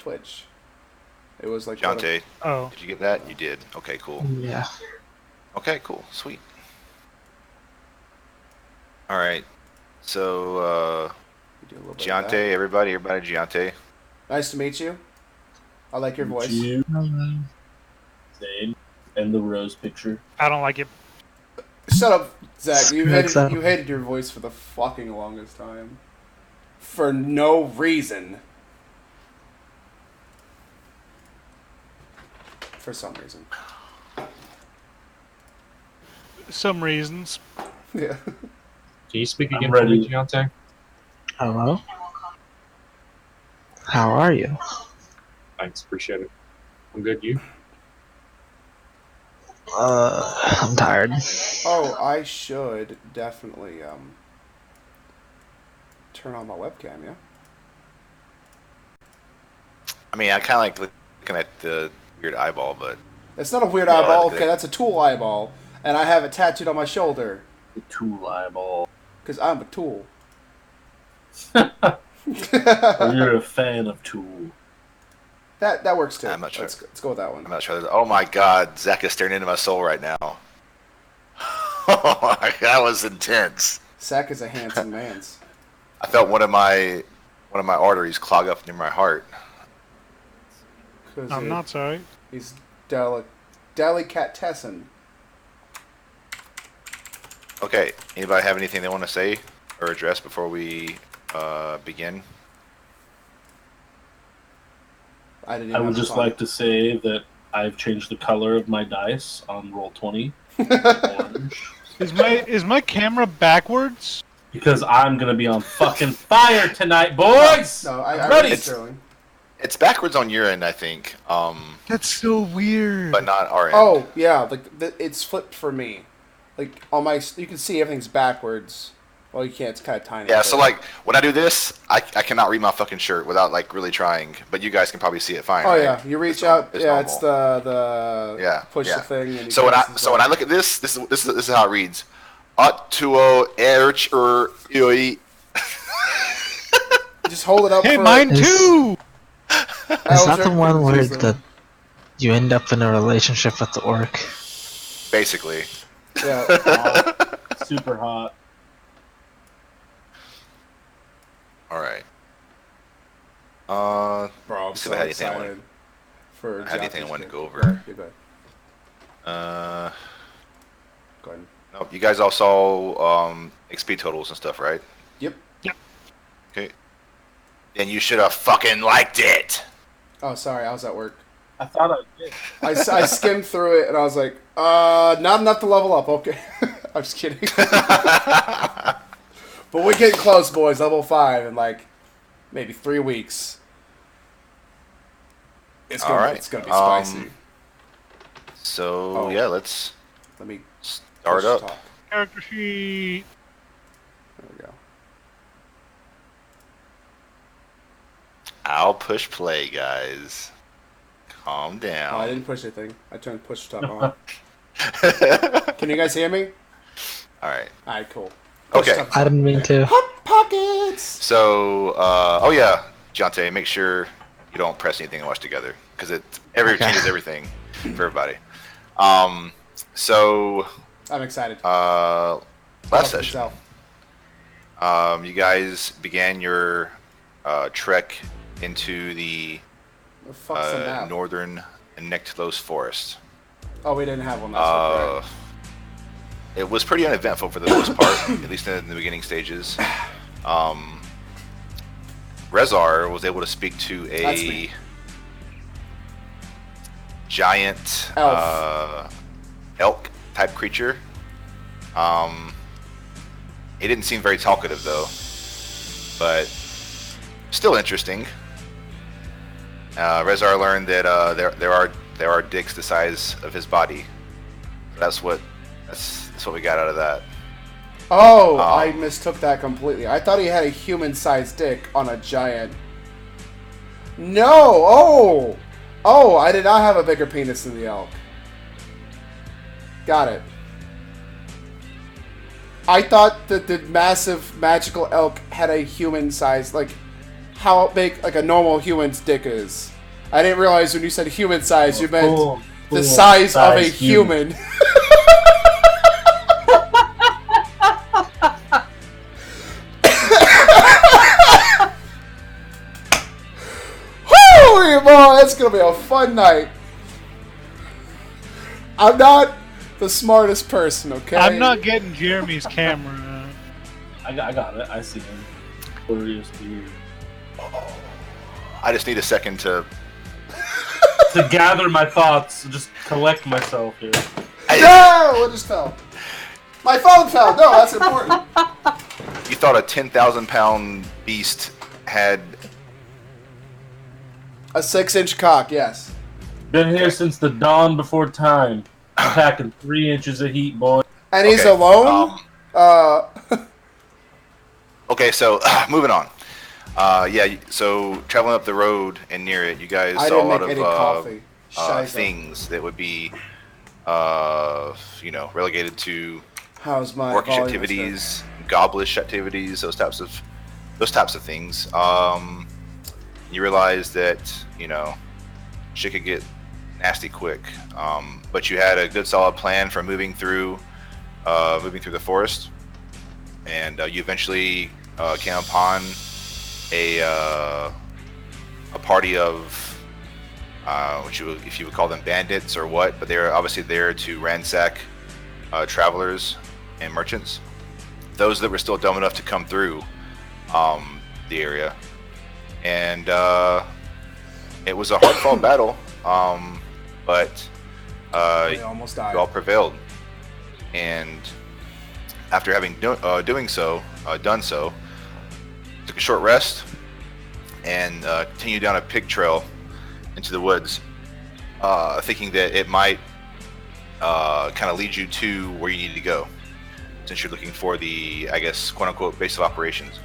Twitch. It was like Jonte, Oh. did you get that? You did. Okay, cool. Yeah. Okay, cool. Sweet. All right. So, Giante, everybody, Giante. Nice to meet you. I like your voice. Same. And the rose picture. I don't like it. Shut up, Zach. You hated your voice for the fucking longest time. For no reason. For some reason. Some reasons. Yeah. Can you speak again I'm for ready. me, Giante? Hello? How are you? Thanks, appreciate it. I'm good, you? I'm tired. Oh, I should definitely turn on my webcam, yeah? I mean, I kind of like looking at the weird eyeball, but It's not a weird Yeah, eyeball, that's okay, good. that's a tool eyeball. And I have it tattooed on my shoulder. The tool eyeball. Because I'm a tool. Or you're a fan of Tool. That works too. I'm not sure. Let's go with that one. I'm not sure. Oh my God, Zach is staring into my soul right now. That was intense. Zach is a handsome man. I felt one of my arteries clog up near my heart. I'm not sorry. He's delicatessen. Okay, anybody have anything they want to say or address before we begin? I would just like to say that I've changed the color of my dice on Roll20. Orange. Is my camera backwards? Because I'm going to be on fucking fire tonight, boys! No, I ready. read Sterling. It's backwards on your end, I think, That's so weird. but not our end. Oh, yeah, like it's flipped for me. Like on my, you can see everything's backwards. Well, you can't. It's kind of tiny. Yeah, but- so like when I do this, I cannot read my fucking shirt without like really trying. But you guys can probably see it fine. Oh right? yeah, you reach It's out. it's yeah, normal. it's the Yeah, push yeah. the thing. And you So when press the when I look at this is how it reads. Attuo ercher ioi. just hold it up. Hey, for mine Is- too. Is that the one where you end up in a relationship with the orc? Basically. Yeah. Super hot. All right. Bro, I'm See so if I had anything I excited wanted- for. I had anything I Jockey's wanted to kid. go over. Yeah, go ahead. Go ahead. No, you guys all saw XP totals and stuff, right? Yep. Okay. Then you should have fucking liked it. Oh, sorry, I was at work. I thought I did. I skimmed through it and I was like, not enough to level up. Okay, I'm just kidding. But we're getting close, boys. Level 5 in like maybe 3 weeks. It's gonna, All right. It's gonna be spicy. So Oh. yeah, let's Let me start push up. talk. Character sheet. There we go. I'll push play, guys. Calm Oh, I down. didn't push anything. I turned push talk on. Can you guys hear me? All right. All right, cool. Okay. Push talk. I didn't mean to. Hot pockets. So, oh yeah, Jonte, make sure you don't press anything and watch together because Okay. changes everything for everybody. So, I'm excited. last Talk session, yourself. you guys began your trek into the The fuck's a map? northern Nectalos forest. Oh, we didn't have one. That's correct. It was pretty uneventful for the most part, at least in the beginning stages. Rezar was able to speak to That's a me. giant elk type creature. He didn't seem very talkative though, but still interesting. Rezar learned that there are dicks the size of his body. That's what we got out of that. Oh, I mistook that completely. I thought he had a human-sized dick on a giant. No! Oh! Oh, I did not have a bigger penis than the elk. Got it. I thought that the massive magical elk had a human-sized, like, how big like a normal human's dick is. I didn't realize when you said human size, you meant the size of a human. Holy boy, it's gonna be a fun night. I'm not the smartest person, okay? I'm not getting Jeremy's camera. I got it. I see him. Glorious dude. I just need a second to. To gather my thoughts, just collect myself here. No! It just fell. My phone fell. No, that's important. You thought a 10,000-pound beast had. A 6-inch cock, yes. Been here since the dawn before time. Packing 3 inches of heat, boy. And he's Okay, alone? Okay, so moving on. Yeah, so traveling up the road and near it, you guys I saw a didn't lot make of any coffee. Shiza. things that would be, relegated to How's my orcish volume activities, goblish activities, those types of things. You realize that shit could get nasty quick. But you had a good solid plan for moving through the forest, and you eventually came upon a party of if you would call them bandits or what, but they're obviously there to ransack travelers and merchants. Those that were still dumb enough to come through the area, and it was a hard-fought battle, but They almost died. you all prevailed. And after having done so, took a short rest and continued down a pig trail into the woods, thinking that it might kind of lead you to where you need to go, since you're looking for the, I guess, quote-unquote base of operations.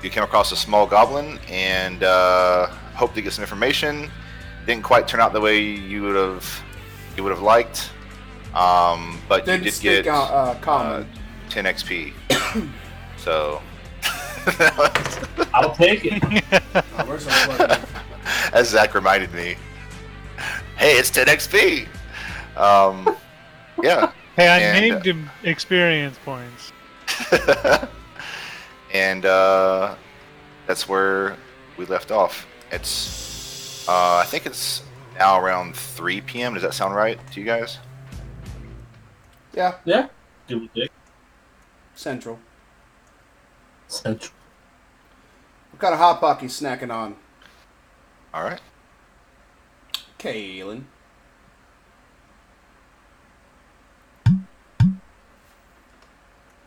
You came across a small goblin and hoped to get some information. Didn't quite turn out the way you would have liked, but Didn't you did speak get common. 10 XP. So I'll take it. Oh, where's our blood? as Zach reminded me, hey, it's 10 XP. Yeah. Hey, I And, named him experience points. and that's where we left off. It's I think it's now around 3 p.m. Does that sound right to you guys? Yeah, Yeah. Give a dick. Central. Central. What kind of hot pocket snacking on? All right. Kaylin.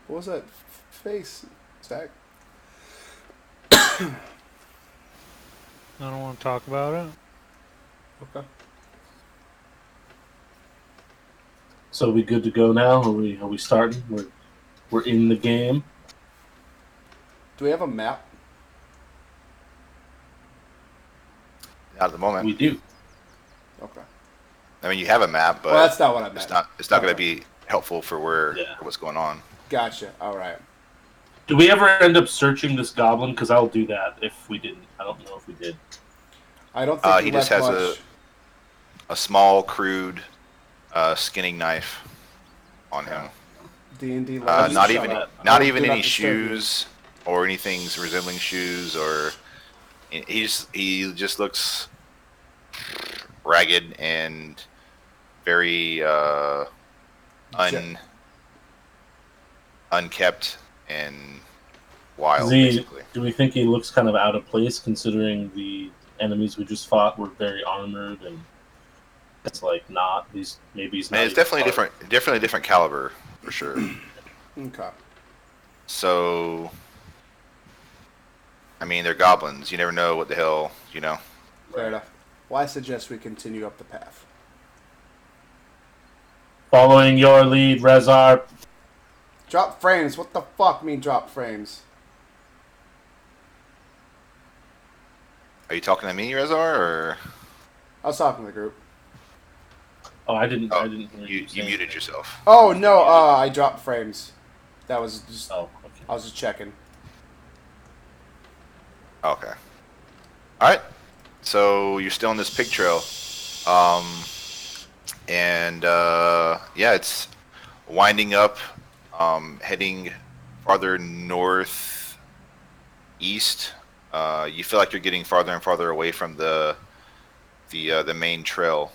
What was that face, Zach? I don't want to talk about it. Okay. So we good to go now? Are we starting? We're in the game. Do we have a map? Not at the moment. We do. Okay. I mean, you have a map, but Well, that's not what I meant. it's not going to Okay. be helpful for Yeah. what's going on. Gotcha. All right. Do we ever end up searching this goblin? Because I'll do that if we didn't. I don't know if we did. I don't think He we just left has much. a small, crude skinning knife on him. D&D. Not Shut even up. not Do even not any disturb me. shoes or anything resembling shoes, or he just looks ragged and very unkept and wild, basically. Do we think he looks kind of out of place considering the enemies we just fought were very armored and it's like not he's maybe he's not. And it's even definitely part- a different caliber for sure. Okay. So, I mean, they're goblins. You never know what the hell, Fair enough. Well, I suggest we continue up the path. Following your lead, Rezar. Drop frames. What the fuck mean drop frames? Are you talking to me, Rezar, or I was talking to the group. Oh, I didn't hear you say muted anything. yourself? Oh no, I dropped frames. That was just. Oh, okay. I was just checking. Okay. All right. So you're still on this pig trail, um, and yeah, it's winding up, heading farther northeast. You feel like you're getting farther and farther away from the main trail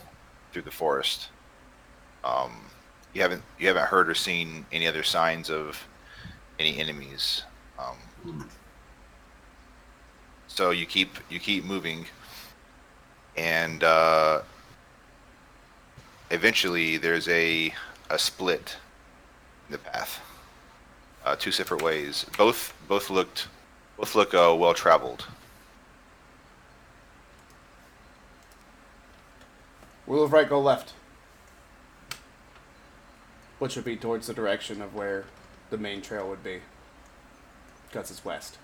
through the forest. Um, you haven't heard or seen any other signs of any enemies. So you keep moving, and eventually there's a split in the path, two separate ways. Both look well traveled. Wheel of right, go left. Which would be towards the direction of where the main trail would be. Because it's west.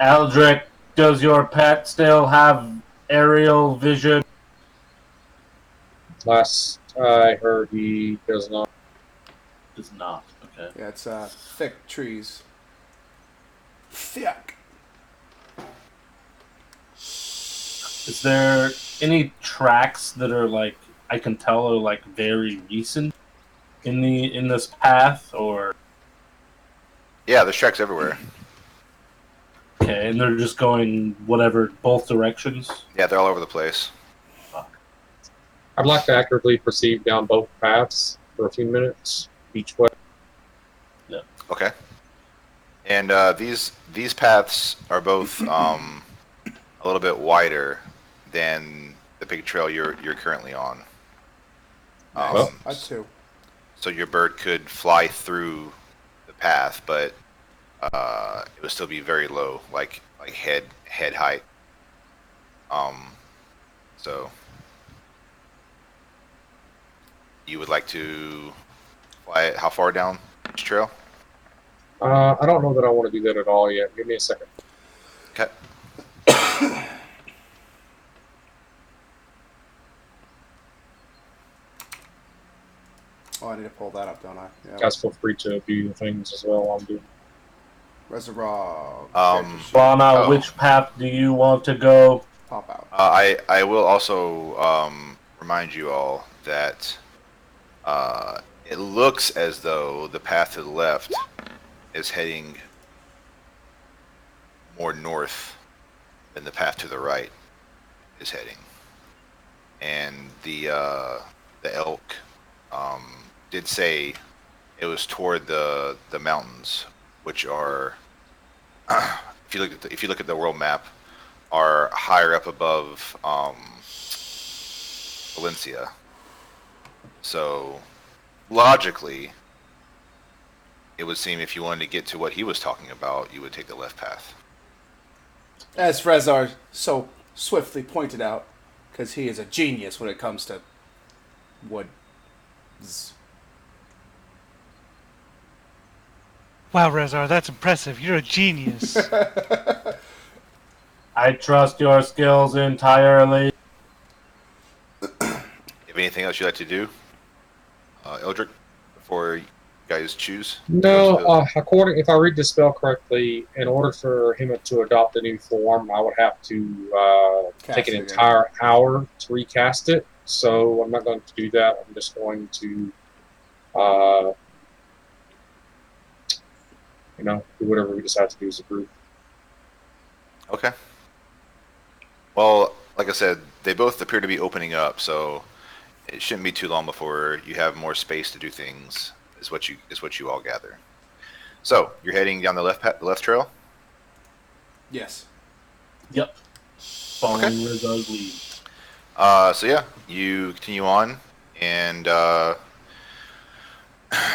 Aldrich, does your pet still have aerial vision? Last I heard, he does not. Does not. Okay. Yeah, it's thick trees. Thick. Is there any tracks that are like I can tell are like very recent in this path, or Yeah, there's tracks everywhere. okay, and they're just going whatever both directions? Yeah, they're all over the place. I'd like to accurately proceed down both paths for a few minutes each way. Okay. And these paths are both a little bit wider than the big trail you're currently on. Nice. Us too. So your bird could fly through the path, but it would still be very low, like head height. So you would like to fly it how far down each trail? I don't know that I want to do that at all yet. Give me a second. Okay. Oh, I need to pull that up, don't I? Yeah. Guys, feel free to view the things as well while I'm doing. Reservoir. Lana, Oh. which path do you want to go? Pop out. I will also remind you all that it looks as though the path to the left is heading more north than the path to the right is heading, and the elk did say it was toward the mountains, which are if you look at the world map, are higher up above Valencia. So logically, it would seem if you wanted to get to what he was talking about, you would take the left path. As Rezar so swiftly pointed out, because he is a genius when it comes to woods. Wow, Rezar, that's impressive. You're a genius. I trust your skills entirely. You have anything else you'd like to do, Eldrick, before you guys choose? No, according if I read the spell correctly, in order for him to adopt a new form, I would have to take an Cast it, entire hour to recast it. So I'm not going to do that. I'm just going to, do whatever we decide to do as a group. Okay. Well, like I said, they both appear to be opening up, so it shouldn't be too long before you have more space to do things. Is what you all gather. So you're heading down the left trail. Yes. Yep. Following Rezar's lead. So yeah, you continue on, and let's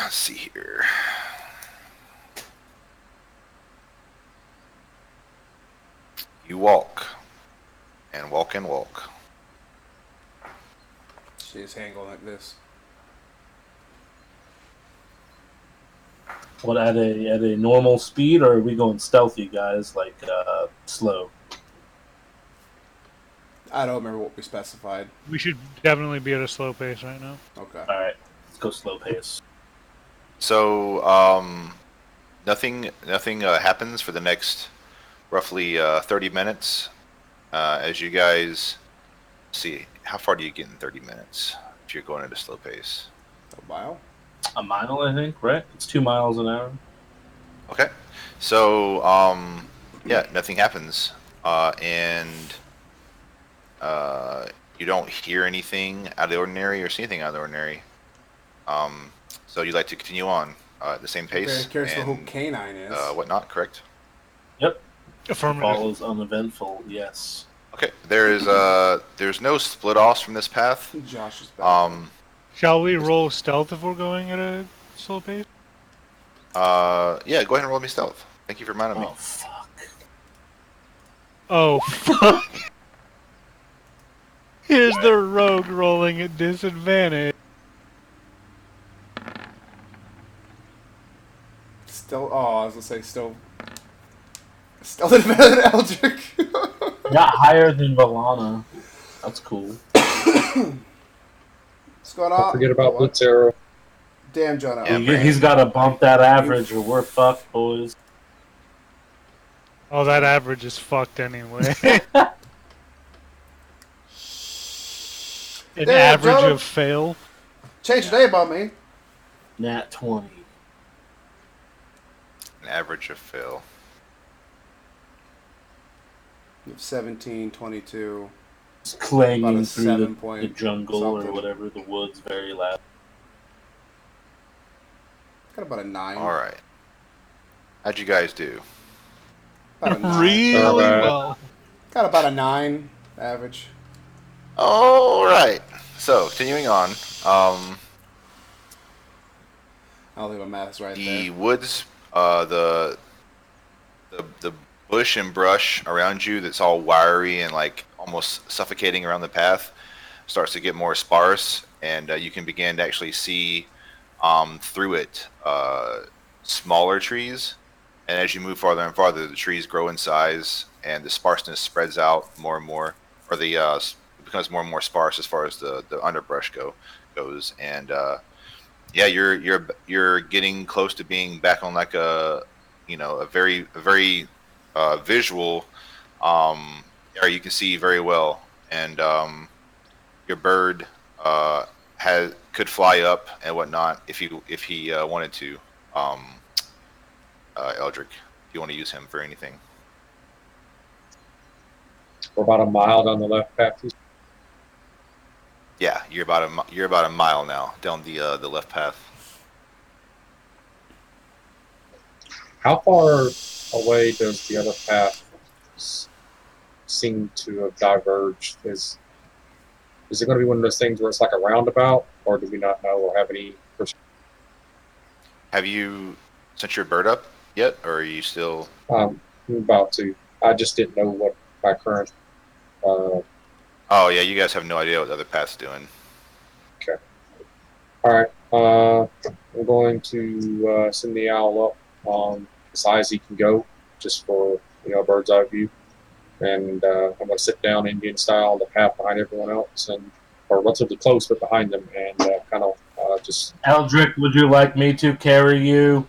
see here. You walk, and walk and walk. She's hanging like this. What, at a normal speed, or are we going stealthy, guys? Like slow. I don't remember what we specified. We should definitely be at a slow pace right now. Okay. All right, let's go slow pace. So nothing happens for the next roughly 30 minutes. As you guys see, how far do you get in 30 minutes if you're going at a slow pace? A mile? A mile, I think, right? It's 2 miles an hour. Okay. So, yeah, nothing happens. And you don't hear anything out of the ordinary or see anything out of the ordinary. So you'd like to continue on at the same Very pace curious and who Canine is. whatnot, correct? Yep. Affirmative. Follows uneventful, yes. Okay. There's no split offs from this path. Josh is back. Shall we roll stealth if we're going at a slow pace? Yeah, go ahead and roll me stealth. Thank you for reminding me. Oh, fuck. Oh, fuck. Here's the rogue rolling at disadvantage. Still, I was gonna say still did better than Eldrick. Got higher than Valana. That's cool. What's going on? Don't forget about What? Blitz Arrow. Damn, John. Yeah, He's got to bump that average or we're fucked, boys. Oh, that average is fucked anyway. An Damn, average Jonah. of fail. Change your name on me. Nat 20. An average of fail. You have 17, 22. It's About clanging a through 7 the point jungle or something. whatever, the woods very loud. Got about a 9. All right. How'd you guys do? About a 9. Really Alright. well. Got about a 9 average. All right. So continuing on, I don't think my math's right the there. woods, the bush and brush around you that's all wiry and like almost suffocating around the path starts to get more sparse, and you can begin to actually see through it smaller trees. And as you move farther and farther, the trees grow in size, and the sparseness spreads out more and more, or the it becomes more and more sparse as far as the underbrush goes. And yeah, you're getting close to being back on like a very visual area. You can see very well, and your bird could fly up and whatnot if he wanted to. Eldrick, do you want to use him for anything? We're about a mile down the left path. Yeah, you're about a mile now down the left path. How far away does the other path seem to have diverged? Is it going to be one of those things where it's like a roundabout, or do we not know or have any? Have you sent your bird up yet, or are you still? I'm about to. I just didn't know what my current. Oh yeah, you guys have no idea what the other path's doing. All right. I'm going to send the owl up as high as he can go, just for a bird's eye view, and I'm going to sit down Indian style on the path behind everyone else, or relatively close, but behind them, and kind of just. Eldrick, would you like me to carry you?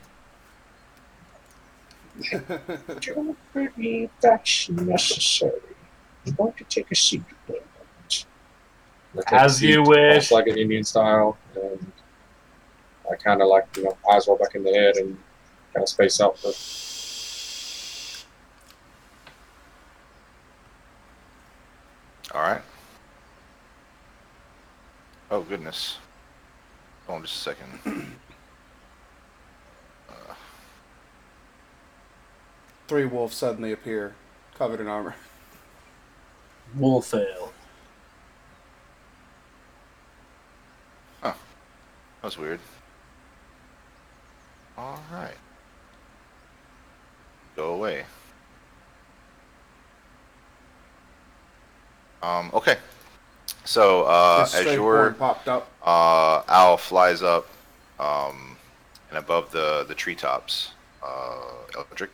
That's necessary. I'm going to take a seat. As you wish. Like an Indian style, and I kind of like eyes roll back in the head and kind of space out for. All right. Oh goodness. Hold on just a second. 3 wolves suddenly appear, covered in armor. Will fail. That was weird. All right. Go away. Okay. So This as straight your horn popped up. owl flies up and above the treetops, Eldrick,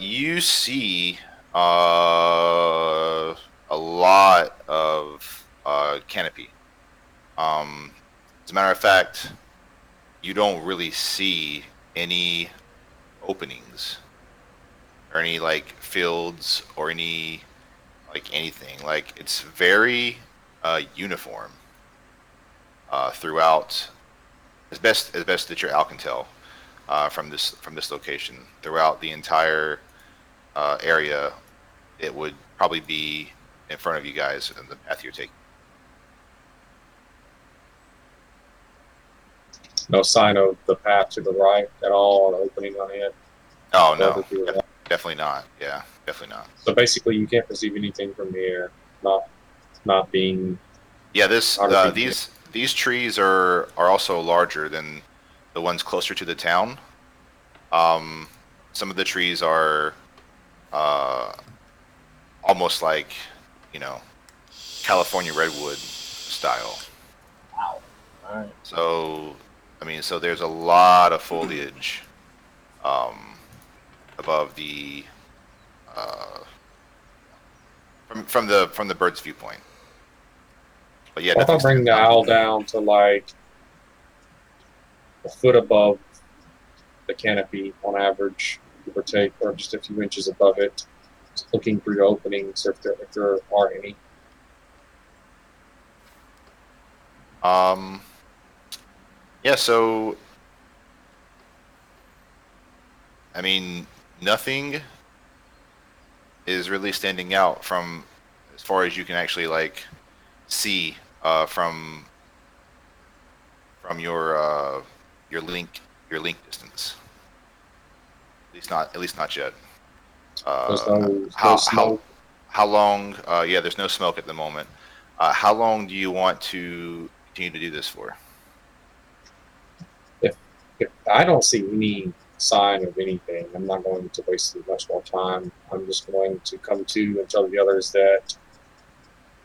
you see a lot of canopy. As a matter of fact, you don't really see any openings. or any like fields or any like anything. Like it's very uniform throughout, as best that your owl can tell from this location throughout the entire area. It would probably be in front of you guys in the path you're taking. No sign of the path to the right at all, an opening on it. Oh no, Over to the right. definitely not. Yeah, definitely not. So basically, you can't perceive anything from the air. Not being. Yeah, 100 feet. these trees are also larger than the ones closer to the town. Some of the trees are almost like, California redwood style. Wow. All right. So, so there's a lot of foliage above the from the bird's viewpoint. But yeah, What if I bring the owl down to like a foot above the canopy on average, give or take, or just a few inches above it, just looking through the openings if there are any. Yeah, so nothing is really standing out from as far as you can actually like see from your link distance. At least not yet. There's no smoke. How long? Yeah, there's no smoke at the moment. How long do you want to continue to do this for? If I don't see any sign of anything, I'm not going to waste much more time. I'm just going to come to and tell the others that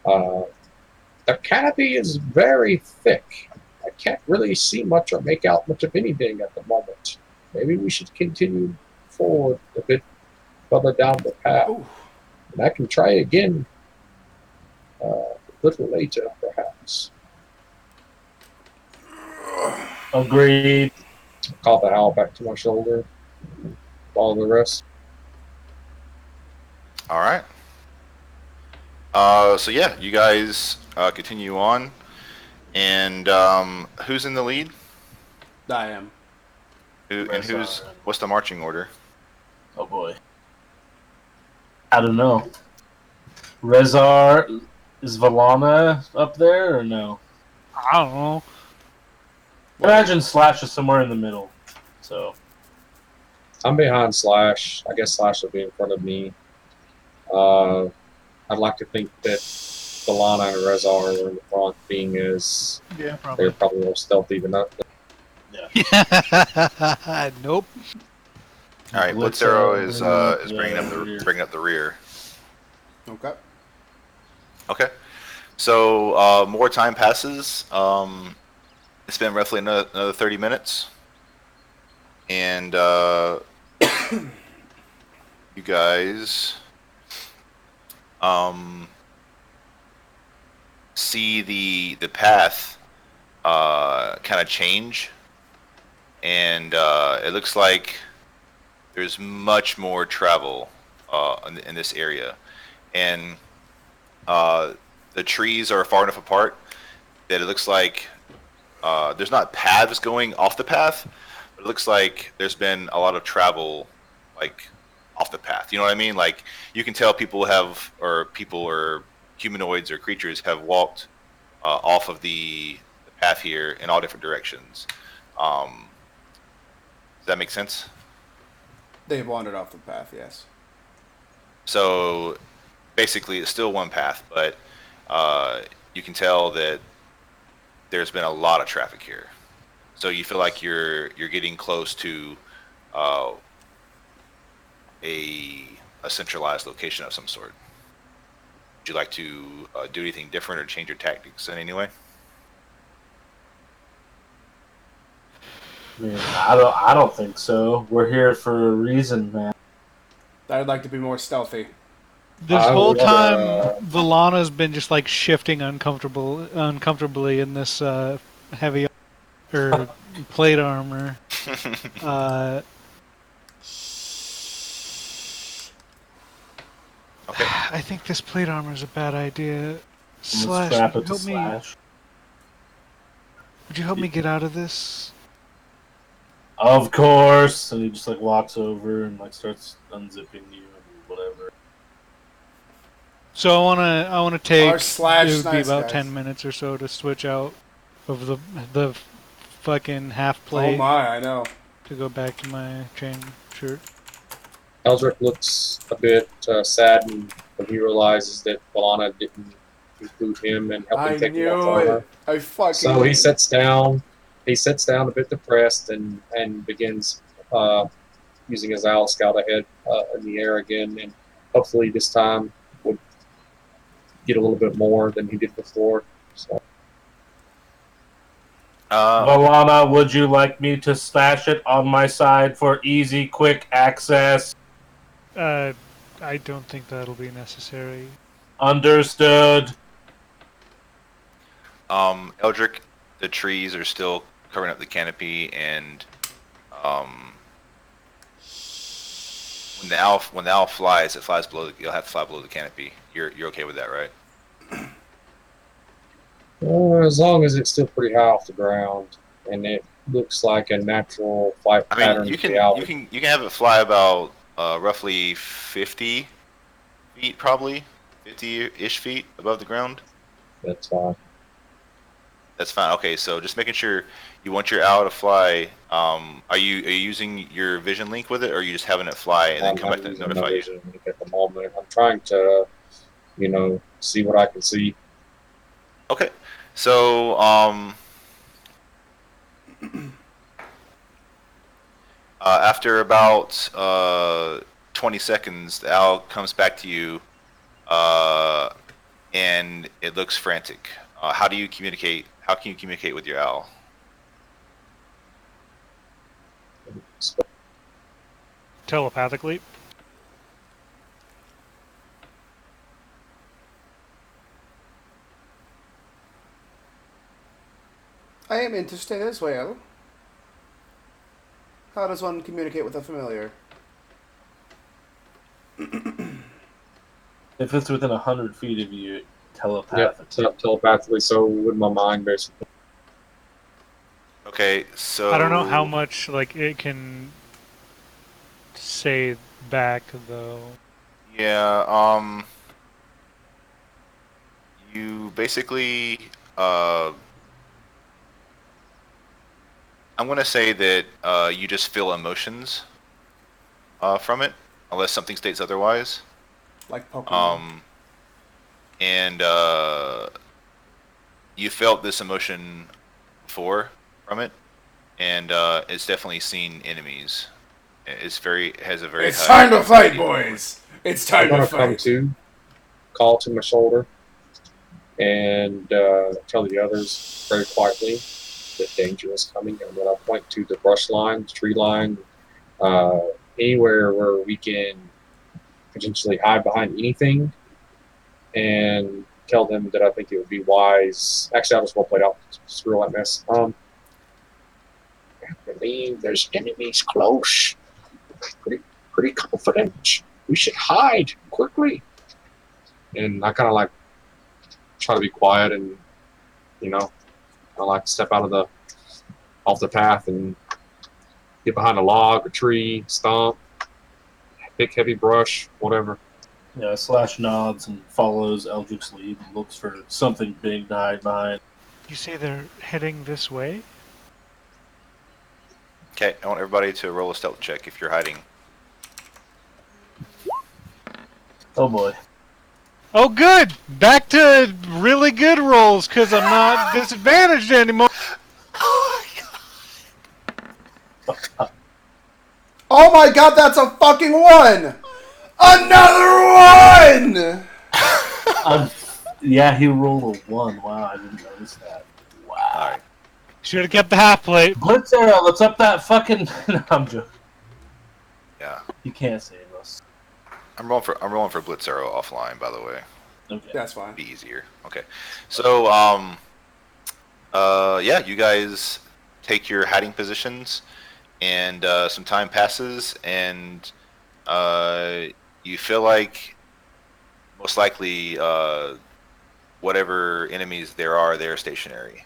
the canopy is very thick. I can't really see much or make out much of anything at the moment. Maybe we should continue forward a bit further down the path. Ooh. And I can try again a little later, perhaps. Agreed. Call the owl back to my shoulder. Follow the rest. All right. So yeah, you guys continue on, and who's in the lead? I am. What's the marching order? Oh boy. I don't know. Rezar, is Valana up there or no? I don't know. Imagine Slash is somewhere in the middle. So I'm behind Slash. I guess Slash will be in front of me. I'd like to think that Valana and Rezar are in the front, being as Yeah, they're probably more stealthy than us. Nope. All right, Blitz Arrow is bringing up the rear. Okay. Okay. So more time passes. It's been roughly another 30 minutes, and you guys see the path kind of change, and it looks like there's much more travel in this area, and the trees are far enough apart that it looks like there's not paths going off the path, but it looks like there's been a lot of travel like off the path. You know what I mean? Like you can tell people or humanoids or creatures have walked off of the path here in all different directions. Does that make sense? They've wandered off the path, yes. So basically it's still one path, but you can tell that there's been a lot of traffic here. So you feel like you're getting close to a centralized location of some sort. Would you like to do anything different or change your tactics in any way? I don't think so. We're here for a reason, man. I'd like to be more stealthy. This I whole would, time, Valana's been just like shifting uncomfortably in this heavy or plate armor. Okay. I think this plate armor is a bad idea. Let's Slash, scrap would it you to help me? Slash. Would you help me get out of this? Of course. And he just like walks over and like starts unzipping you and whatever. So I wanna take. Our Slash It would be nice about guys. 10 minutes or so to switch out of the fucking half Oh plate my, I know. to go back to my chain shirt. Eldrick looks a bit saddened when he realizes that Balana didn't include him in helping I taking off knew armor. it. I fucking So knew he it. sits down. He sits down a bit depressed and begins using his owl scout ahead in the air again, and hopefully this time would get a little bit more than he did before. So Valana, would you like me to stash it on my side for easy, quick access? I don't think that'll be necessary. Understood. Eldrick, the trees are still covering up the canopy, and when the owl flies, it flies below. You'll have to fly below the canopy. You're okay with that, right? as long as it's still pretty high off the ground and it looks like a natural flight I mean, pattern you of the can owl, you can you can have it fly about roughly 50 feet, probably 50-ish feet above the ground. that's fine. That's fine. Okay, so just making sure you want your owl to fly. Are you using your vision link with it, or are you just having it fly and then I'm come not back to using notify my you? vision at the moment. I'm trying to, see what I can see. Okay, so after about 20 seconds, the owl comes back to you, and it looks frantic. How do you communicate? How can you communicate with your owl? Telepathically. I am interested as well. How does one communicate with a familiar? If it's within 100 feet of you, Yep, telepathically. telepathically. So with my mind, basically. Okay, so I don't know how much like it can say back though. Yeah, you basically, I'm gonna say that you just feel emotions from it, unless something states otherwise. Like Pokemon. And you felt this emotion before from it, and it's definitely seen enemies. Has a very It's high time to fight, anxiety boys! It's I'm time to gonna come fight. to, call to my shoulder, and tell the others very quietly that danger is coming. And then I'll point to the brush line, the tree line, anywhere where we can potentially hide behind anything, and tell them that I think it would be wise. Actually, I'll just role play out. Screw that mess. I believe there's enemies close. Pretty confident. We should hide quickly. And I kind of like try to be quiet, and I like to step off the path and get behind a log, a tree, stump, big heavy brush, whatever. Yeah, Slash nods and follows Eldrick's lead and looks for something big to hide behind. You say they're heading this way? Okay, I want everybody to roll a stealth check if you're hiding. Oh boy. Oh, good! Back to really good rolls, because I'm not disadvantaged anymore. Oh my god, that's a fucking one! Another one! Yeah, he rolled a 1. Wow, I didn't notice that. Wow. Alright. Should have kept the half plate. Blitz arrow, let's up that fucking. No, I'm joking. Yeah. You can't save us. I'm rolling for Blitz Arrow offline, by the way. Okay. That's fine. Be easier. Okay. So yeah, you guys take your hiding positions, and some time passes, and you feel like most likely, whatever enemies there are, they're stationary.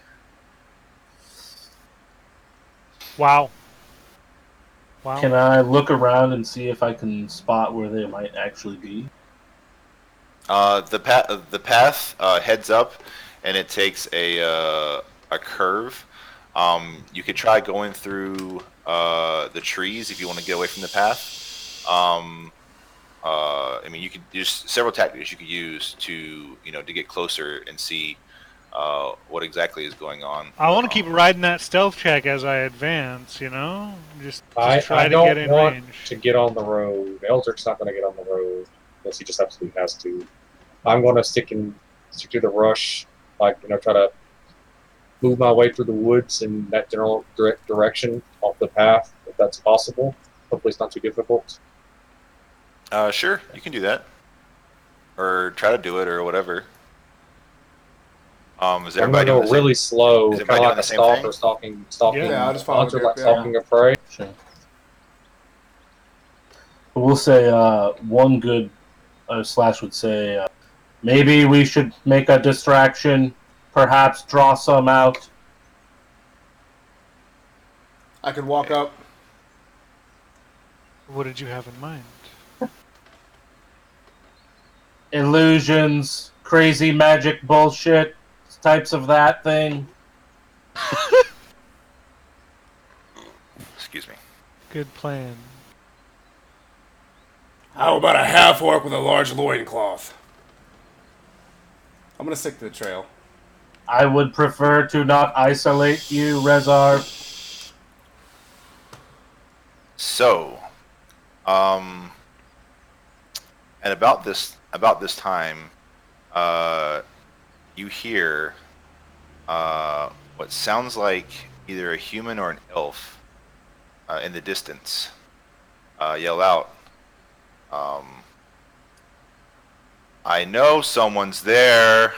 Wow. Wow. Can I look around and see if I can spot where they might actually be? The path heads up, and it takes a curve. You could try going through the trees if you want to get away from the path. I mean, you could there's several tactics you could use to to get closer and see what exactly is going on. I want to keep riding that stealth check as I advance, you know? Just I try to don't get in want range. to get on the road. Eldrick's not going to get on the road unless he just absolutely has to. I'm going to stick to the rush, like try to move my way through the woods in that general direction off the path, if that's possible. Hopefully, it's not too difficult. Sure, you can do that, or try to do it, or whatever. Is I'm going to everybody go doing the same? really slow, Is kind of everybody doing like the a same stalker thing? stalking Yeah, I'll a just follow hunter, Duke, like yeah. stalking a prey. Sure. But we'll say one good Slash would say maybe we should make a distraction, perhaps draw some out. I could walk up. What did you have in mind? Illusions, crazy magic bullshit, types of that thing. Excuse me. Good plan. How about a half orc with a large loincloth? I'm gonna stick to the trail. I would prefer to not isolate you, Rezar. So, and about this time, you hear what sounds like either a human or an elf in the distance yell out, "I know someone's there."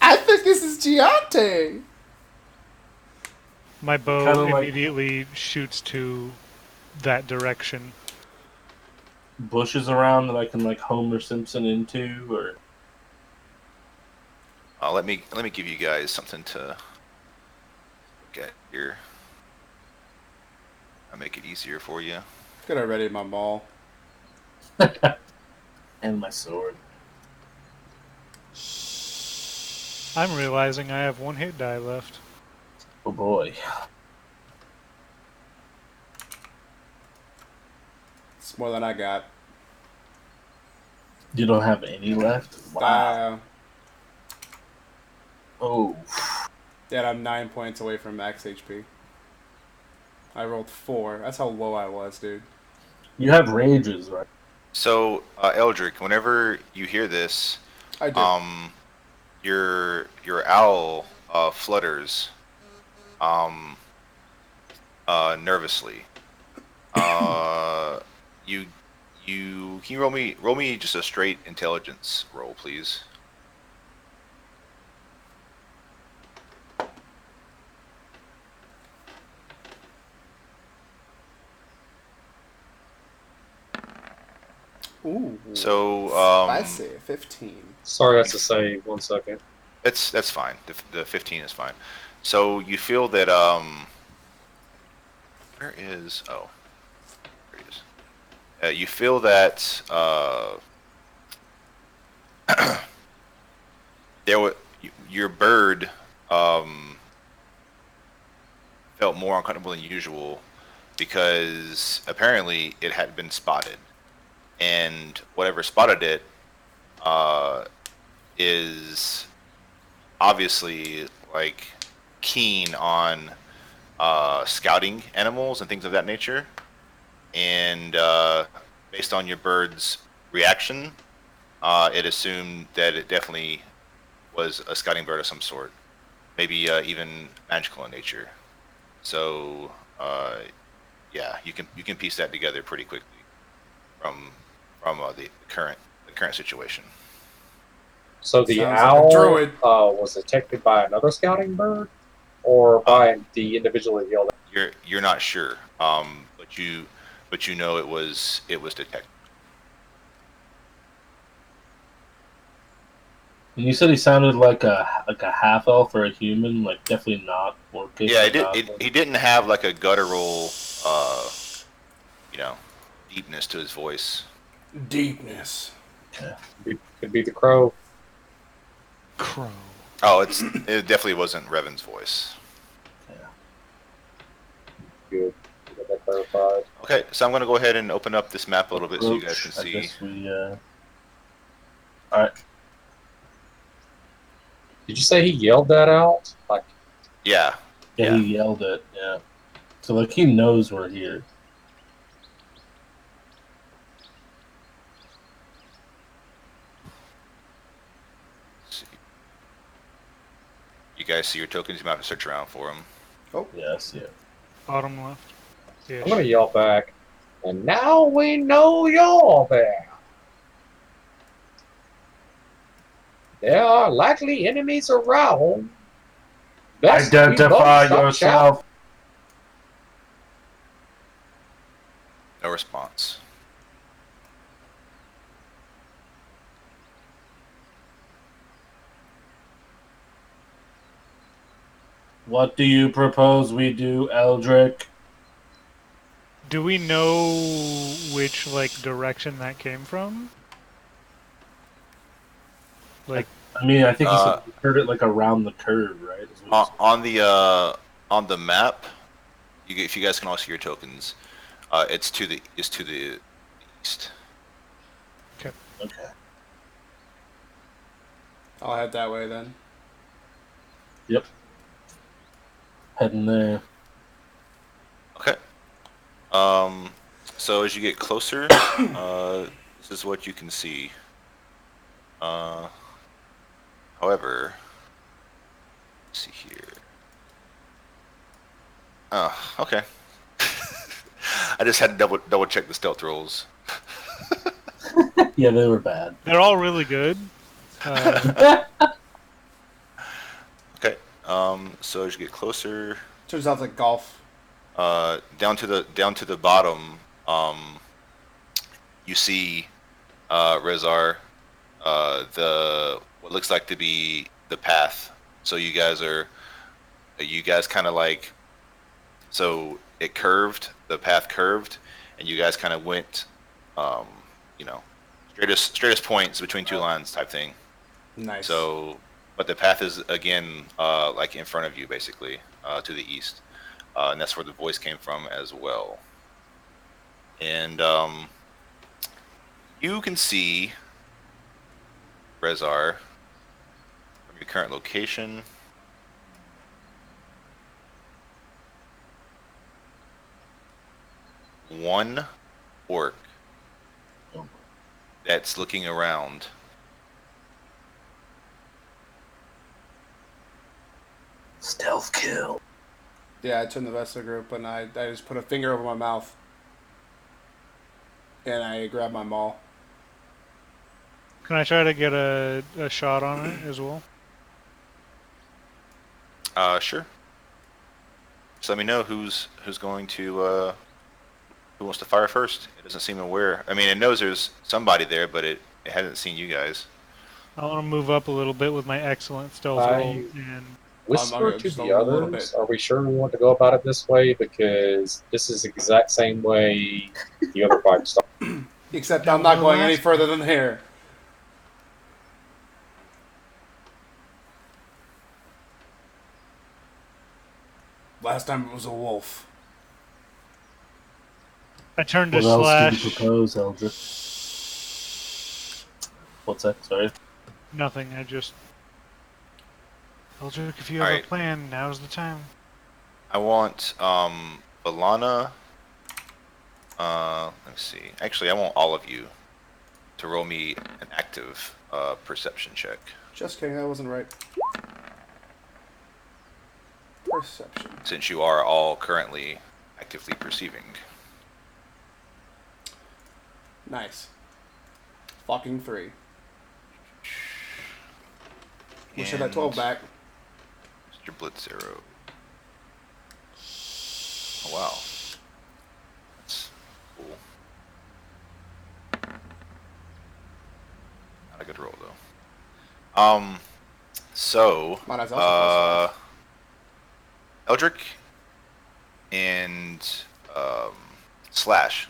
I think this is Giante. My bow Kinda like- immediately shoots to that direction. Bushes around that I can like Homer Simpson into, or Let me give you guys something to get here. I'll make it easier for you. Could have ready my maul. and my sword. I'm realizing I have one hit die left. Oh boy. It's more than I got. You don't have any left? Wow. Oh. Yeah, I'm 9 points away from max HP. I rolled 4. That's how low I was, dude. You have rages, right? So, Eldrick, whenever you hear this, I do. your owl flutters nervously. Can you roll me just a straight intelligence roll, please? Ooh. So, Spicy. 15. Sorry, that's to say. 1 second. that's fine. The 15 is fine. So you feel that where is there he is. You feel that your bird felt more uncomfortable than usual because apparently it had been spotted, and whatever spotted it is obviously like keen on scouting animals and things of that nature, and based on your bird's reaction, it assumed that it definitely was a scouting bird of some sort, maybe even magical in nature. So yeah, you can piece that together pretty quickly from the current situation. So the Sounds like a owl druid. was detected by another scouting bird, or by the individual that yelled. You're not sure, but you know it was detected. And you said he sounded like a half elf or a human, like definitely not orcish. Yeah, or goblin. he didn't have like a guttural, you know, deepness to his voice. Deepness. Could be the crow. Crow. Oh, it definitely wasn't Revan's voice. Good. Get that clarified. Okay, so I'm going to go ahead and open up this map a little bit so you guys can I see. guess we. All right. Did you say he yelled that out? Like, Yeah. Yeah, he yelled it. Yeah. So like he knows we're here. Let's see. You guys see your tokens? You might have to search around for them. Yeah, I see it. Bottom left. I'm gonna yell back. And now we know you're there. There are likely enemies around. Best we Identify both stop yourself. No response. What do you propose we do, Eldrick? Do we know which like direction that came from? Like, I mean, I think he said we heard it like around the curve, right? Is what he said. On the map, if you guys can all see your tokens, it's to the east. Okay. I'll head that way then. Yep. Heading there. Okay. So as you get closer, this is what you can see. However, let's see here. Oh, okay. I just had to double check the stealth rolls. Yeah, they were bad. they're all really good. Okay. So as you get closer, Turns out like golf. down to the bottom, you see Rezar, what looks like to be the path. So you guys kind of like, so it curved, the path curved, and you guys kind of went, you know, straightest points between two lines type thing. Nice. So, but the path is again like in front of you, basically, to the east, and that's where the voice came from as well. And you can see Rezar from your current location. One orc that's looking around. Stealth kill. Yeah, I turned the rest of the group and I just put a finger over my mouth. And I grabbed my maul. Can I try to get a shot on it as well? Sure. Just let me know who's going to who wants to fire first. It doesn't seem aware. I mean, it knows there's somebody there, but it hasn't seen you guys. I want to move up a little bit with my excellent stealth roll and Whisper I'm to just the a little others. bit. Are we sure we want to go about it this way? Because this is the exact same way the other fight started. Except I'm not going any further than here. Last time it was a wolf. I turned to What else slash. did you propose, Eldrick? What's that? Sorry. Nothing. I just. Eldrick, if you have Alright. a plan, now's the time. I want Balana. Let's see. Actually, I want all of you to roll me an active perception check. Just kidding, that wasn't right. Perception. Since you are all currently actively perceiving. Nice. Fucking 3. Wish I had that 12 back. Mr. Blitz Arrow. Oh wow. That's cool. Not a good roll though. Um. So, Mine is also plus 5. Eldrick and um, Slash.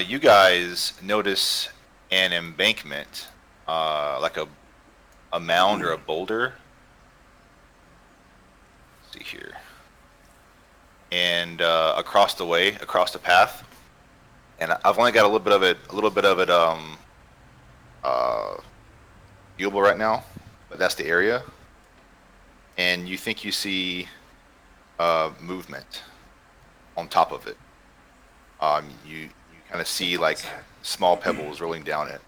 You guys notice an embankment, like a mound or a boulder. Let's see here, and across the way, across the path, and I've only got a little bit of it, uh, viewable right now, but that's the area, and you think you see movement on top of it. You kind of see like small pebbles rolling down it.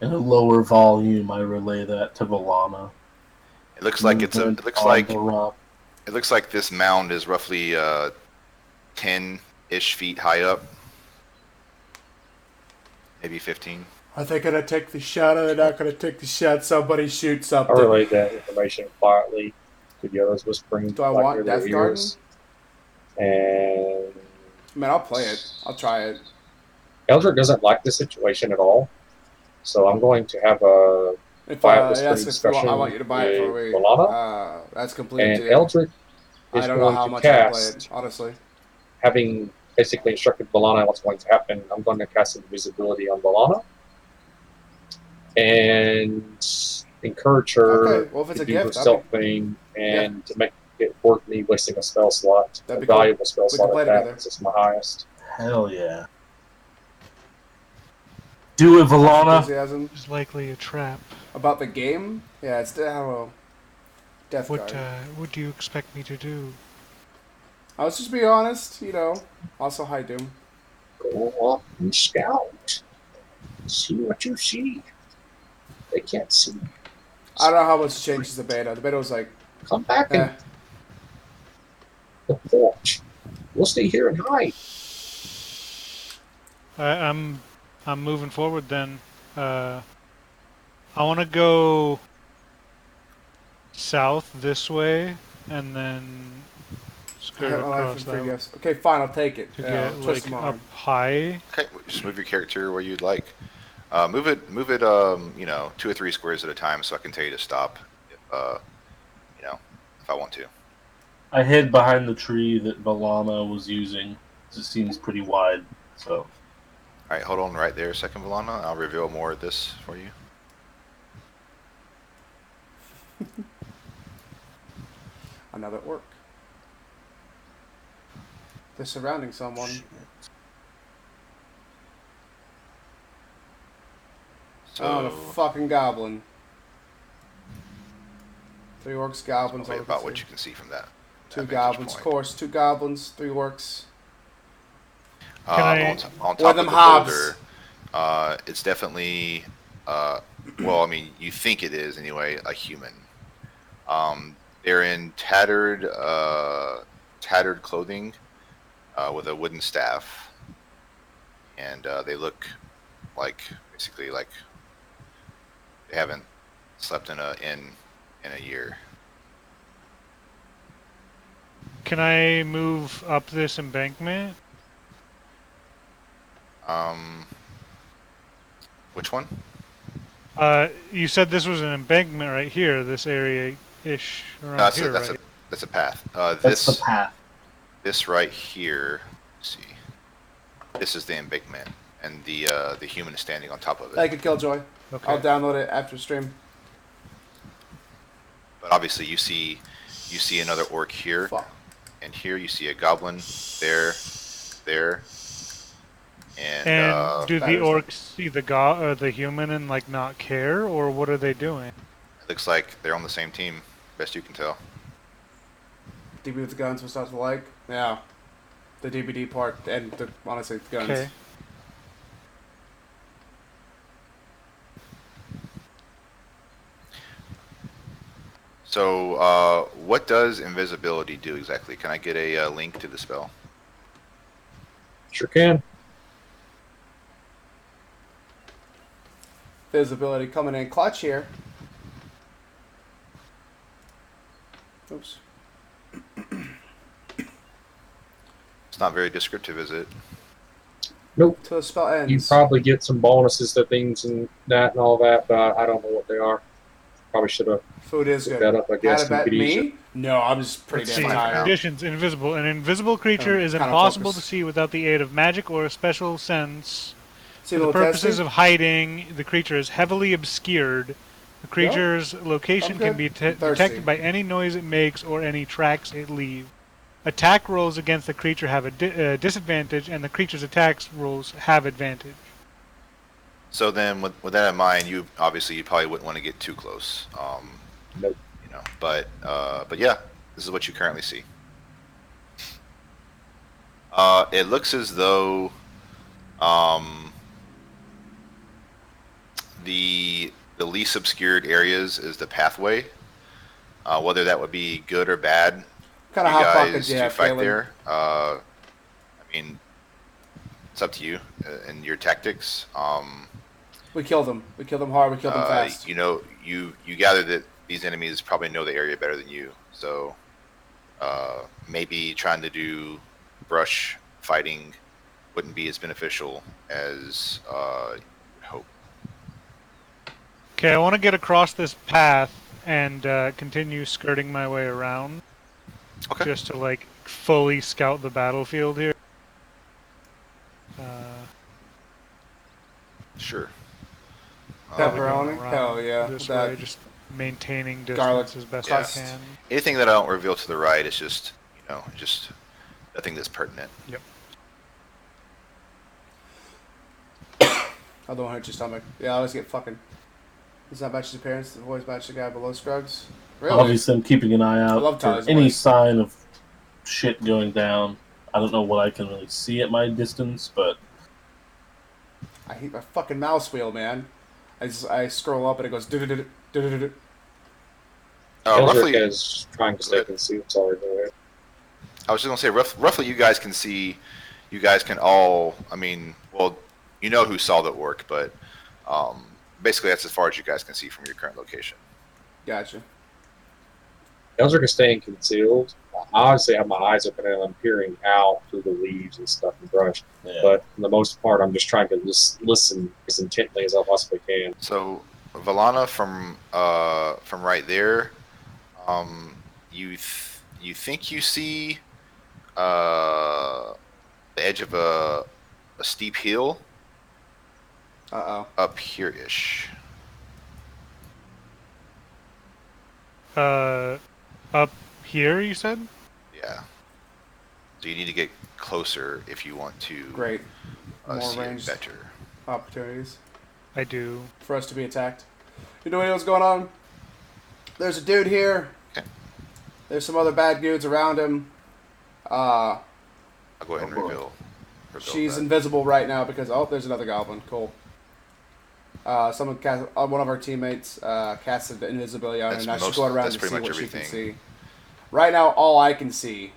In a lower volume, I relay that to Valana. It looks like Movement on the rock. it looks like this mound is roughly 10-ish feet high up, maybe 15. Are they gonna take the shot or they're not gonna take the shot? Somebody shoot I something. relayed that information quietly to the others, whispering Do I like want near their Death Garden? ears. And I mean, I'll play it. I'll try it. Eldrick doesn't like the situation at all, so I'm going to have a If quiet yes, whispering if you discussion want, I want you to buy it for with me. Balana, That's completely and to you. Eldrick I is don't know going how to much I'll play it, cast, honestly. having basically instructed Balana what's going to happen. I'm going to cast invisibility on Balana and encourage her Okay, well, if it's to a do her gift, stealth thing yeah. and to make it worth me wasting a spell slot, That'd a be cool. valuable spell We slot can play at that, together. because it's my highest. Hell yeah. Do it, Valana. Enthusiasm Is likely a trap. about the game. Yeah, it's I don't know. Death What Guard. what do you expect me to do? I was just being honest, you know. Also, hi Doom. Go up and scout. See what you see. They can't see. I don't know how much changes the beta. The beta was like, Come back eh. and the porch. We'll stay here and hide. I'm moving forward then. I want to go south this way and then I skirt hit my life across in that free way gifts. Okay, fine, I'll take it. to Yeah, get twist like my up arm. high. Okay, just move your character where you'd like. Move it, you know, 2 or 3 squares at a time, so I can tell you to stop, if, you know, if I want to. I hid behind the tree that Valana was using. It seems pretty wide, so. All right, hold on right there a second, Valana. I'll reveal more of this for you. Another orc. They're surrounding someone. Oh, a So, fucking goblin. 3 orcs, goblins. probably all about we what can you can see from that. 2 vantage goblins, of point. course. 2 goblins, 3 orcs. Can I- On top Or of them the hobs. boulder, it's definitely, well, I mean, you think it is anyway, a human. They're in tattered clothing with a wooden staff, and they look like basically like they haven't slept in a year. Can I move up this embankment? Which one? You said this was an embankment right here, this area-ish around That's here, that's right? that's a path. That's the path. This right here. Let's see. This is the embankment, and the human is standing on top of it. Thank you, Killjoy. Okay. I'll download it after stream. But obviously, you see another orc here, Fuck. and here you see a goblin. There, and And do the Batters. orcs see the human and like not care, or what are they doing? it looks like they're on the same team, best you can tell. DB with the guns, what starts to like? Yeah. The DBD part, and honestly, the guns. Okay. So, what does invisibility do exactly? Can I get a link to the spell? Sure can. Visibility coming in clutch here. Oops. It's not very descriptive, is it? Nope. till the spell ends. You probably get some bonuses to things and that and all that, but I don't know what they are. Probably should have Food is looked good. that up, I Had guess. a bet me? No, I'm just pretty Let's damn see. fine for now. tired. Conditions: invisible. An invisible creature is Kind of impossible focus. to see without the aid of magic or a special sense. See For the the little purposes testy? of hiding, the creature is heavily obscured. The creature's location I'm can good. be I'm thirsty. detected by any noise it makes or any tracks it leaves. Attack rolls against the creature have a disadvantage, and the creature's attack rolls have advantage. So then, with that in mind, you probably wouldn't want to get too close. Nope. You know, but yeah, this is what you currently see. It looks as though the least obscured areas is the pathway. Whether that would be good or bad, Kind of you hot guys pockets you to have, fight Kalen. there. I mean, it's up to you and your tactics. We killed them. We killed them hard. We killed them fast. You know, you gather that these enemies probably know the area better than you, so maybe trying to do brush fighting wouldn't be as beneficial as you would hope. Okay, I want to get across this path and continue skirting my way around, Okay. just to like fully scout the battlefield here. Sure. Probably going Pepperoni? around Hell yeah. This That way, just maintaining distance garlic as best crust. I can. Anything that I don't reveal to the right is just, just nothing that's pertinent. Yep. I don't hurt your stomach. Yeah, I always get fucking. Does not match his appearance. The voice match the guy below Scruggs. Really? Obviously, I'm keeping an eye I out love for Tyler's any voice. sign of shit going down. I don't know what I can really see at my distance, but I hate my fucking mouse wheel, man. I scroll up and it goes do-do-do-do-do-do-do. Roughly, is trying to stay concealed. Sorry, go ahead. I was just gonna say, roughly, you guys can see. You guys can all. I mean, well, you know who saw the orc, but basically that's as far as you guys can see from your current location. Gotcha. Elzric is staying concealed. I obviously have my eyes open and I'm peering out through the leaves and stuff and brush. yeah. But for the most part, I'm just trying to listen as intently as I possibly can. So, Valana, from right there, you think you see the edge of a steep hill Uh-oh. up here-ish. Up here, you said? Yeah. So you need to get closer if you want to Great. More see it ranged better. opportunities I do. for us to be attacked. You know what's going on? There's a dude here. Okay. There's some other bad dudes around him. I'll go ahead and reveal She's that. invisible right now because there's another goblin. Cool. Someone cast, one of our teammates casted the invisibility on her, and now she's going around to see what she can see. Right now, all I can see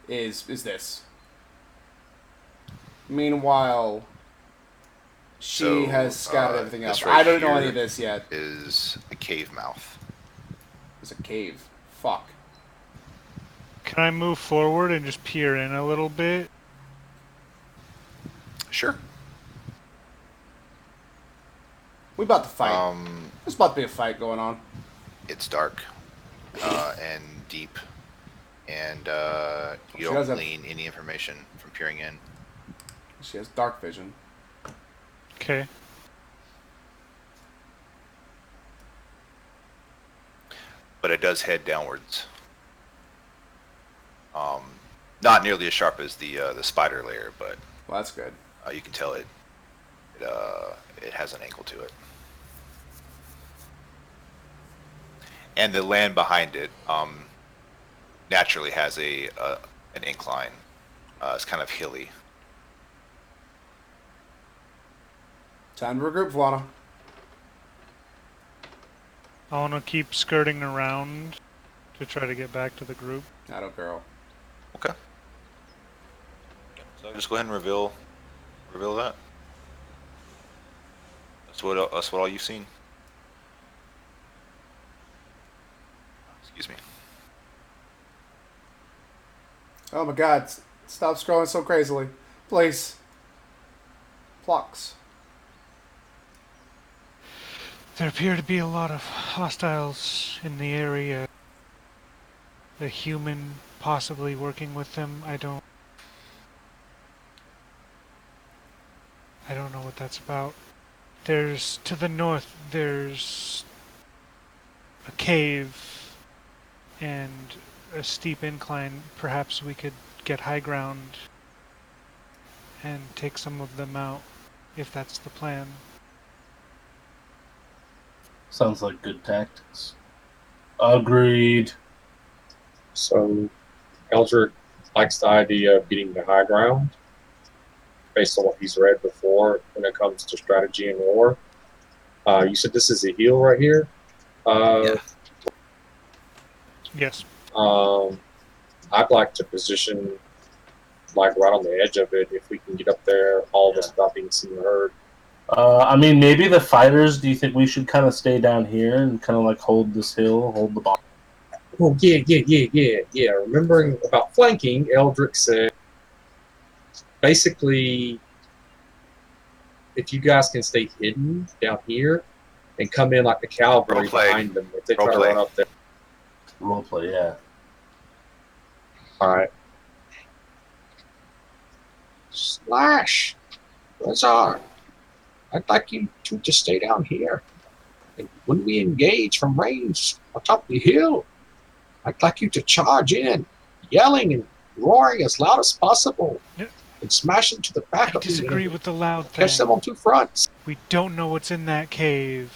is this. Meanwhile, she has scouted everything else. Right, I don't know any of this yet. Is a cave mouth. It's a cave. Fuck. Can I move forward and just peer in a little bit? Sure. We about to fight. There's about to be a fight going on. It's dark and deep, and you She does don't have- glean any information from peering in. She has dark vision. Okay. But it does head downwards. Not nearly as sharp as the spider layer, but Well, that's good. you can tell it has an angle to it. And the land behind it naturally has an incline. It's kind of hilly. Time to regroup, Vlana. I want to keep skirting around to try to get back to the group. Not a girl. Okay. So just go ahead and reveal that. That's what all you've seen. Excuse me. Oh my god. Stop scrolling so crazily. Please. clocks. There appear to be a lot of hostiles in the area. A human possibly working with them. I don't know what that's about. There's to the north. There's a cave and a steep incline. Perhaps we could get high ground and take some of them out, if that's the plan. Sounds like good tactics. Agreed. So, Eldrick likes the idea of getting the high ground, based on what he's read before when it comes to strategy and war. You said this is a hill right here. Yeah. Yes. I'd like to position like right on the edge of it if we can get up there, all of us without being seen or heard. I mean, maybe the fighters. Do you think we should kind of stay down here and kind of like hold this hill, hold the bomb? Oh yeah. Remembering about flanking, Eldrick said basically if you guys can stay hidden down here and come in like the cavalry Roleplay. behind them if they try to Roleplay. run up there. Roleplay, yeah. Alright. Slash! Rezar! I'd like you two to stay down here. And when we engage from range atop the hill, I'd like you to charge in, yelling and roaring as loud as possible. Yep. And smash into the back I of the disagree enemy. with the loud thing. Catch them on two fronts. We don't know what's in that cave.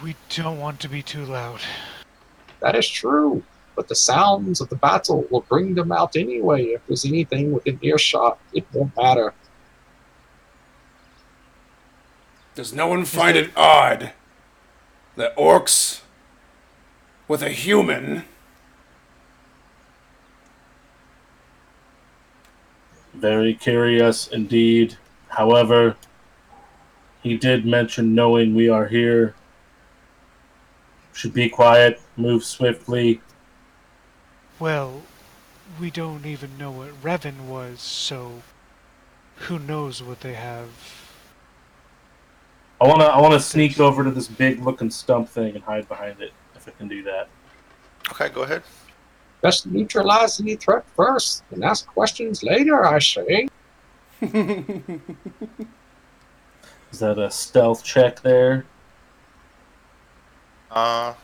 We don't want to be too loud. That is true. But the sounds of the battle will bring them out anyway. If there's anything within earshot, it won't matter. Does no one find it odd that orcs with a human Very curious indeed. However, he did mention knowing we are here. Should be quiet, move swiftly. Well, we don't even know what Revan was, so who knows what they have. I wanna sneak over to this big looking stump thing and hide behind it, if I can do that. Okay, go ahead. Best neutralize any threat first and ask questions later, I say. Is that a stealth check there? No,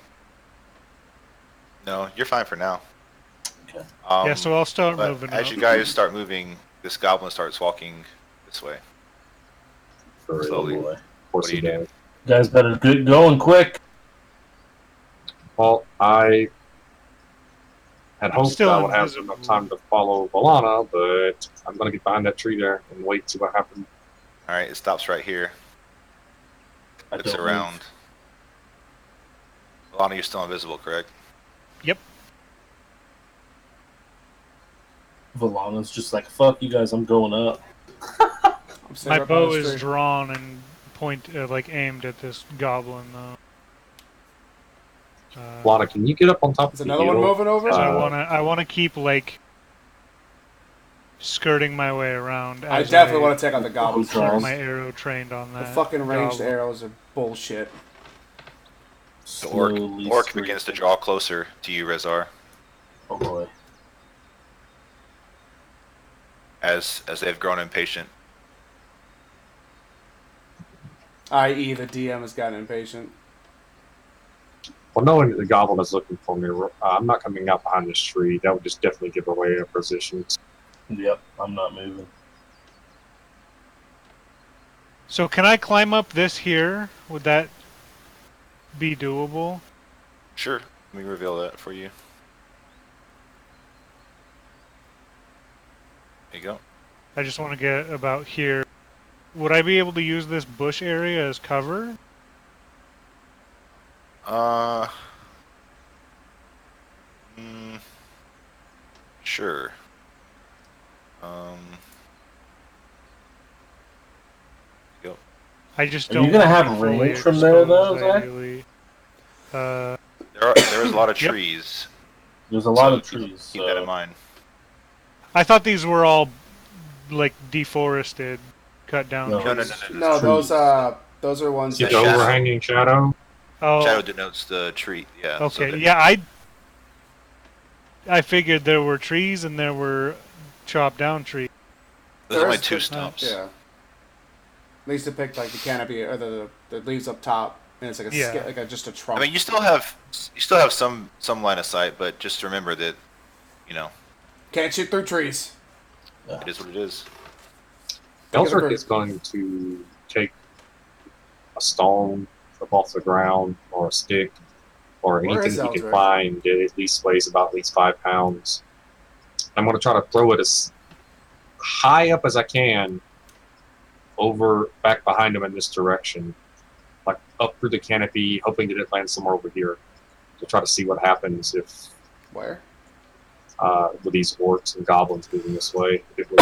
you're fine for now. Okay. Yeah, so I'll start but moving as up. you guys start moving, this goblin starts walking this way. Slowly. Oh boy. Of course What do he you do? does. You guys better get going quick. Well, I had I'm hoped still I would have invisible. enough time to follow Valana, but I'm going to get behind that tree there and wait to see what happens. All right, it stops right here. I Looks don't around. Alana, you're still invisible, correct? Yep. Valana's just like, fuck you guys, I'm going up. I'm sitting My right by bow the is street. drawn and like aimed at this goblin, though. Valana, can you get up on top Is of the another one hill? moving over? I wanna keep like skirting my way around. I As definitely want to take out the Who goblins draws? first. my arrow trained on The that. fucking ranged goblin. arrows are bullshit. The orc, Slowly orc streak. begins to draw closer to you, Rezar, Oh boy. as they've grown impatient. I.e., the DM has gotten impatient. Well, knowing that the goblin is looking for me, I'm not coming out behind this tree. That would just definitely give away our positions. Yep, I'm not moving. So can I climb up this here? Would that be doable? Sure, let me reveal that for you. There you go. I just want to get about here. Would I be able to use this bush area as cover? Sure. Go. I just Are don't. you gonna want have to be fully range from there, though, exposed, Zach? ideally. There is a lot of Yep. trees. There's a lot so of trees. Keep that in mind. I thought these were all like deforested. cut down No. trees. No, Trees. those are ones See that the shadow. overhanging shadow? Oh, Shadow denotes the tree. Yeah. So okay. that- Yeah, I figured there were trees and there were chopped down trees. There's only There's two the- stumps. Yeah. At least depict like the canopy or the leaves up top, and it's like Yeah. just a trunk. I mean, you still have some line of sight, but just remember that, Can't shoot through trees. it is what it is. Eldrick is going to take a stone up off the ground or a stick or Where anything is he can Eldrick? find that at least weighs about at least 5 pounds. I'm going to try to throw it as high up as I can back behind him in this direction, like up through the canopy, hoping that it lands somewhere over here to try to see what happens if Where? with these orcs and goblins moving this way. If it would,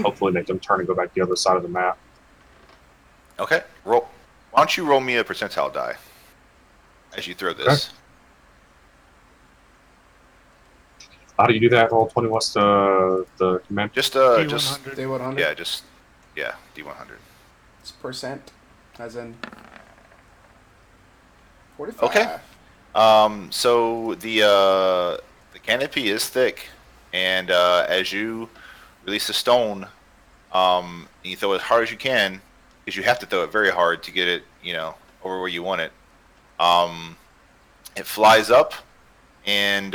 hopefully make them turn and go back the other side of the map. Okay. Roll. Why don't you roll me a percentile die as you throw this? Okay. How do you do that? Roll 20. What's the command? Just D100. Day 100. yeah, D100. It's percent, as in 45. Okay. So the canopy is thick, and as you release a stone, you throw it as hard as you can, because you have to throw it very hard to get it, over where you want it. It flies up, and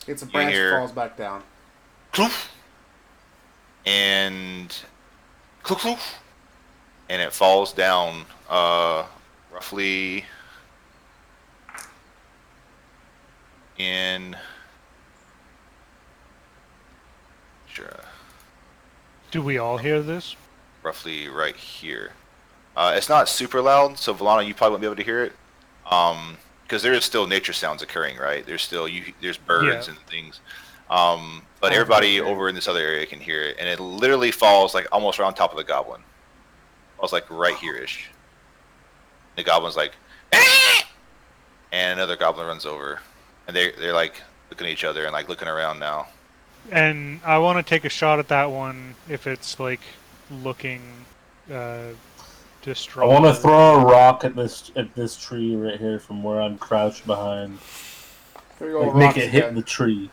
It's a branch hear- falls back down. kloof, and kloof, kloof, and it falls down roughly in Do we all hear this? roughly right here. It's not super loud, so Volana, you probably won't be able to hear it, because there is still nature sounds occurring, right? There's still there's birds Yeah. and things, but everybody over in this other area can hear it, and it literally falls like almost right on top of the goblin. Falls like right here-ish. The goblin's like, "Eh!" And another goblin runs over, and they're like looking at each other and like looking around now. And I want to take a shot at that one if it's like looking I distraught. want to throw a rock at this tree right here from where I'm crouched behind. There we go. Like, make rocks it hit again. the tree.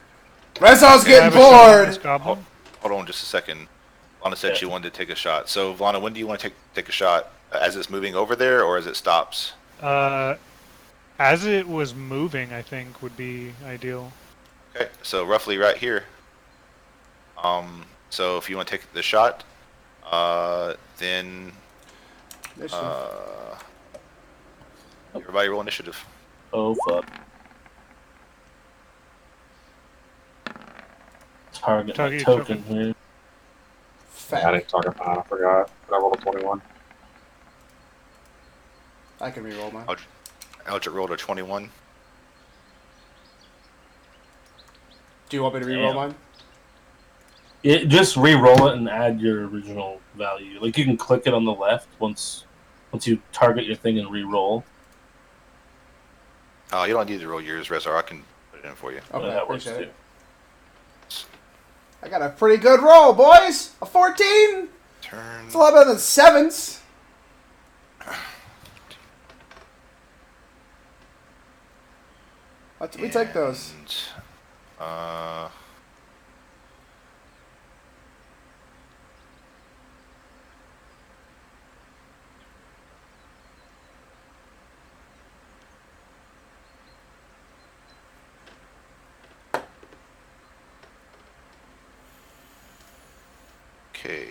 Rezar's Can I getting have a shot at bored. this goblin? Hold on just a second. Lana said Yeah. she wanted to take a shot. So, Lana, when do you want to take a shot? As it's moving over there, or as it stops? As it was moving, I think would be ideal. Okay, so roughly right here. So if you want to take the shot, then Initiative. everybody roll initiative. Oh fuck. Target my Target your token here. I Fat. didn't talk about. I forgot. But I rolled a 21. I can reroll mine. Eldritch rolled a 21. Do you want me to reroll Damn. mine? Just re-roll it and add your original value. Like you can click it on the left once you target your thing and re-roll. Oh, you don't need to roll yours, Rezar. I can put it in for you. Okay, that works appreciate too. it. I got a pretty good roll, boys. A 14. Turn. It's a lot better than 7s. We take those. And, okay.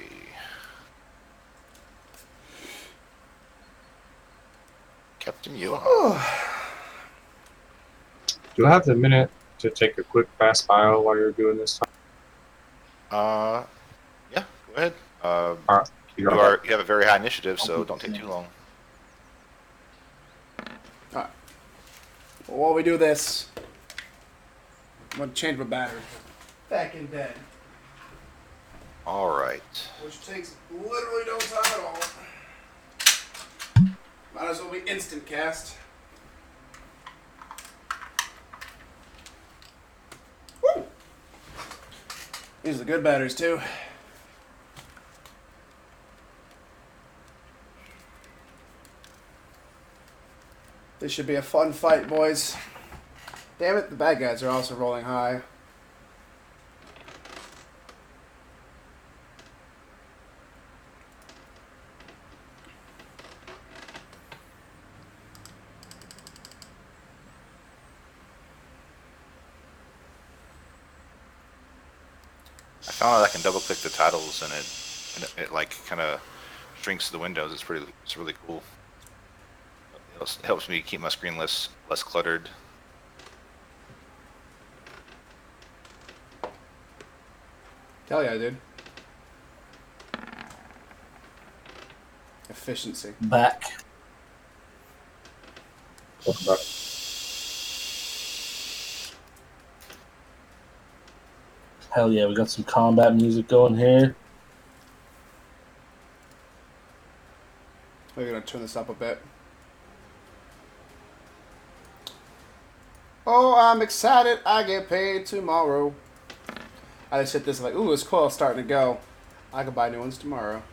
Captain Johan. Do I have the minute to take a quick fast bio while you're doing this? Yeah, go ahead. Alright. You have a very high initiative, so don't take too long. Alright. Well, while we do this, I'm going to change my battery. Back in dead. All right. Which takes literally no time at all. Might as well be instant cast. Woo! These are the good batteries too. This should be a fun fight, boys. Damn it, the bad guys are also rolling high. I found out I can double click the titles and it like kind of shrinks the windows. It's really cool. It helps me keep my screen less cluttered. Hell yeah, dude. Efficiency. Back. Welcome back. Hell yeah, we got some combat music going here. We're gonna turn this up a bit. Oh, I'm excited. I get paid tomorrow. I just hit this like, ooh, it's cool. It's starting to go. I can buy new ones tomorrow.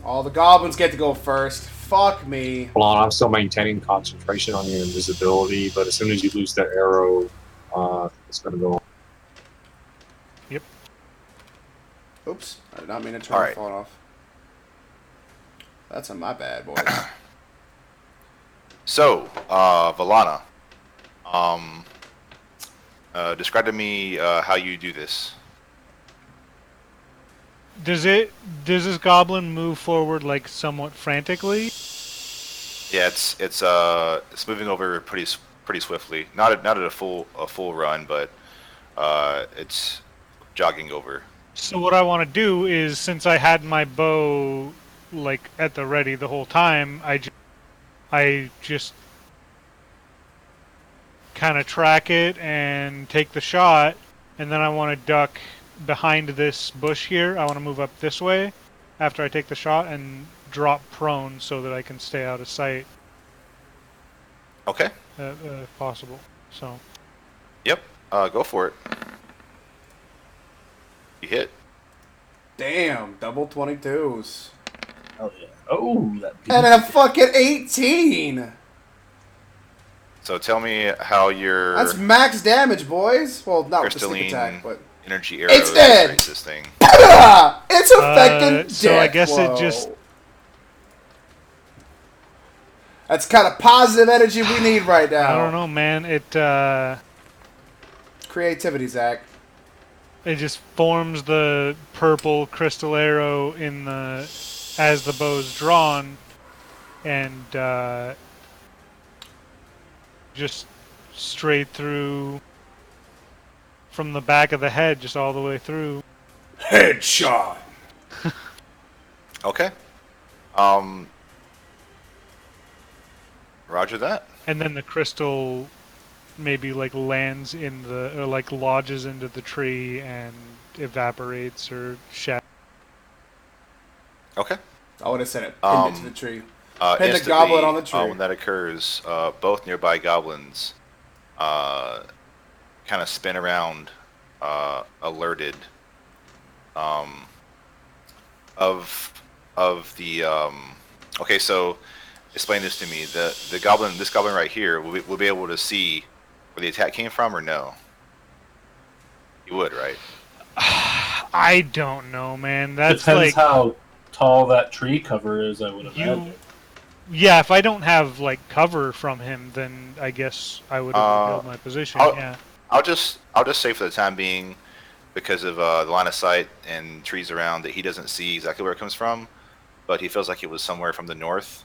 All the goblins get to go first. Fuck me. Hold on, I'm still maintaining concentration on your invisibility, but as soon as you lose that arrow, it's going to go on. Yep. Oops. I did not mean to turn the phone off. That's on my bad, boys. So, Valana, describe to me how you do this. Does this goblin move forward like somewhat frantically? Yeah, it's moving over pretty swiftly. Not at a full run, but it's jogging over. So what I want to do is, since I had my bow like at the ready the whole time, I just kind of track it and take the shot, and then I want to duck behind this bush here. I want to move up this way after I take the shot and drop prone so that I can stay out of sight. Okay. If possible. So. Yep. Go for it. You hit. Damn, double 22s. Oh yeah. Oh, that. And a fucking 18. So tell me how your That's max damage, boys. Well, not with the sneak crystalline attack, but energy arrow it's dead. creates this thing. It's a fucking So death I guess blow. it just. That's kind of positive energy we need right now. I don't know, man. Creativity, Zach. It just forms the purple crystal arrow as the bow's drawn, and just straight through from the back of the head, just all the way through. Headshot. Okay. Roger that. And then the crystal maybe like lands or like lodges into the tree and evaporates or shatters. Okay. I would have said it pinned it to the tree. Pin the Instantly, goblin on the tree. when that occurs, both nearby goblins kind of spin around, alerted of the. Okay, so explain this to me. This goblin right here, will be able to see where the attack came from, or no? You would, right? I don't know, man. That's Depends like how tall that tree cover is, I would imagine. Yeah, if I don't have like cover from him, then I guess I would have revealed my position. I'll just say for the time being, because of the line of sight and trees around, that he doesn't see exactly where it comes from, but he feels like it was somewhere from the north.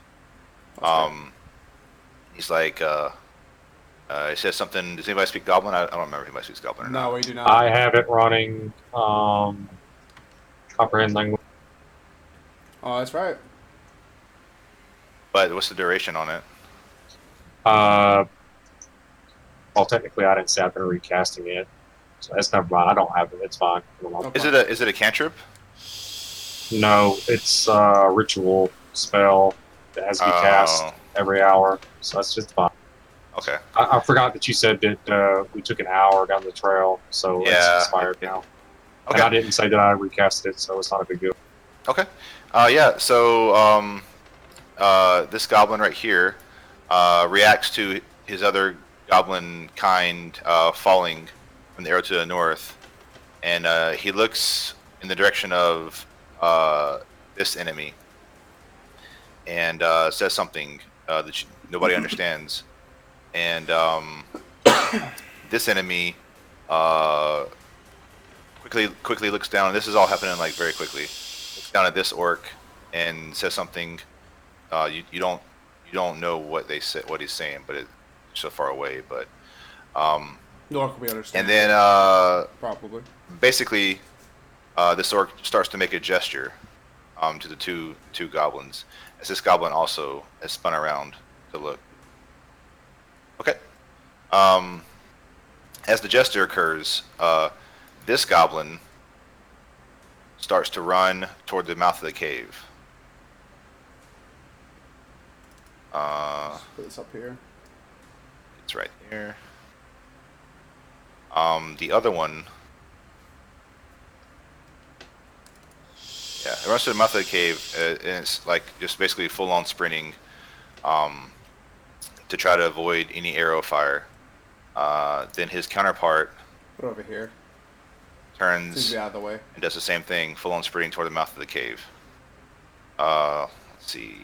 He's like, he says something. Does anybody speak Goblin? I don't remember if anybody speaks Goblin or not. No, we do not. I have it running comprehend language. Oh, that's right. But what's the duration on it? Well, technically, I didn't say I've been recasting it, so that's never mind. I don't have it. It's fine. Okay. Is it a cantrip? No, it's a ritual spell that has to be cast every hour, so that's just fine. Okay. I forgot that you said that we took an hour down the trail, so it's expired now. Okay. And I didn't say that I recasted it, so it's not a big deal. Okay. Yeah. So this goblin right here reacts to his other goblin kind falling from the arrow to the north, and he looks in the direction of this enemy and says something that nobody understands. And this enemy quickly looks down. And this is all happening like very quickly. Looks down at this orc and says something. You don't know what he's saying, but it's so far away. But Nor can we understand. and then probably basically this orc starts to make a gesture to the two goblins, as this goblin also has spun around to look. Okay. As the gesture occurs, this goblin starts to run toward the mouth of the cave. put this up here. It's right there. The other one, yeah, it runs to the mouth of the cave, and it's like just basically full-on sprinting to try to avoid any arrow fire. Then his counterpart Put it over here. Seems turns to be out of the way. and does the same thing, full-on sprinting toward the mouth of the cave. Let's see.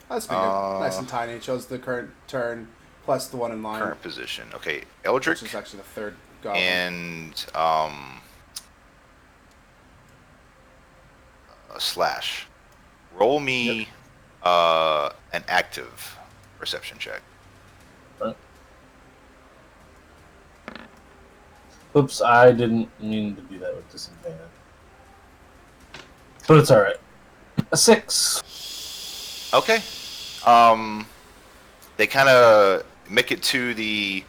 That's pretty good. Nice and tiny. It shows the current turn plus the one in line, Current position. Okay, Eldrick which is actually the third goblin. and Slash. Roll me an active perception check. Oops, I didn't mean to do that with disadvantage. But it's alright. A 6. Okay. They kind of make it to the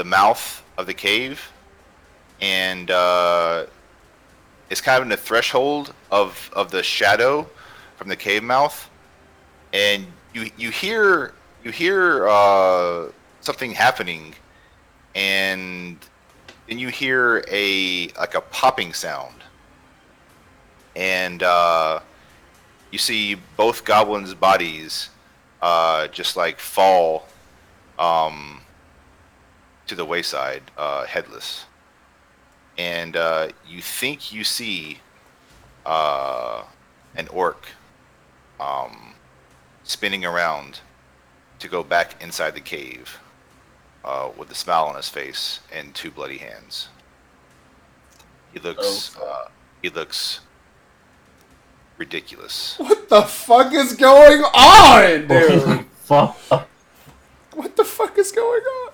mouth of the cave, and it's kind of in the threshold of the shadow from the cave mouth, and you hear something happening, and then you hear a popping sound, and you see both goblins' bodies just like fall to the wayside, headless. And you think you see an orc spinning around to go back inside the cave with a smile on his face and 2 bloody hands. He looks ridiculous. What the fuck is going on, dude? Fuck. What the fuck is going on?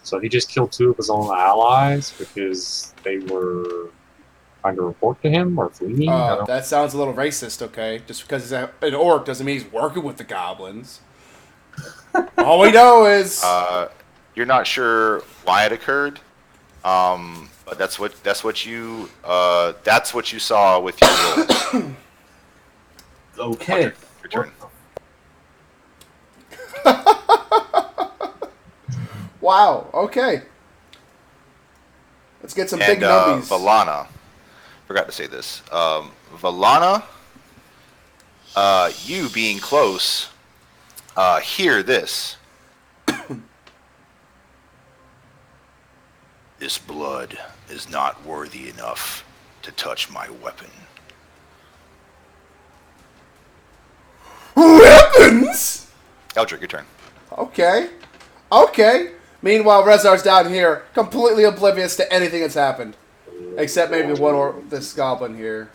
So he just killed 2 of his own allies because they were trying to report to him or fleeing? That sounds a little racist, okay? Just because he's an orc doesn't mean he's working with the goblins. All we know is... You're not sure why it occurred, but that's what you saw with your roll. Okay. Your turn. Wow, okay. Let's get some big numbies. Valana, forgot to say this. Valana, you being close, hear this. This blood is not worthy enough to touch my weapon. Weapons? Eldrick, your turn. Okay. Okay. Meanwhile, Rezar's down here, completely oblivious to anything that's happened. Except maybe this goblin here.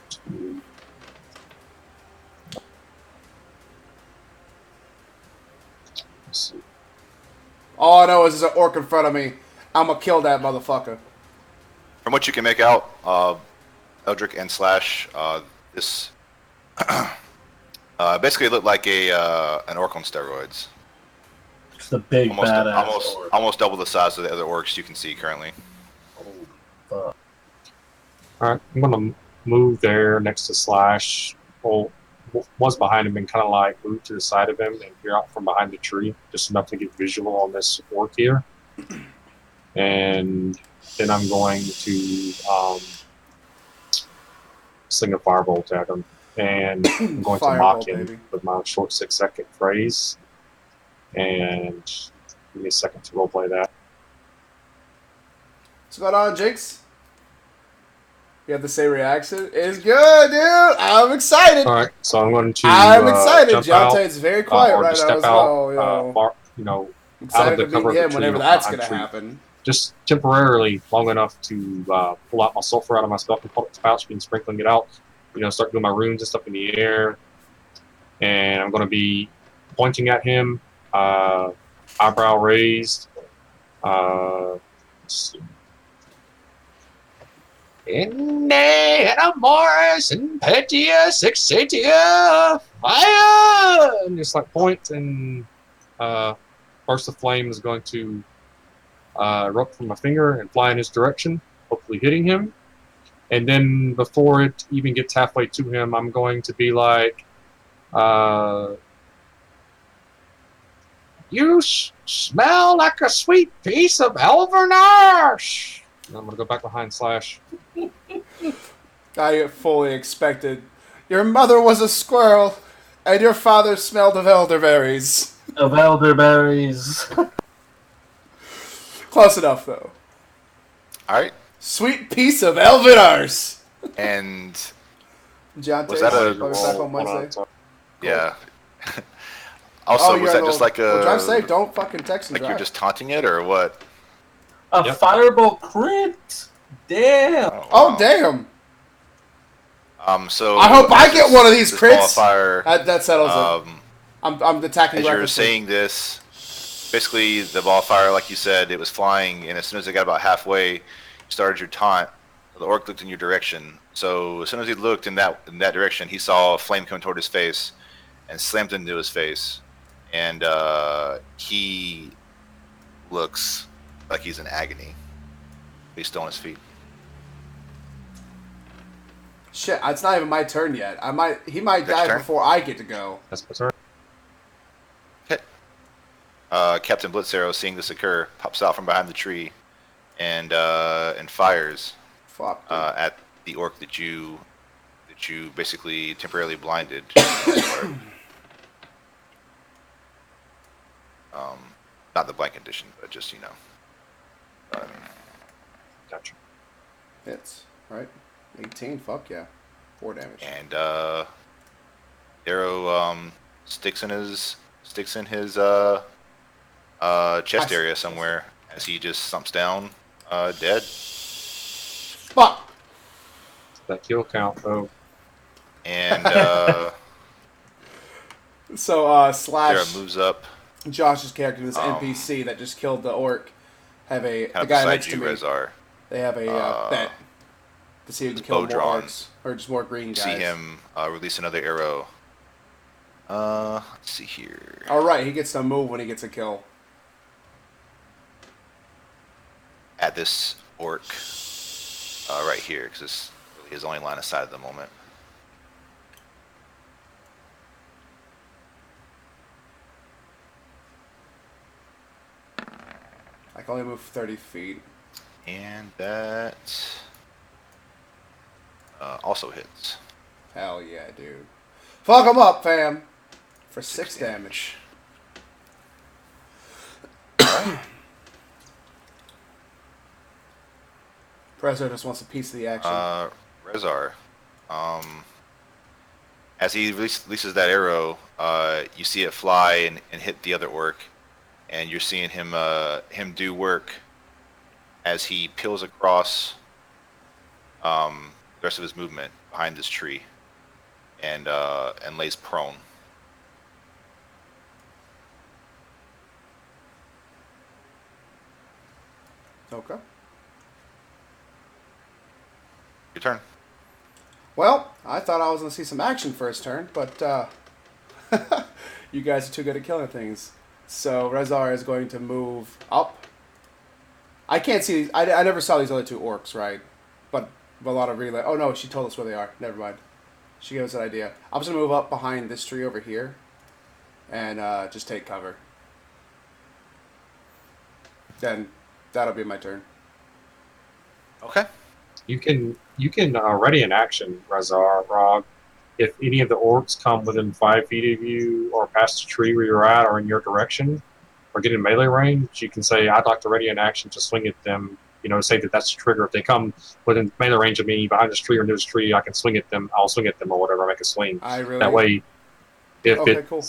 All I know is there's an orc in front of me. I'm gonna kill that motherfucker. From what you can make out, Eldrick and Slash, this basically looked like an orc on steroids. It's the big badass. Almost double the size of the other orcs you can see currently. Oh, fuck. Alright, I'm gonna move there next to Slash. Well, was behind him and kind of like move to the side of him and peer out from behind the tree, just enough to get visual on this orc here. And then I'm going to sling a firebolt at him. and I'm going to mock Fireball, him baby. with my short 6-second phrase. And give me a second to roleplay that. What's going on, Jinx? You have the same reaction? It's good, dude. I'm excited. All right, so I'm going to I'm excited. jump out, Jonte is very quiet or right just now step as out, well. Yo. far, I'm out of excited the to cover meet of the him tree whenever that's behind going to tree. happen. Just temporarily, long enough to pull out my sulfur out of my spell pouch and sprinkling it out. Start doing my runes and stuff in the air. And I'm going to be pointing at him, eyebrow raised. Let's see. Inne Morris and Petia Sixatia fire, and just like point, and burst of flame is going to erupt from my finger and fly in his direction, hopefully hitting him. And then before it even gets halfway to him, I'm going to be like, "You smell like a sweet piece of Elvernash." And I'm gonna go back behind Slash. I fully expected. Your mother was a squirrel, and your father smelled of elderberries. Of elderberries. Close enough, though. All right. Sweet piece of elven arse. And Jonte, Was that a- I'll be back on Wednesday. yeah. Also, was that just like Well, drive safe. a Don't fucking text and like drive. you're just taunting it or what? A Yep. fireball crit. Damn. Oh, wow. damn. So I hope I as get this- one of these this ball of crits. fire, That settles it. I'm attacking as you're recklessly. saying this, basically the ball of fire, like you said, it was flying, and as soon as it got about halfway, you started your taunt. The orc looked in your direction. So as soon as he looked in that direction, he saw a flame coming toward his face, and slammed into his face, and he looks like he's in agony. He's still on his feet. Shit, it's not even my turn yet. He might Next die turn? before I get to go. That's my turn. Captain Blitzarrow, seeing this occur, pops out from behind the tree, and fires Fuck. Dude. at the orc that you basically temporarily blinded. Not the blind condition, but just Gotcha. Hits, right? 18, fuck yeah. 4 damage. And arrow sticks in his chest area somewhere as he just thumps down, dead. Fuck! That kill count, though. And So, Sarah Slash, moves up Josh's character, this NPC that just killed the orc, have the kind of guy beside next you, to me. Rezar. They have a bet to see who can kill bow more drawn. orcs. Or just more green You guys. see him release another arrow. Let's see here. Alright, he gets to move when he gets a kill. At this orc right here, because it's really his only line of sight at the moment. I can only move 30 feet. And that also hits. Hell yeah, dude. Fuck him up, fam! For 6 damage. Prezzo just wants a piece of the action. Rezar, as he releases that arrow, you see it fly and hit the other orc, and you're seeing him do work as he peels across the rest of his movement behind this tree, and lays prone. Okay. Your turn. Well, I thought I was going to see some action first turn, but you guys are too good at killing things. So Rezar is going to move up. I can't see these. I never saw these other two orcs, right? But a lot of relay. Oh no, she told us where they are. Never mind. She gave us an idea. I'm just going to move up behind this tree over here and just take cover. Then that'll be my turn. Okay. You can ready an action, Rezar, Rob. if any of the orcs come within 5 feet of you or past the tree where you're at or in your direction or get in melee range, you can say, I'd like to ready an action to swing at them. You know, say that that's the trigger. If they come within melee range of me behind this tree or near this tree, I can swing at them. I'll swing at them or whatever. Make a swing. I really. That way, if Okay, cool.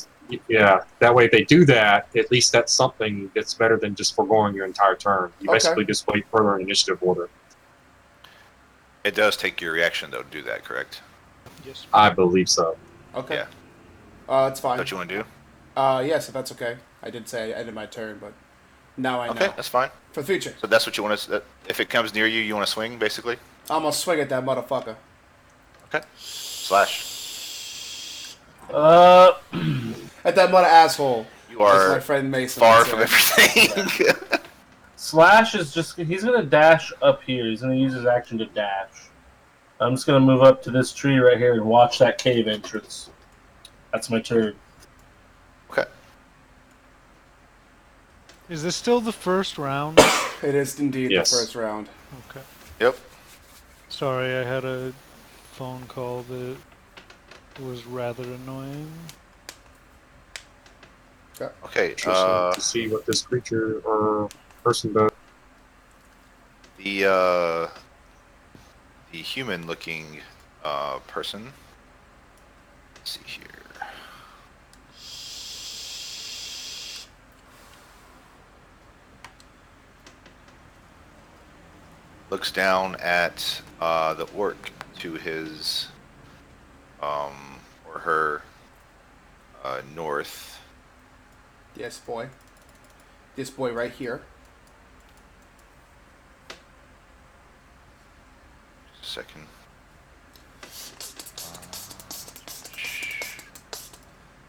yeah, that way if they do that, at least that's something that's better than just foregoing your entire turn. You basically just wait further in initiative order. It does take your reaction though to do that, correct? Yes. I believe so. Okay. Yeah. That's fine. What you want to do? Yes, if that's okay. I did say I ended my turn, but now I know. Okay, that's fine. For the future. So that's what you want to. If it comes near you, you want to swing, basically. I'm gonna swing at that motherfucker. Okay. Slash. At that mother asshole. You are my friend Mason far from everything. Slash is just, he's going to dash up here. He's going to use his action to dash. I'm just going to move up to this tree right here and watch that cave entrance. That's my turn. Okay. Is this still the first round? It is indeed Yes. the first round. Okay. Yep. Sorry, I had a phone call that was rather annoying. Okay. Interesting to see what this creature or person does. The human-looking person. Let's see here. Looks down at the orc to his or her north. Yes, boy. This boy right here. Just a second.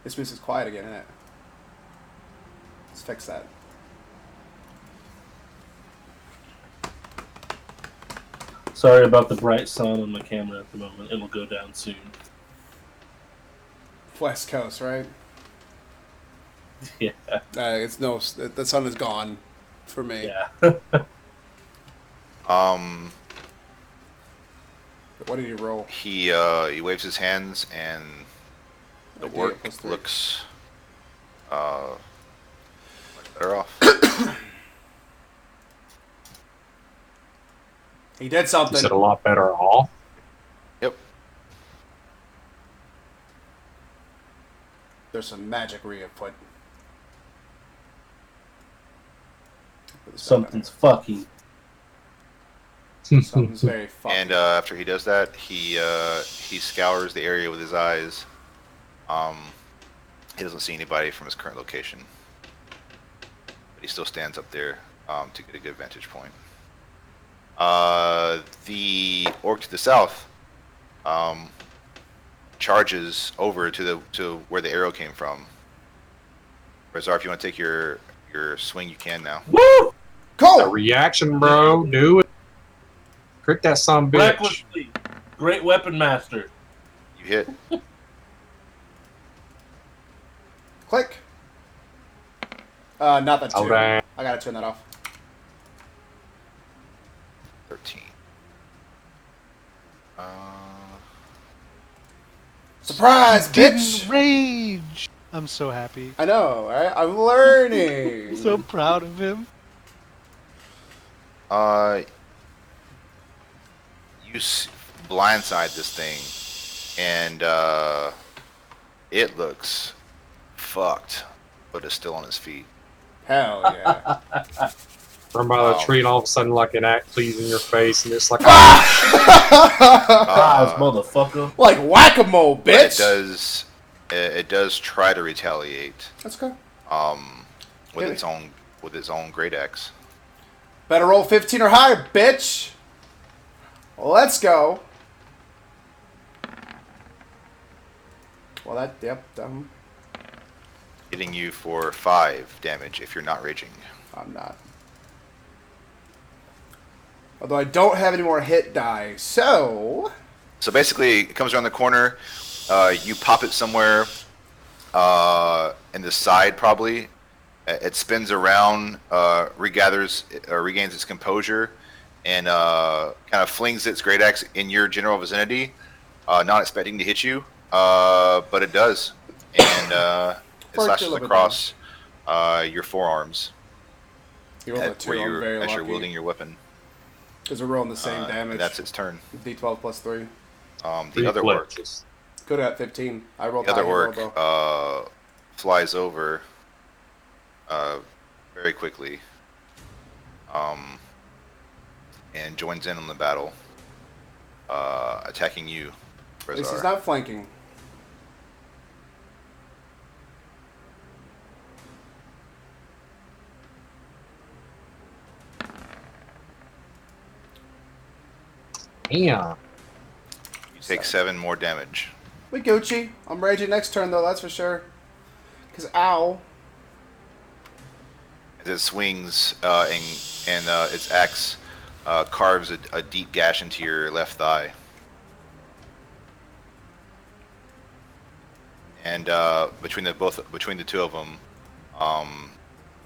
This means it's quiet again, isn't it? Let's fix that. Sorry about the bright sun on my camera at the moment. It'll go down soon. West Coast, right? Yeah. It's no. The sun is gone for me. Yeah. What did he roll? He waves his hands and the Okay, orc +3. looks much better off. He did something. You said a lot better off. Yep. There's some magic re-put. Something's fucky. Something's very fucking. And after he does that, he scours the area with his eyes. He doesn't see anybody from his current location, but he still stands up there to get a good vantage point. The orc to the south charges over to where the arrow came from. Rezar, if you want to take your swing, you can now. Woo! A Cool! reaction, bro. Do it. Crit that son bitch. Recklessly. Great weapon master. You hit. Click. Not that Oh, two. dang. I gotta turn that off. 13. Surprise, Didn't bitch! rage! I'm so happy. I know, right? I'm learning. I'm so proud of him. You blindside this thing, and it looks fucked, but it's still on its feet. Hell yeah. Run by the Wow. tree and all of a sudden like an act please in your face and it's like Surprise, motherfucker. Like whack-a-mole, But bitch! it does try to retaliate. That's good. With Get its own great axe. Better roll 15 or higher, bitch! Let's go. Well, yep, Hitting you for 5 damage if you're not raging. I'm not. Although I don't have any more hit die, so... So basically, it comes around the corner. You pop it somewhere in the side, probably. It spins around, regains its composure, and kind of flings its great axe in your general vicinity, not expecting to hit you. but it does, and it First, slashes a little bit across your forearms You rolled a 2. I'm very as you're lucky. wielding your weapon. Because we're rolling the same And damage. that's its turn. D12 plus 3. The other orc, Could have 15. I rolled the other high, he rolled orc low. flies over very quickly, and joins in on the battle, attacking you, At least he's Rezar. not flanking. Yeah. You take 7 more damage. We Gucci. I'm raging next turn, though, that's for sure. Because, ow. As it swings, and its axe carves a deep gash into your left thigh. And between the two of them,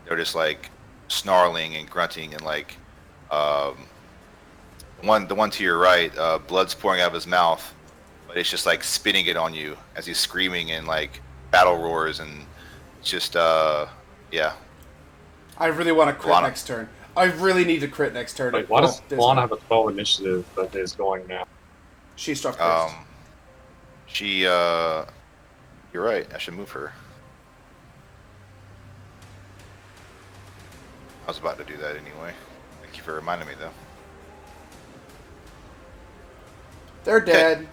they're just like snarling and grunting, and like the one to your right, blood's pouring out of his mouth, but it's just like spitting it on you as he's screaming and like battle roars, and it's just yeah. I really want to crit Lana. next turn. I really need to crit next turn. Wait, why does there's Lana no- have a 12 initiative that is going now? She struck first. She you're right, I should move her. I was about to do that anyway. Thank you for reminding me though. They're dead.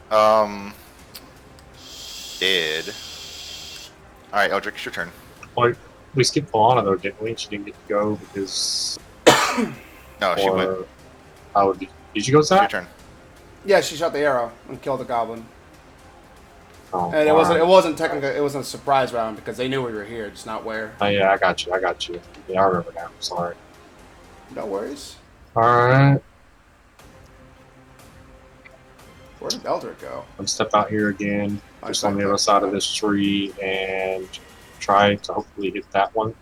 Dead. Alright, Eldrick, it's your turn. Like, we skipped Lana though, didn't we? She didn't get to go because. No, she went. How did you go, It's your Zach? turn. Yeah, she shot the arrow and killed the goblin. Oh, And it alright. wasn't technically, it wasn't a surprise round because they knew we were here, just not where. Oh, yeah, I got you. Yeah, I remember now. Sorry. No worries. Alright. Where did Eldrick go? I'm step out here again, I just on the think other side of this tree, and try to hopefully hit that one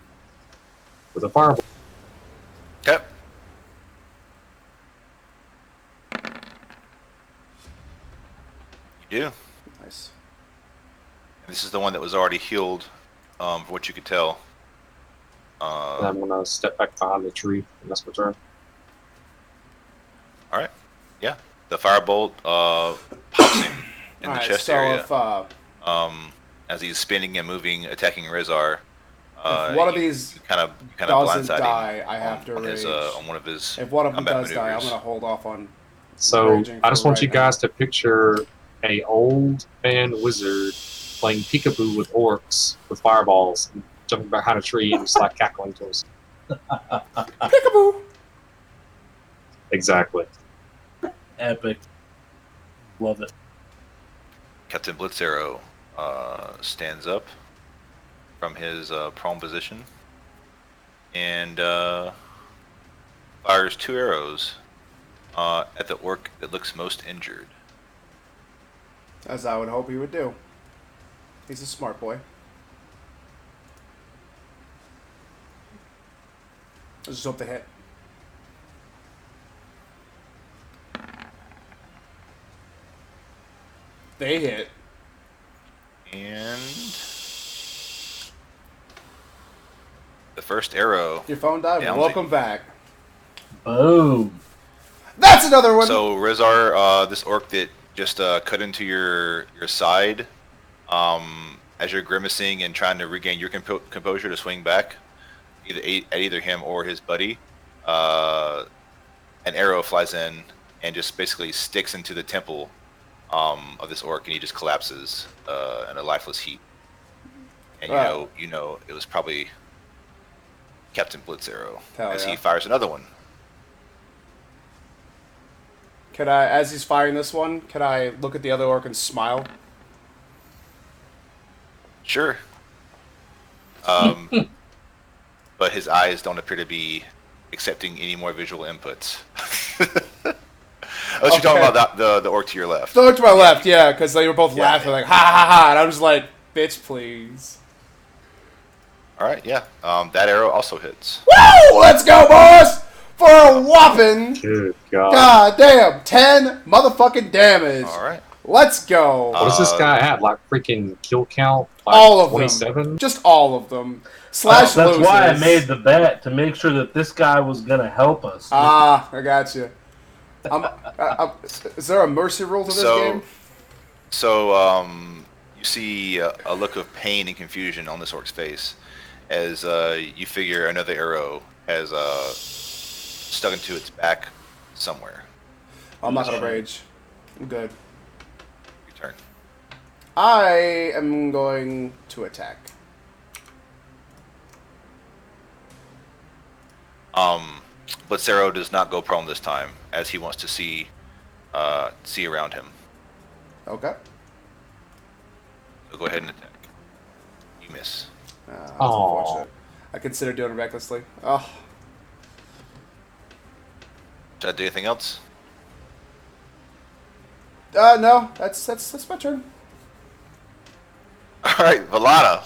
with a fireball. Okay. You do. Nice. This is the one that was already healed, from what you could tell. And I'm gonna step back behind the tree, and that's my turn. Alright. Yeah. The firebolt pops him in the Alright, chest so area. if As he's spinning and moving, attacking Rezar. If one of these you kind of doesn't blindside die, him I have to on his rage. on one of his if one of them combat does die, I'm maneuvers. going to hold off on. So Raging I for just want right you now. guys to picture a old man wizard playing peekaboo with orcs with fireballs, and jumping behind a tree and just like cackling to us. Peekaboo! Exactly. Epic. Love it. Captain Blitzarrow stands up from his prone position and fires 2 arrows at the orc that looks most injured. As I would hope he would do. He's a smart boy. Let's just hope they hit. They hit. And the first arrow. Your phone died? Yeah, Welcome back. Boom. That's another one! So Rezar, this orc that just cut into your side, as you're grimacing and trying to regain your composure to swing back, at either him or his buddy, an arrow flies in and just basically sticks into the temple of this orc, and he just collapses in a lifeless heap. And Wow. you know it was probably Captain Blitzarrow, Hell as yeah. he fires another one. Can I, as he's firing this one, can I look at the other orc and smile? Sure. But his eyes don't appear to be accepting any more visual inputs. Unless you're talking about the orc to your left. The orc to my left, yeah, because they were both Yeah. laughing like, ha ha ha, and I was like, bitch, please. Alright, yeah. That arrow also hits. Woo! Let's go, boys! For a whopping, Good God. god damn, 10 motherfucking damage. Alright. Let's go. What is this guy at? Like freaking kill count? Like All of 27? them. Just all of them. Slash That's loses. why I made the bet, to make sure that this guy was gonna help us. Ah, I got you. Is there a mercy rule to this game? So, you see a look of pain and confusion on this orc's face as you figure another arrow has stuck into its back somewhere. I'm not gonna rage. I'm good. Your turn. I am going to attack. But Zero does not go prone this time, as he wants to see around him. Okay. So go ahead and attack. You miss. That's Aw. unfortunate. I consider doing it recklessly. Oh. Should I do anything else? No. That's my turn. All right, Valana.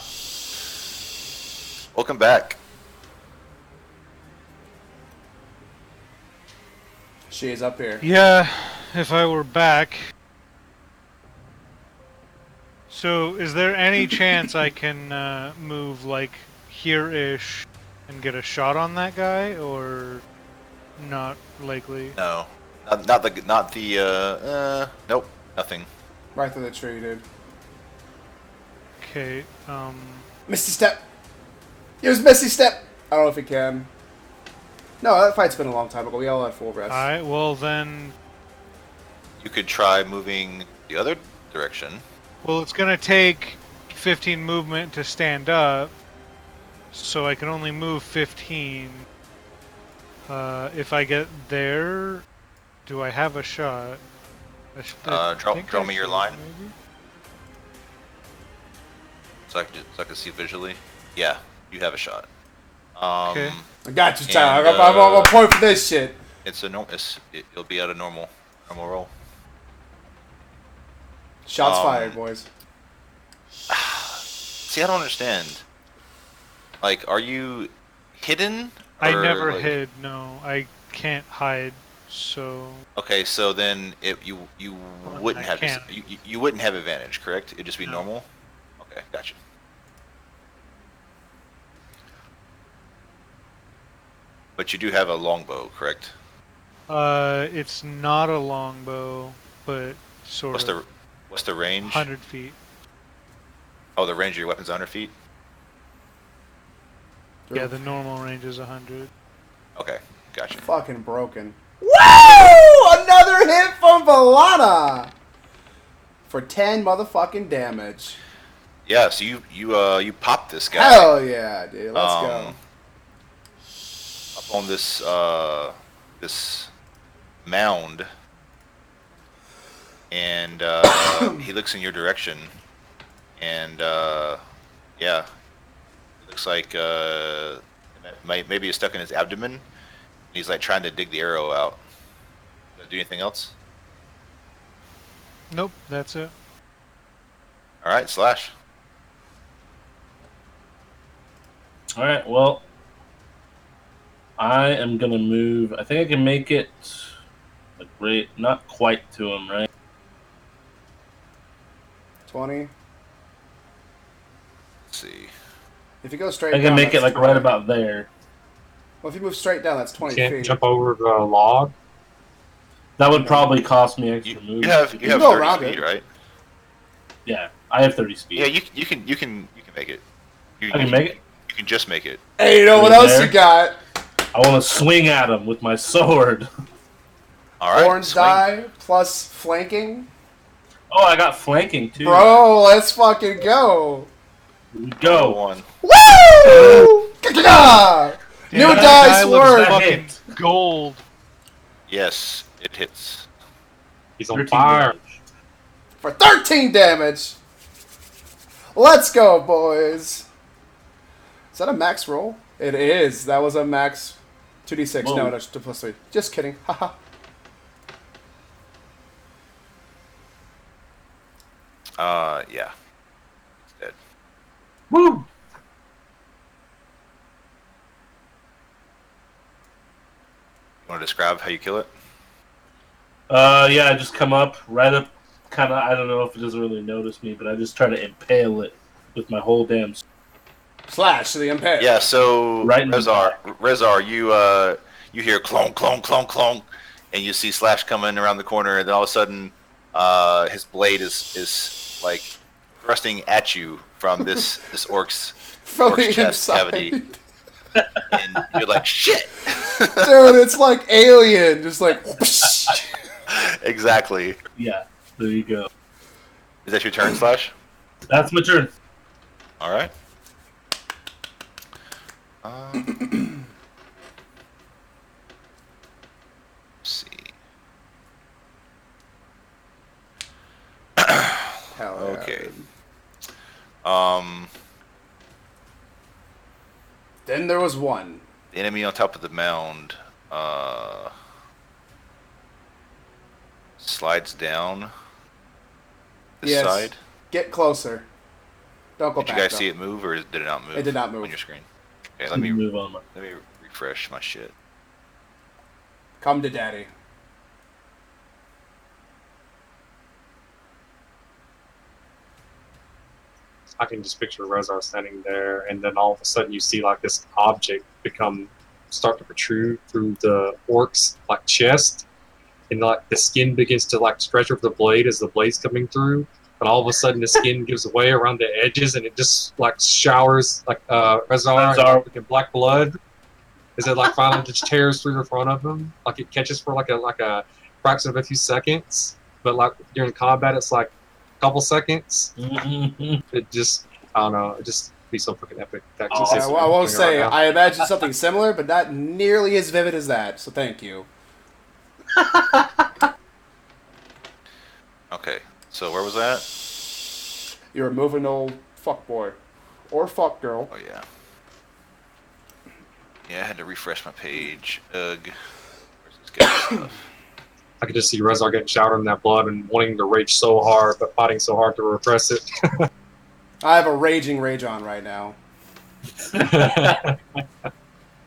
Welcome back. She is up here. Yeah, if I were back. So, is there any chance I can move like here-ish and get a shot on that guy, or not likely? No, nope, nothing. Right through the tree, dude. Okay. Misty Step! Use Misty Step! I don't know if he can. No, that fight's been a long time ago. We all had full rest. Alright, well then. You could try moving the other direction. Well, it's gonna take 15 movement to stand up, so I can only move 15. If I get there, do I have a shot? Draw me your should, line. maybe? So I can see visually. Yeah, you have a shot. Okay. I got you, Tyler. And, I'm on point for this shit. It'll be at a normal roll. Shots fired, boys. See, I don't understand. Like, are you hidden? I or, never like- hid. No, I can't hide. So Okay, so then you wouldn't I have can't. you wouldn't have advantage, correct? It'd just be No. normal. Okay, gotcha. But you do have a longbow, correct? it's not a longbow, but sort What's the range? 100 feet. Oh, the range of your weapon's 100 feet. Yeah, the normal range is 100. Okay, gotcha. Fucking broken. Woo! Another hit from Valana! For 10 motherfucking damage. Yeah, so you popped this guy. Hell yeah, dude. Let's go. Up on this this mound, and he looks in your direction, and yeah, it looks like maybe it's stuck in his abdomen. And he's like trying to dig the arrow out. Does it do anything else? Nope, that's it. All right, slash. Alright, well, I am gonna move. I think I can make it like right, not quite to him, right? 20. Let's see. If you go straight I down, can make it that's like right 20. about there. Well, if you move straight down, that's 20 Can't feet. jump over the log. That would probably cost me extra You moves. have can go 30 around speed, it. right? Yeah, I have 30 speed. Yeah, you can make it. I can make it. You can just make it. Hey, you know what Right else there. you got? I want to swing at him with my sword. All right. Orange swing. die plus flanking. Oh, I got flanking too. Bro, let's fucking go. Here we Go go. one. Woo! Ka-ka-ka! New that dice guy looks work. fucking Hit. gold. Yes, it hits. He's on 13 fire. damage. For 13 damage. Let's go, boys. Is that a max roll? It is. That was a max 2d6. Whoa. No, that's 2 plus 3. Just kidding. Haha. Yeah. It's dead. Woo! You want to describe how you kill it? Yeah, I just come up right up kind of, I don't know if it doesn't really notice me, but I just try to impale it with my whole damn Slash to the impale. Yeah, so Right in the Rezar, you hear clonk, clonk, clonk, clonk, and you see Slash coming around the corner, and then all of a sudden, his blade is like thrusting at you from this orc's From the chest inside. cavity, and you're like, shit. Dude, it's like Alien, just like. Exactly. Yeah, there you go. Is that your turn, Slash? That's my turn. All right. Let's see. Hell yeah, Okay. dude. Then there was one. The enemy on top of the mound slides down this Yes. side. Get closer. Don't go Did back. you guys though. see it move, or did it not move? It did not move. On your screen. Okay, Let let me me move on. refresh my shit. Come to daddy. I can just picture Rezar standing there, and then all of a sudden you see like this object start to protrude through the orc's like chest, and like the skin begins to like stretch over the blade as the blade's coming through. But all of a sudden the skin gives way around the edges, and it just like showers like Rezar like black blood. As it like finally just tears through the front of him, like it catches for like a fraction of a few seconds, but like during combat it's like a couple seconds. It just, I don't know, it just be so freaking epic. I won't say, I imagine something similar, but not nearly as vivid as that, so thank you. Okay, so where was that? You're a moving old fuckboy. Or fuck girl. Oh yeah. Yeah, I had to refresh my page. Ugh. Where's this guy stuff? I could just see Rezar getting showered in that blood and wanting to rage so hard, but fighting so hard to repress it. I have a raging rage on right now.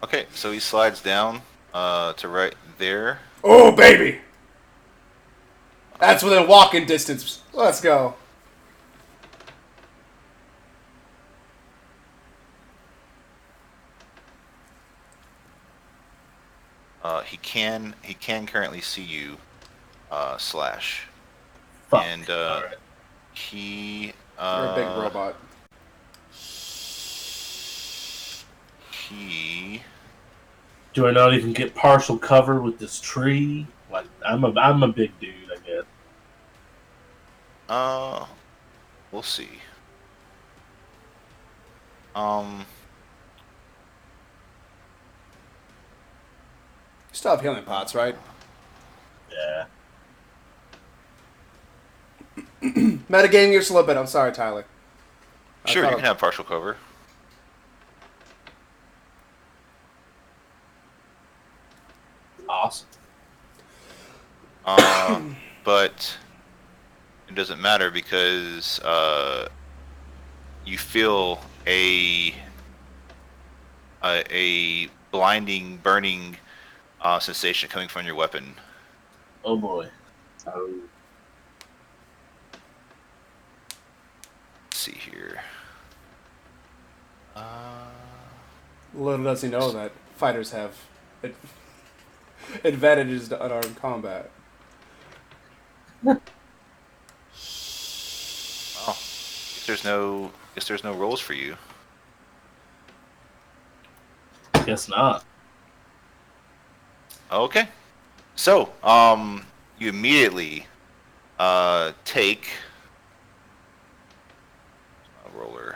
Okay, so he slides down to right there. Oh, baby! That's within walking distance. Let's go. He can currently see you, Slash. Fuck. And Alright. he You're a big robot. He Do I not even get partial cover with this tree? Like I'm a big dude, I guess. we'll see. You still have healing pots, right? Yeah. Metagaming just a little bit. I'm sorry, Tyler. Sure, you can have partial cover. Awesome. But it doesn't matter because you feel a blinding, burning sensation coming from your weapon. Oh boy. Let's see here. Little does he know that fighters have advantages to unarmed combat. Well, guess there's no rolls for you. Guess not. Okay. So, you immediately take a roller.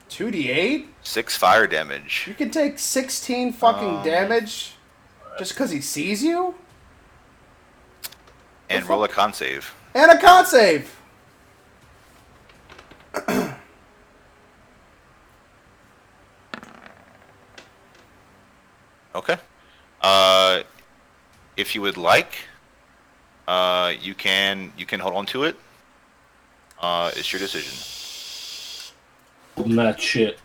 2d8? 6 fire damage. You can take 16 fucking damage just because he sees you? And roll a con save. And a con save! Okay. If you would like, you can hold on to it. It's your decision. That shit.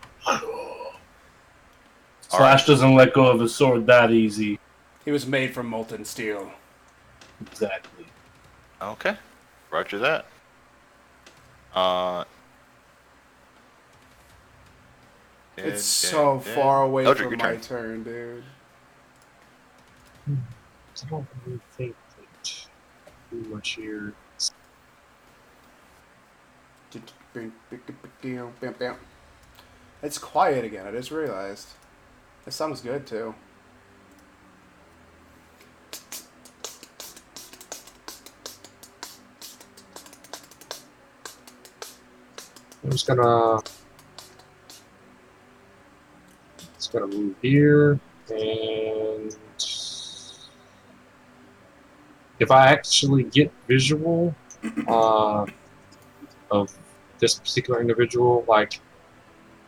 Slash doesn't let go of his sword that easy. He was made from molten steel. Exactly. Okay. Roger that. It's so far away Eldrick, from your my turn. turn, dude. I don't really think that too much here. It's quiet again. I just realized. This song's good too. I'm just gonna move here, and if I actually get visual of this particular individual, like,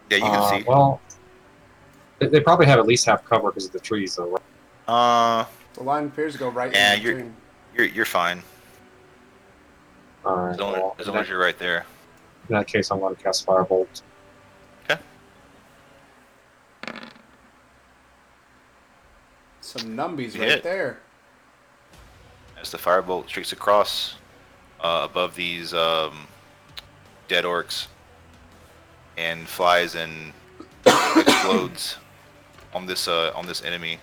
Yeah, you can see. well, they probably have at least half cover because of the trees, though. Right? The line appears to go right Yeah, in between. you're fine. All right. Well, As long as you're right there. in that case, I'm going to cast Firebolt. Okay. Some numbies You right hit. there. As the firebolt streaks across above these dead orcs and flies and explodes on this enemy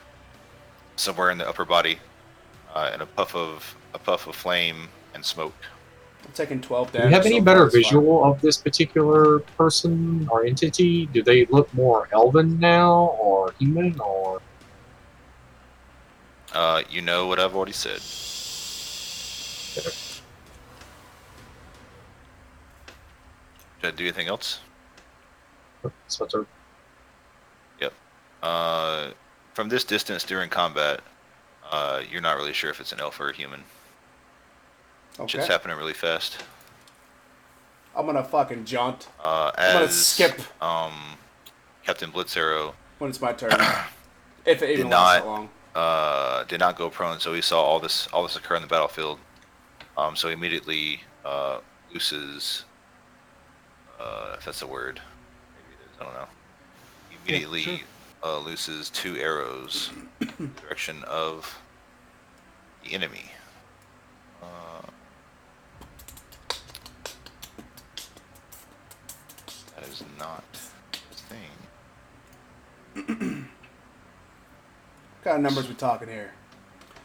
somewhere in the upper body, and a puff of flame and smoke. I'm taking 12 Do damage. you have any so better far, it's fine. visual of this particular person or entity? Do they look more elven now, or human, or? You know what I've already said. Should I do anything else? Spencer? Yep. From this distance during combat, you're not really sure if it's an elf or a human. Okay. Shit's happening really fast. I'm gonna fucking jaunt As gonna skip. Captain Blitzarrow when it's my turn. If it even did lasts not that long. did not go prone, so he saw all this occur in the battlefield. So he immediately looses, if that's a word, maybe it is, I don't know. He immediately looses 2 arrows in the direction of the enemy. That is not his thing. What kind of numbers we talking here?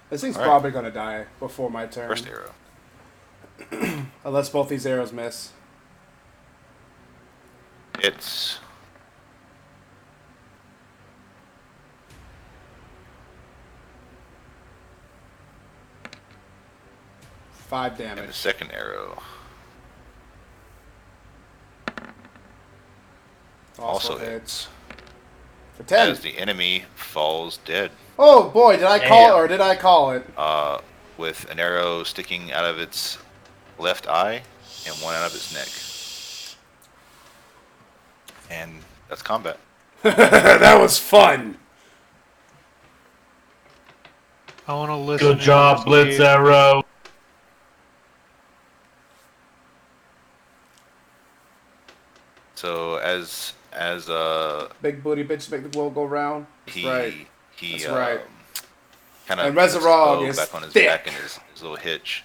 This thing's All right. probably gonna die before my turn. First arrow. Unless both these arrows miss. It's 5 and the damage. second arrow also hits. For 10. As the enemy falls dead, Oh boy, did I call it or did I call it? with an arrow sticking out of its left eye and one out of its neck. And that's combat. That was fun. I want to listen. Good job, Blitz Arrow. So as Big booty bitch make the world go round. That's right. he That's right. kind of And Rezar is back on his thick. back in his little hitch.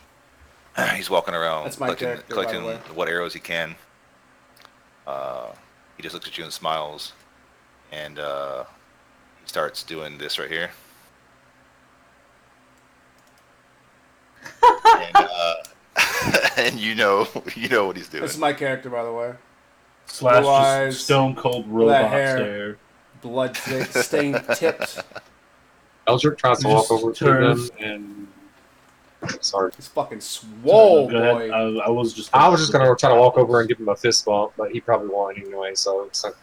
He's walking around That's my character, by the collecting way. what arrows he can. He just looks at you and smiles, and he starts doing this right here. And, and you know what he's doing. This is my character, by the way. Slash Blue eyes, just stone cold that robot hair. stare. Blood stained tips. Eldrick tries to walk Just over to turns- them and. Sorry. He's fucking swole, Go boy. ahead. I was just. I was just gonna try to walk over and give him a fist bump, but he probably won't anyway. So it's like,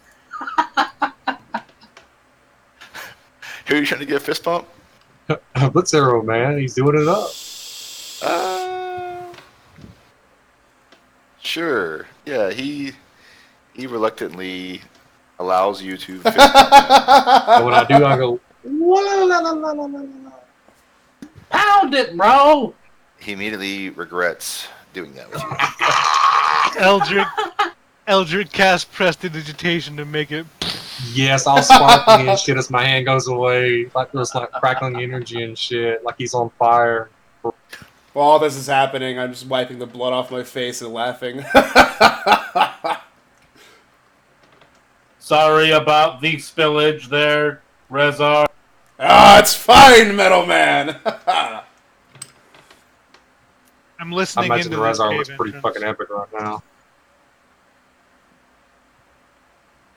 Who are you trying to get a fist bump? Blitz Arrow, man, he's doing it up. Sure. Yeah, he reluctantly allows you to fist bump him. And when I do, I go, "Wah-la-la-la-la-la-la." Pound it, bro. He immediately regrets doing that with you. Eldrick cast prestidigitation to make it. Yes, I was sparking and shit as my hand goes away. Like there's like crackling energy and shit. Like he's on fire. While all this is happening, I'm just wiping the blood off my face and laughing. Sorry about the spillage there, Rezar. Ah, it's fine, Metal Man. I'm I listening imagine into this Rezar cave looks pretty entrance. fucking epic right now.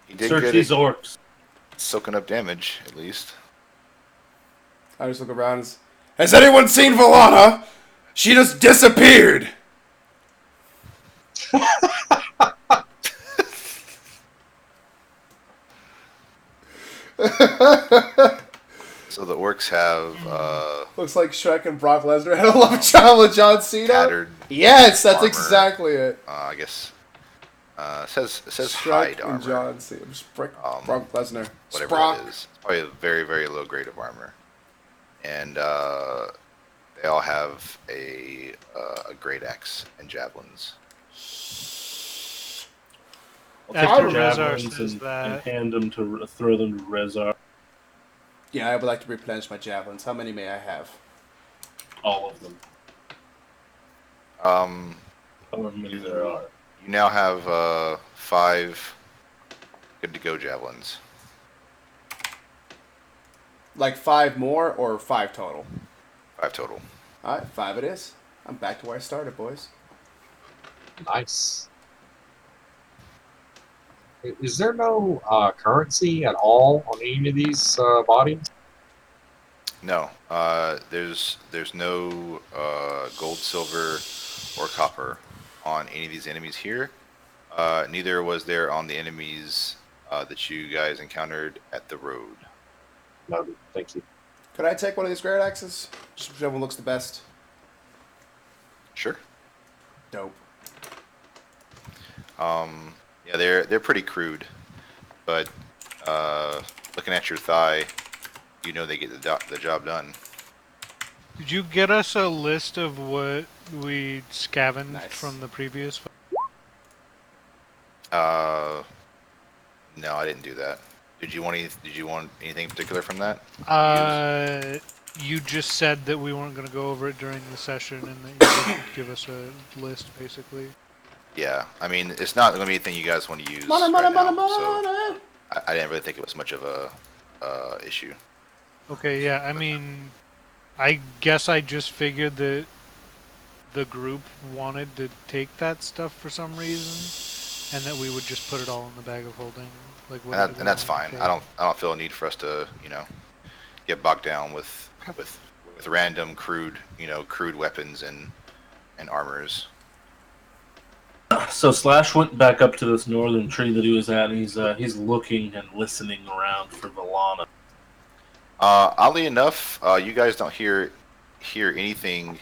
He did Search good these at orcs. soaking up damage, at least. I just look around. Has anyone seen Valana? She just disappeared. So the orcs have Looks like Shrek and Brock Lesnar had a love child with John Cena. tattered. Yes, that's armor. exactly it. I guess it says Shrek hide and armor. John Cena. Brock Lesnar. Whatever Sprock. it is. It's probably a very, very low grade of armor. And they all have a great axe and javelins. I'll take After the Rezar javelins says and that, hand them to throw them to Rezar. Yeah, I would like to replenish my javelins. How many may I have? All of them. However many there are. You now have 5 good to go javelins. Like 5 more or 5 total? 5 total. Alright, 5 it is. I'm back to where I started, boys. Nice. Is there no currency at all on any of these bodies? No, there's no gold, silver, or copper on any of these enemies here. Neither was there on the enemies that you guys encountered at the road. No, thank you. Could I take one of these great axes? Just whichever one looks the best. Sure. Dope. Yeah, they're pretty crude, but looking at your thigh, you know they get the job done. did you get us a list of what we scavenged Nice. from the previous? No, I didn't do that. Did you want anything in particular from that? You just said that we weren't going to go over it during the session, and that you would give us a list, basically. Yeah, I mean it's not going to be anything you guys want to use Money, right money, now, money, so money! I didn't really think it was much of a issue. Okay, yeah, I mean, I guess I just figured that the group wanted to take that stuff for some reason, and that we would just put it all in the bag of holding. Like, And that's fine. okay. I don't feel a need for us to get bogged down with random crude weapons and armors. So Slash went back up to this northern tree that he was at, and he's looking and listening around for Valana. Oddly enough, you guys don't hear anything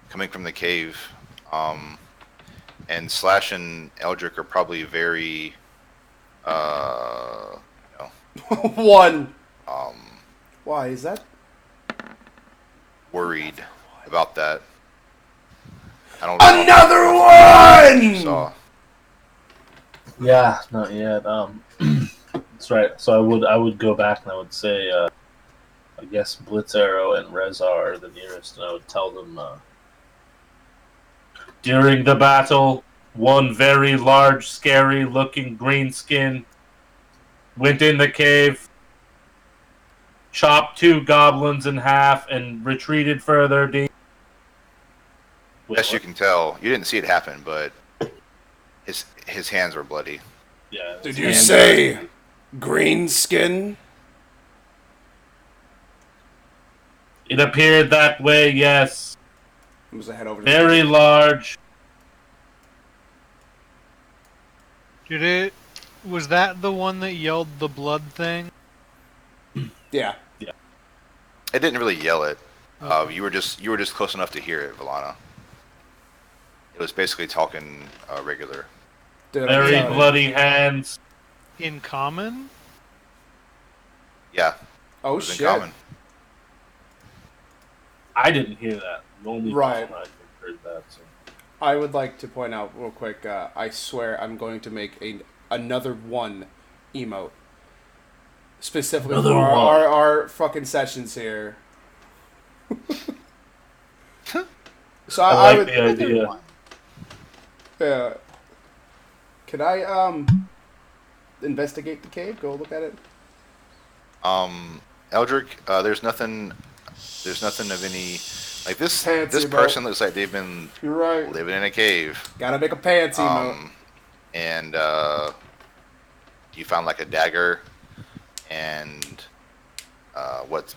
coming from the cave. And Slash and Eldrick are probably very, One! Why is that? worried about that. I don't Another one! saw. Yeah, not yet. That's right. So I would go back and I would say, I guess Blitz Arrow and Rezar are the nearest, and I would tell them, during the battle, one very large, scary-looking green skin went in the cave, chopped 2 goblins in half, and retreated further deep. Best you can tell, you didn't see it happen, but his hands were bloody. Yeah. Did you say green skin? It appeared that way, yes. I'm gonna head over to Very large. Was that the one that yelled the blood thing? Yeah. It didn't really yell it. Okay. You were just close enough to hear it, Valana. It was basically talking regular. Dude, Very I'm bloody hands. In common? Yeah, it Oh was in shit. common. I didn't hear that. Only Right. I heard that. So. I would like to point out real quick, I swear I'm going to make another one emote. specifically Another for one. our fucking sessions here. So I I like would, the idea. yeah. Can I investigate the cave? Go look at it. Eldrick, there's nothing of any like this. Pants This emote. person looks like they've been You're right. living in a cave. Gotta make a pants emote. And you found like a dagger and what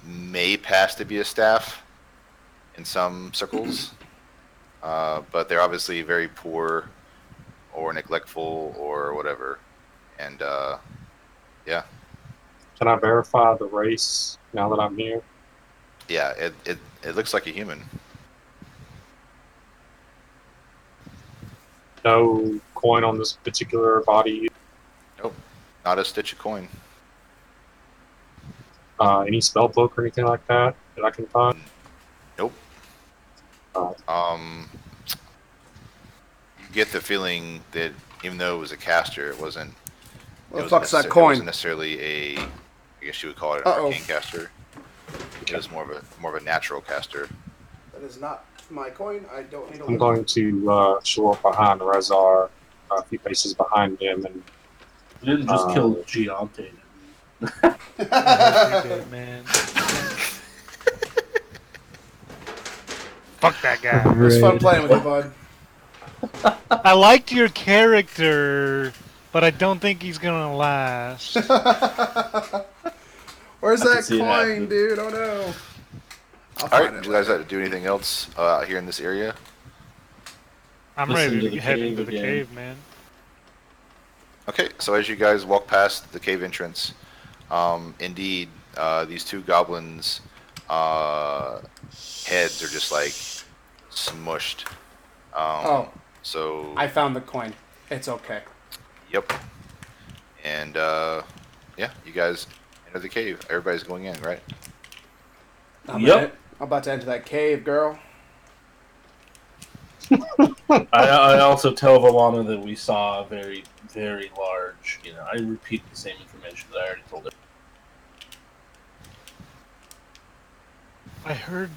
may pass to be a staff in some circles, but they're obviously very poor or neglectful or whatever. And yeah, Can I verify the race now that I'm here? yeah, it looks like a human. No coin on this particular body. Nope, not a stitch of coin. Any spell book or anything like that that I can find? Nope. You get the feeling that even though it was a caster, it wasn't. What the fuck's that It coin? wasn't necessarily a. I guess you would call it an arcane caster. It was more of a natural caster. That is not my coin. I don't need a I'm going to show up behind Rezar, a few paces behind him, and We didn't just kill Giante. You did, man. Fuck that guy. It was fun playing with you, bud. I liked your character, but I don't think he's gonna last. Where's I can that see it coin, happening. dude? Oh no. I'll All find right, it do you guys later. have to do anything else out here in this area? I'm Listen ready to to the head cave into the again. cave, man. Okay, so as you guys walk past the cave entrance, indeed, these two goblins' heads are just like smushed. Oh, So I found the coin. It's okay. yep, and yeah, you guys enter the cave. Everybody's going in, right? I'm Yep. about to enter that cave, girl. I also tell Valana that we saw a very, very large. I repeat the same information that I already told her. I heard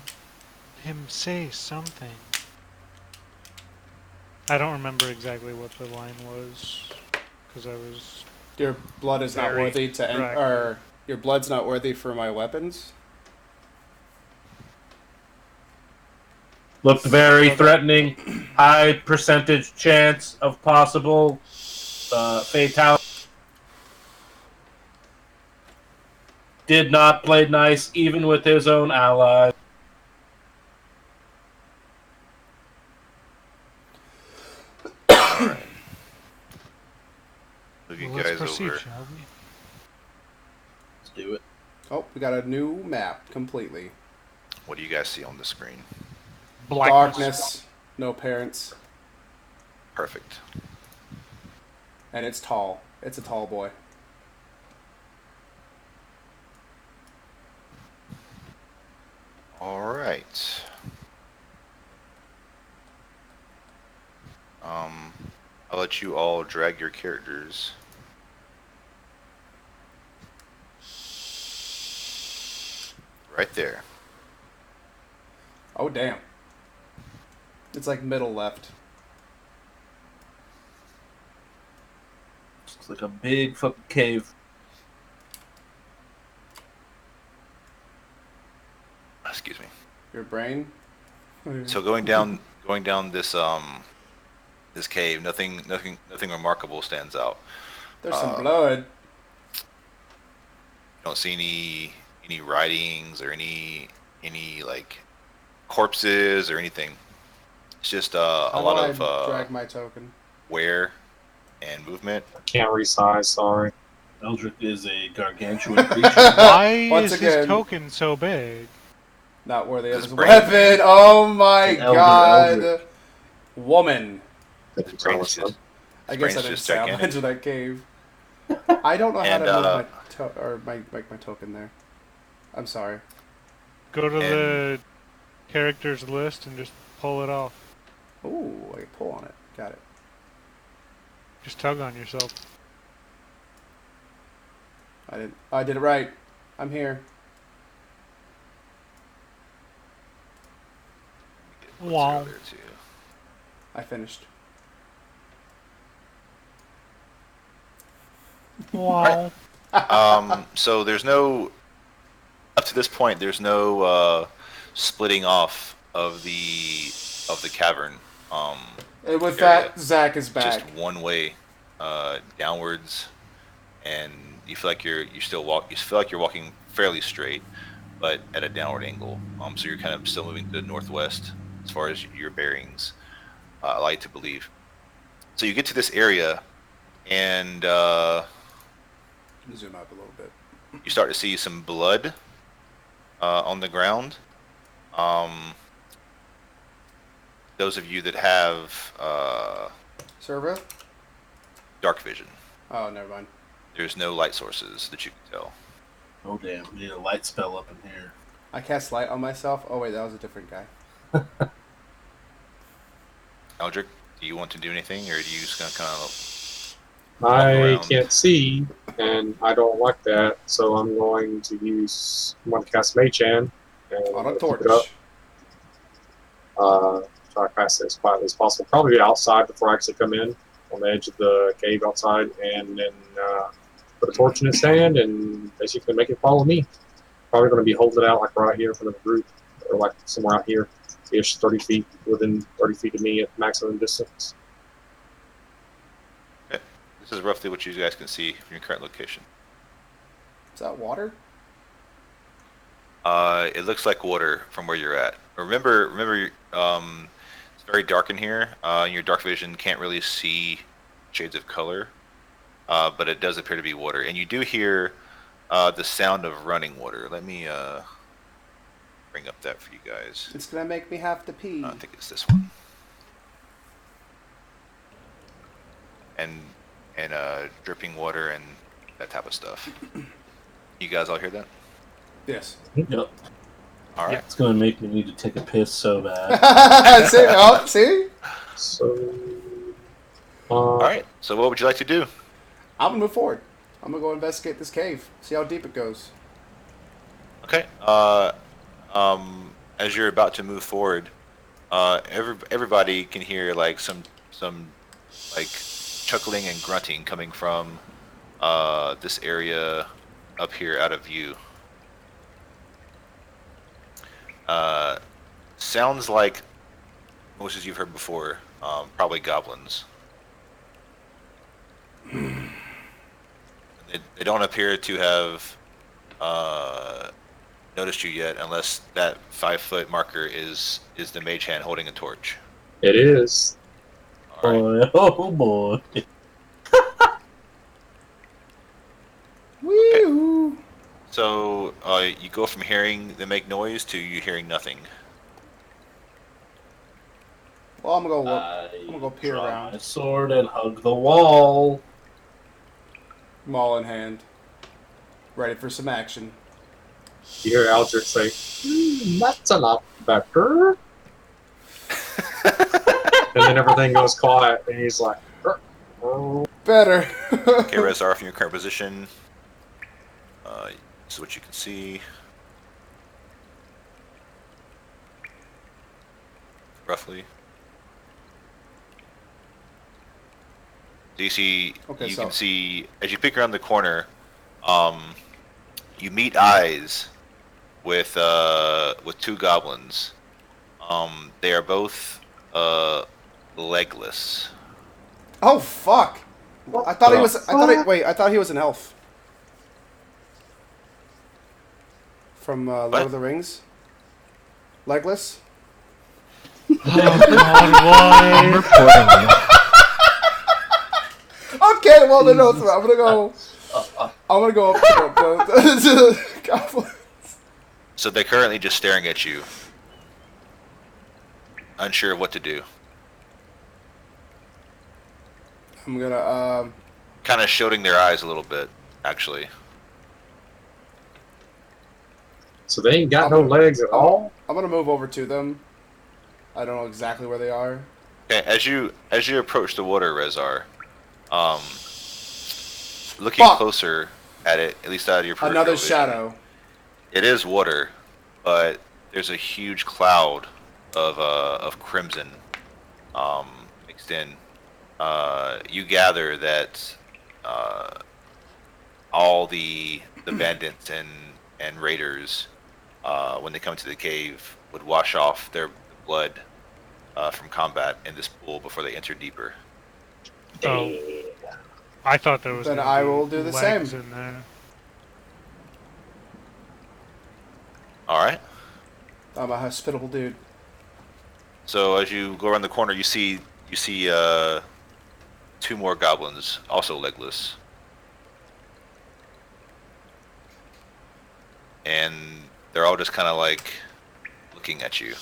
him say something. I don't remember exactly what the line was, because I was... Your blood is not Very worthy to end, correct. or your blood's not worthy for my weapons. Looked very threatening. High percentage chance of possible fatality. Did not play nice, even with his own allies. Move you Well, let's guys proceed, over. shall we? Let's do it. Oh, we got a new map completely. What do you guys see on the screen? Darkness, no parents, Perfect. and it's tall. It's a tall boy. All right. I'll let you all drag your characters. Right there. Oh damn. It's like middle left. Looks like a big fucking cave. Excuse me. Your brain. So going down this cave, nothing remarkable stands out. There's some blood. You don't see any writings or any like corpses or anything. It's just a How lot do I of drag my token? wear and movement. I can't resize, sorry. Eldrick is a gargantuan creature. Why Once is again. his token so big? Not worthy of His his brain. weapon. Oh my An elder god. Eldritch. Woman. His brain is just, I his guess I brain's didn't just say I'll gigantic. enter that cave. I don't know how And, to move make my token there. I'm sorry. Go to And- the characters list and just pull it off. Ooh, I can pull on it. Got it. Just tug on yourself. I did it right. I'm here. Wow. There too. I finished. Wow. So there's no up to this point. There's no splitting off of the cavern. And with Area. that, Zach is back. Just one way downwards, and you feel like you feel like you're walking fairly straight, but at a downward angle. So you're kind of still moving to the northwest as far as your bearings. I like to believe. So you get to this area, and Zoom out a little bit. you start to see some blood on the ground. Those of you that have Servo? dark vision, Oh, never mind. there's no light sources that you can tell. Oh damn, we need a light spell up in here. I cast light on myself. Oh wait, that was a different guy. Eldrick, do you want to do anything, or are you just gonna kind of I around? can't see, and I don't like that, so I'm going to cast Mage Hand and On a keep torch. it up. Try to pass it as quietly as possible. Probably be outside before I actually come in, on the edge of the cave outside, and then put a torch in his hand and basically make it follow me. Probably going to be holding it out like right here in front of the group, or like somewhere out here, ish 30 feet, within 30 feet of me at maximum distance. Okay. This is roughly what you guys can see from your current location. Is that water? It looks like water from where you're at. Remember, it's very dark in here. Your dark vision can't really see shades of color, but it does appear to be water. And you do hear the sound of running water. Let me bring up that for you guys. It's gonna make me have to pee. I think it's this one. And dripping water and that type of stuff. You guys all hear that? Yes. Yep. All right. It's gonna make me need to take a piss so bad. See? Oh, see? So, All right. So what would you like to do? I'm gonna move forward. I'm gonna go investigate this cave. See how deep it goes. Okay. As you're about to move forward, everybody can hear like some like chuckling and grunting coming from this area up here out of view. Sounds like voices you've heard before, probably goblins. They don't appear to have noticed you yet, unless that 5-foot marker is the mage hand holding a torch. it is. All right. Oh boy. Woo! So you go from hearing them make noise to you hearing nothing. Well, I'm gonna go look. I'm gonna go peer draw around. my sword and hug the wall. Maul in hand. Ready for some action. You hear Aldrich say, that's a lot better. And then everything goes quiet, and he's like, oh. Better. Okay, Rezar, from your current position, this is what you can see. Roughly. Do you see? Okay, you so- can see as you peek around the corner. You meet eyes with two goblins. They are both legless. Oh fuck! I thought he was. I thought he was an elf. From Lord What? of the Rings. Legless. Oh God, I'm why? reporting you. Okay, well then no, I'm gonna go. I'm gonna go up to the goblin. So they're currently just staring at you, unsure of what to do. I'm gonna Kind of shielding their eyes a little bit, actually. So they ain't got no legs at all? I'm gonna move over to them. I don't know exactly where they are. Okay, as you approach the water, Rezar, looking Fuck. closer, at it, at least out of your peripheral Another vision. shadow. It is water, but there's a huge cloud of crimson mixed in. You gather that all the bandits and raiders, when they come to the cave, would wash off their blood from combat in this pool before they enter deeper. Oh, I thought there was. Then gonna I be will do the legs same. in there. All right. I'm a hospitable dude. So as you go around the corner, you see two more goblins, also legless, and they're all just kind of like looking at you.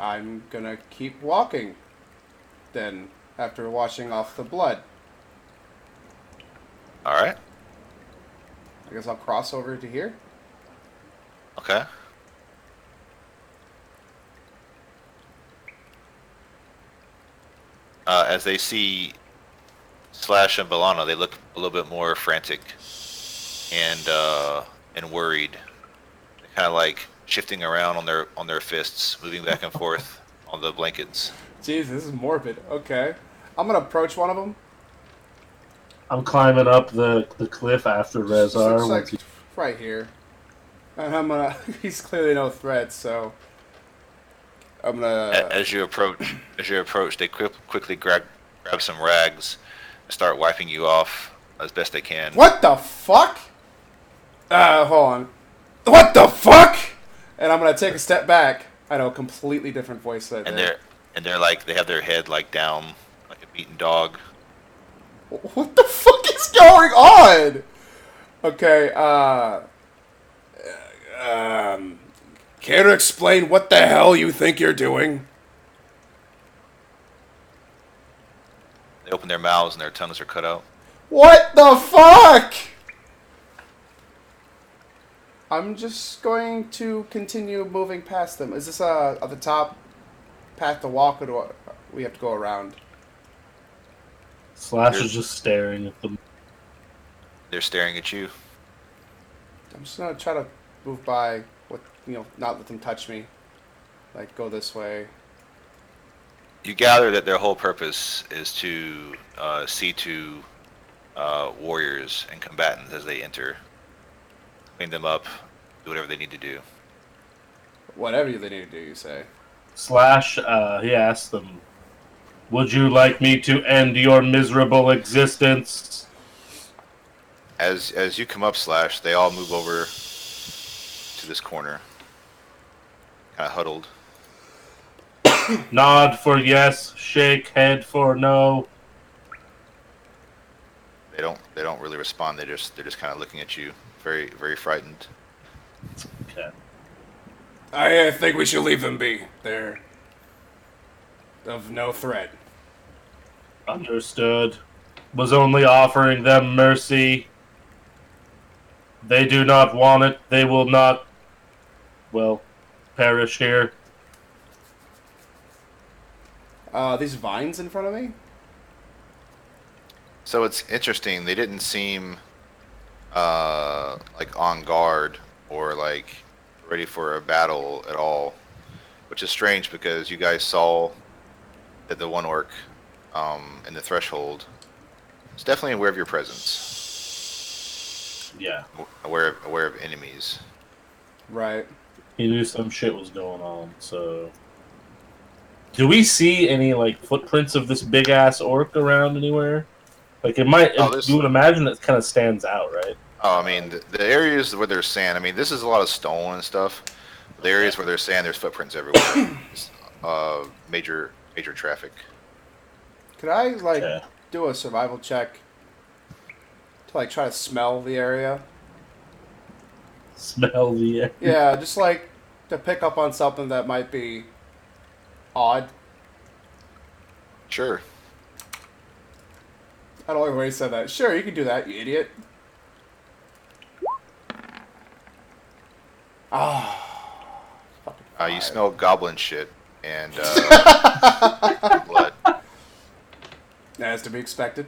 I'm gonna keep walking. Then, after washing off the blood, All right. I guess I'll cross over to here. Okay. As they see Slash and Balana, they look a little bit more frantic and worried. They're kind of like shifting around on their fists, moving back and forth on the blankets. Jeez, this is morbid. Okay, I'm gonna approach one of them. I'm climbing up the cliff after Rezar. Looks like right here, and I'm gonna. He's clearly no threat, so I'm gonna. As you approach, they quickly grab some rags and start wiping you off as best they can. What the fuck? Hold on. What the fuck? And I'm gonna take a step back. I know, completely different voice right there. And they're like, they have their head like down like a beaten dog. What the fuck is going on? Okay, care to explain what the hell you think you're doing? They open their mouths and their tongues are cut out. What the fuck? I'm just going to continue moving past them. Is this at the top path to walk, or do we have to go around? Slash is just staring at them. They're staring at you. I'm just gonna try to move by, with not let them touch me. Like, go this way. You gather that their whole purpose is to see to warriors and combatants as they enter. Clean them up, do whatever they need to do. Whatever they need to do, you say. Slash, he asked them, "Would you like me to end your miserable existence?" As you come up, Slash, they all move over to this corner, kind of huddled. Nod for yes, shake head for no. They don't really respond. They're just kind of looking at you, very very frightened. Okay. I think we should leave them be. They're of no threat. Understood. Was only offering them mercy. They do not want it. They will not, well, perish here. These vines in front of me? So it's interesting. They didn't seem like on guard or like ready for a battle at all, which is strange because you guys saw that the one orc in the threshold is definitely aware of your presence. Yeah. Aware of enemies. Right. He knew some shit was going on, so... Do we see any, like, footprints of this big-ass orc around anywhere? Like, it might... you would imagine it kind of stands out, right? Oh, I mean, the areas where there's sand, I mean, this is a lot of stone and stuff. The areas where there's sand, there's footprints everywhere. Major traffic. Could I, like, Okay. do a survival check to, like, try to smell the area? Smell the air. Yeah, just, like, to pick up on something that might be odd. Sure. I don't like the way he said that. Sure, you can do that, you idiot. Ah. You smell goblin shit. and blood. As to be expected.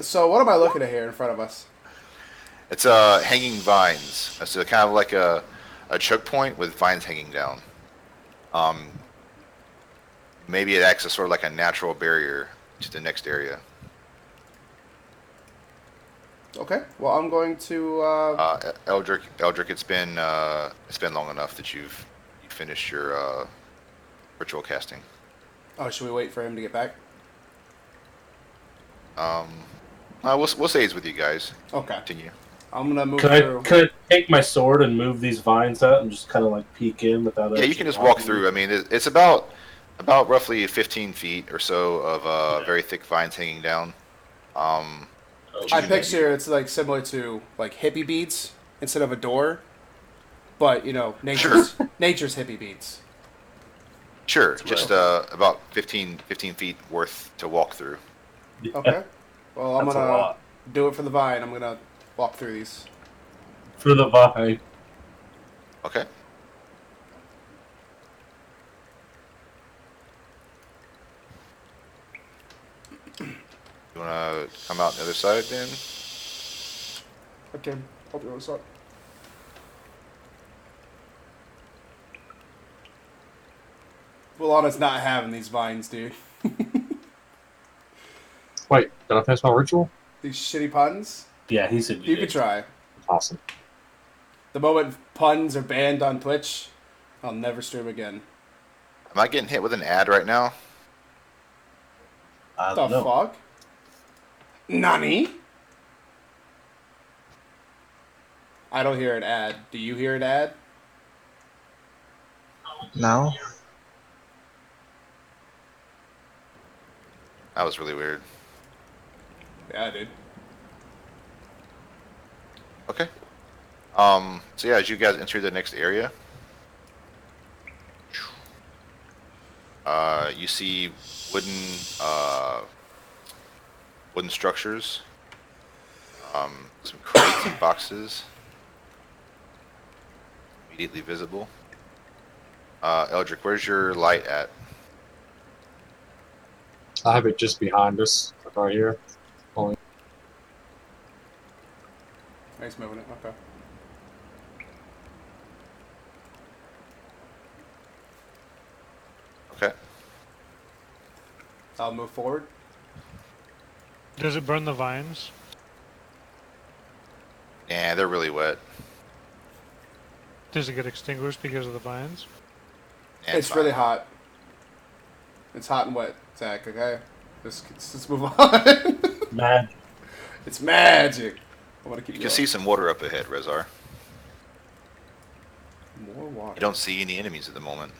So what am I looking at here in front of us? It's hanging vines. So kind of like a choke point with vines hanging down. Maybe it acts as sort of like a natural barrier to the next area. Okay. Well, I'm going to. Eldrick, it's been long enough that you've finished your ritual casting. Oh, should we wait for him to get back? We'll say he's with you guys. Okay. Continue. I'm gonna move Can through. I take my sword and move these vines out and just kind of like peek in without? Yeah, you can just walk through. I mean, it's about roughly 15 feet or so of very thick vines hanging down. I picture it's like similar to like hippie beads instead of a door, but you know, nature's hippie beads. Sure, just about 15 feet worth to walk through. Okay. Well, I'm That's a gonna lot. do it for the vine. I'm gonna walk through these. For the vine. Okay. You wanna come out the other side then? Okay. I'll do this up. Well, not having these vines, dude. Wait, did I finish my ritual? These shitty puns. Yeah, he said You could try. Awesome. The moment puns are banned on Twitch, I'll never stream again. Am I getting hit with an ad right now? The fuck? Nani? I don't hear an ad. Do you hear an ad? No. That was really weird. Yeah, dude. Okay. So yeah, as you guys enter the next area, you see wooden structures, some crates and boxes immediately visible. Eldrick, where's your light at? I have it just behind us, right here. Only. Nice moving it. Okay. Okay. I'll move forward. Does it burn the vines? Yeah, they're really wet. Does it get extinguished because of the vines? Yeah, It's fine. really hot. It's hot and wet, Zach, okay? Let's move on. Magic. It's magic. I want to keep You can see some water up ahead, Rezar. more water. You don't see any enemies at the moment.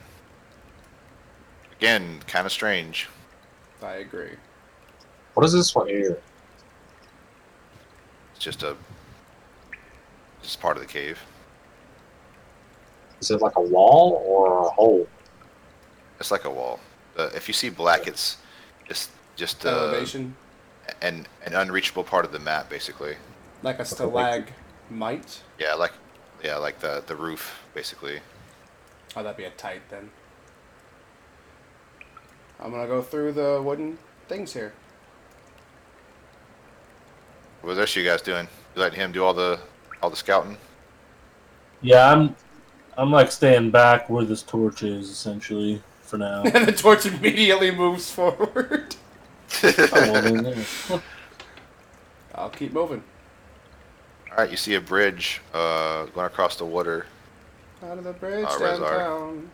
Again, kind of strange. I agree. What is this one here? It's just part of the cave. Is it like a wall or a hole? It's like a wall. If you see black, it's just Elevation. an unreachable part of the map, basically. Like a stalagmite. Yeah, like the roof, basically. Oh, that'd be a tight then. I'm gonna go through the wooden things here. What else are you guys doing? You letting him do all the scouting? Yeah, I'm like staying back where this torch is essentially for now. And the torch immediately moves forward. Oh, well, then, yeah. I'll keep moving. All right, you see a bridge going across the water, Out of the bridge Rezar. downtown.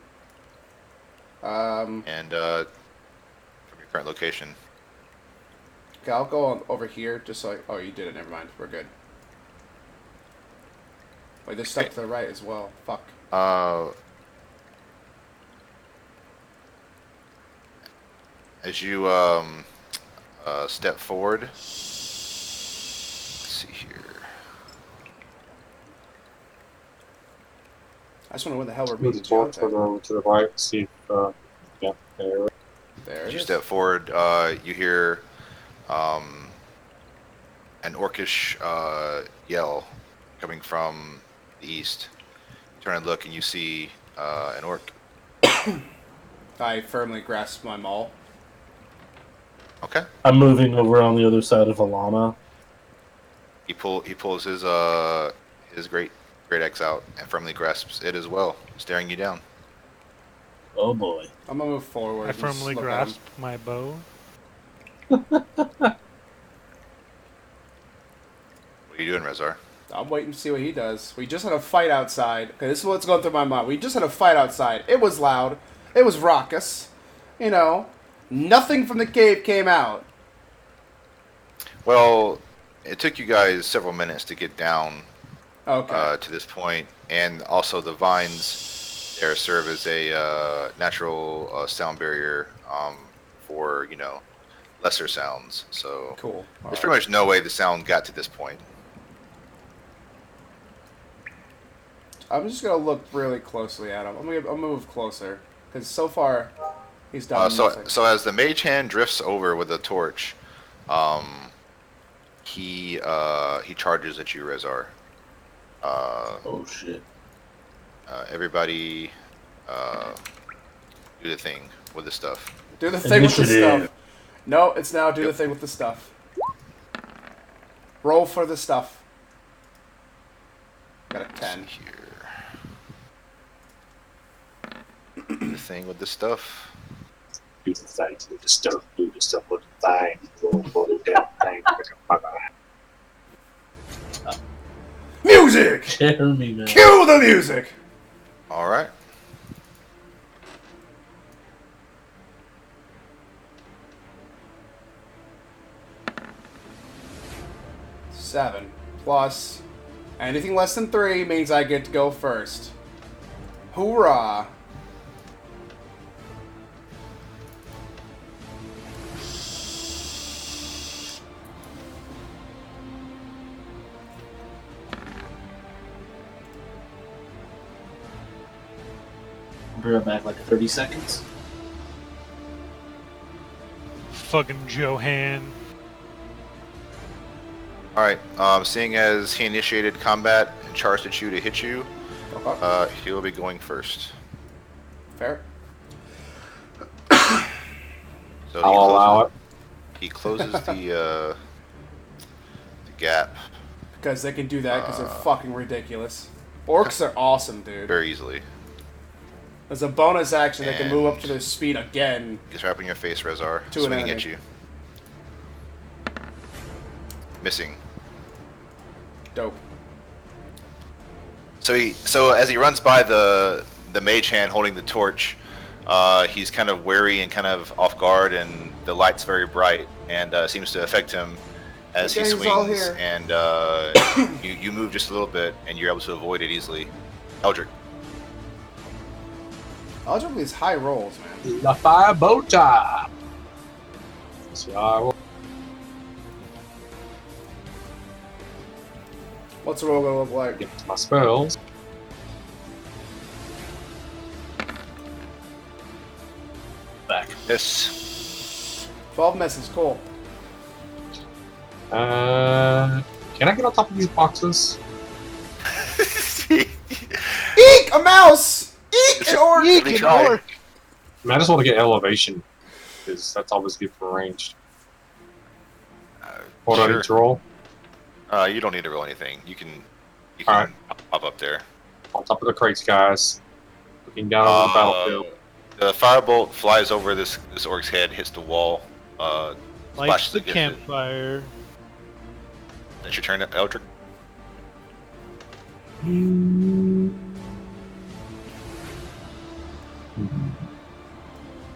and from your current location. Okay, I'll go on over here just so oh, you did it. Never mind. We're good. Wait, there's stuff to the right as well. Fuck. As you step forward, let's see here. I just wonder when the hell we're Move the meeting torch Jonathan. over to the right. See if yeah, there. There As it you is. step forward, you hear an orcish yell coming from the east. You turn and look, and you see an orc I firmly grasp my maul. Okay. I'm moving over on the other side of Alana. He pulls his great axe out and firmly grasps it as well, staring you down. Oh boy. I'm gonna move forward. I and just firmly look at him. grasp my bow. What are you doing, Rezar? I'm waiting to see what he does. We just had a fight outside. Okay, this is what's going through my mind. We just had a fight outside. It was loud. It was raucous. You know, nothing from the cave came out. Well, it took you guys several minutes to get down Okay. to this point, and also the vines there serve as a natural sound barrier for lesser sounds. So Cool. there's pretty much no way the sound got to this point. I'm just gonna look really closely at him. I'll move closer because so far he's done nothing. So as the mage hand drifts over with a torch, he charges at you, Rezar. Oh shit. Everybody, do the thing with the stuff. Do the thing with the Initiative. stuff. No, it's now do the thing with the stuff. Roll for the stuff. Got a 10. Here. Do the thing with the stuff. Do the thing with the stuff. Do the stuff with the thing. Roll for the damn thing. Music! Jeremy, man. Cue the music! All right. Seven plus anything less than 3 means I get to go first. Hoorah! Be right back, like 30 seconds. Fucking Johan. All right. Seeing as he initiated combat and charged at you to hit you, Okay. he'll be going first. Fair. So I'll allow it. He closes the gap Because they can do that because they're fucking ridiculous. Orcs are awesome, dude. very easily. As a bonus action, they can move up And- to their speed again. He's right up in your face, Rezar, To an swinging at enemy. you. Missing. Dope. So as he runs by the mage hand holding the torch, he's kind of wary and kind of off guard, and the light's very bright and seems to affect him as he The gang's all swings. here. And you move just a little bit, and you're able to avoid it easily. Eldrick. I'll jump these high rolls, man. La fire bow tie. So I will. What's the roll gonna look like? Get to my spells. Back. Yes. 12 misses, cool. Can I get on top of these boxes? Eek! A mouse! Eek! An orc! Eek, an orc! I mean, I just want to get elevation because that's always good for ranged. What do I need to roll? You don't need to roll anything. You can Alright. pop up there. On top of the crates, guys. Looking down over the battlefield. The firebolt flies over this orc's head, hits the wall. Lights Splashes the against it. campfire. That's your turn, Eldrick.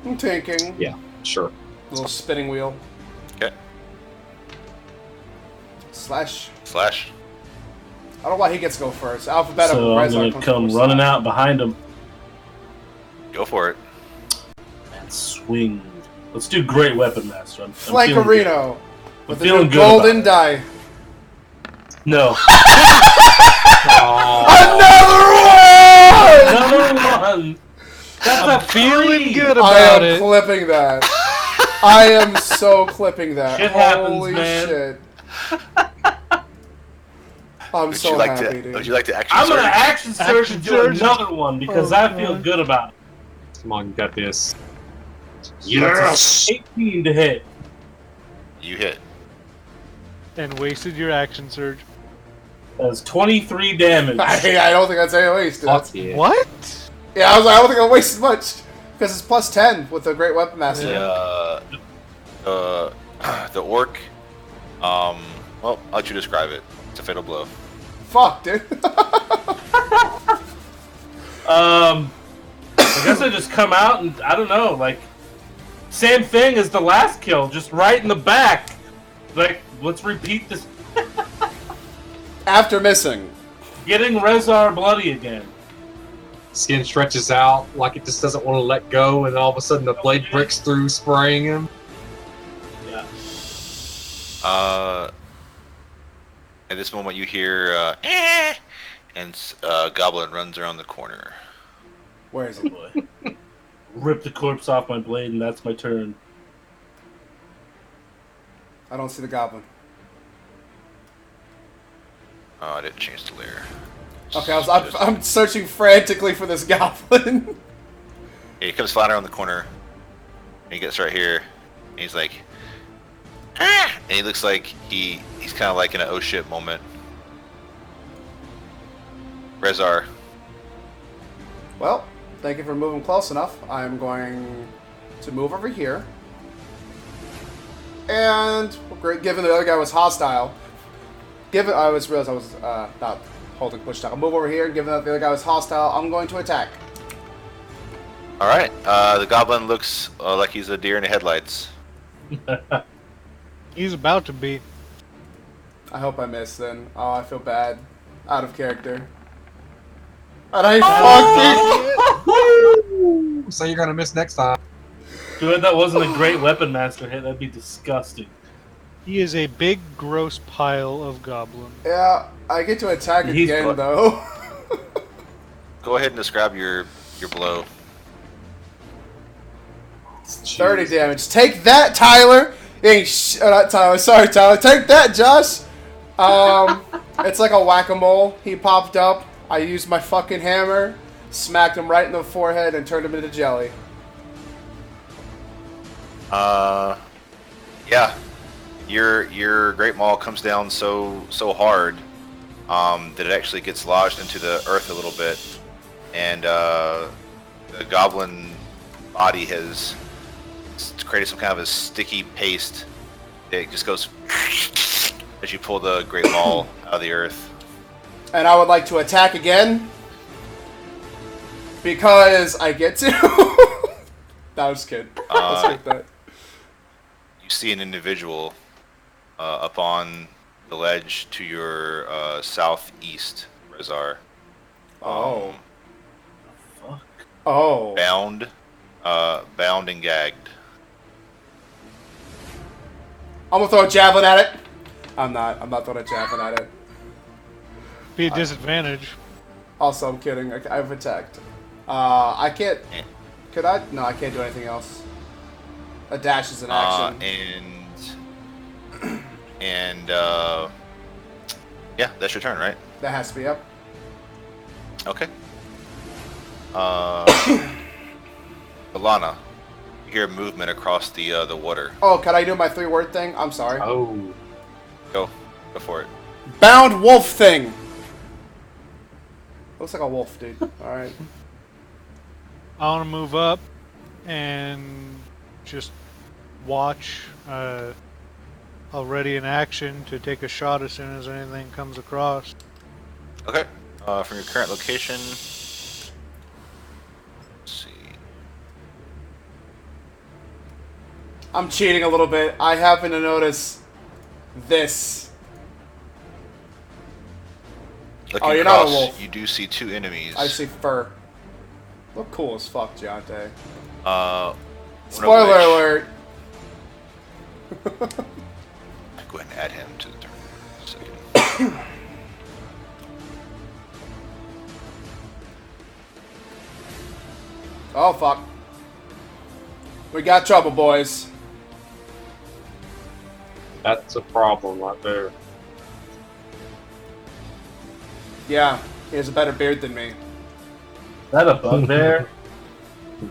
I'm tanking. Yeah, sure. Little spinning wheel. Okay. Slash. Slash. I don't know why he gets to go first. Alphabetical. So I'm Rezar gonna comes come first. running out behind him Go for it. and swing. Let's do great weapon master. I'm feeling good. Flankerino. With the feeling new good about golden it. die. No. Another one! Another one. That's a Feeling good I about am it. clipping that. I am so clipping that. Shit happens, Holy man. shit. I'm Would so you like happy, to? dude. Would you like to action I'm gonna surge? action surge and do surge. another one because Oh, I feel God. good about it. Come on, you got this. Yes! 18 to hit. You hit. And wasted your action surge. That's 23 damage. I don't think that's any wasted. Fuck yeah. What? Yeah, I was like, I don't think I wasted much. Because it's plus 10 with the Great Weapon Master. The orc. Well, I'll let you describe it. It's a fatal blow. Fuck, dude. I guess I just come out and I don't know, like same thing as the last kill, just right in the back. Like, let's repeat this. After missing. Getting Rezar bloody again. Skin stretches out like it just doesn't want to let go, and all of a sudden the blade breaks through, spraying him. Yeah. At this moment, you hear and Goblin runs around the corner. Where is it? Rip the corpse off my blade, and that's my turn. I don't see the goblin. Oh, I didn't change the layer. Okay, I'm searching frantically for this goblin. Yeah, he comes flying around the corner. And he gets right here. And he's like, ah! And he looks like he's kind of like in an oh shit moment. Rezar. Well, thank you for moving close enough. I'm going to move over here. And, given the other guy was hostile, I realized I was not holding push down. I'll move over here, given that the other guy was hostile, I'm going to attack. Alright, the goblin looks like he's a deer in the headlights. He's about to be. I hope I miss then. Oh, I feel bad. Out of character. And I fucking... So you're gonna miss next time. Good, that wasn't a great weapon master hit. That'd be disgusting. He is a big, gross pile of goblin. Yeah, I get to attack He's again, blood. though. Go ahead and describe your blow. 30 damage. Take that, Tyler! Not Tyler. Sorry, Tyler. Take that, Josh! It's like a whack-a-mole. He popped up. I used my fucking hammer, smacked him right in the forehead, and turned him into jelly. Yeah. Your Great Maul comes down so hard that it actually gets lodged into the earth a little bit, and the goblin body has created some kind of a sticky paste. It just goes as you pull the Great Maul out of the earth. And I would like to attack again. Because I get to. No, I'm just kidding. Let's skip that. You see an individual up on the ledge to your southeast, Rezar. Oh. Fuck. Oh. Bound and gagged. I'm gonna throw a javelin at it. I'm not throwing a javelin at it. Be a disadvantage. Also, I'm kidding. I've attacked. I can't. Could I? No, I can't do anything else. A dash is an action. And yeah, that's your turn, right? That has to be up. Okay. Alana, you hear movement across the water. Oh, can I do my 3-word thing? I'm sorry. Oh. Go for it. Bound wolf thing. Looks like a wolf, dude. Alright. I want to move up and just watch. Already in action to take a shot as soon as anything comes across. Okay. From your current location. Let's see. I'm cheating a little bit. I happen to notice this. Looking Oh, you're not a across, wolf. you do see 2 enemies. I see fur. Look cool as fuck, Jonte. One Spoiler of which- alert. Go ahead and add him to the turn. Second. Oh, fuck. We got trouble, boys. That's a problem right there. Yeah, he has a better beard than me. Is that a bugbear?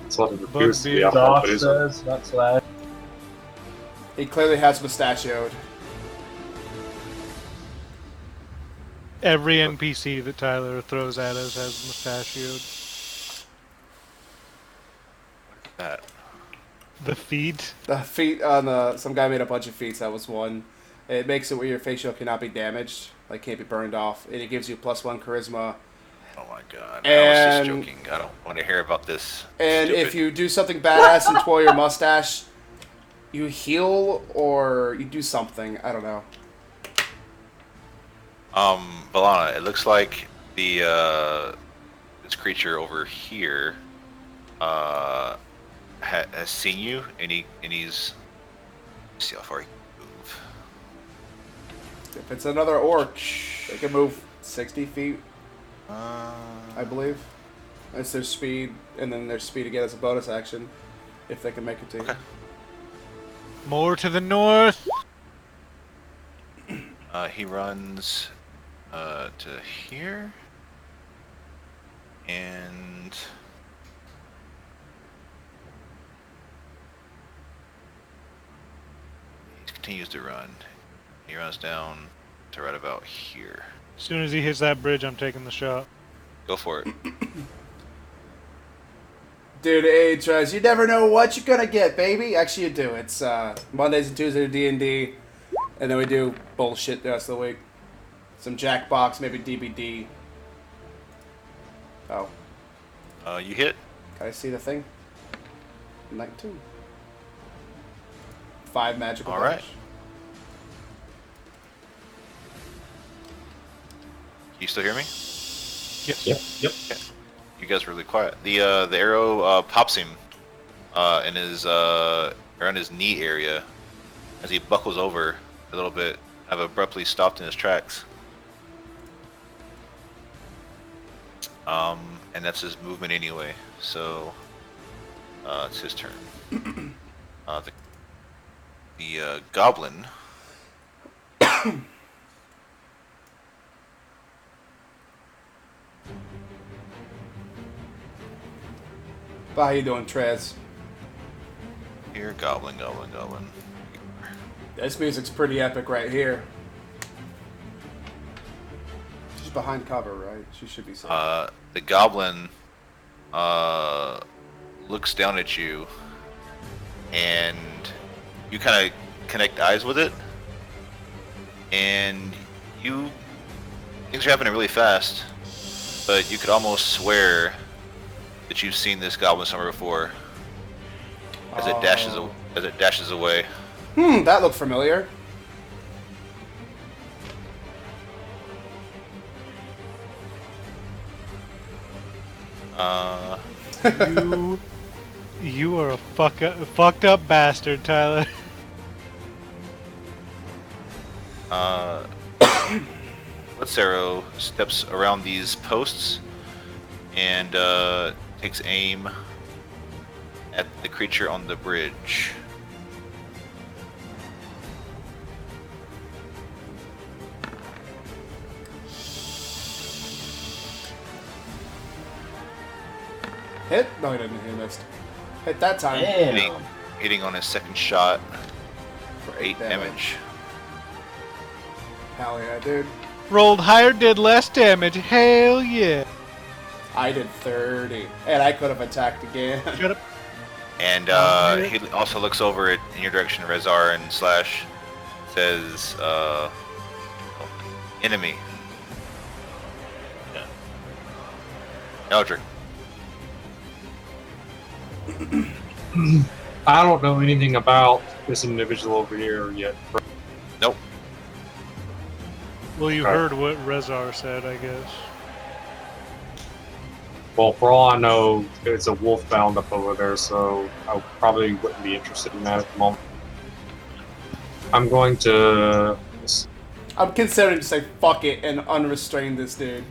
It's what it appears to be. I Bugbeard. don't know if Josh it isn't. says, not Slash. He clearly has mustachioed. Every NPC that Tyler throws at us has mustachioed. That. The feet. The feet on the... Some guy made a bunch of feats. That was one. It makes it where your facial cannot be damaged. Like, can't be burned off. And it gives you +1 charisma. Oh my god. I was And- just joking. I don't want to hear about this. And Stupid. if you do something badass and twirl your mustache, you heal or you do something. I don't know. Valana, it looks like the this creature over here has seen you, and he's. Let's see how far he can move. If it's another orc, they can move 60 feet, I believe. That's their speed, and then their speed again as a bonus action, if they can make it to you. Okay. More to the north. He runs to here, and he continues to run. He runs down to right about here. As soon as he hits that bridge, I'm taking the shot. Go for it. Dude, Atras, you never know what you're gonna get, baby. Actually, you do. It's Mondays and Tuesdays D&D, and then we do bullshit the rest of the week. Some Jackbox, maybe DBD. Oh, You hit. can I see the thing? 19. 5 magical All right. damage. You still hear me? Yes. Yep. You guys are really quiet. The arrow pops him in his around his knee area as he buckles over a little bit. Have abruptly stopped in his tracks. And that's his movement anyway. So it's his turn. The goblin. How you doing, Trez? Here, goblin. This music's pretty epic right here. She's behind cover, right? She should be safe. The goblin looks down at you, and you kind of connect eyes with it, and things are happening really fast, but you could almost swear that you've seen this goblin somewhere before as it dashes away. That looked familiar. You are a fucked up bastard, Tyler. Blitzarrow steps around these posts and takes aim at the creature on the bridge. Hit? No, he didn't. He missed. Hit that time. Hitting on his second shot for 8 damage. damage. Hell yeah, dude. Rolled higher, did less damage. Hell yeah. I did 30. And I could have attacked again. Shut up. And he also looks over in your direction, Rezar, and Slash says, enemy. Yeah. Eldrick. I don't know anything about this individual over here yet. Nope. Well, you heard what Rezar said, I guess. Well, for all I know, it's a wolf bound up over there, so I probably wouldn't be interested in that at the moment. I'm going to... I'm considering to say fuck it and unrestrain this dude.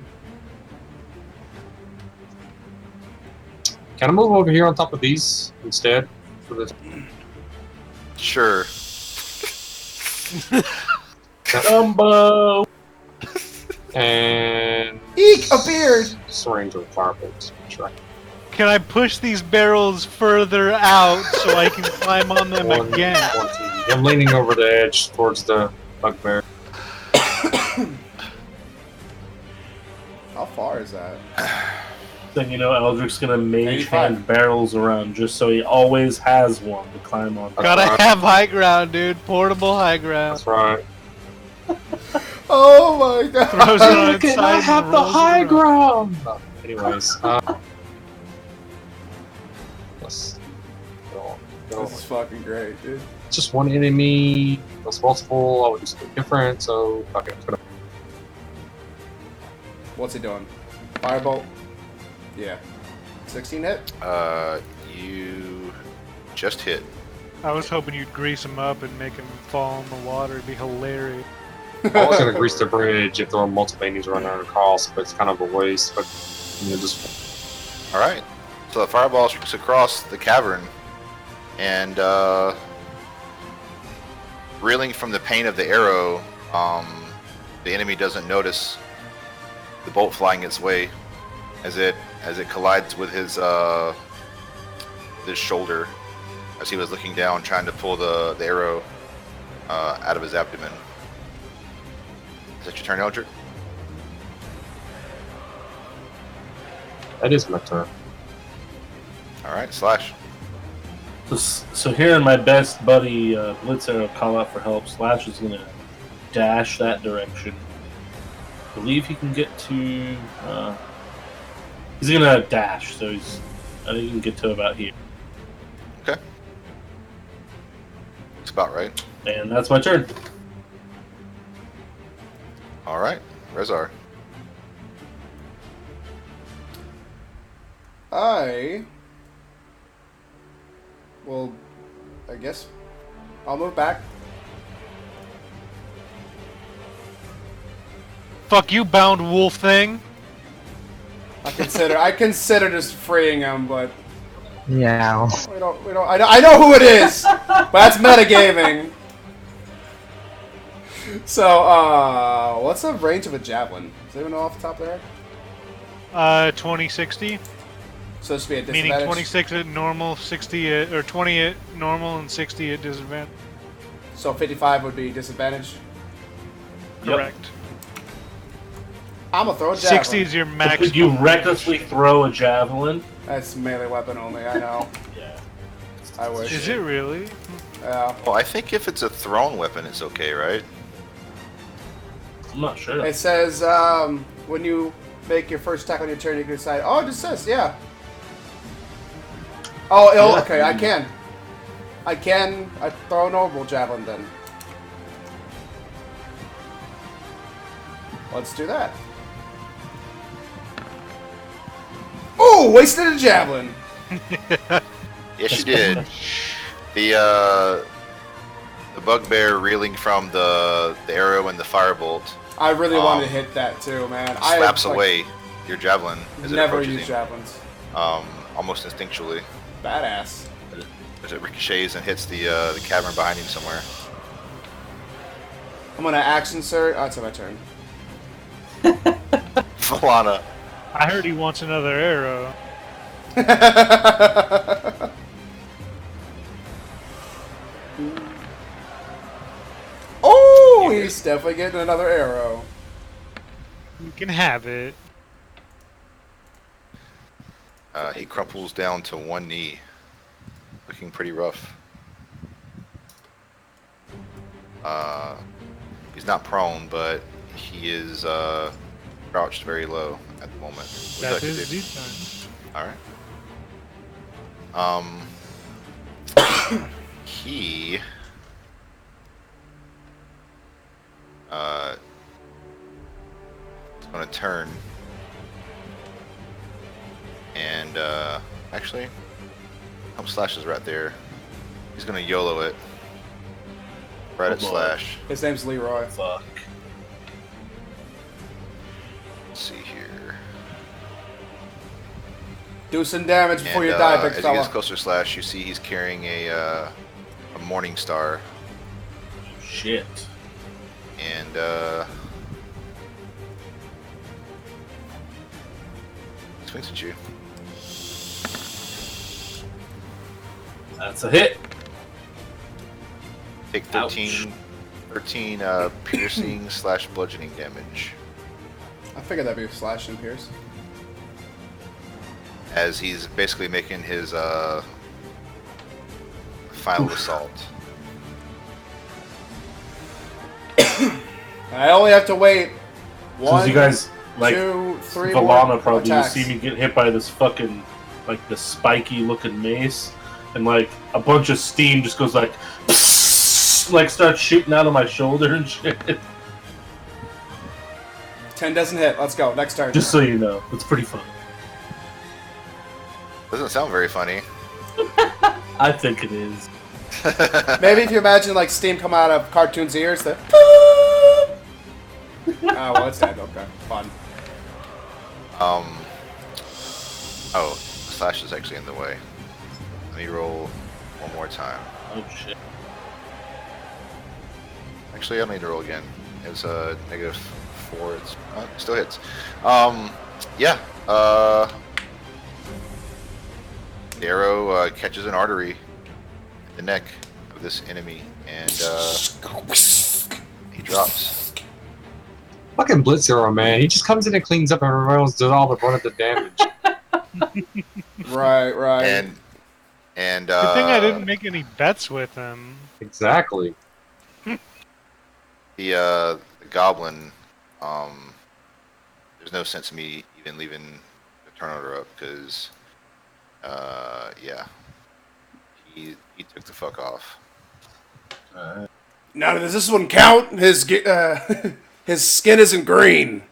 Can I move over here on top of these instead? For this? Sure. Dumbo! And... Eek! A beard! Syringe with firebolts. Sure. Can I push these barrels further out so I can climb on them again? 120. I'm leaning over the edge towards the bugbear. How far is that? Then you know Eldric's gonna mage 85. hand barrels around just so he always has one to climb on. Gotta have high ground, dude. Portable high ground. That's right. Oh my god! Throws it on its Can side I and have the rolls high around. ground? Anyways, let's go. This is fucking great, dude. Just one enemy. That's multiple. I would do something different. So fuck it. What's he doing? Firebolt? Yeah. 16 hit? You just hit. I was hoping you'd grease him up and make him fall in the water. It'd be hilarious. I was gonna grease the bridge if there were multiple enemies running across, but it's kind of a waste. But you know, just All right. So the fireball streaks across the cavern, and reeling from the pain of the arrow, the enemy doesn't notice the bolt flying its way as it collides with his shoulder as he was looking down trying to pull the arrow out of his abdomen. Is that your turn, Eldrick? that is my turn. All right, Slash. So hearing my best buddy Blitz Arrow call out for help, Slash is gonna dash that direction. I believe he can get to. He's gonna dash, so I think he can get to about here. Okay. It's about right. And that's my turn. All right, Rezar. Well, I guess I'll move back. Fuck you, bound wolf thing. I consider just freeing him, but Yeah. we don't. I know who it is, but that's metagaming. So, what's the range of a javelin? Does anyone know off the top of their head? 2060. So this would be a Meaning disadvantage. 26 at normal, 60 at, or 20 at normal, and 60 at disadvantage. So 55 would be disadvantage. Yep. Correct. I'm gonna throw a javelin. 60 is your max. Could you recklessly throw a javelin? That's melee weapon only. I know. Yeah. I wish. Is it really? Yeah. Well, I think if it's a thrown weapon, it's okay, right? I'm not sure. It says when you make your first attack on your turn, you can decide. Oh, it just says yeah. Oh, Yeah. okay. I can. I throw a normal javelin then. Let's do that. Oh, wasted a javelin. Yes, you did. The bugbear reeling from the arrow and the firebolt I really wanted to hit that too, man. slaps I away your javelin as it never approaches use him, javelins. almost instinctually, Badass. as it ricochets and hits the cavern behind him somewhere. I'm gonna action surge. Oh, it's my turn. Falana. I heard he wants another arrow. Oh, he's definitely getting another arrow. You can have it. He crumples down to one knee, looking pretty rough. He's not prone, but he is crouched very low at the moment. What would you like That's to his do? Z time. All right. He is going to turn and actually, Slash is right there. He's going to YOLO it right at boy. Slash. His name's Leroy. Fuck. Let's see here. Do some damage before And, you die, big as he fella. gets closer to Slash, you see he's carrying a Morning Star, Shit. and swings at you. That's a hit. Take 13 piercing / bludgeoning damage. I figured that'd be slash and pierce. As he's basically making his final assault. I only have to wait one, you guys, like, 2, 3 Valana more probably, you attacks. see me get hit by this fucking, like, the spiky looking mace, and, like, a bunch of steam just goes, like, like, starts shooting out of my shoulder and shit. 10 doesn't hit. Let's go. Next turn. Just so you know, it's pretty fun. Doesn't sound very funny. I think it is. Maybe if you imagine like steam come out of cartoons' ears, that. Oh, well, it's dead. Okay, fun. Oh, slash is actually in the way. Let me roll one more time. Oh shit. Actually, I don't need to roll again. It's a -4. It's still hits. Yeah. The arrow catches an artery in the neck of this enemy, and he drops. Fucking Blitz Arrow, man. He just comes in and cleans up and everyone else does all the brunt of the damage. Right. And Good thing I didn't make any bets with him. Exactly. the goblin. There's no sense in me even leaving the turn order up because, yeah, he took the fuck off. Now, does this one count? His his skin isn't green.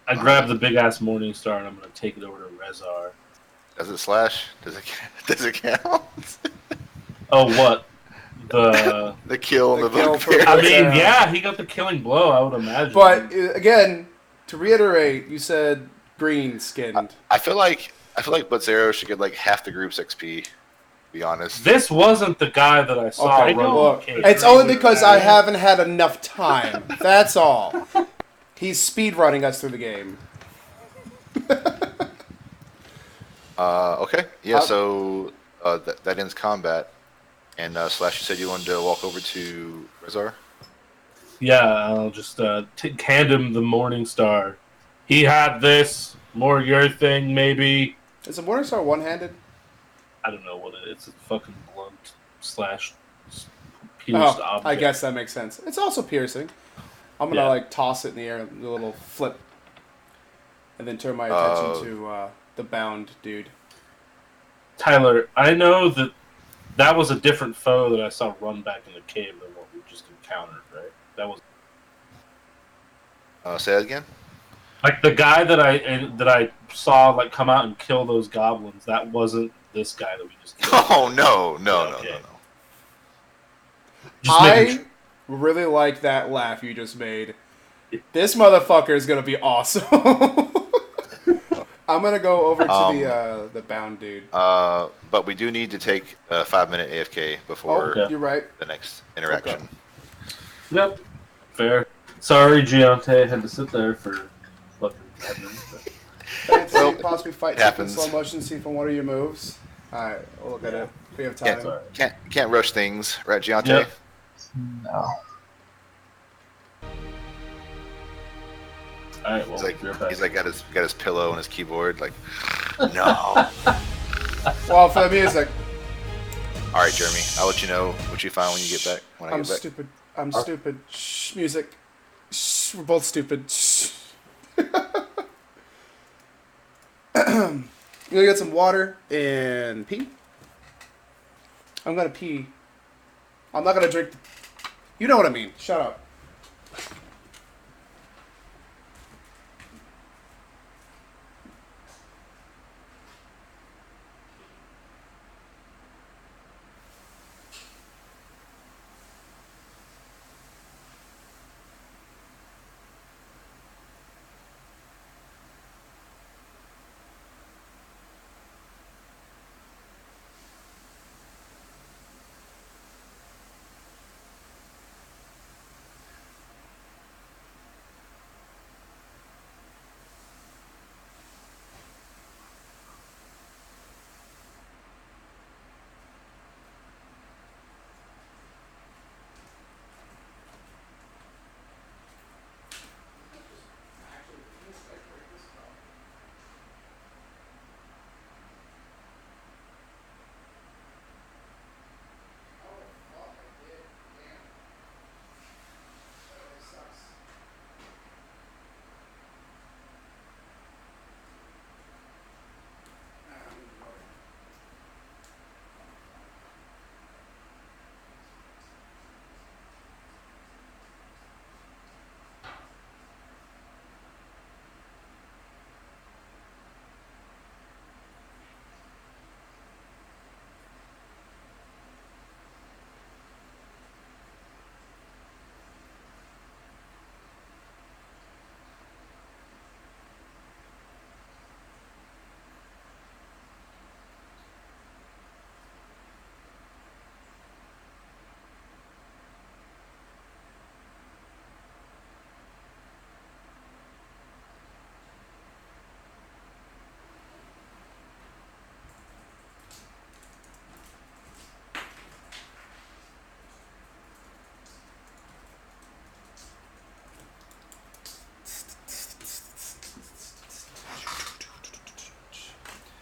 I grab the big ass Morning Star and I'm gonna take it over to Rezar. Does it slash? Does it count? Oh, what? The kill and the kill for- bugbear. I mean, yeah, he got the killing blow, I would imagine. But again, to reiterate, you said green skinned. I feel like Blitzero should get like half the group's XP. To be honest. This wasn't the guy that I saw Okay, run look, the cave. it's only because I haven't had enough time. That's all. He's speedrunning us through the game. Okay. Yeah. So that ends combat. And Slash, you said you wanted to walk over to Rezar? Yeah, I'll just hand him the Morning Star. He had this. More your thing, maybe. Is the Morning Star one-handed? I don't know what it is. It's a fucking blunt / pierced object. I guess that makes sense. It's also piercing. I'm gonna like toss it in the air, do a little flip, and then turn my attention to the bound dude. Tyler, I know that was a different foe that I saw run back in the cave than what we just encountered, right? That was Say that again. like the guy that I saw like come out and kill those goblins. That wasn't this guy that we just killed. Oh no. Just making sure. Really like that laugh you just made. This motherfucker is gonna be awesome. I'm gonna go over to the bound dude. But we do need to take a 5-minute AFK before You're right. the next interaction. Okay. Yep, fair. Sorry, Giante had to sit there for fucking 10 minutes. Fancy possibly fight in happens. slow motion, see from one of your moves. Alright, we'll look at it. We have time. Can't rush things, right, Giante? Yep. No. All right, well, He's like got his pillow and his keyboard. Like, no. Well, for the music. All right, Jeremy. I'll let you know what you find when you get back. I'm stupid. I'm stupid. Shh, music. Shh, we're both stupid. Shh. I'm gonna get some water and pee. I'm gonna pee. I'm not gonna drink. You know what I mean. Shut up.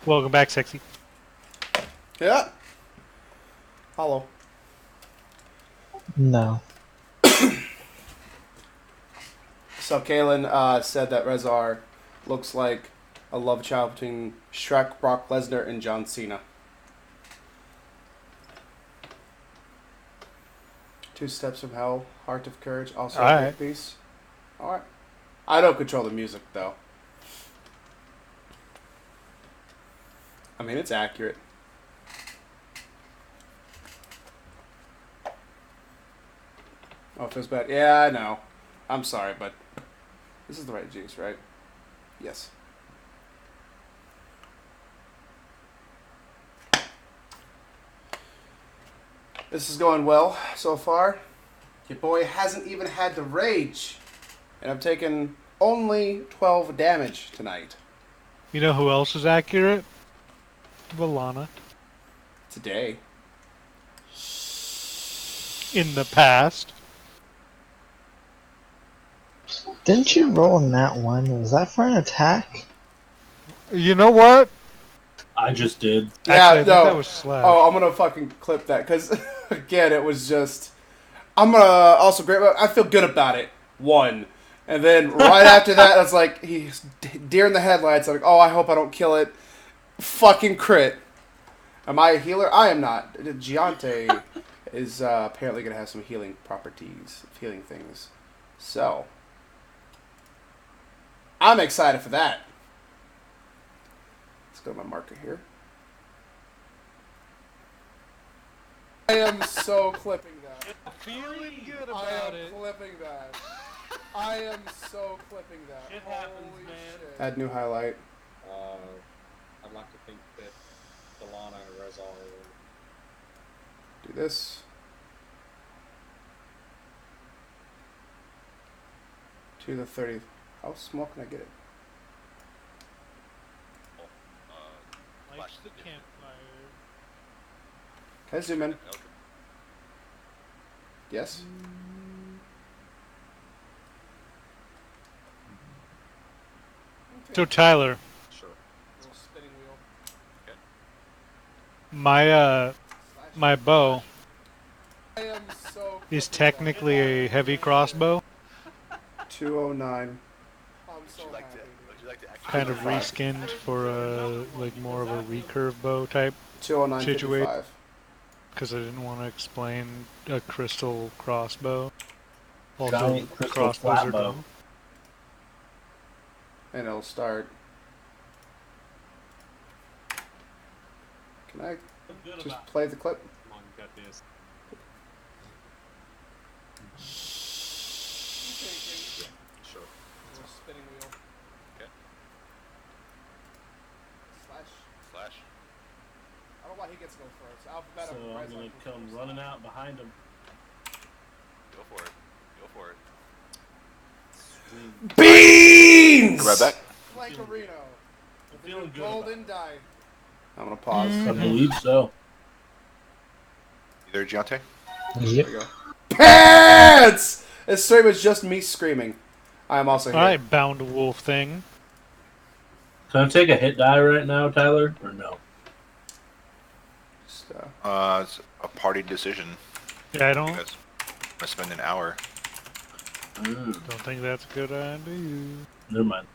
Welcome back, sexy. Yeah. Hollow. No. So Kalen said that Rezar looks like a love child between Shrek, Brock Lesnar, and John Cena. 2 Steps from Hell, Heart of Courage, also a great piece. Alright. I don't control the music, though. I mean, it's accurate. Oh, it feels bad. Yeah, I know. I'm sorry, but this is the right juice, right? Yes. This is going well so far. Your boy hasn't even had to rage. And I've taken only 12 damage tonight. You know who else is accurate? Valana. Today. In the past. Didn't you roll in that one? Was that for an attack? You know what? I just did. Yeah, Actually, I think no. that was Slash. Oh, I'm gonna fucking clip that because again, it was just. I'm gonna also great. I feel good about it. 1, and then right after that, it's like he's deer in the headlights. I'm like, oh, I hope I don't kill it. Fucking crit. Am I a healer? I am not. Giante is apparently gonna have some healing properties, healing things. So I'm excited for that. Let's go to my marker here. I am so clipping that. Feeling good I about am it. clipping that. I am so clipping that. Shit happens, Holy man. shit. Add new highlight. I'd like to think that Delana and Rezar will Do this. To the 30th. How small can I get it? Lights the campfire. Can I zoom in? Yes. So Tyler, sure. Little spinning wheel. my bow I am so is clipping technically a heavy crossbow, that. 209. I'm so Would you like happy. to actually kind of reskinned for a like more of a recurve bow type, 209.55. because I didn't want to explain a crystal crossbow. Also, Giant crystal crossbows are flatbow. dumb. And it'll start. Can I just play the clip? Come on, you got this. Sure. Little spinning wheel. Okay. Slash. I don't know why he gets to go first. Alphabetical. So I'm gonna come running out behind him. Go for it. Go for it. Beans! Right back. Flankerino. I'm feeling good. About Golden die. I'm gonna pause. I believe so. You there, Giante? Yep. There we go. Pants! This stream is just me screaming. I am also here. Alright, bound wolf thing. Can I take a hit die right now, Tyler, or no? Just, It's a party decision. Yeah, I You don't guys I spend an hour. don't think that's a good idea. Never mind.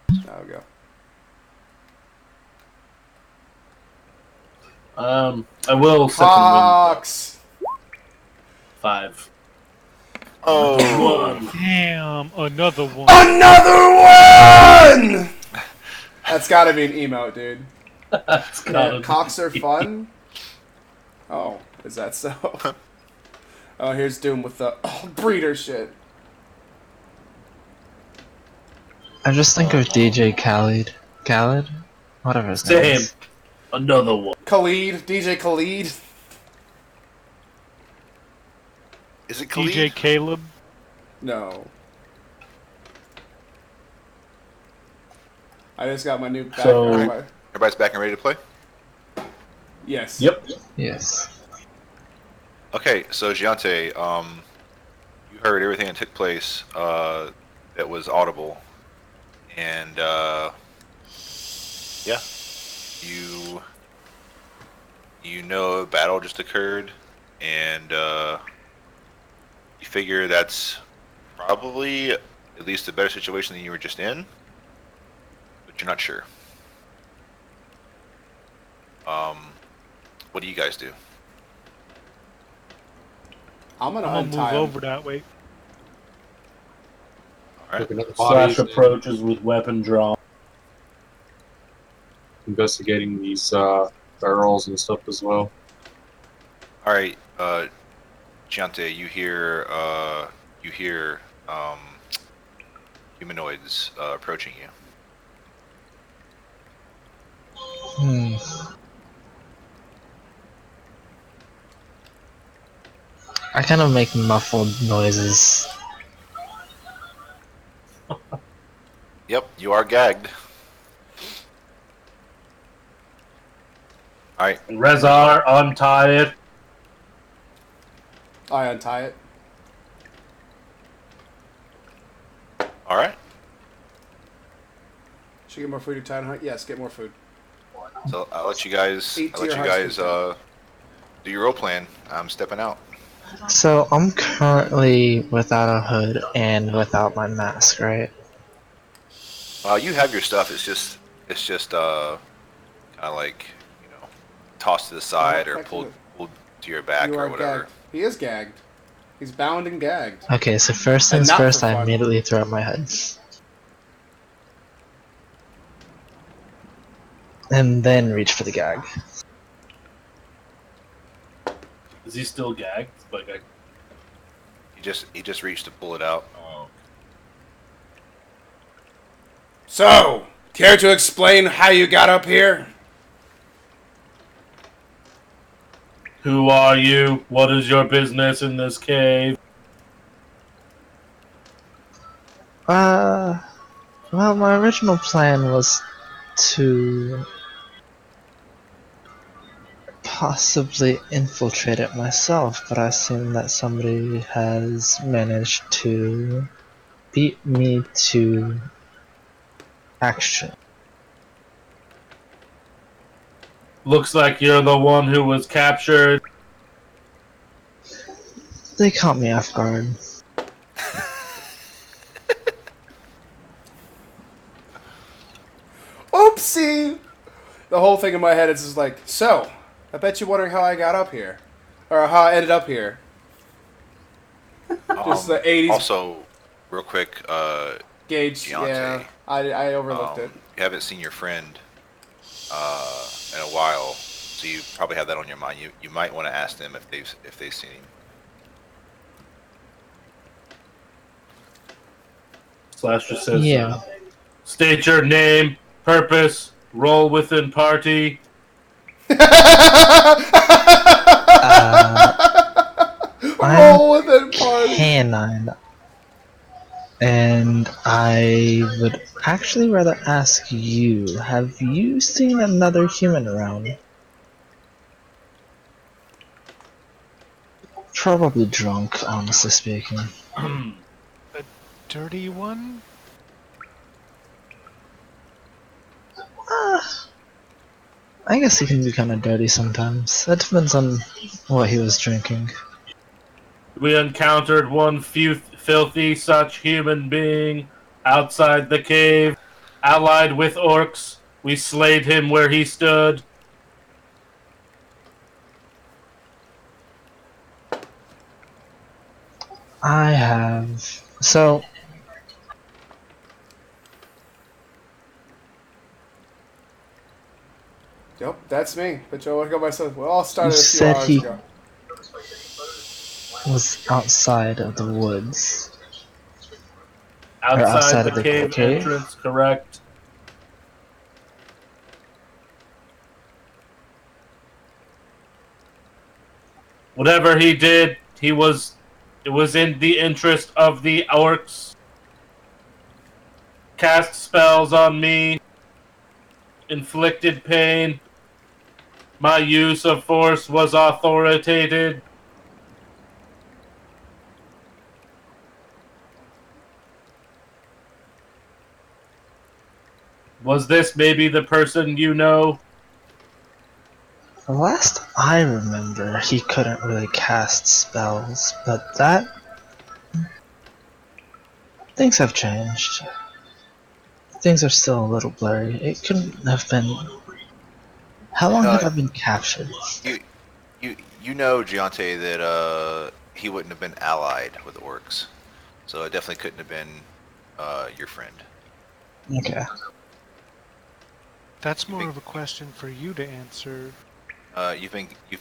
there we go. I will second Cox! win 5. Oh. Damn, another one. Another one! That's gotta be an emote, dude. That's gotta Cocks are fun? Oh, is that so? Oh, here's Doom with the breeder shit. I just think of DJ Khaled. Khaled? Whatever his name Same. is. Another one. Khalid, DJ Khalid. Is it Khalid? DJ Caleb. No. I just got my new back. So- Everybody's back and ready to play? Yes. Yep. Yes. Okay, so Giante, you heard everything that took place. that was audible, and yeah, you know a battle just occurred, and you figure that's probably at least a better situation than you were just in, but you're not sure. What do you guys do? I'm gonna I'm untie gonna move him. over that way. All right. Looking at the Slash bodies and approaches with weapon drawn. investigating these barrels and stuff as well. All right, Giante, you hear humanoids approaching you. Hmm. I kind of make muffled noises. Yep, you are gagged. All right, Rezar, untie it. I untie it. all right. Should we get more food to tie hunt? Yes, get more food. So I'll let you guys. Eat I'll to let your you heart's guys do your role plan. I'm stepping out. So I'm currently without a hood and without my mask, right? You have your stuff. It's just kind of like tossed to the side or pulled to your back You or are whatever. gagged. He is gagged. He's bound and gagged. Okay, so first And things not for first, I fun. immediately throw up my hood. And then reach for the gag. Is he still gagged? Like, He just reached to pull it out. oh. So, care to explain how you got up here? Who are you? What is your business in this cave? Well, my original plan was to possibly infiltrate it myself, but I assume that somebody has managed to beat me to action. Looks like you're the one who was captured. They caught me off guard. Oopsie! The whole thing in my head is just like, so, I bet you're wondering how I got up here. Or how I ended up here. Just the 80s Also, real quick, gauge. Deontay, Yeah, I overlooked it. you haven't seen your friend in a while, so you probably have that on your mind. You might want to ask them if they've seen him. Slash just says, Yeah. State your name, purpose, role within party. Roll with it, party. Canine. And I would actually rather ask you, have you seen another human around? Probably drunk, honestly speaking. A dirty one? I guess he can be kind of dirty sometimes. That depends on what he was drinking. We encountered one filthy such human being outside the cave, allied with orcs. We slayed him where he stood. I have. So, Yep, that's me. But Joe, look at myself. We all started You a few said hours he- ago. was outside of the woods. Outside, outside the, of the cave, cave? entrance, correct. Whatever he did, it was in the interest of the orcs. Cast spells on me, inflicted pain. My use of force was authoritated. Was this maybe the person you know? The last I remember, he couldn't really cast spells, but that... Things have changed. Things are still a little blurry. It couldn't have been... How long have I been captured? You, you know, Giante, that he wouldn't have been allied with orcs, so it definitely couldn't have been your friend. Okay. That's more of a question for you to answer. You've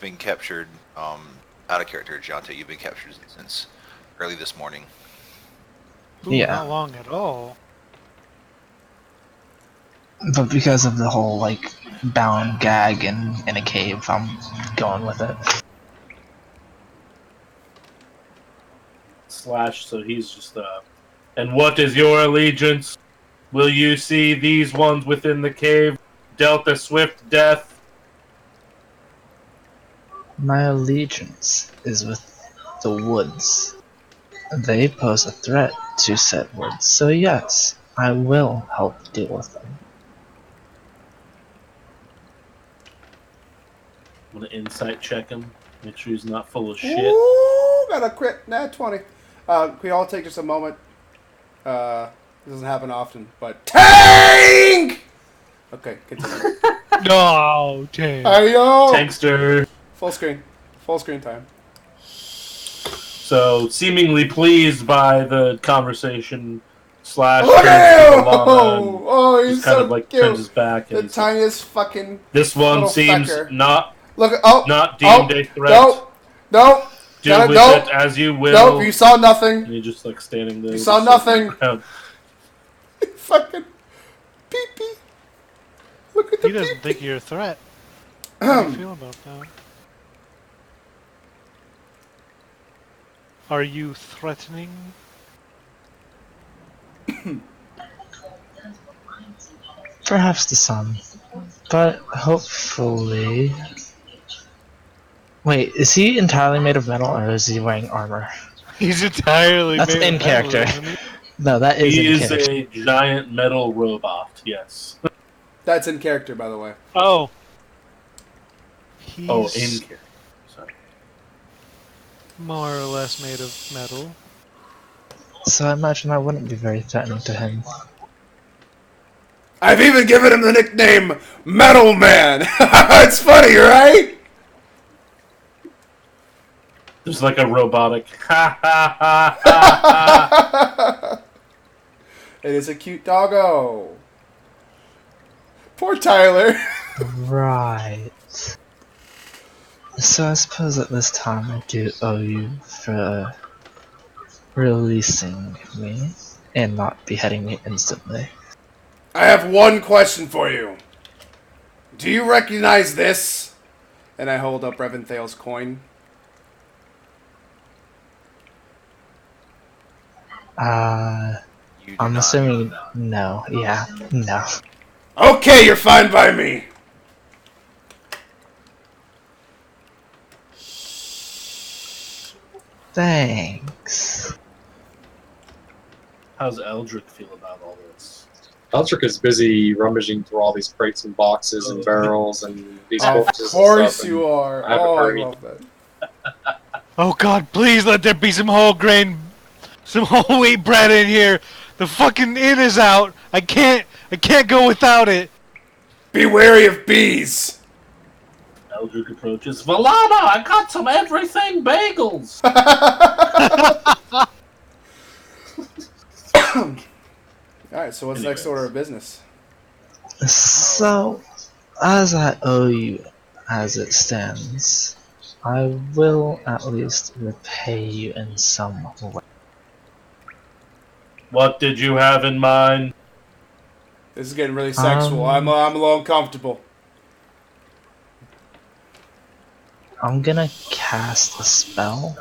been captured out of character, Giante. You've been captured since early this morning. Ooh, Yeah. not long at all. But because of the whole, like, bound gag in a cave, I'm going with it. Slash, so he's just, And what is your allegiance? Will you see these ones within the cave dealt a swift death? My allegiance is with the woods. They pose a threat to said woods, so yes, I will help deal with them. I'm gonna insight check him, make sure he's not full of shit. Ooh, got a crit. Nat 20. Can we all take just a moment? This doesn't happen often, but... Tank! Okay, continue. No, James. Ayo! Tankster. Full screen. Full screen time. So, seemingly pleased by the conversation, Slash Look at him! Lana, Oh, he's just kind so of like cute. turns his back. The And tiniest fucking... this one little seems fecker. not Look at... Oh! not deemed a threat. Nope! Nope! Do with nope! it as you will. Nope, you saw nothing. And you're just like standing there. You saw nothing. Fucking... Pee-pee. Look at the He doesn't pee-pee. think you're a threat. How do you feel about that? Are you threatening? Perhaps to some, but hopefully... Wait, is he entirely made of metal, or is he wearing armor? He's entirely That's made in of metal, character. isn't he? No, that is He in is character. a giant metal robot, yes. That's in character, by the way. Oh. He's Oh, in character. Sorry. more or less made of metal. So I imagine I wouldn't be very threatening to him. I've even given him the nickname Metal Man. It's funny, right? There's like a robotic ha ha ha ha ha. It is a cute doggo. Poor Tyler. Right. So I suppose at this time I do owe you for releasing me and not beheading me instantly. I have one question for you. Do you recognize this? And I hold up Reventhal's coin. You do I'm not. assuming no. Yeah, no. Okay, you're fine by me. Thanks. How's Eldrick feel about all this? Eldrick is busy rummaging through all these crates and boxes and barrels and these Of boxes. and course stuff, you are. I haven't Oh, I heard love that. Oh God, please let there be some whole wheat bread in here. The fucking inn is out. I can't go without it. Be wary of bees. Eldrick approaches. Valana, I got some everything bagels! Alright, so what's the next order of business? So, as I owe you as it stands, I will at least repay you in some way. What did you have in mind? This is getting really sexual. I'm a little uncomfortable. I'm gonna cast a spell.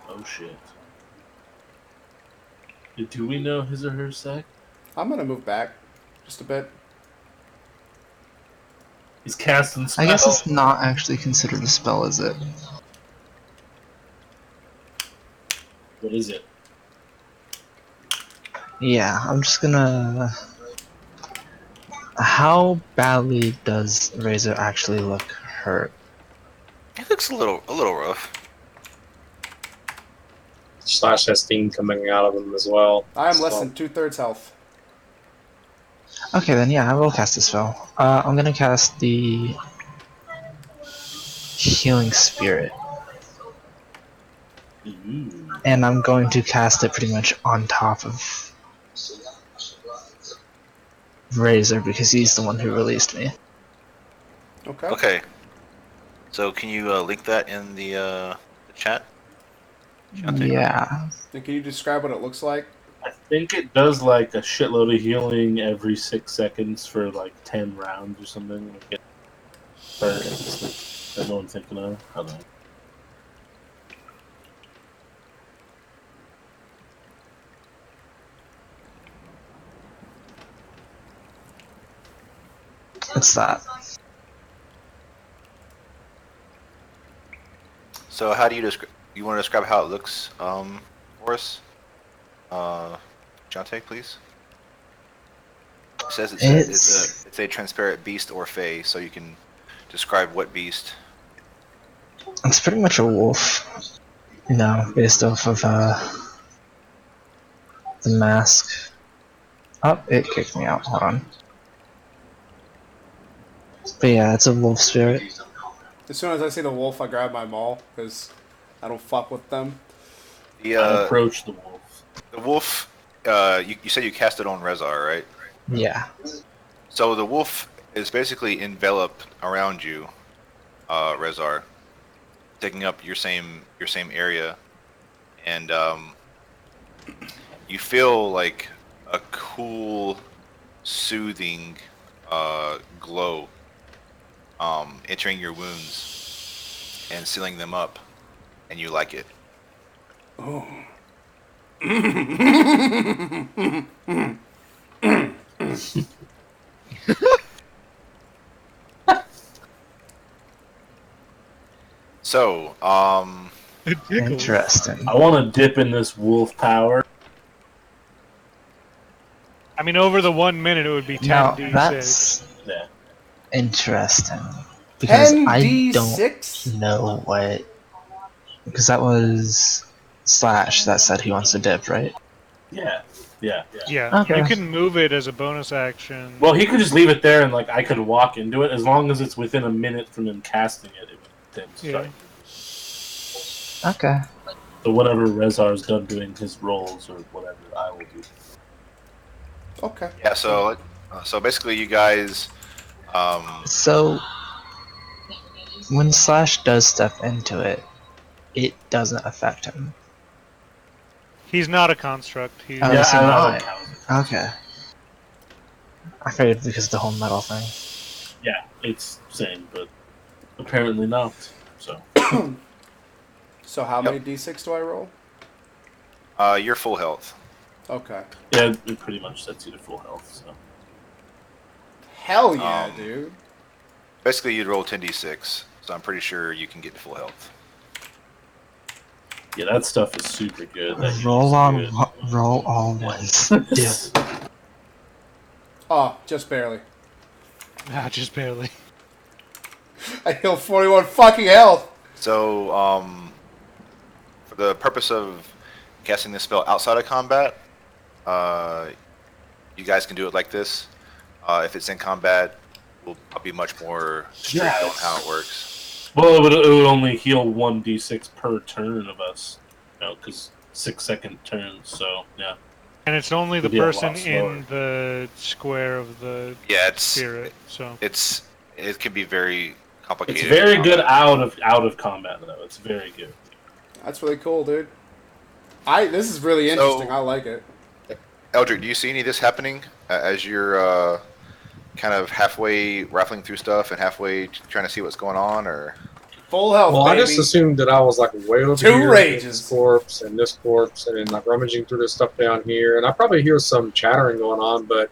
Oh shit. Do we know his or her sex? I'm gonna move back just a bit. He's casting spell. I guess it's not actually considered a spell, is it? What is it? Yeah, I'm just gonna How badly does Razor actually look hurt? It looks a little rough. Slash has steam coming out of him as well. I am less So, than 2/3 health. Okay, then yeah, I will cast this spell. I'm gonna cast the Healing Spirit. And I'm going to cast it pretty much on top of Razor because he's the one who released me. Okay. Okay. So can you link that in the chat? Yeah. And can you describe what it looks like? I think it does like a shitload of healing every 6 seconds for like 10 rounds or something. Like it, or I know what I'm thinking of. Hold on. It's that. So how do you describe? You want to describe how it looks for us? Jonte, please. It says it's a transparent beast or fey, so you can describe what beast. It's pretty much a wolf. You know, based off of the mask. Oh, it kicked me out. Hold on. But yeah, it's a wolf spirit. As soon as I see the wolf, I grab my maul because I don't fuck with them. I approach the wolf. The wolf. You said you cast it on Rezar, right? Yeah. So the wolf is basically enveloped around you, Rezar, taking up your same area, and you feel like a cool, soothing glow entering your wounds and sealing them up, and you like it. Oh. So, Interesting. I want to dip in this wolf power. I mean, over the 1 minute, it would be 10 Now, d6. that's Yeah. interesting. Because I 10d6? don't know what... Because that was Slash that said he wants to dip, right? Yeah. Yeah. Yeah, Okay. you can move it as a bonus action. Well, he could just leave it there and like I could walk into it as long as it's within a minute from him casting it. It would then strike. Okay. So whenever Rezar's done doing his rolls or whatever, I will do. Okay. yeah. So basically, you guys. So, when Slash does step into it, it doesn't affect him. He's not a construct. He's Oh, Yeah, is he I not? know. Okay. I figured because of the whole metal thing. Yeah, it's same, but apparently not. So So how many d6 do I roll? You're full health. Okay. yeah, it pretty much sets you to full health. So Hell yeah, dude. Basically, you'd roll 10d6, so I'm pretty sure you can get to full health. yeah, that stuff is super good. That Roll uses on, roll all ones. Dip. good. Oh, just barely. nah, just barely. I heal 41 fucking health. So, for the purpose of casting this spell outside of combat, you guys can do it like this. If it's in combat, I'll be much more strict on how it works. Well, it would only heal 1d6 per turn of us, you know, because 6-second turns. So yeah. And it's only the It'd be a lot person slower. in the square of the Yeah, it's spirit. So it can be very complicated. It's very good out of combat though. It's very good. That's really cool, dude. This is really interesting. I like it. Eldrick, do you see any of this happening as you're kind of halfway rifling through stuff and halfway trying to see what's going on, or? Full health, well, baby. I just assumed that I was like way over Two here, rages. this corpse, and then like rummaging through this stuff down here, and I probably hear some chattering going on, but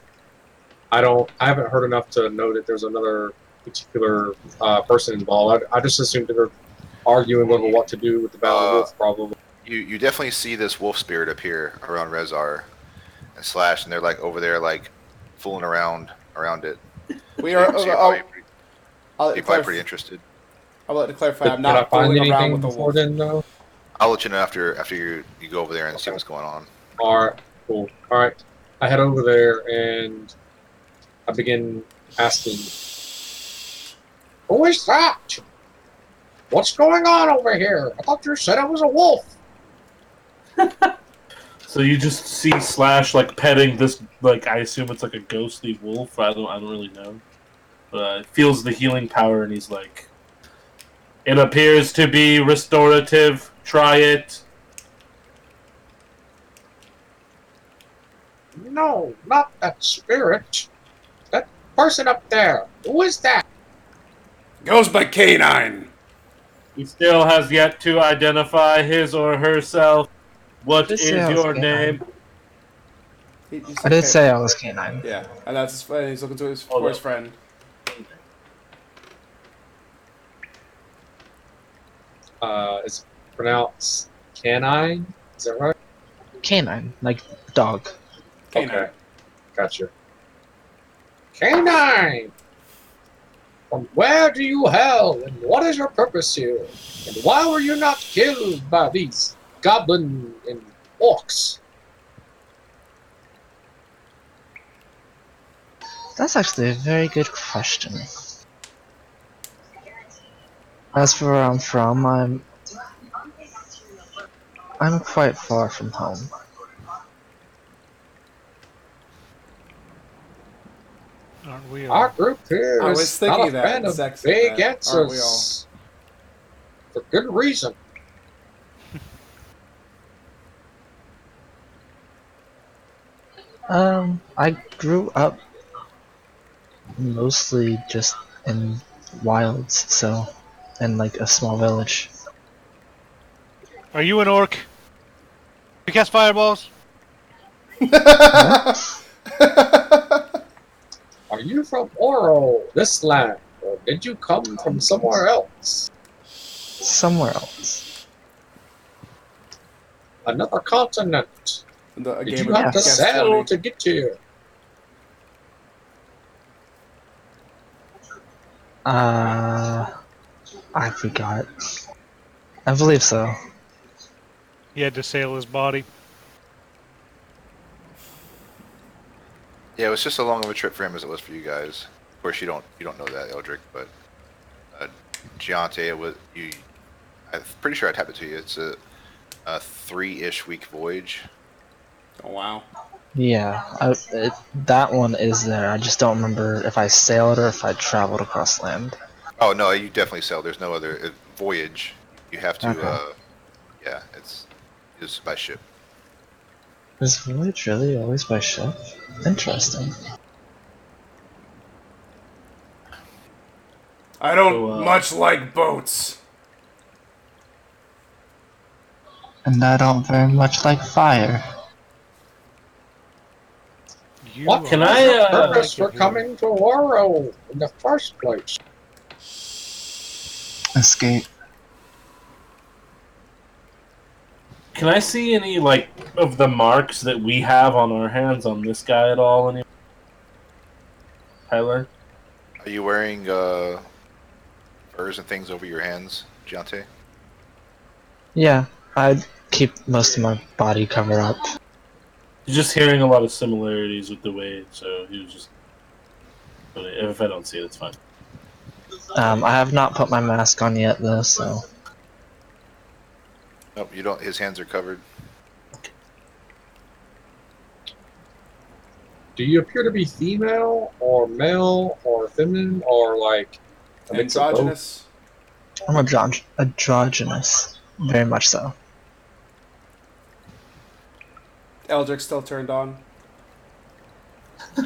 I haven't heard enough to know that there's another particular person involved. I just assumed they were arguing over what to do with the Battle of the Wolf, probably. You definitely see this wolf spirit appear around Rezar and Slash, and they're like over there like fooling around it. We are. So you're probably I'll let you're it probably pretty clarify. interested. I'll let it clarify. Did, I'm did I not find fooling around anything with the before wolf. then, though? I'll let you know after you go over there and see what's going on. All right, cool. All right, I head over there and I begin asking, "Who is that? What's going on over here? I thought you said I was a wolf." So you just see Slash like petting this, like I assume it's like a ghostly wolf. I don't really know. But it feels the healing power, and he's like, "It appears to be restorative. Try it." No, not that spirit. That person up there. Who is that? Goes by canine. He still has yet to identify his or herself. What Did say is I was your canine. name? He I said did K. say I was canine. Yeah, and that's his friend. He's looking for Hold his up. friend. It's pronounced canine. Is that right? Canine, like dog. Canine. Okay, gotcha. Canine! From where do you hail, and what is your purpose here? And why were you not killed by these goblin and orcs? That's actually a very good question. As for where I'm from, I'm quite far from home. Aren't we Our all? group here I was is not thinking a that fan of exact vague that, aren't we all? answers. For good reason. I grew up mostly just in wilds, so in like a small village. Are you an orc? You cast fireballs? Are you from Oro, this land, or did you come from somewhere else? Somewhere else. Another continent. The Did gamer you have to guessed sail 20. to get here? I forgot. I believe so. He had to sail his body. Yeah, it was just as long of a trip for him as it was for you guys. Of course, you don't know that, Eldrick, but Giante, it was you. I'm pretty sure I tapped it to you. It's a 3-ish week voyage. Oh wow. Yeah, that one is there. I just don't remember if I sailed or if I traveled across land. Oh no, you definitely sail. There's no other voyage. You have to. Okay. Yeah, it's by ship. Is voyage really always by ship? Interesting. I don't So, much like boats. And I don't very much like fire. You What Can are I, was your not purpose like for it here. coming to Oro in the first place? Escape. Can I see any like of the marks that we have on our hands on this guy at all? Any Tyler? Are you wearing furs and things over your hands, Giante? Yeah, I keep most of my body covered up. He's just hearing a lot of similarities with the way, so he was just. But if I don't see it, it's fine. I have not put my mask on yet though, so Nope, you don't. His hands are covered. Do you appear to be female, or male, or feminine, or like a mix of both? Androgynous. I'm androgynous. Very much so. Eldrick still turned on.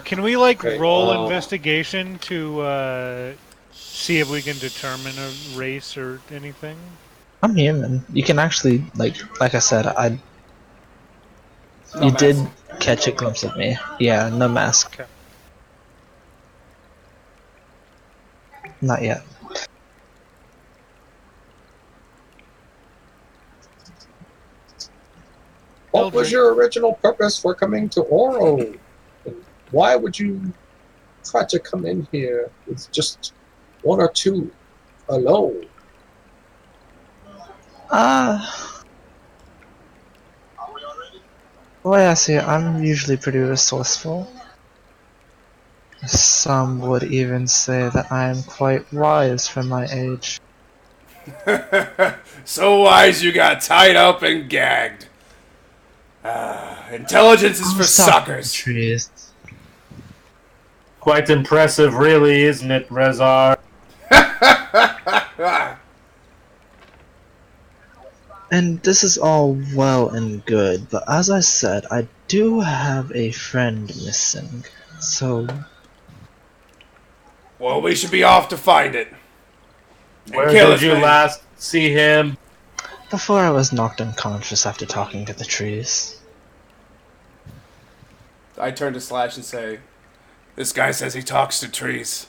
Can we like Okay, roll investigation to see if we can determine a race or anything? I'm human. You can actually like I said, No you mask. did catch a glimpse of me. Yeah, no mask. Okay. Not yet. What was Eldrick. your original purpose for coming to Oro? And why would you try to come in here with just one or two alone. The way I see it, I'm usually pretty resourceful. Some would even say that I am quite wise for my age. So wise you got tied up and gagged. Intelligence is for suckers. Trees. Quite impressive, really, isn't it, Rezar? And this is all well and good, but as I said, I do have a friend missing. So, Well, we should be off to find it. Where did you last see him? before I was knocked unconscious after talking to the trees. I turn to Slash and say, "This guy says he talks to trees."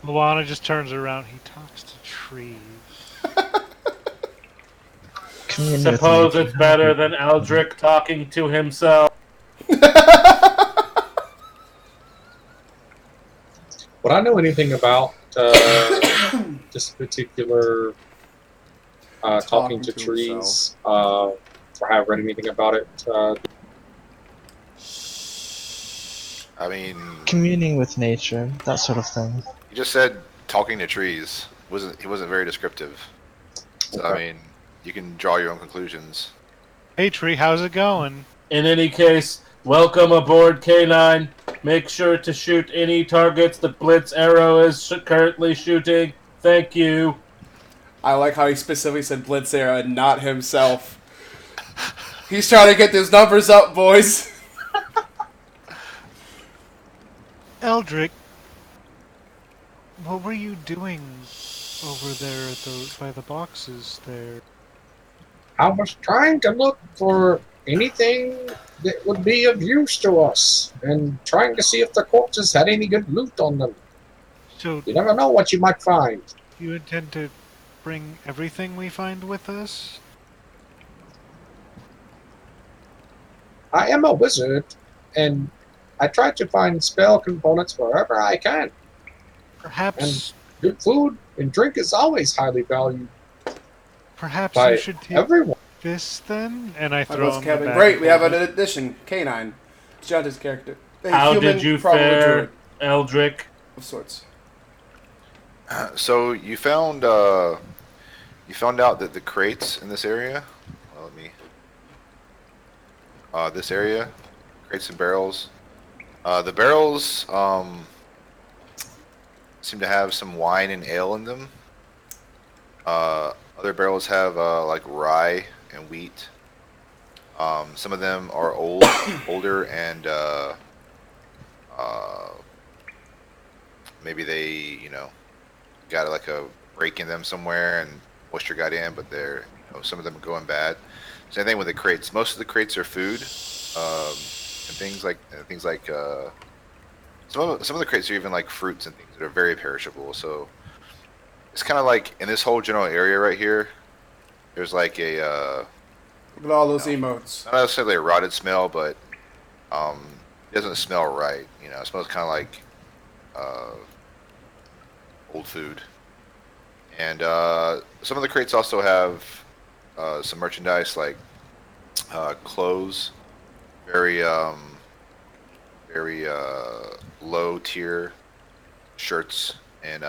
Luana just turns around. He talks to trees. Suppose it's better than Eldrick talking to himself. Would I know anything about this particular talking to trees? Or have read anything about it? I mean, Communing with nature, that sort of thing. you just said talking to trees. He wasn't very descriptive. So, Okay. I mean, you can draw your own conclusions. Hey, tree, how's it going? In any case, welcome aboard K9. Make sure to shoot any targets that Blitz Arrow is currently shooting. Thank you. I like how he specifically said Blitzera and not himself. He's trying to get those numbers up, boys. Eldrick, what were you doing over there by the boxes there? I was trying to look for anything that would be of use to us, and trying to see if the corpses had any good loot on them. So, You never know what you might find. you intend to bring everything we find with us? I am a wizard, and I try to find spell components wherever I can. Perhaps, Good food and drink is always highly valued perhaps by you should take everyone. this then? And I I throw was him Kevin. the bag Great, of we have an gold. addition. Canine. Jonta's character. A How human, did you probably fare, druid Eldrick? of sorts. So you found out that the crates in this area. Well, let me. This area, crates and barrels. The barrels seem to have some wine and ale in them. Other barrels have like rye and wheat. Some of them are older, and maybe they, got like a break in them somewhere and moisture got in, but they're, some of them are going bad. Same thing with the crates. Most of the crates are food, and things like some of the crates are even like fruits and things that are very perishable. So it's kind of like in this whole general area right here, there's like a Look at all those emotes. not necessarily a rotted smell, but it doesn't smell right. It smells kind of like old food. And some of the crates also have some merchandise like clothes, very low tier shirts and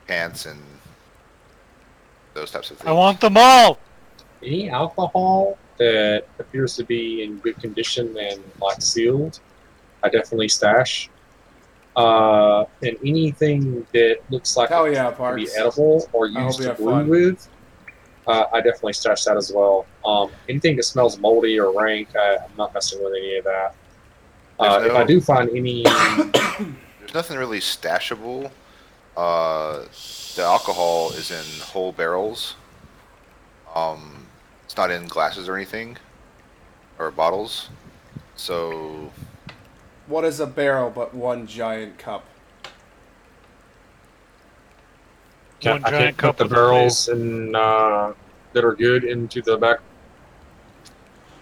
pants and those types of things. I want them all! Any alcohol that appears to be in good condition and like sealed, I definitely stash. And anything that looks like Hell it yeah, can be Parks. edible or I hope used you to have brew fun. with, I definitely stash that as well. Anything that smells moldy or rank, I'm not messing with any of that. If I do find any, There's nothing really stashable. The alcohol is in whole barrels. It's not in glasses or anything, or bottles. So What is a barrel but one giant cup? One I giant can't cup put the with a barrels in, that are good into the back.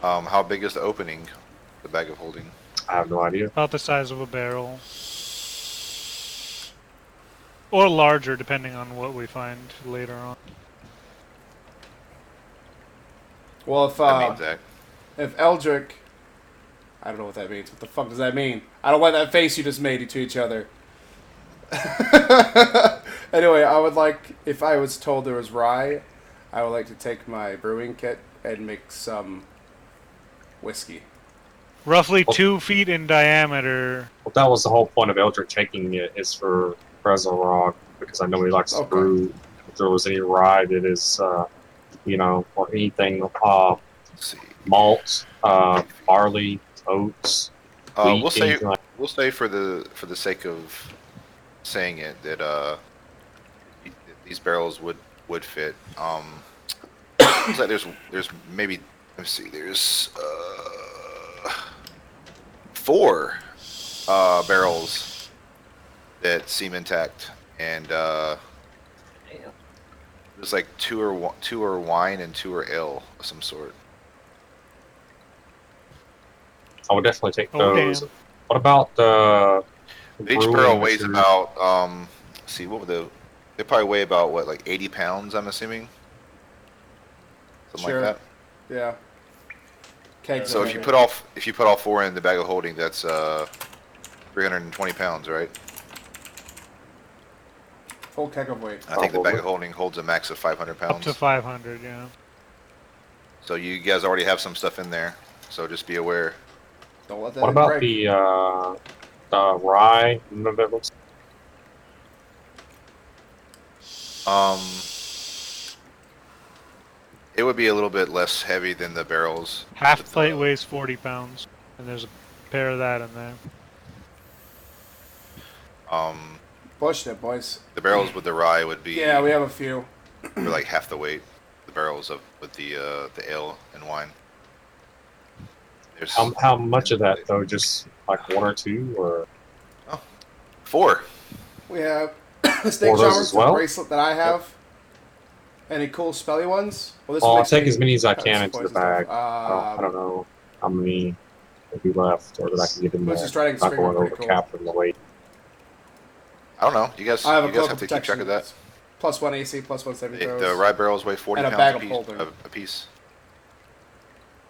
how big is the opening? the bag of holding? I have no idea. About the size of a barrel. Or larger, depending on what we find later on. Well, That means that. if Eldrick, I don't know what that means. What the fuck does that mean? I don't like that face you just made to each other. Anyway, I would like, if I was told there was rye, I would like to take my brewing kit and make some whiskey. Roughly 2 feet in diameter. Well, that was the whole point of Eldrick taking it, is for Rezar, because I know he likes to brew. If there was any rye that is, or anything, Let's see. malt, barley, oats, wheat, we'll say for the sake of saying it that these barrels would fit. Looks like there's maybe, let's see, there's 4 barrels that seem intact, and there's like 2 are wine and 2 are ale of some sort. I would definitely take Oh, those. damn. What about the Each barrel weighs about let's see, what would they probably weigh about what, like 80 pounds, I'm assuming, something Sure. like that. Yeah. Kegs So of if you it. put all 4 in the bag of holding, that's 320 pounds, right? Full keg of weight. I think the bag of holding holds a max of 500 Up pounds. to 500, yeah. So you guys already have some stuff in there, so just be aware. Don't let that What about break. the rye? None of that looks. It would be a little bit less heavy than the barrels. Half with, plate weighs 40 pounds, and there's a pair of that in there. Push it, boys. The barrels with the rye would be Yeah, we have a few. for like half the weight. The barrels with the ale and wine. There's How much of that though? Just like 1 or 2, or 4. We have the snake those charmer, as well? bracelet that I have. Any cool spelly ones? Well, this I'll makes take me as many as I cut can some into the poison stuff. bag. I don't know how many will be left, or that I can get in there. Lucy's Striding Not Spear going are over pretty cool. cap and the weight. I don't know. You guys I have a have cloak to of keep track of protection. that. Plus 1 AC, plus 1 saving throws. The rye barrels weigh 40 And a pounds bag of holding. a piece.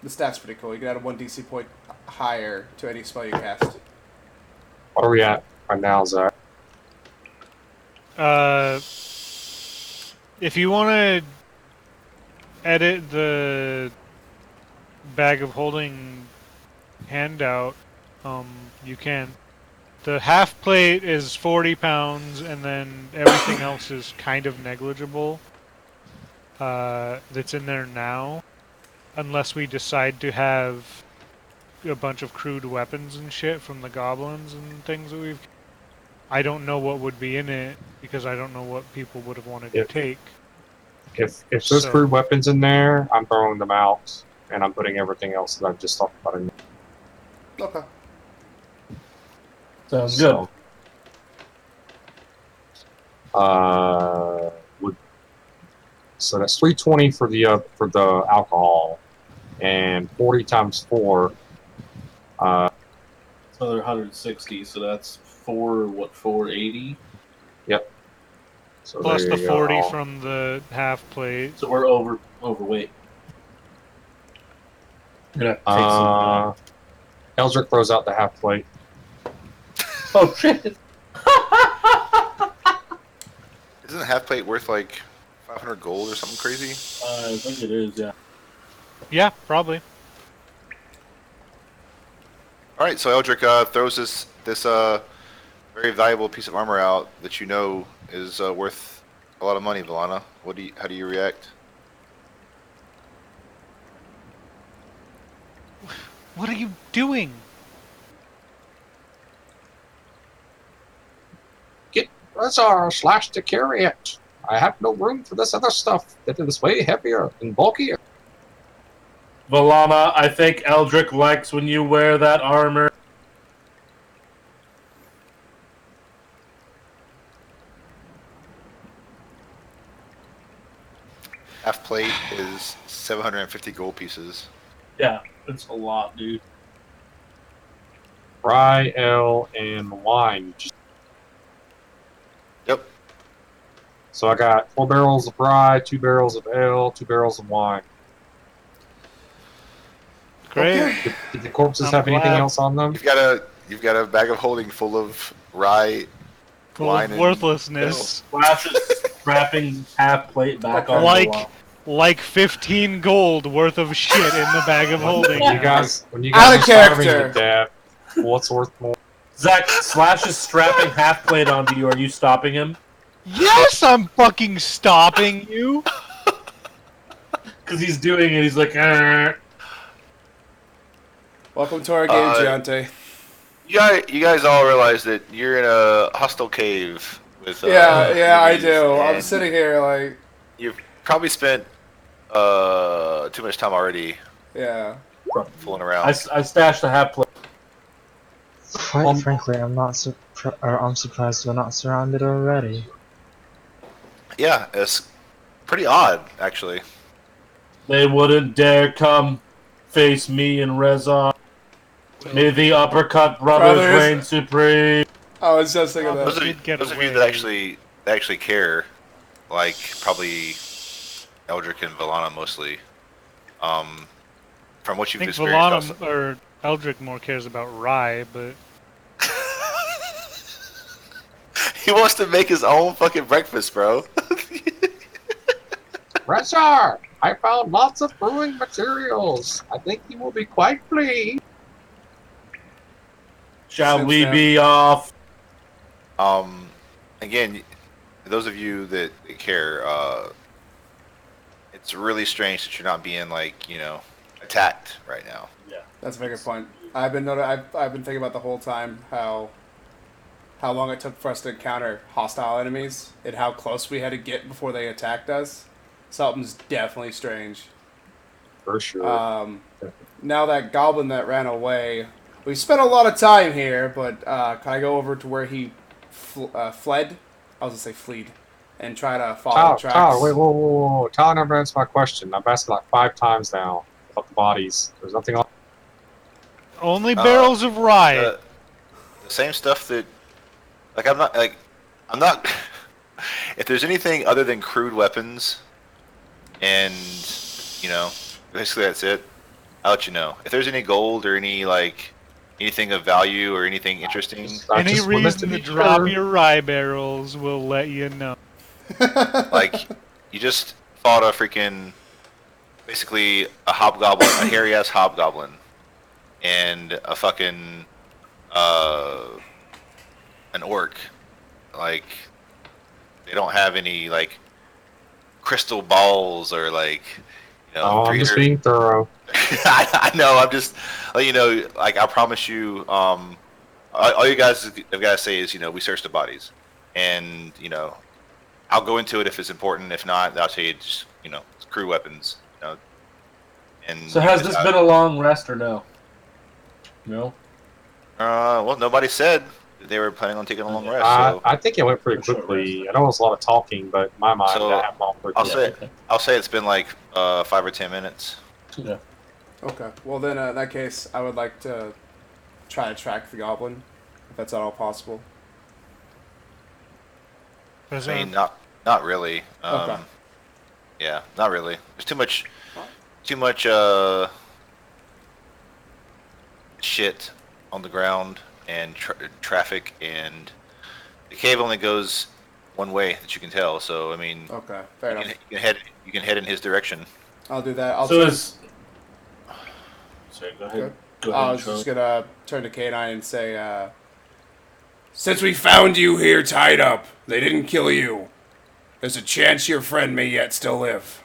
The stat's pretty cool. You can add a 1 DC point higher to any spell you cast. What are we at right now, Zach? If you want to edit the bag of holding handout, you can. The half plate is 40 pounds, and then everything else is kind of negligible. That's in there now, unless we decide to have a bunch of crude weapons and shit from the goblins and things that we've. I don't know what would be in it because I don't know what people would have wanted to take. If there's crude weapons in there, I'm throwing them out, and I'm putting everything else that I've just talked about in there. Okay. Sounds good. So that's 320 for the alcohol, and 40 times 4. Another 160, so that's 480? Yep. So Plus the 40 go. from the half plate. So we're overweight. You're gonna have to take some. Eldrick throws out the half plate. Oh shit! Isn't a half plate worth like 500 gold or something crazy? I think it is, yeah. Yeah, probably. All right, so Eldrick throws this very valuable piece of armor out that you know is worth a lot of money, Valana. How do you react? What are you doing? Get Rezar slash to carry it. I have no room for this other stuff that is way heavier and bulkier. Valana, I think Eldrick likes when you wear that armor. Half plate is 750 gold pieces. Yeah, it's a lot, dude. rye, ale, and wine. Yep. So I got 4 barrels of rye, 2 barrels of ale, 2 barrels of wine. Great. Okay. Did the corpses I'm have anything glad. else on them? You've got a bag of holding full of rye, Full wine, of and worthlessness. Flash is strapping half plate back Okay. on Like- the wall. Like 15 gold worth of shit in the bag of holding. When you now. guys Out are of starving character. to death, what's worth more? Zach, Slash is strapping half plate onto you. Are you stopping him? Yes, I'm fucking stopping you. Because he's doing it. He's like, "Arr." Welcome to our game, Uh, Giante. you guys all realize that you're in a hostile cave with Yeah, I enemies, do. I'm and sitting here like, You've probably spent too much time already yeah. fooling I, around. I stashed the half plate. Quite frankly, I'm surprised we're not surrounded already. Yeah, it's pretty odd, actually. They wouldn't dare come face me and Rezar. May the uppercut brothers Brothers. reign supreme. I was just thinking Oh, that. did get Those of you away. that actually care, like probably Eldrick and Valana mostly, from what I you've think experienced. Valana or Eldrick more cares about rye, but He wants to make his own fucking breakfast, bro. Rezar, I found lots of brewing materials. I think you will be quite pleased. Shall Since we then- be off? Again, those of you that care, it's really strange that you're not being attacked right now. That's a very good point. I've been thinking about the whole time how long it took for us to encounter hostile enemies and how close we had to get before they attacked us. Something's definitely strange. For sure. Now that goblin that ran away, we spent a lot of time here, but can I go over to where he fled? I was gonna say fleed, and try to follow tracks. Tyler, wait, whoa. Tyler never answered my question. I've asked it like 5 times now about the bodies. There's nothing on. only barrels of rye. The same stuff that, I'm not. If there's anything other than crude weapons, and basically that's it. I'll let you know. If there's any gold or any anything of value or anything interesting, I Any just wanted reason to be drop sure. your rye barrels will let you know. you just fought basically a hobgoblin, a hairy ass hobgoblin, and a fucking an orc. They don't have any crystal balls or I'm just being thorough. I know. I'm just I promise you. All you guys have got to say is we searched the bodies, and I'll go into it if it's important. If not, I'll tell you just it's crew weapons. And So has this been a long rest or no? No. Well, nobody said they were planning on taking a long rest. So I think it went pretty For sure, quickly. I know it was a lot of talking, but in my mind, So, that happened all pretty quickly. I'll say it's been 5 or 10 minutes. Yeah. Okay. Well, then in that case, I would like to try to track the goblin, if that's at all possible. There's I a- mean, not really. Okay. Yeah, not really. There's too much shit on the ground and traffic, and the cave only goes one way that you can tell. So I mean, Okay. Fair enough. you can head in his direction. I'll do that. So is. Sorry, go ahead. Good. Go I ahead. was just gonna turn to K9 and say, since we found you here tied up, they didn't kill you. There's a chance your friend may yet still live.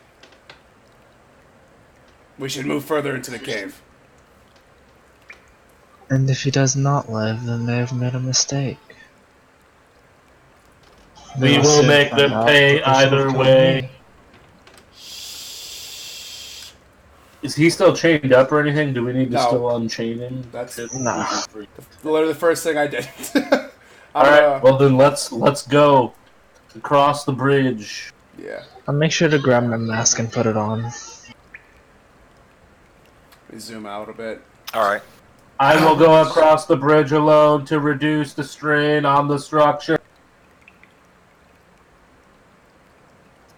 We should move further into the cave. And if he does not live, then they have made a mistake. We They will soon make find them out pay that they should either have killed way. me. Is he still chained up or anything? Do we need to No. still unchain him? That's Nah. literally the first thing I did. All right. Well then, let's go across the bridge. Yeah. I'll make sure to grab my mask and put it on. Let me zoom out a bit. All right. I will go across the bridge alone to reduce the strain on the structure.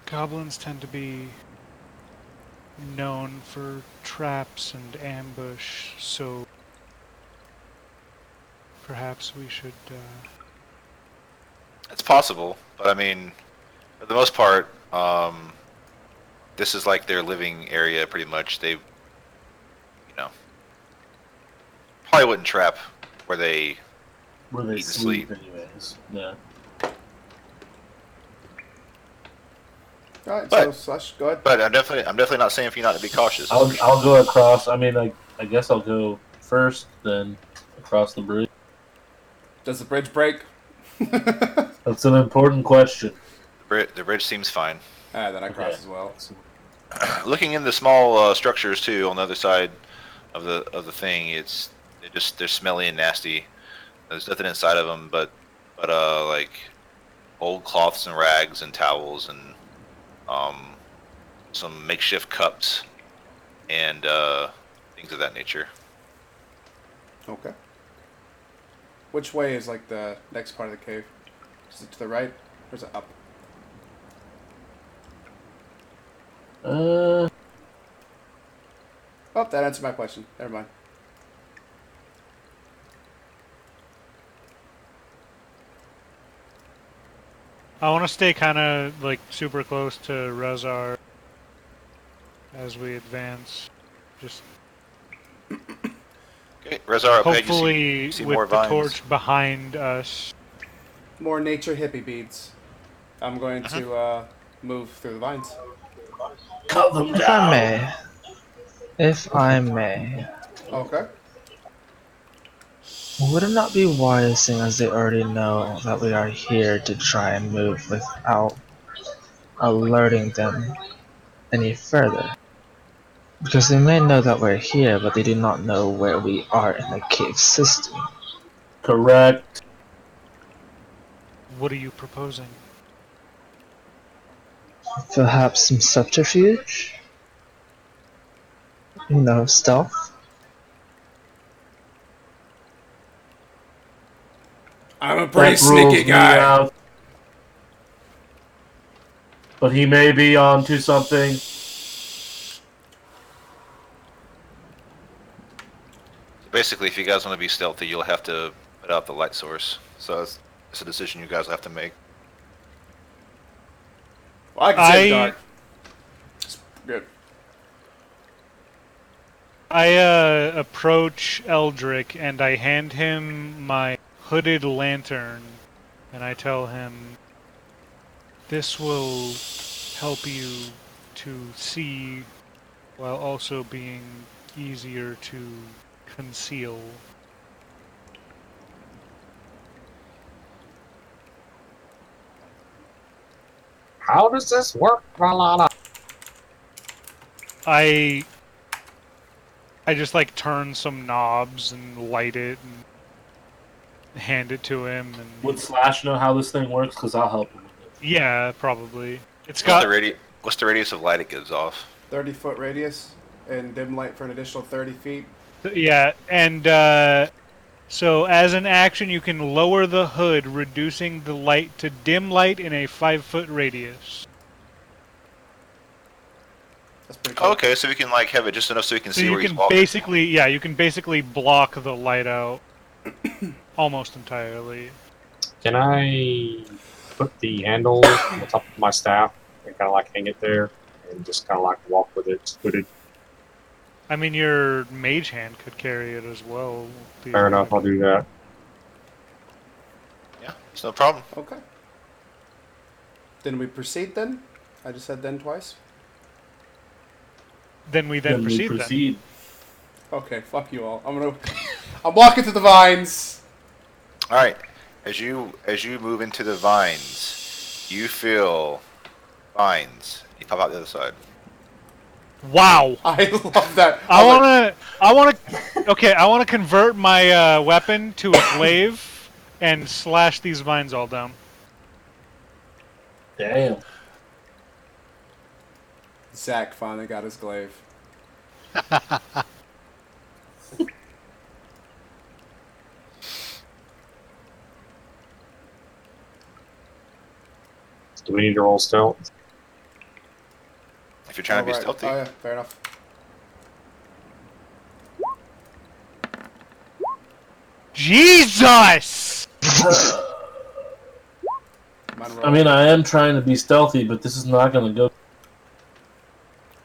Goblins tend to be known for traps and ambush, so perhaps we should. It's possible, but I mean, for the most part, this is like their living area pretty much. They, probably wouldn't trap where they eat and sleep. Anyways. Yeah. All right, But- so Slash, go ahead. But I'm definitely not saying for you not to be cautious. I'll go across. I mean, I guess I'll go first, then across the bridge. Does the bridge break? That's an important question. The bridge seems fine. Then I cross Okay. as well. Looking in the small structures too on the other side of the thing, they're smelly and nasty. There's nothing inside of them but like old cloths and rags and towels and some makeshift cups and things of that nature. Okay. Which way is like the next part of the cave? Is it to the right or is it up? Oh, that answered my question. Never mind. I want to stay kind of like super close to Rezar as we advance. Just Okay, Rezar, up ahead, hopefully you see with more the vines. torch behind us. More nature hippie beads. I'm going to move through the vines. Cut them If I may. If I may. Okay. Would it not be wise, seeing as they already know that we are here, to try and move without alerting them any further? Because they may know that we're here, but they do not know where we are in the cave system. Correct. What are you proposing? Perhaps some subterfuge? You know, stealth? I'm a pretty That rules sneaky me guy. out. But he may be onto something. Basically, if you guys want to be stealthy, you'll have to put out the light source. So it's a decision you guys have to make. Well, I can see it dark. It's good. I approach Eldrick and I hand him my hooded lantern and I tell him, this will help you to see while also being easier to conceal. How does this work, Valana? I just like turn some knobs and light it and hand it to him. And Would Slash know how this thing works? Because I'll help him with it. yeah, probably. It's What's got what's the radius of light it gives off? 30-foot radius and dim light for an additional 30 feet. yeah, and so as an action, you can lower the hood, reducing the light to dim light in a 5-foot radius. That's pretty cool. Okay, so we can like have it just enough so we can So see you where he's can walking. you can basically block the light out almost entirely. Can I put the handle on the top of my staff and kind of like hang it there and just kind of like walk with it hooded? I mean, your mage hand could carry it as well. Fair enough, I'll do that. Yeah, it's no problem. Okay. Then we proceed then? I just said then twice? Then we proceed. Okay, fuck you all. I'm walking to the vines. All right, as you move into the vines, you feel vines. You pop out the other side. Wow. I love that. I want to convert my weapon to a glaive and slash these vines all down. Damn. Zach finally got his glaive. Do we need to roll stealth? If you're trying to be right. stealthy. Oh yeah, fair enough. Jesus! I mean, I am trying to be stealthy, but this is not going to go.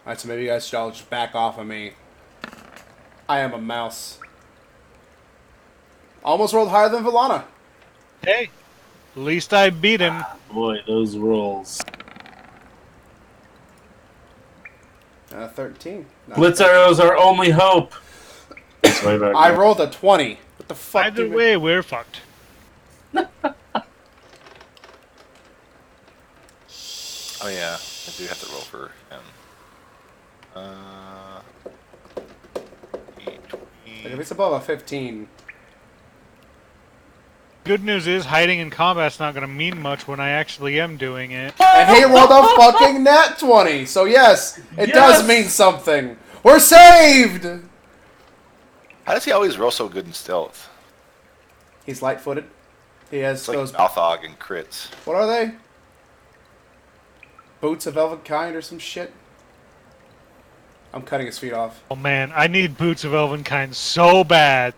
Alright, so maybe you guys should all just back off of me. I am a mouse. Almost rolled higher than Villana. Hey, at least I beat him. Boy, those rolls. 13. Not Blitz bad. arrows are only hope. It's way back I there. rolled a 20. What the fuck? Either do you way, we're fucked. Oh yeah, I do have to roll for him. Like, if it's above a 15, Good news is, hiding in combat's not going to mean much when I actually am doing it. and he rolled a fucking nat 20. So yes, it Yes! does mean something. We're saved. How does he always roll so good in stealth? He's light-footed. He has It's like those. Balthog and crits. What are they? Boots of Elvenkind or some shit. I'm cutting his feet off. Oh man, I need Boots of Elvenkind so bad.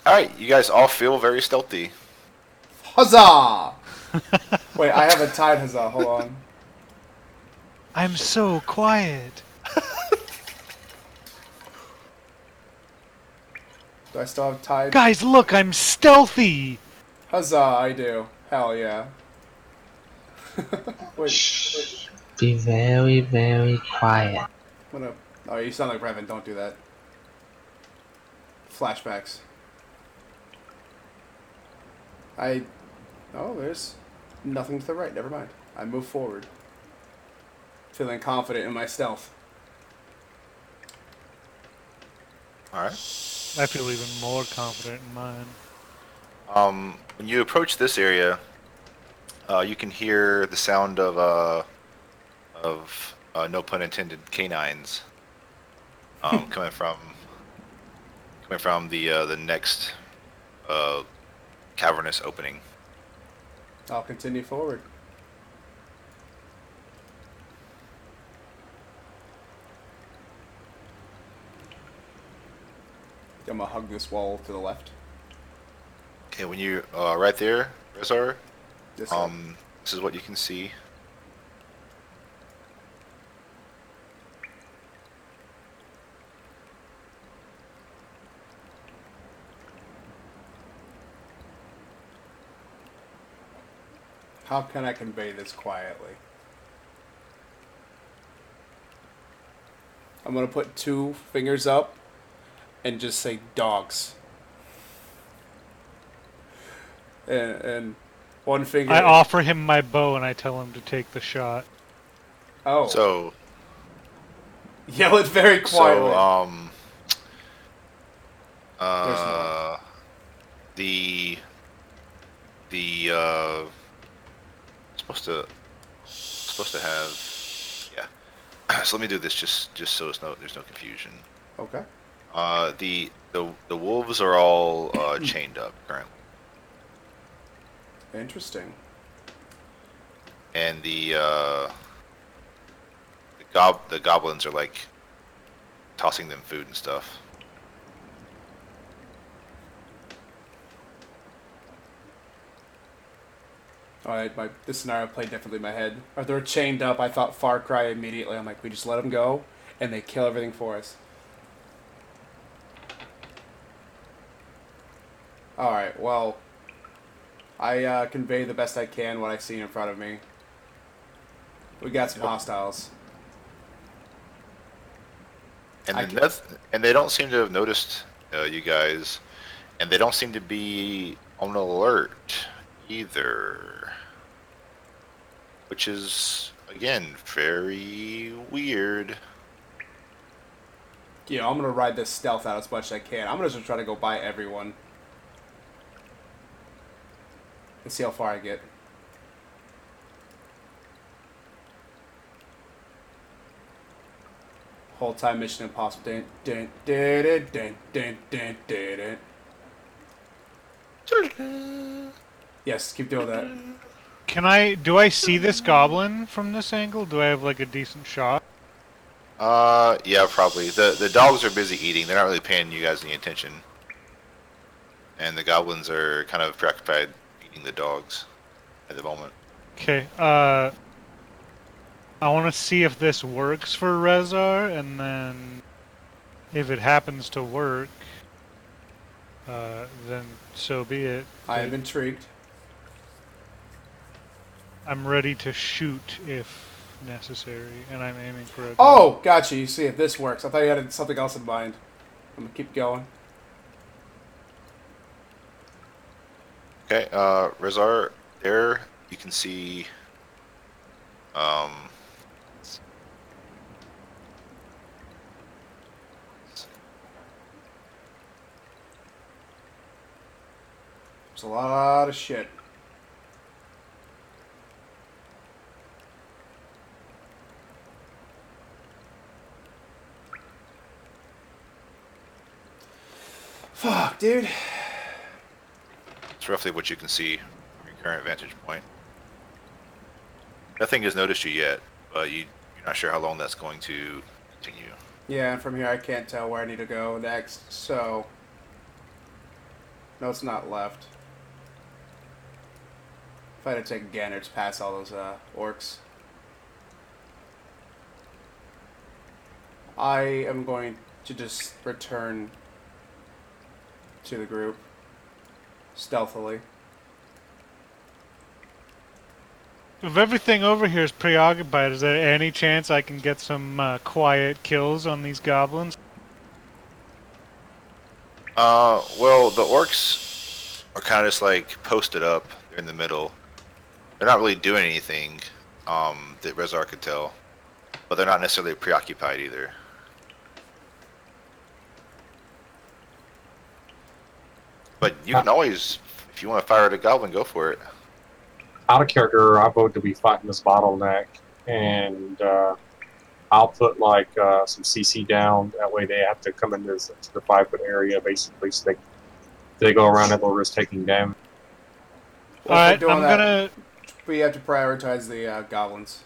Alright, you guys all feel very stealthy. Huzzah! Wait, I have a tied huzzah. Hold on. I'm so quiet. Do I still have tied? Guys, look, I'm stealthy. Huzzah! I do. Hell yeah. Wait. Be very, very quiet. I'm gonna. Oh, you sound like Revan. Don't do that. Flashbacks. Oh, there's nothing to the right. Never mind. I move forward. Feeling confident in my stealth. Alright. I feel even more confident in mine. When you approach this area, you can hear the sound of no pun intended canines coming from the next cavernous opening. I'll continue forward. I'm gonna hug this wall to the left. Okay, when you right there, Rezar, This side. this is what you can see. How can I convey this quietly? I'm gonna put 2 fingers up and just say dogs. And 1 finger. I offer him my bow and I tell him to take the shot. Oh. So Yell it very quietly. There's no. the supposed to have, yeah. So let me do this just so there's no confusion. Okay. The wolves are all chained up currently, Interesting. and the goblins are like tossing them food and stuff. Alright, this scenario played differently in my head. If they're chained up, I thought Far Cry immediately. I'm like, we just let them go, and they kill everything for us. Alright, well, I convey the best I can what I see in front of me. We got some hostiles. And they don't seem to have noticed you guys, and they don't seem to be on alert either, which is again very weird. Yeah, I'm gonna ride this stealth out as much as I can. I'm gonna just try to go by everyone and see how far I get. Whole time Mission Impossible. Dun, dun, dun, dun, dun, dun, dun, dun. Yes, keep doing that. Do I see this goblin from this angle? Do I have like a decent shot? Yeah, probably. The dogs are busy eating. They're not really paying you guys any attention. And the goblins are kind of preoccupied eating the dogs at the moment. Okay, I want to see if this works for Rezar, and then if it happens to work, then so be it. I am intrigued. I'm ready to shoot if necessary, and I'm aiming for a... Oh, gotcha. You see if this works. I thought you had something else in mind. I'm gonna keep going. Okay, Rezar, there you can see There's a lot of shit. Fuck, dude. it's roughly what you can see from your current vantage point. Nothing has noticed you yet, but you're not sure how long that's going to continue. Yeah, and from here I can't tell where I need to go next, so... No, it's not left. If I had to take a gander, it's past all those orcs. I am going to just return to the group stealthily. If everything over here is preoccupied, is there any chance I can get some quiet kills on these goblins? Well, the orcs are kind of just like posted up. They're in the middle. They're not really doing anything that Rezar could tell, but they're not necessarily preoccupied either. But you can always, if you want to fire at a goblin, go for it. Out of character, I vote to be fighting this bottleneck, and I'll put like some CC down. That way, they have to come into the 5-foot area basically, so they go around at low risk taking damage. Alright, I'm gonna... We have to prioritize the goblins.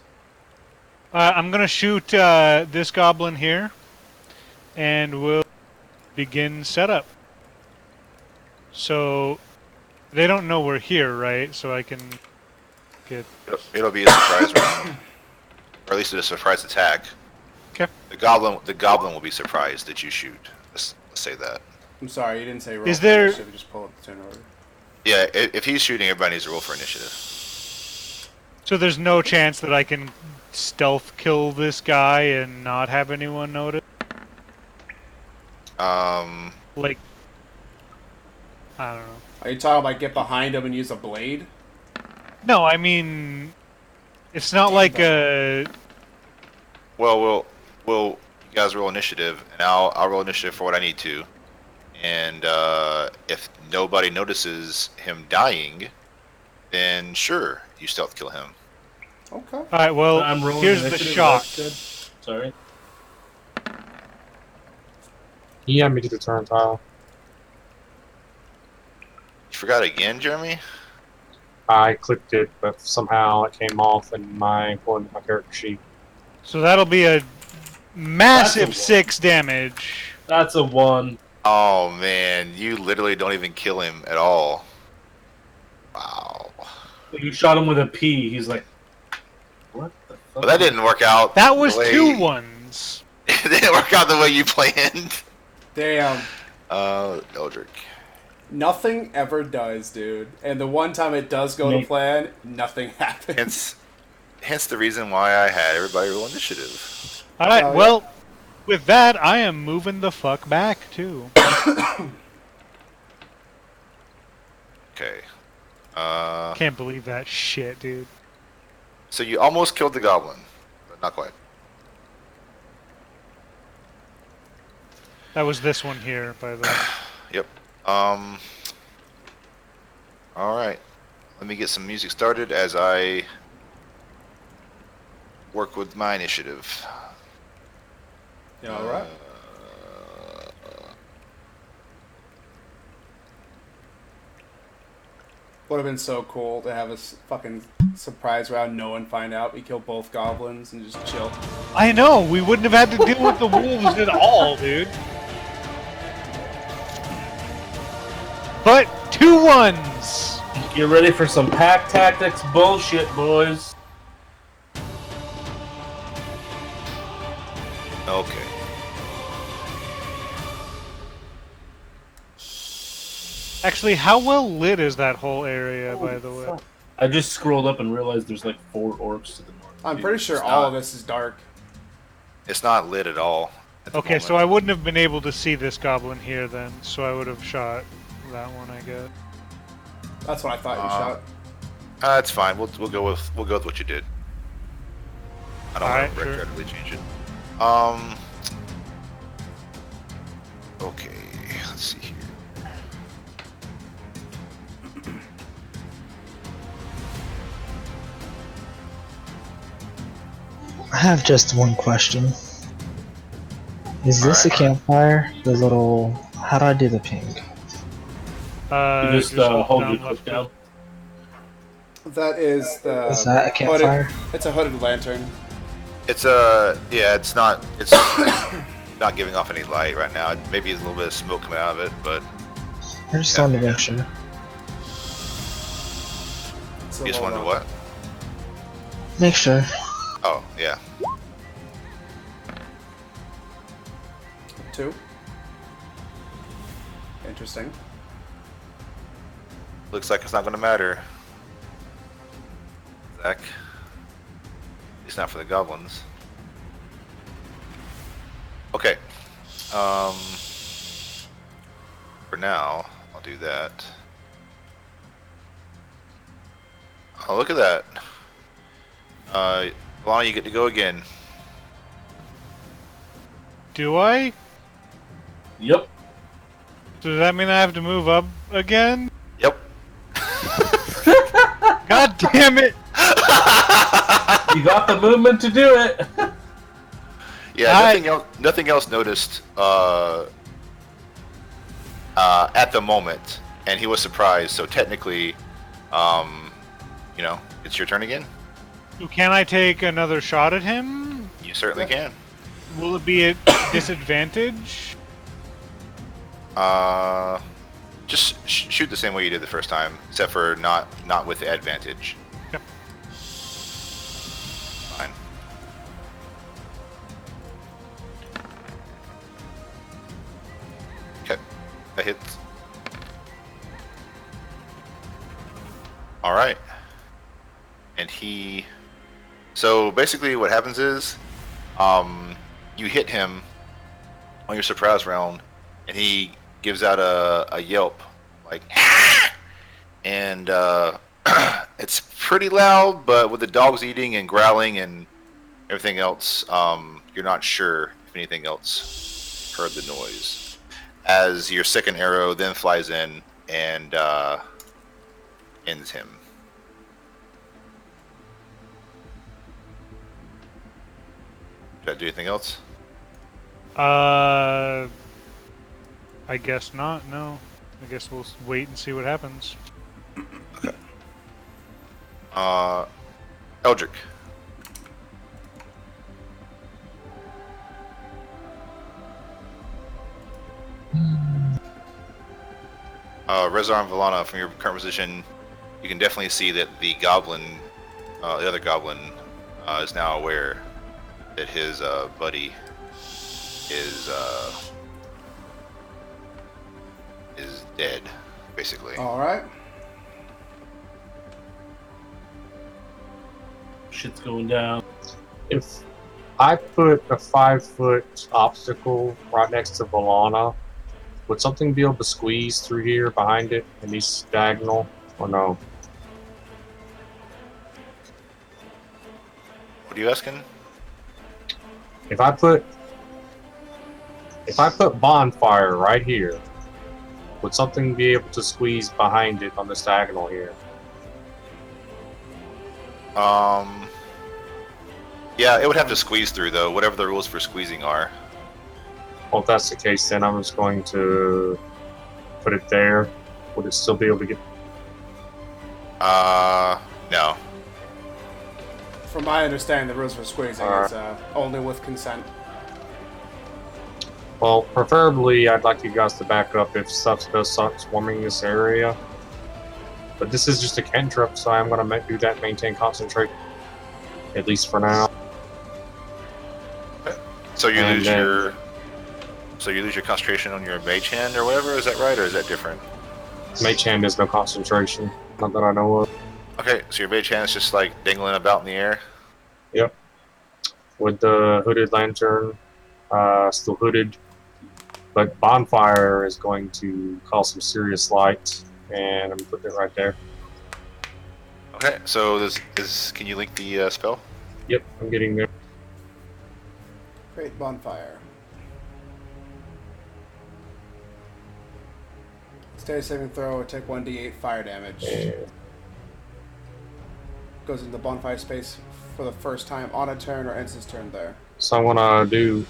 I'm gonna shoot this goblin here, and we'll begin setup. So, they don't know we're here, right? So I can get... It'll be a surprise round, or at least a surprise attack. Okay. The goblin will be surprised that you shoot. Let's say that. I'm sorry, you didn't say roll Is for there- initiative, just pull up the turn order. Yeah, if he's shooting, everybody needs to roll for initiative. So there's no chance that I can stealth kill this guy and not have anyone notice? Like... I don't know. Are you talking about get behind him and use a blade? No, I mean... It's not like a... Well, you guys roll initiative, and I'll roll initiative for what I need to. And if nobody notices him dying, then sure, you stealth kill him. Okay. Alright, well, I'm rolling here's the initiative, shot. that's good. Sorry. He had me to the turn tile. You forgot again, Jeremy? I clicked it, but somehow it came off in my character sheet. So that'll be a massive That's a 6 damage. That's a 1. Oh man, you literally don't even kill him at all. Wow. You shot him with a P. He's like, what the fuck? Well, that didn't work out. That was the way... 2 ones. It didn't work out the way you planned. Damn. Eldrick. Nothing ever does, dude. And the one time it does go to plan, nothing happens. Hence the reason why I had everybody roll initiative. Alright, Oh, well, with that, I am moving the fuck back, too. Okay. Can't believe that shit, dude. So you almost killed the goblin, but not quite. That was this one here, by the way. Yep. Alright. Let me get some music started as I work with my initiative. Yeah, alright. Would have been so cool to have us fucking surprise round, no one find out. We kill both goblins and just chill. I know, we wouldn't have had to deal with the wolves at all, dude. But 2 ones! Get ready for some pack tactics bullshit, boys. Okay. Actually, how well lit is that whole area, by the way? I just scrolled up and realized there's like 4 orcs to the north. I'm pretty sure all of this is dark. It's not lit at all. At the Okay, so I moment. wouldn't have been able to see this goblin here then, so I would have shot that one, I guess. That's what I thought you shot. It's fine. We'll go with what you did. I don't want to retroactively change it. Okay, let's see here. I have just one question. Is this a campfire? The little... How do I do the ping? You just hold your click down. That is the. Is that a campfire? It's a hooded lantern. It's it's not not giving off any light right now. Maybe there's a little bit of smoke coming out of it, but I just wanted to make sure. So you just hold wonder on. what? Make sure. Oh, yeah. 2. Interesting. Looks like it's not going to matter. Zach. It's not for the goblins. Okay. For now, I'll do that. Oh, look at that. Lana, you get to go again. Do I? Yep. Does that mean I have to move up again? Yep. God damn it! You got the movement to do it. Yeah, nothing else noticed at the moment, and he was surprised. So technically, it's your turn again. Can I take another shot at him? You certainly can. Will it be at disadvantage? Just shoot the same way you did the first time, except for not with the advantage. Yep. Fine. Okay, that hits. All right, and he. So basically, what happens is, you hit him on your surprise round, and he gives out a yelp, like, and it's pretty loud, but with the dogs eating and growling and everything else, you're not sure if anything else heard the noise. As your second arrow then flies in and ends him. Did I do anything else? I guess not, no. I guess we'll wait and see what happens. Okay. Eldrick. Rezar and Valana, from your current position, you can definitely see that the goblin, the other goblin, is now aware that his buddy is dead, basically. All right. Shit's going down. If I put a 5-foot obstacle right next to Valana, would something be able to squeeze through here behind it and he's diagonal, or no? What are you asking? If I put bonfire right here, would something be able to squeeze behind it on this diagonal here? Yeah, it would have to squeeze through, though, whatever the rules for squeezing are. Well, if that's the case, then I'm just going to put it there. Would it still be able to get... No. From my understanding, the rules for squeezing is only with consent. Well, preferably, I'd like you guys to back up if stuff does start swarming this area. But this is just a cantrip, so I'm going to do that, maintain concentration. At least for now. So you lose your... So you lose your concentration on your mage hand or whatever, is that right, or is that different? Mage hand is no concentration, not that I know of. Okay, so your mage hand is just like dangling about in the air? Yep. With the hooded lantern, still hooded. But bonfire is going to cause some serious light, and I'm putting it right there. Okay, so can you link the spell? Yep, I'm getting there. Great bonfire. Stay saving throw, take 1d8 fire damage. Goes into bonfire space for the first time on a turn or ends his turn there. So I'm gonna do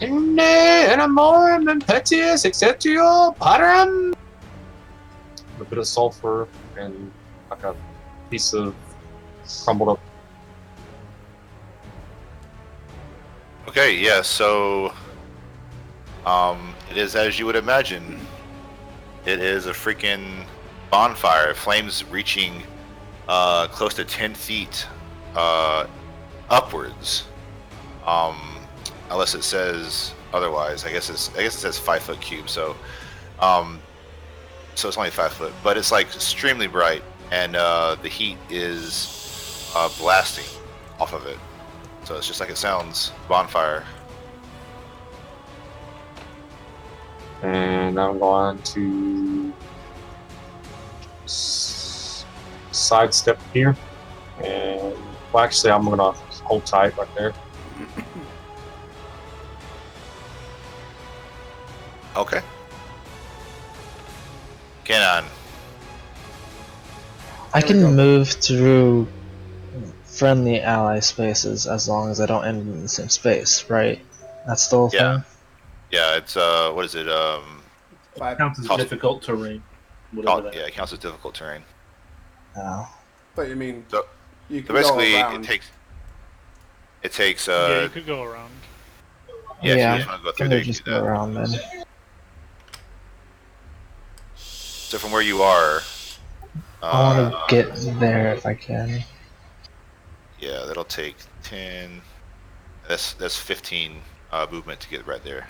more impetuous exceptional pattern. A bit of sulfur and like a piece of crumbled up. Okay, yeah, so it is as you would imagine. It is a freaking bonfire, flames reaching close to 10 feet upwards. Unless it says otherwise. I guess it says 5 foot cube, so so it's only 5 foot, but it's like extremely bright, and the heat is blasting off of it. So it's just like it sounds, bonfire. And I'm going to sidestep here, and well, actually, I'm gonna hold tight right there. Okay. Canon. I can move through friendly ally spaces as long as I don't end in the same space, right? That's still a thing? Yeah, it's what is it? Counts as difficult terrain. Yeah, it counts as difficult terrain. Oh. But you mean So, you can basically, go around. it takes. Yeah, you could go around. Yeah, Yeah, if you just want to go through I'm there, gonna you just can do go that. around then. So from where you are, I want to get there if I can. yeah, that'll take 10. That's 15 movement to get right there.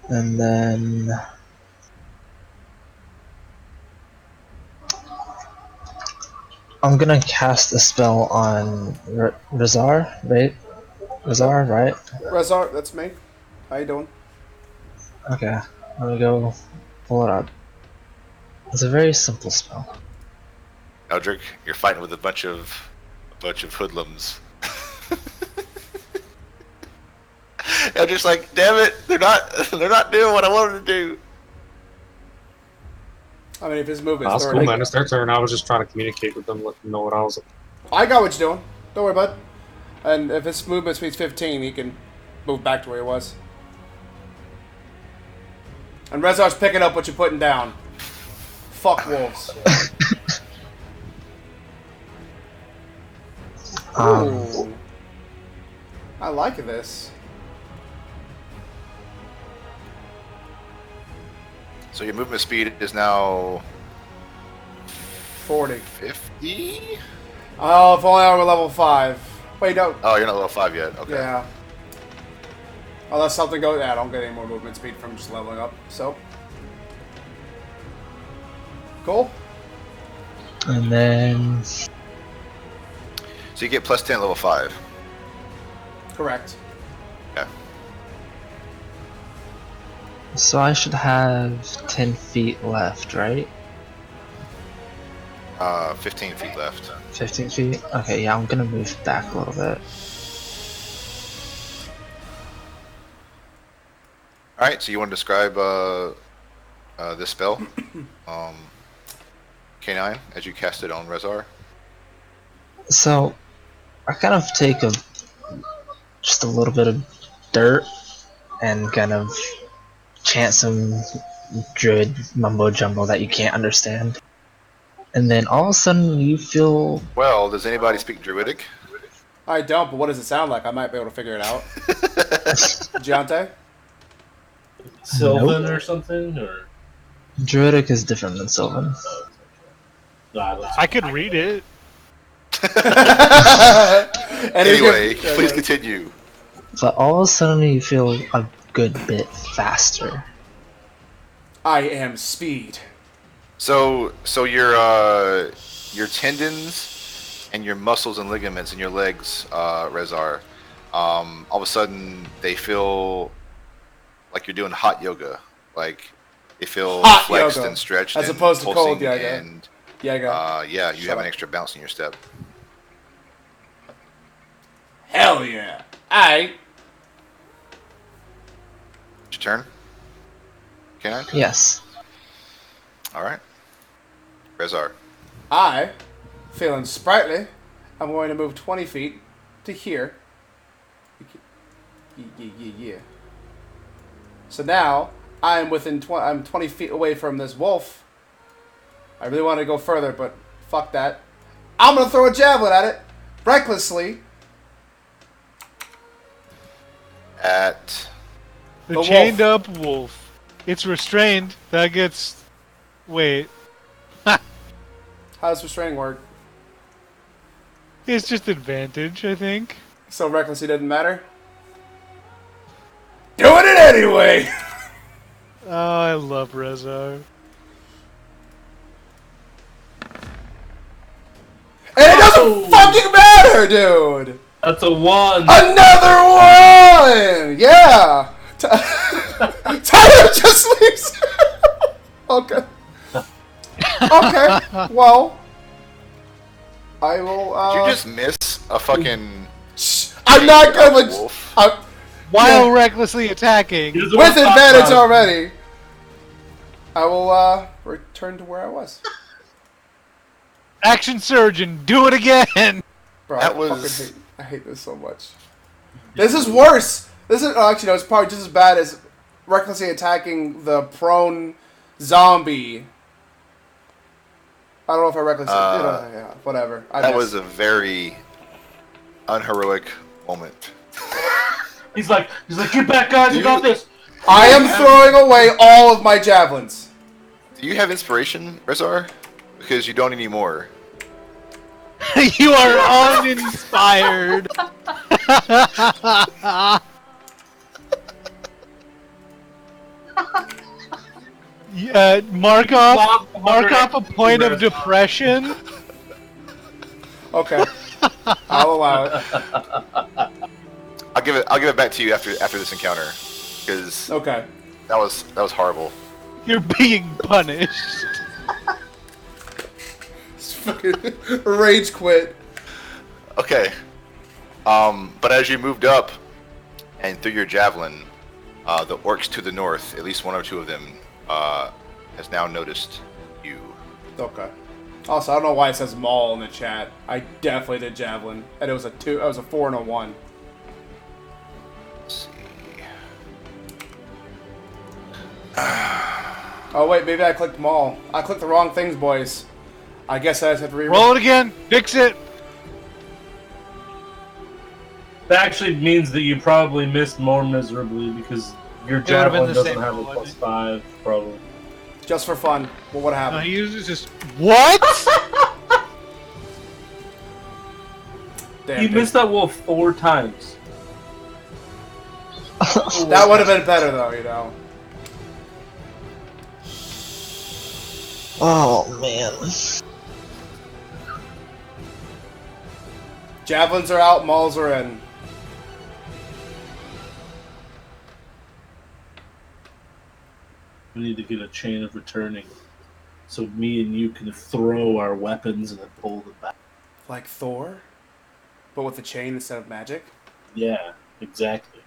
And then I'm gonna cast a spell on Rezar, right? Rezar, right? Rezar, that's me. How you doing? Okay, let me go pull it up. It's a very simple spell. Eldrick, you're fighting with a bunch of hoodlums. Eldrick's like, damn it, they're not doing what I wanted to do. I mean, if his movement's That's 30. cool, man. It's their turn. I was just trying to communicate with them, let them know what I was. I got what you're doing. Don't worry, bud. And if his movement speed's 15, he can move back to where he was. And Rezar's picking up what you're putting down. Fuck wolves. Ooh. I like this. So your movement speed is now 40. 50? Oh, if only I were level 5. Wait, no. Oh, you're not level 5 yet. Okay. Yeah. Unless something goes... Yeah, I don't get any more movement speed from just leveling up, so... Cool. And then... So you get plus 10 at level 5. Correct. Yeah. So I should have 10 feet left, right? 15 feet left. 15 feet? Okay, yeah, I'm gonna move back a little bit. Alright, so you want to describe this spell? K9, as you cast it on Rezar? So, I kind of take just a little bit of dirt and kind of chant some druid mumbo jumbo that you can't understand. And then all of a sudden you feel Well, does anybody speak Druidic? I don't, but what does it sound like? I might be able to figure it out. Giante? Sylvan Nope. or something, or druidic is different than Sylvan. I could read it. Anyway, please continue. But all of a sudden you feel a good bit faster. I am speed. So your tendons and your muscles and ligaments in your legs, Rezar, all of a sudden they feel like you're doing hot yoga. Like they feel Hot flexed yoga, and stretched, as and opposed to pulsing, cold yoga. and Yeah, yeah, you Shut have up. an extra bounce in your step. Hell yeah. Alright. It's your turn. Can I? Yes. All right. Rezar. I, feeling sprightly, I'm going to move 20 feet to here. Yeah. So now, I'm I'm 20 feet away from this wolf. I really want to go further, but fuck that. I'm going to throw a javelin at it, recklessly. At The, The chained wolf. up wolf. It's restrained. That gets. Wait. How does restraining work? It's just advantage, I think. So recklessly didn't matter? Doing it anyway! Oh, I love Rezar. And it doesn't fucking matter, dude! that's a 1. Another one! Yeah! Tyler just leaves. Okay. Okay, well. I will, did you just miss a fucking I'm not gonna. wolf? While recklessly attacking. With advantage already. I will, return to where I was. Action surgeon, do it again! Bro, That I was- fucking I hate this so much. This is worse. This is actually no. It's probably just as bad as recklessly attacking the prone zombie. I don't know if I recklessly. Yeah, whatever. That was a very unheroic moment. He's like, get back, guys! You got this. I am throwing away all of my javelins. Do you have inspiration, Rezar? Because you don't anymore. You are uninspired! Mark off a point of depression. Okay, I'll allow it. I'll give it back to you after this encounter, because Okay. that was horrible. You're being punished. Fucking rage quit. Okay. But as you moved up and threw your javelin, the orcs to the north, at least one or two of them, has now noticed you. Okay. Also, I don't know why it says maul in the chat. I definitely did javelin, and it was a 2. It was a 4 and a 1. Let's see. Oh wait, maybe I clicked maul. I clicked the wrong things, boys. I guess I just have to re. Roll it again. Fix it. That actually means that you probably missed more miserably because your javelin the doesn't same have a roll, +5, probably. Just for fun. Well, what No, happened? he uses just what? Damn, You dude. missed that wolf 4 times. That would have been better, though. You know. Oh man. Javelins are out. Mauls are in. We need to get a chain of returning, so me and you can throw our weapons and then pull them back. Like Thor, but with a chain instead of magic. Yeah, exactly.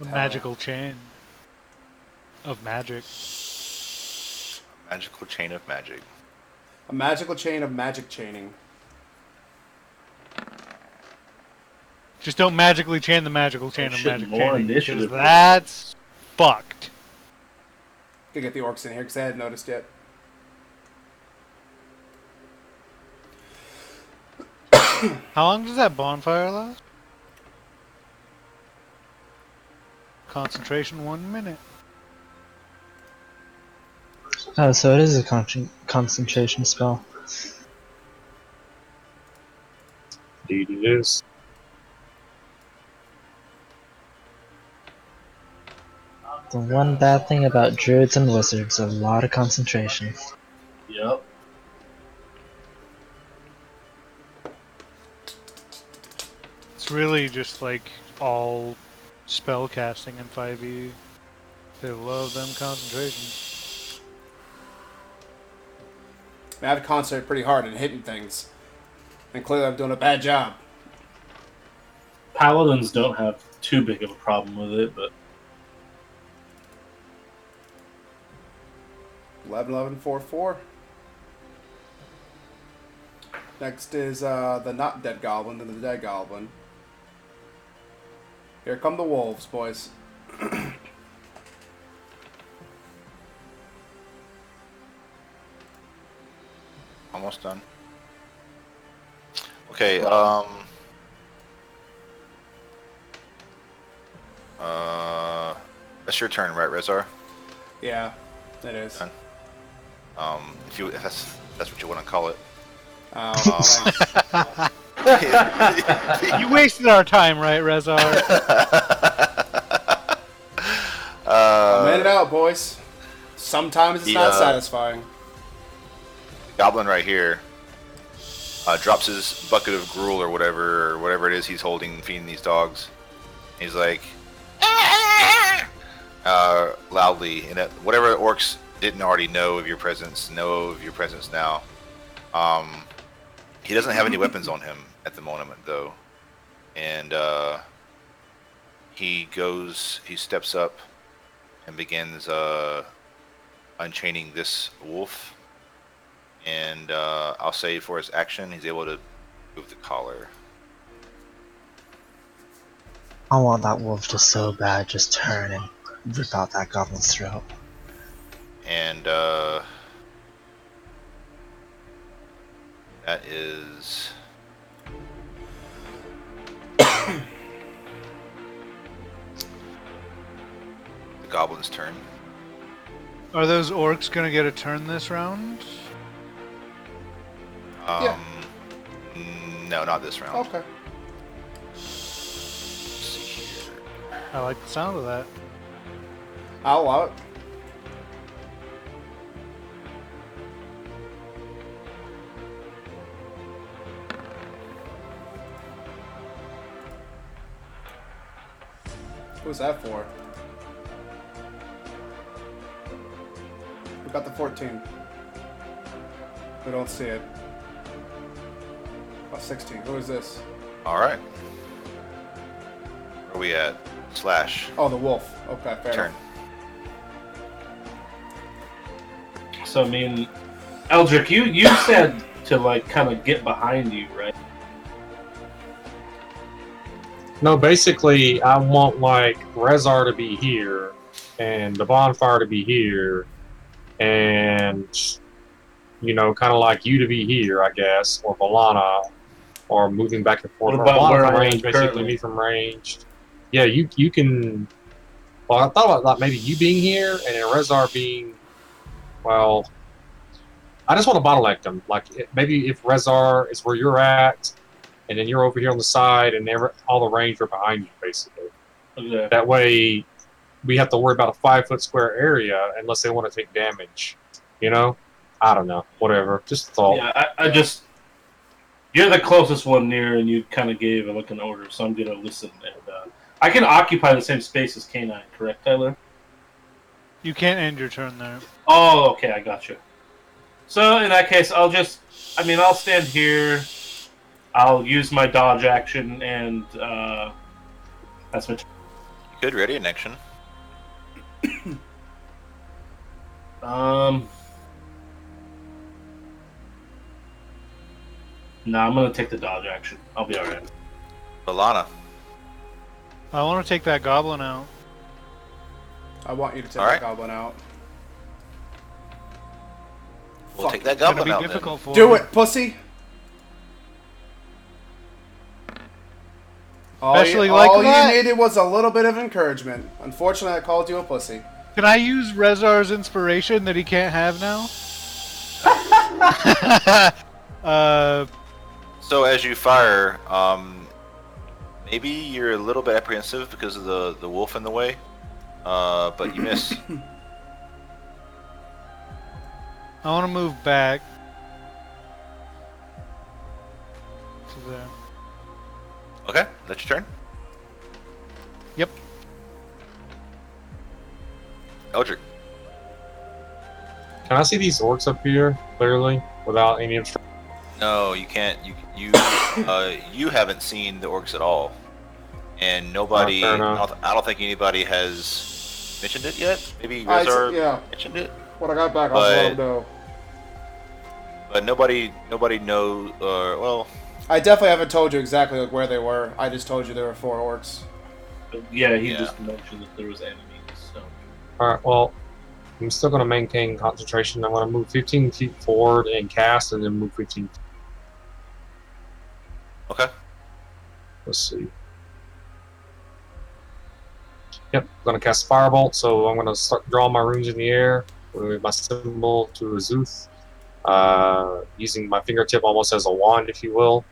A magical chain of magic. Magical chain of magic. A magical chain of magic chaining. Just don't magically chain the magical chain of shit, magic more chaining. initiative. Because that's fucked. to get the orcs in here because I hadn't noticed yet. How long does that bonfire last? Concentration 1 minute. Oh, so it is a concentration spell. Indeed, it is. The one bad thing about druids and wizards, a lot of concentration. Yep. It's really just like all spell casting in 5e. They love them concentrations. I have to concentrate pretty hard and hitting things. And clearly I'm doing a bad job. Paladins don't have too big of a problem with it, but 11-11-4-4. Next is the not dead goblin and the dead goblin. Here come the wolves, boys. Almost done. Okay, that's your turn, right, Rezar? Yeah, it is. Done. If that's what you want to call it. You wasted our time, right, Rezar? I made it out, boys. Sometimes it's not satisfying. The goblin right here drops his bucket of gruel or whatever it is he's holding, feeding these dogs. He's like, loudly, and whatever orcs didn't already know of your presence now. He doesn't have any weapons on him at the moment, though, and he steps up and begins unchaining this wolf, and I'll say for his action, he's able to move the collar. I want that wolf to so bad just turn and rip out that goblin's throat. And that is the goblin's turn. Are those orcs gonna get a turn this round? Yeah. No, not this round. Okay. I like the sound of that. I'll allow it. Who's that for? We got the 14. We don't see it. Oh, 16. Who is this? All right. Where are we at? Slash. Oh, the wolf. Okay, fair Turn. enough. so I mean, Eldrick, you said to like kind of get behind you, right? No, basically, I want like Rezar to be here, and the bonfire to be here, and kind of like you to be here, I guess, or Balana, or moving back and forth. What Or about Balana where from I am range, basically currently? me from range. Yeah, you can. Well, I thought about like maybe you being here and then Rezar being. Well, I just want to bottleneck them. Like maybe if Rezar is where you're at, and then you're over here on the side, and all the range are behind you, basically. Okay. That way, we have to worry about a 5-foot square area unless they want to take damage. I don't know. Whatever. Just thought. Yeah, I just you're the closest one near, and you kind of gave an order, so I'm gonna listen. And I can occupy the same space as K9, correct, Tyler? You can't end your turn there. Oh, okay, I got you. So in that case, I'll stand here. I'll use my dodge action, and that's my turn. You could ready an action. No, I'm gonna take the dodge action. I'll be alright. Balana. I want to take that goblin out. I want you to take All right. that goblin out. We'll take that It's gonna goblin be out difficult for Do me. it, pussy. Especially like all that. you needed was a little bit of encouragement. Unfortunately, I called you a pussy. Can I use Rezar's inspiration that he can't have now? So as you fire, maybe you're a little bit apprehensive because of the wolf in the way, but you miss. I want to move back to there. Okay, that's your turn. Yep. Eldrick. Can I see these orcs up here clearly without any obstruction? No, you can't. You haven't seen the orcs at all, and nobody. Fair I enough. don't think anybody has mentioned it yet. Maybe I Rezar yeah. mentioned it, When I got back, I was let him know. but nobody knows. Well, I definitely haven't told you exactly like where they were. I just told you there were 4 orcs. Yeah, he Yeah. just mentioned that there was enemies. So Alright, well, I'm still going to maintain concentration. I'm going to move 15 feet forward and cast, and then move 15 feet. okay. Let's see. Yep, I'm going to cast Firebolt, so I'm going to start drawing my runes in the air with my symbol to Azuth, using my fingertip almost as a wand, if you will.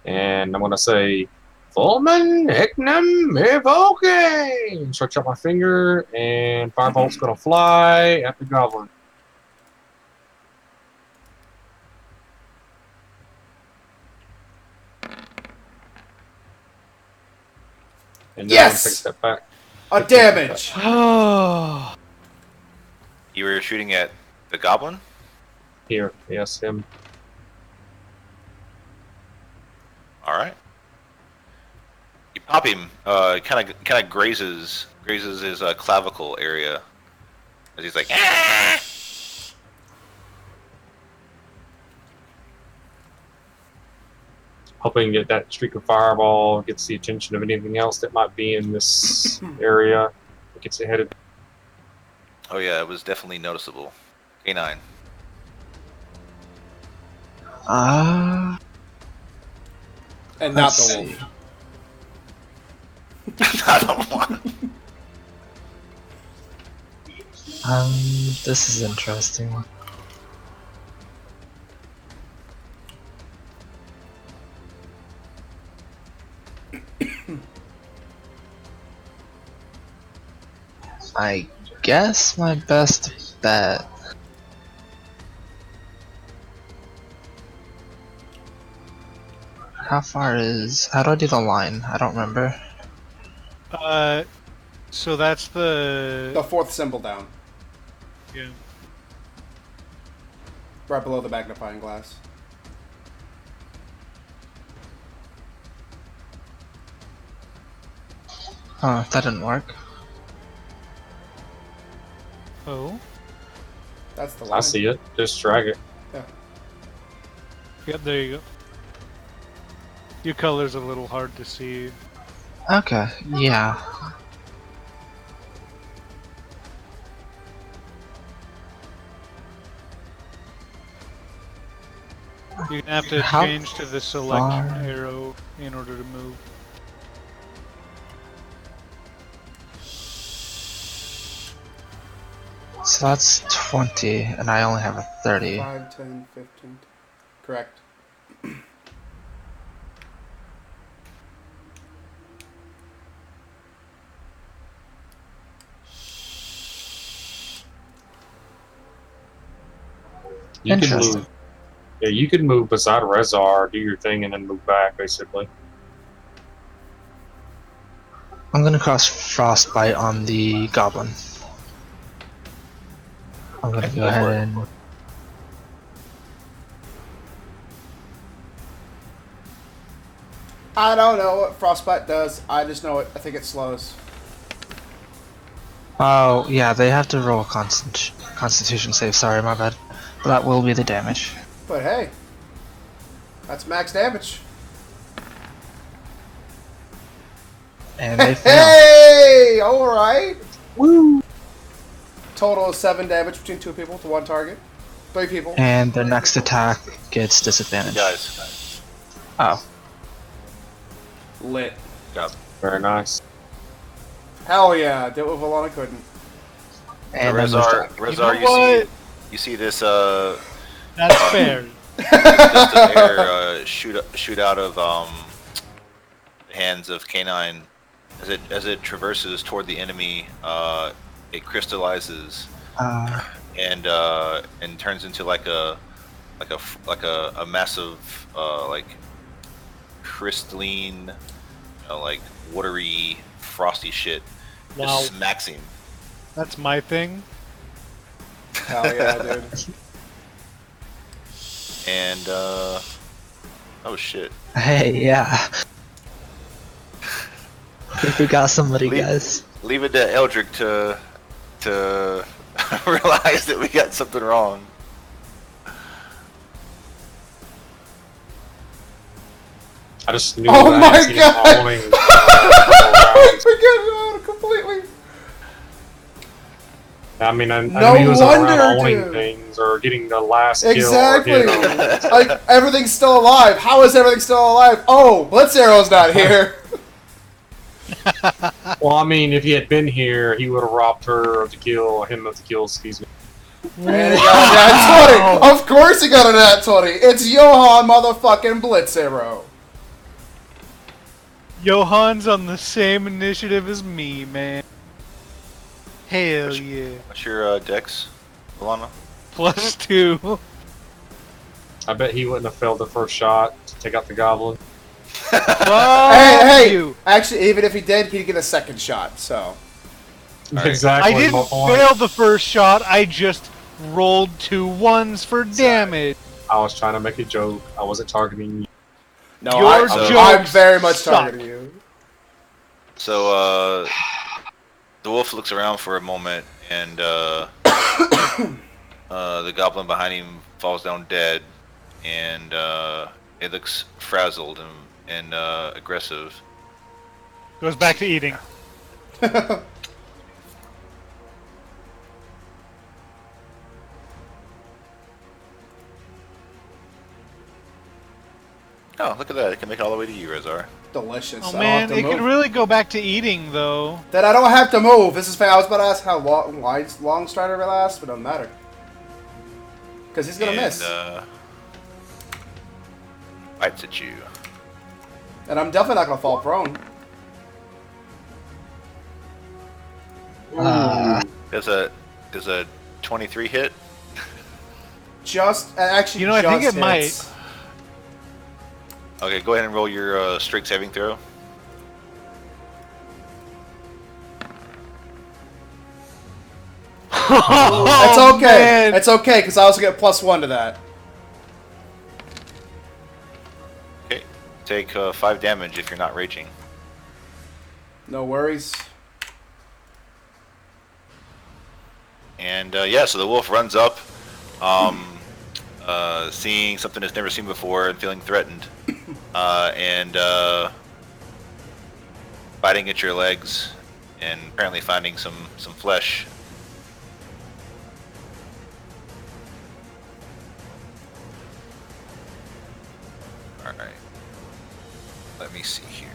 And I'm going to say, Fulman Ignum Evoking! Stretch out my finger, and Firebolt's going to fly at the goblin. And then I'm going to take a Yes! step back. A damage! Oh. You were shooting at the goblin. Here, yes, him. All right. You pop him. Kind of grazes his clavicle area, as he's like. "Ah!" Hoping that that streak of fireball gets the attention of anything else that might be in this area. It gets ahead of. Oh yeah, it was definitely noticeable. K9. Ah. And not Let's the see. wolf. I don't want. This is interesting. I guess my best bet. How far is? How do I do the line? I don't remember. So that's The the 4th symbol down. yeah. Right below the magnifying glass. Oh, that didn't work. Oh. That's the line. I see it. Just drag it. Yep. There you go. Your color's a little hard to see. Okay, yeah. You're gonna have to How change to the select far? arrow in order to move. So that's 20, and I only have a 30. 5, 10, 15. Correct. You can Interesting. move. Yeah, you can move beside Rezar, do your thing, and then move back, basically. I'm gonna cross Frostbite on the goblin. I'm gonna go ahead and. I don't know what Frostbite does. I just know it. I think it slows. Oh, yeah, they have to roll a constitution save. Sorry, my bad. But that will be the damage. But hey, that's max damage. And they fail. Hey! Alright. Woo! Total of 7 damage between 2 people to 1 target. 3 people. And their next attack gets disadvantage. Guys. Oh. Lit. Job. Very nice. Hell yeah, did what Valana couldn't. And then Rezar, what? you see this That's fair. just an air shoot out of the hands of K9 as it traverses toward the enemy. It crystallizes and turns into like a massive like crystalline, like watery, frosty shit. Wow. Just smacks him. That's my thing. Hell yeah, dude. And oh shit. Hey, yeah. We got somebody, guys. Leave it to Eldrick to realize that we got something wrong. I just knew Oh that my I had seen him God. owning, I forget completely. I mean, I No knew he was around wonder, owning dude. things or getting the last Exactly. kill. Or getting Like, everything's still alive. How is everything still alive? Oh, Blitz Arrow's not here. well, I mean, if he had been here, he would have robbed her of the kill, or him of the kill, excuse me. And he got a nat 20. Of course he got a nat 20. It's Johan motherfucking Blitz Arrow. Johan's on the same initiative as me, man. Hell yeah. What's your dex, Alana? +2. I bet he wouldn't have failed the first shot to take out the goblin. Hey, You. actually, even if he did, he'd get a second shot, so. Right. Exactly. I didn't my point. fail the first shot, I just rolled 2 1s for damage. I was trying to make a joke. I wasn't targeting you. No, Your I'm jokes very much suck. targeting you. So the wolf looks around for a moment, and the goblin behind him falls down dead, and it looks frazzled and aggressive. Goes back to eating. Oh, look at that! It can make it all the way to you, Rezar. Delicious. Oh I don't man, have to it move. could really go back to eating though. Then I don't have to move. This is I was about to ask how long Strider will last, but it doesn't matter. Because he's gonna miss. Bites at you. And I'm definitely not gonna fall prone. Does a 23 hit? Just actually, You know, I think just it might. hits. Okay, go ahead and roll your strength saving throw. It's Oh, okay. man. It's okay because I also get +1 to that. Okay, take 5 damage if you're not raging. No worries. And yeah, so the wolf runs up, seeing something it's never seen before and feeling threatened, and biting at your legs, and apparently finding some flesh. All right, let me see here.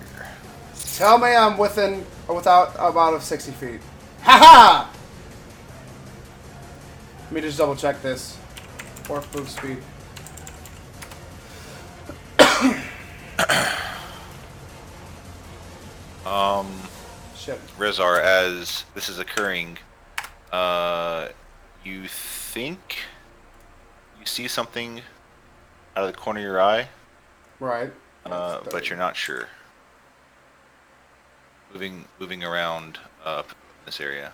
Tell me I'm within or without about of 60 feet. Haha! Let me just double check this. Orc move speed. Shit. Rezar, as this is occurring, you think you see something out of the corner of your eye, Right. but you're not sure. Moving around this area.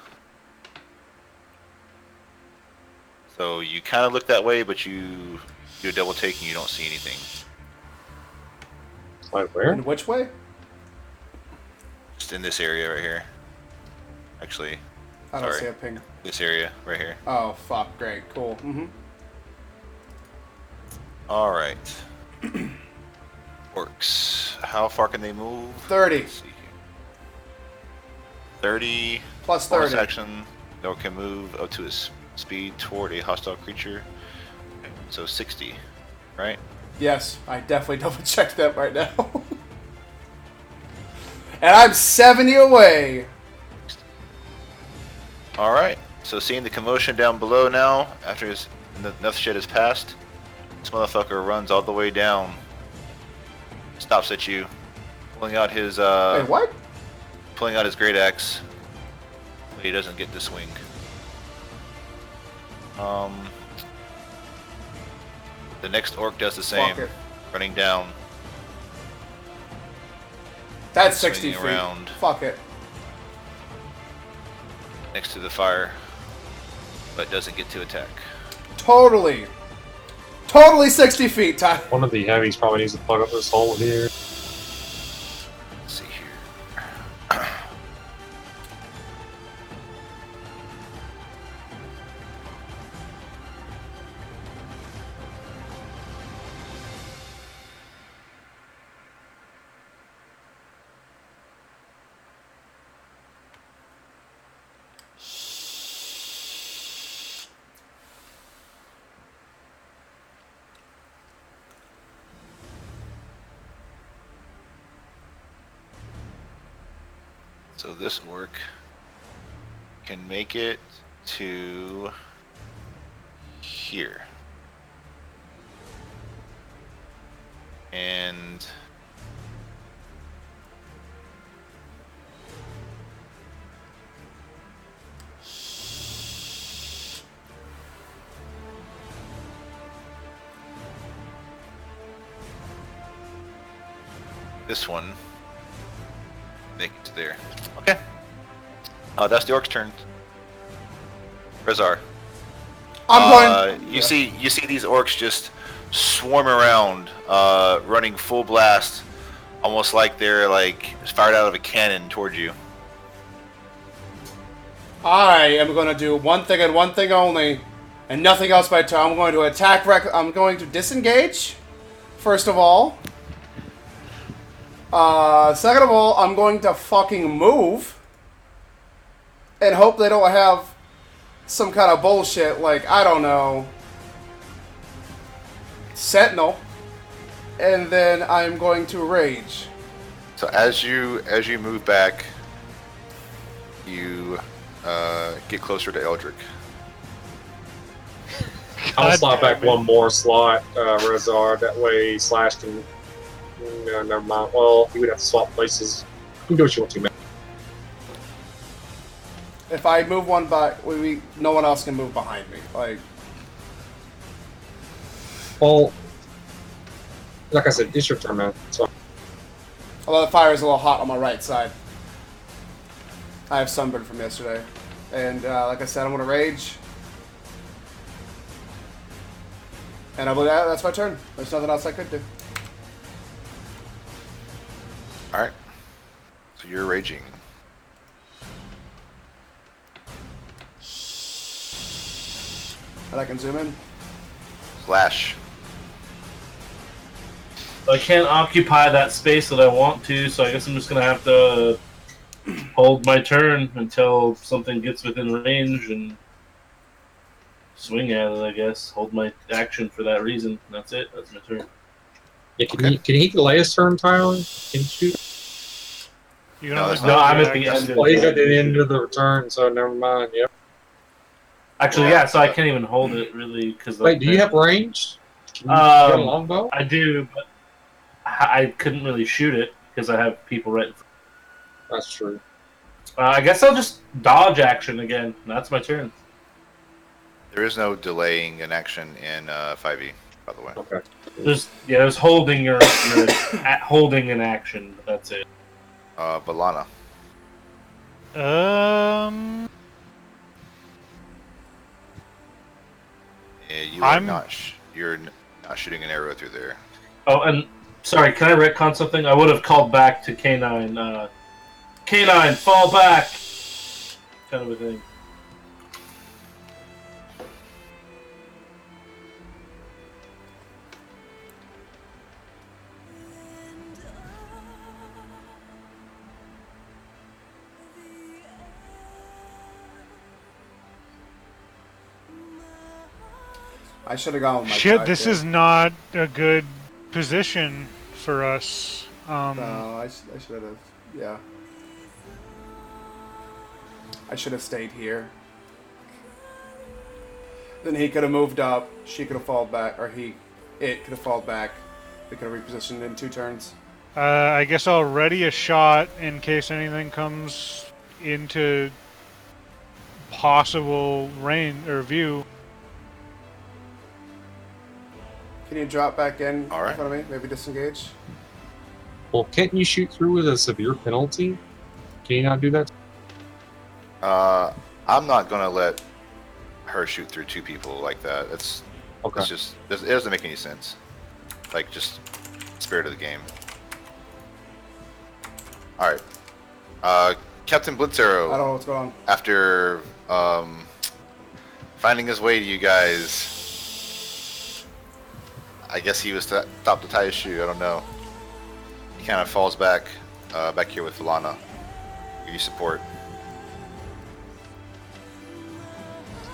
So you kind of look that way, but you do a double take and you don't see anything. Wait, where? In which way? Just in this area right here. Actually, I don't sorry. see a ping. This area right here. Oh, fuck. Great. Cool. Mm-hmm. All right. Orcs. How far can they move? 30. Let's see here. 30. Plus Bonus 30. action. They can move up to its speed toward a hostile creature. So 60, right? Yes, I definitely double checked that right now. And I'm 70 away. Alright, so seeing the commotion down below now, after enough shit has passed, this motherfucker runs all the way down, stops at you, pulling out his Wait, what? pulling out his great axe, but he doesn't get to swing. The next orc does the same, running down. That's 60 feet. Around. Fuck it. Next to the fire, but doesn't get to attack. Totally 60 feet, Ty. One of the heavies probably needs to plug up this hole here. Let's see here. So this orc can make it to here. And this one make it to there. Okay. That's the orc's turn. Rezar. I'm going. You see these orcs just swarm around, running full blast, almost like they're like fired out of a cannon towards you. I am going to do one thing and one thing only, and nothing else by turn. I'm going to attack. I'm going to disengage. First of all. Second of all, I'm going to fucking move. And hope they don't have some kind of bullshit like, I don't know, Sentinel. And then I'm going to rage. So as you move back, you get closer to Eldrick. I'll slot back one more slot, Rezar. That way Slash can... No, never mind. Well, you would have to swap places. You can do what you want to, man. If I move one back, no one else can move behind me. Like, well, like I said, it's your turn, man. So, although the fire is a little hot on my right side. I have sunburn from yesterday. And like I said, I'm going to rage. And I believe that's my turn. There's nothing else I could do. Alright. So you're raging. And I can zoom in. Slash. I can't occupy that space that I want to, so I guess I'm just gonna have to hold my turn until something gets within range and swing at it, I guess. Hold my action for that reason. That's it. That's my turn. yeah, can he delay his turn, Tyler? Can you shoot? No, I'm at the end. Well, he's at the end of the turn, so never mind. Yep. Actually, yeah, so I can't even hold it, really. Cause wait, do you have range? Can you get a longbow? I do, but I couldn't really shoot it because I have people right in front. That's true. I guess I'll just dodge action again. That's my turn. There is no delaying an action in 5e, by the way. Okay. There's holding your holding an action. But that's it. Balana. Yeah, you're not shooting an arrow through there. Oh, and sorry, can I retcon something? I would have called back to K9. K9, fall back! Kind of a thing. I should have gone with my Shit, this sidekick. is not a good position for us. No, I should have. Yeah. I should have stayed here. Then he could have moved up. She could have fallen back, or it could have fallen back. We could have repositioned in 2 turns. I guess I'll ready a shot in case anything comes into possible range or view. Can you drop back in All right. in front of me? Maybe disengage? Well, can't you shoot through with a severe penalty? Can you not do that? I'm not gonna let her shoot through 2 people like that. It's Okay. just it doesn't make any sense. Like, just spirit of the game. All right, Captain I don't Blitzarrow. know what's going on. After finding his way to you guys, I guess he was stopped to tie his shoe. I don't know. He kind of falls back here with Lana. Give you support.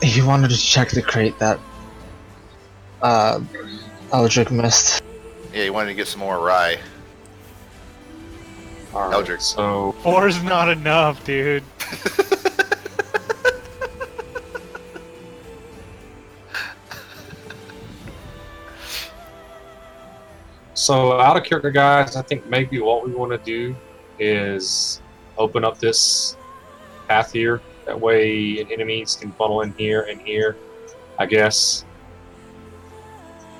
He wanted to check the crate that Eldrick missed. Yeah, he wanted to get some more rye. All right. Eldrick. So 4's not enough, dude. So out of character, guys, I think maybe what we want to do is open up this path here. That way enemies can funnel in here and here, I guess.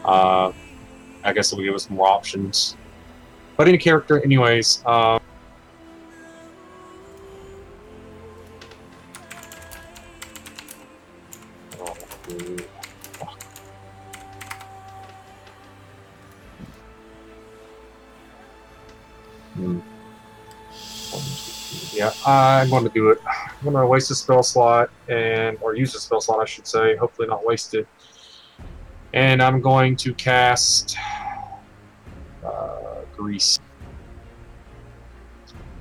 I guess it'll give us more options. But in character, anyways, yeah, I'm going to do it. I'm going to waste a spell slot or use a spell slot, I should say. Hopefully not waste it. And I'm going to cast Grease.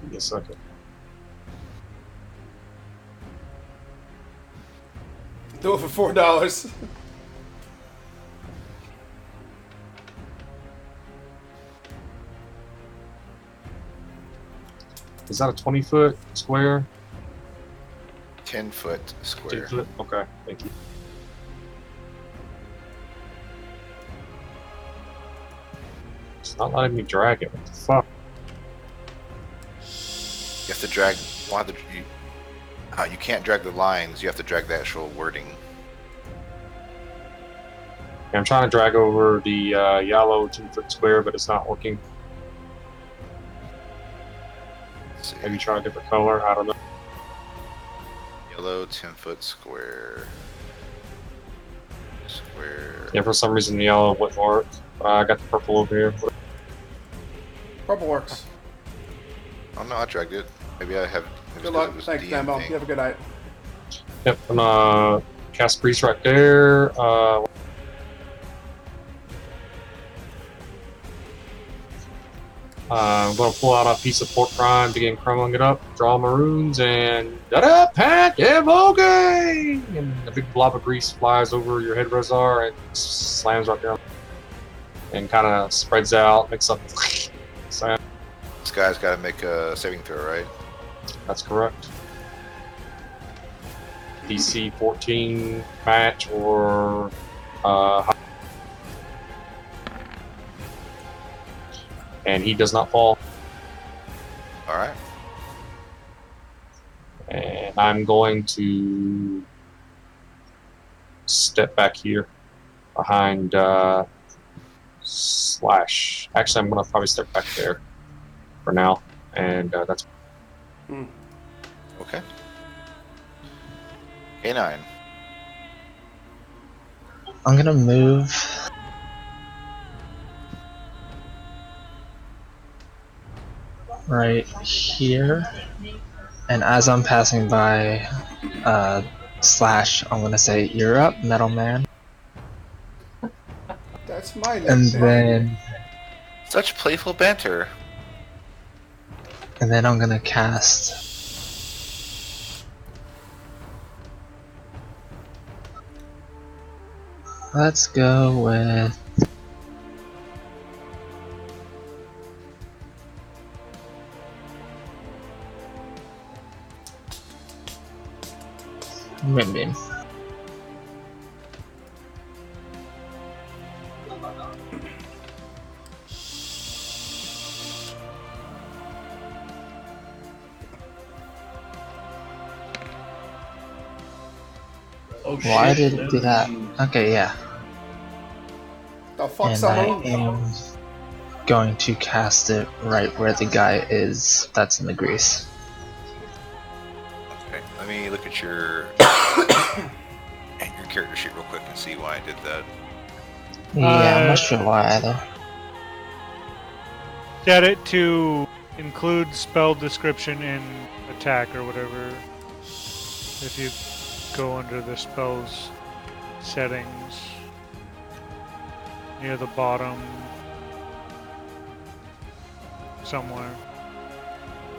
Give me a second. Do it for $4. Is that a 20-foot square? 10-foot square. 10 foot? Okay, thank you. It's not letting me drag it. What the fuck? You have to drag. You can't drag the lines. You have to drag the actual wording. I'm trying to drag over the yellow 10-foot square, but it's not working. Let's see. Maybe try a different color. I don't know. Yellow 10-foot square. Square. Yeah, for some reason the yellow wouldn't work. I got the purple over here. Purple works. Oh no, I dragged it. Maybe I have. maybe Good it's 'cause luck. it was Thanks, DM Dambo. thing. You have a good night. Yep, I'm gonna cast Grease right there. I'm going to pull out a piece of pork rind, begin crumbling it up, draw maroons, and da-da, pat, evoke! And a big blob of grease flies over your head, Rezar, and slams right down. And kind of spreads out, makes up sound. This guy's got to make a saving throw, right? That's correct. DC 14 match or and he does not fall. All right. And I'm going to step back here behind Slash. Actually, I'm going to probably step back there for now. And that's... Okay. A9. I'm gonna move right here, and as I'm passing by Slash, I'm gonna say, "You're up, Metal Man." That's my And nickname. then Such playful banter. I'm gonna cast Let's go with... Moonbeam. Oh, Why shit. did it do that? Okay, yeah. The fuck's And I on am going to cast it right where the guy is that's in the grease. Okay, let me look at your character sheet real quick and see why I did that. Yeah, I'm not sure why either. Set it to include spell description in attack or whatever. If you go under the spells settings near the bottom somewhere.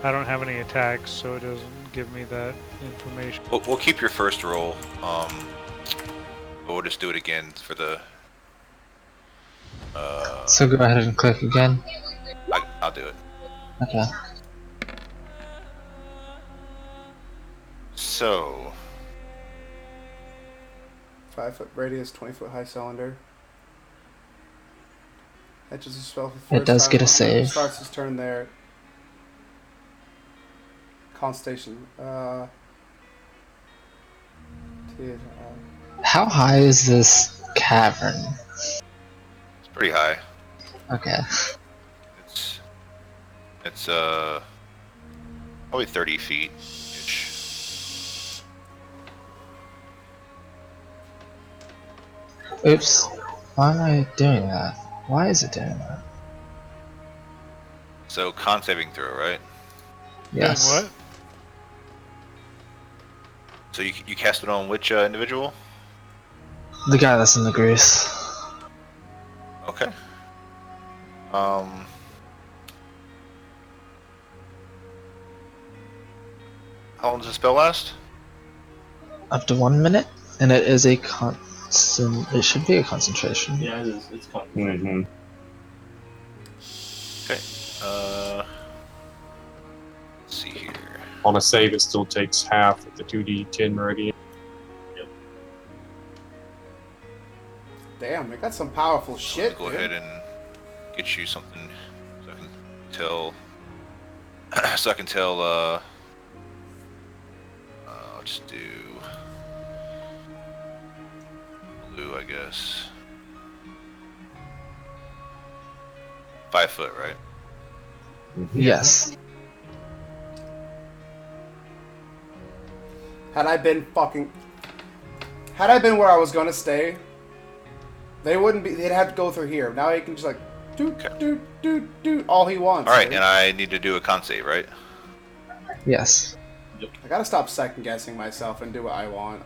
I don't have any attacks, so it doesn't give me that information. We'll keep your first roll, but we'll just do it again for the. So go ahead and click again. I'll do it. Okay. So 5-foot radius, 20-foot high cylinder. Edges a spell for the It first does time. get a save. Starts his turn there. Constellation. How high is this cavern? it's pretty high. Okay. It's probably 30 feet ish. Oops. Why am I doing that? Why is it doing that? So con saving throw, right? Yes. Doing what? So you cast it on which individual? The guy that's in the grease. Okay. How long does the spell last? Up to 1 minute, and it is a it should be a concentration. Yeah, it is. It's coming. Mm-hmm. Okay. Let's see here. On a save, it still takes half of the 2d10 radiant. Damn, they got some powerful shit. Go dude. ahead and get you something so I can tell. So I can tell. I'll just do blue, I guess. 5 foot, right? Yes. Had I been where I was gonna stay, they wouldn't be. They'd have to go through here. Now he can just like do all he wants. All right, dude. and I need to do a con save, right? Yes. I gotta stop second guessing myself and do what I want.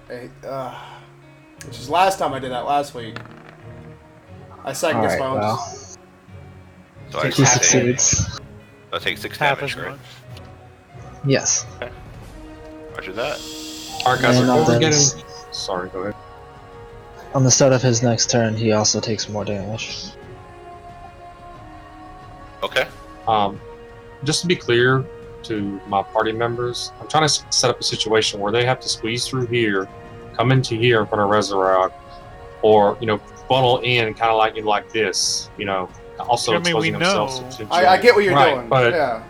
Which is last time I did that last week. I second guessed my Alright, own. well. So I He take, succeeds. I take 6 Half damage, as right? much. Yes. Roger that. Alright, guys, And before on we get this- in... Sorry, go ahead. On the start of his next turn, he also takes more damage. Okay. Just to be clear to my party members, I'm trying to set up a situation where they have to squeeze through here, come into here in front of Rezar, or, funnel in kind of like this, also I mean, we exposing themselves know. to potential... I get what you're Right, doing. but- yeah,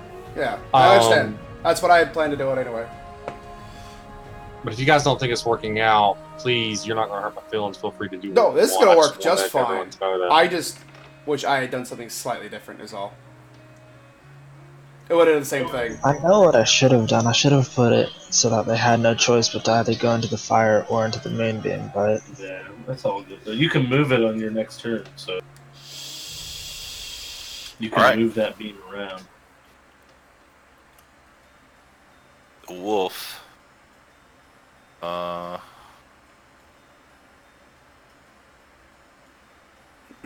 I understand. That's what I had planned to do it anyway. But if you guys don't think it's working out, please, you're not going to hurt my feelings. Feel free to do No, what you this is want. gonna I work wanna just let fine. everyone know that. I just wish I had done something slightly different. Is all. It would have done the same thing. I know what I should have done. I should have put it so that they had no choice but to either go into the fire or into the moonbeam, but Yeah, that's all good. You can move it on your next turn, so you can Alright. move that beam around. The wolf.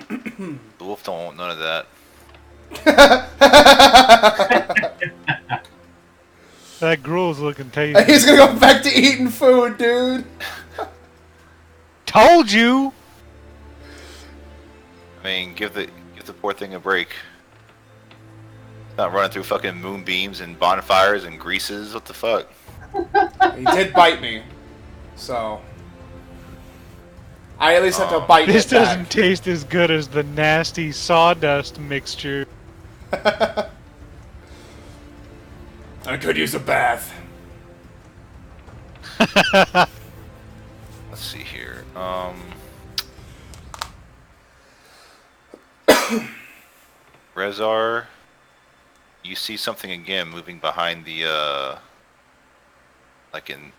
The wolf don't want none of that. That gruel's looking tasty. He's gonna go back to eating food, dude. Told you! mean, give the poor thing a break. It's not running through fucking moonbeams and bonfires and greases. What the fuck? He did bite me, so I at least have to bite This it back. doesn't taste as good as the nasty sawdust mixture. I could use a bath. Let's see here. Rezar, you see something again moving behind the like in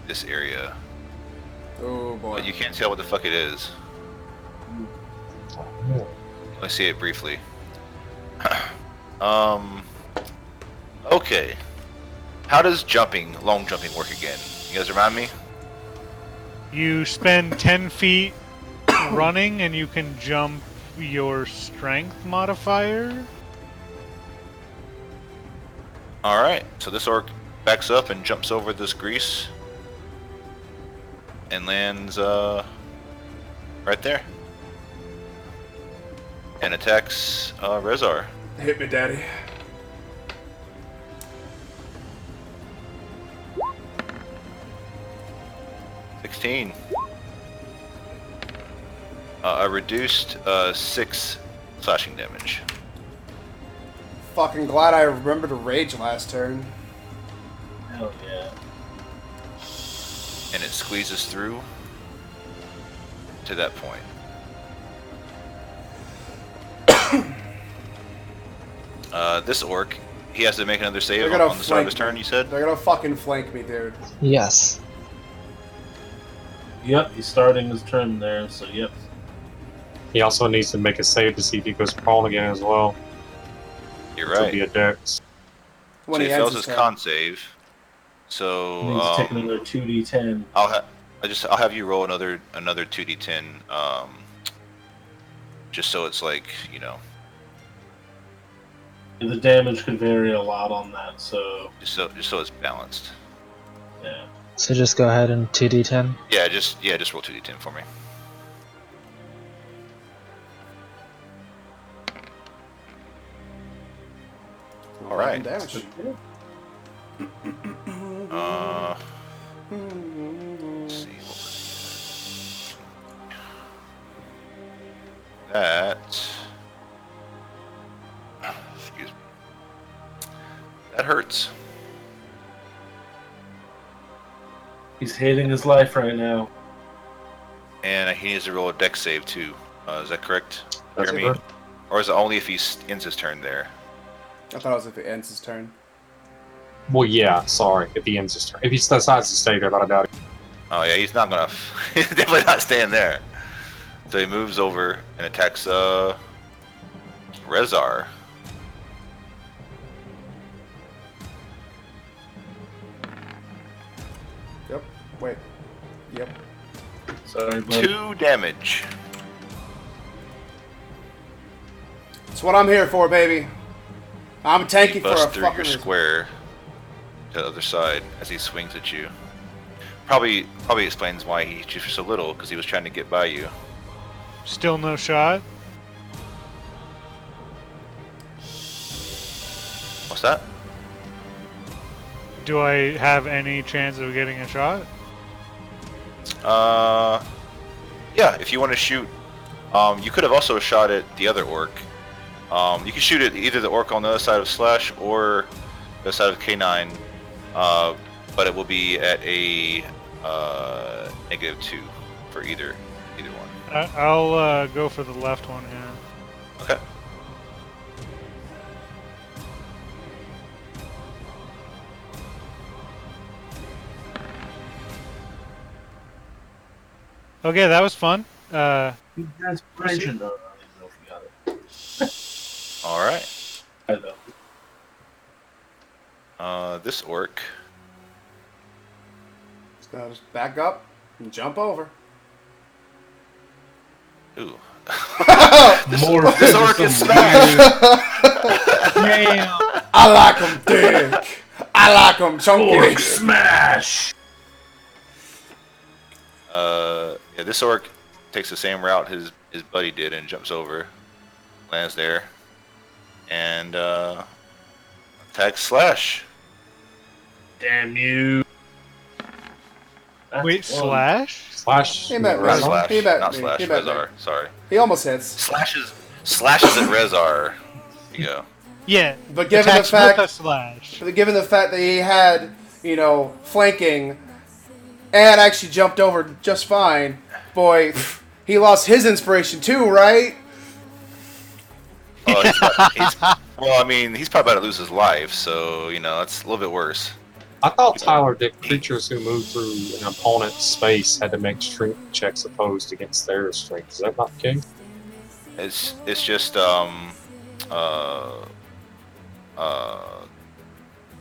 this area. Oh boy. But you can't tell what the fuck it is. You only see it briefly. Okay. How does long jumping work again? You guys remind me? You spend 10 feet running and you can jump your strength modifier. Alright, so this orc backs up and jumps over this grease and lands right there. And attacks Rezar. Hit me, daddy. A reduced 6 slashing damage. Fucking glad I remembered to rage last turn. Hell yeah. And it squeezes through to that point. This orc, he has to make another save on the start of his turn, you said? They're gonna fucking flank me, dude. Yes. Yep, he's starting his turn there, so yep. He also needs to make a save to see if he goes prone again as well. You're Which will right. be a dex. When So he he fails ends his his con save. So And he's taking another 2d10. I'll have you roll another 2d10, just so it's like, you know, The damage could vary a lot on that, so just so it's balanced. yeah. So just go ahead and 2d10. Yeah, just roll 2d10 for me. All right. Damage. Let's see what was that. Excuse me. That hurts. He's hating his life right now. And he needs to roll a dex save too. Is that correct, That's Jeremy? it. Or is it only if he ends his turn there? I thought it was if it ends his turn. Well, yeah, sorry. If he ends his turn. If he decides to stay there, but I doubt it. Oh yeah, he's not gonna. He's definitely not staying there. So he moves over and attacks Rezar. Yep. Wait. Yep. Sorry, bud. 2 damage. That's what I'm here for, baby. I'm He tanky for a busts through fucking your reason. square to the other side as he swings at you. Probably explains why he hit you so little, because he was trying to get by you. Still no shot. What's that? Do I have any chance of getting a shot? Yeah, if you want to shoot, you could have also shot at the other orc. You can shoot at either the orc on the other side of Slash or the side of K9, but it will be at a -2 for either one. I'll go for the left one, yeah. Okay. Okay, that was fun. Inspiration, though. I don't even know if you got it. All right. I know. This orc. Just gotta just back up and jump over. Ooh. More This orc is smashed. Damn. I like him thick. I like him chunky. Orc smash! Yeah, this orc takes the same route his buddy did and jumps over, lands there, and attacks Slash. Damn you. That's Wait, one. Slash? Slash. He met me. Not Slash. He met Not me. Slash. He met me. Rezar. Sorry. He almost hits. Slashes at Rezar. There you go. Yeah. But given the attacks fact, with a slash. given the fact that he had, flanking, and actually jumped over just fine, boy, he lost his inspiration too, right? Well, he's probably about to lose his life, so that's a little bit worse. I thought Tyler that creatures who move through an opponent's space had to make strength checks opposed against their strength. Is that not the case? It's just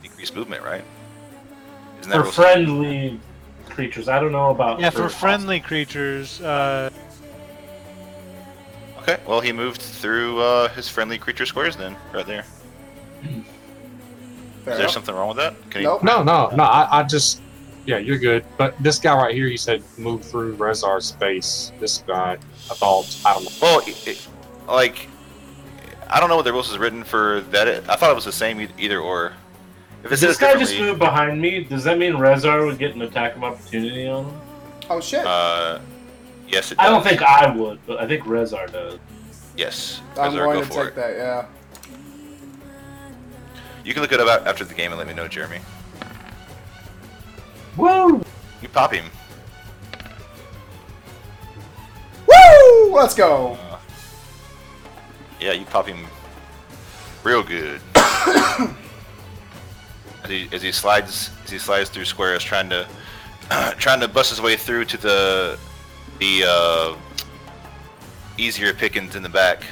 decreased movement, right? Isn't that For real friendly creatures, I don't know about. Yeah, for friendly creatures, Okay, well he moved through his friendly creature squares then, right there. Fair Is there enough. something wrong with that? Can Nope. No. I just, yeah, you're good. But this guy right here, you said move through Rezar's space. This guy, I don't know. Well, I don't know what the rules is written for that. I thought it was the same either or. If it If says this guy just differently, moved behind me, does that mean Rezar would get an attack of opportunity on him? Oh shit! yes, it does. I don't think I would, but I think Rezar does. Yes, I'm Rezar, going go to for take it. that. Yeah. You can look it up after the game and let me know, Jeremy. Woo! You pop him. Woo! Let's go. Yeah, you pop him real good. as he slides through squares, trying to bust his way through to the easier pickings in the back.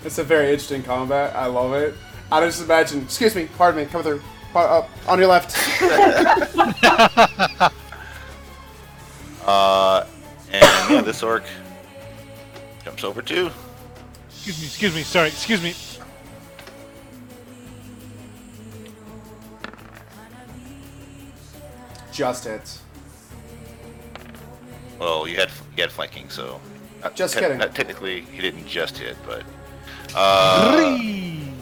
It's a very interesting combat. I love it. I just imagine. Excuse me. Pardon me. Come through. On your left. And yeah, this orc jumps over too. excuse me, sorry, excuse me. Just hits. Well, you had flanking, so Just kidding. Technically, he didn't just hit, but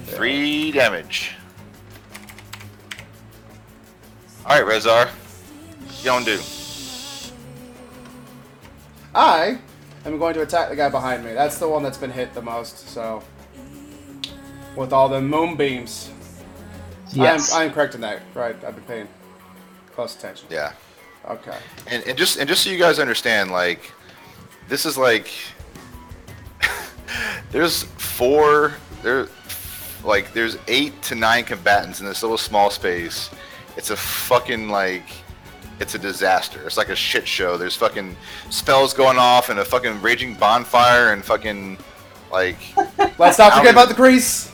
3 damage. All right, Rezar, what you gonna do? I am going to attack the guy behind me. That's the one that's been hit the most. So, with all the moonbeams. Yes. I am correct in that, right? I've been paying close attention. Yeah. Okay. And just so you guys understand, like, this is like there's 8 to 9 combatants in this little small space. It's a fucking it's a disaster. It's like a shit show. There's fucking spells going off and a fucking raging bonfire and fucking Let's not forget about the crease.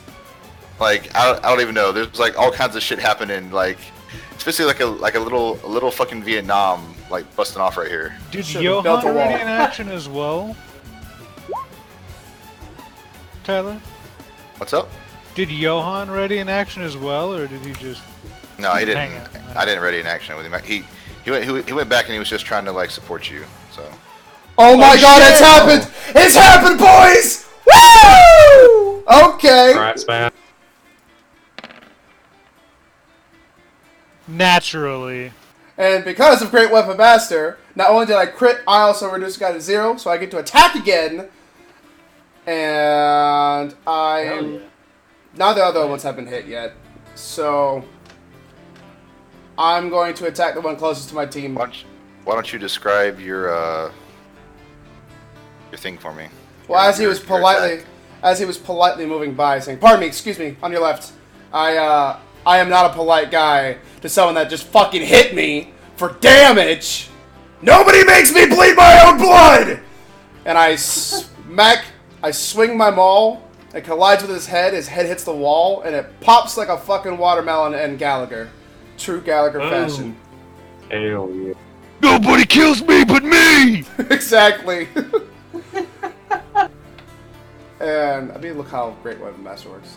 I don't even know. There's all kinds of shit happening. It's basically like a little fucking Vietnam busting off right here. Did Should've built Johan a wall. already in action as well? Tyler? What's up? Did Johan ready in action as well, or did he just... No, he didn't. Hang on. I didn't ready in action with him. He went back and he was just trying to support you. So Oh my God! shit. It's happened! It's happened, boys! Woo! Okay. Congrats, man. Naturally. And because of Great Weapon Master, not only did I crit, I also reduced the guy to 0, so I get to attack again. And I Hell am... yeah. None of the other ones have been hit yet. So... I'm going to attack the one closest to my team. why don't you describe your thing for me? Well, as he was Your attack. politely moving by, saying, "Pardon me, excuse me, on your left. I am not a polite guy to someone that just fucking hit me for damage. Nobody makes me bleed my own blood." And I swing my maul. It collides with his head. His head hits the wall, and it pops like a fucking watermelon. And Gallagher, true Gallagher fashion. Hell yeah. Nobody kills me but me! Exactly. And look how Great Weapon Master works.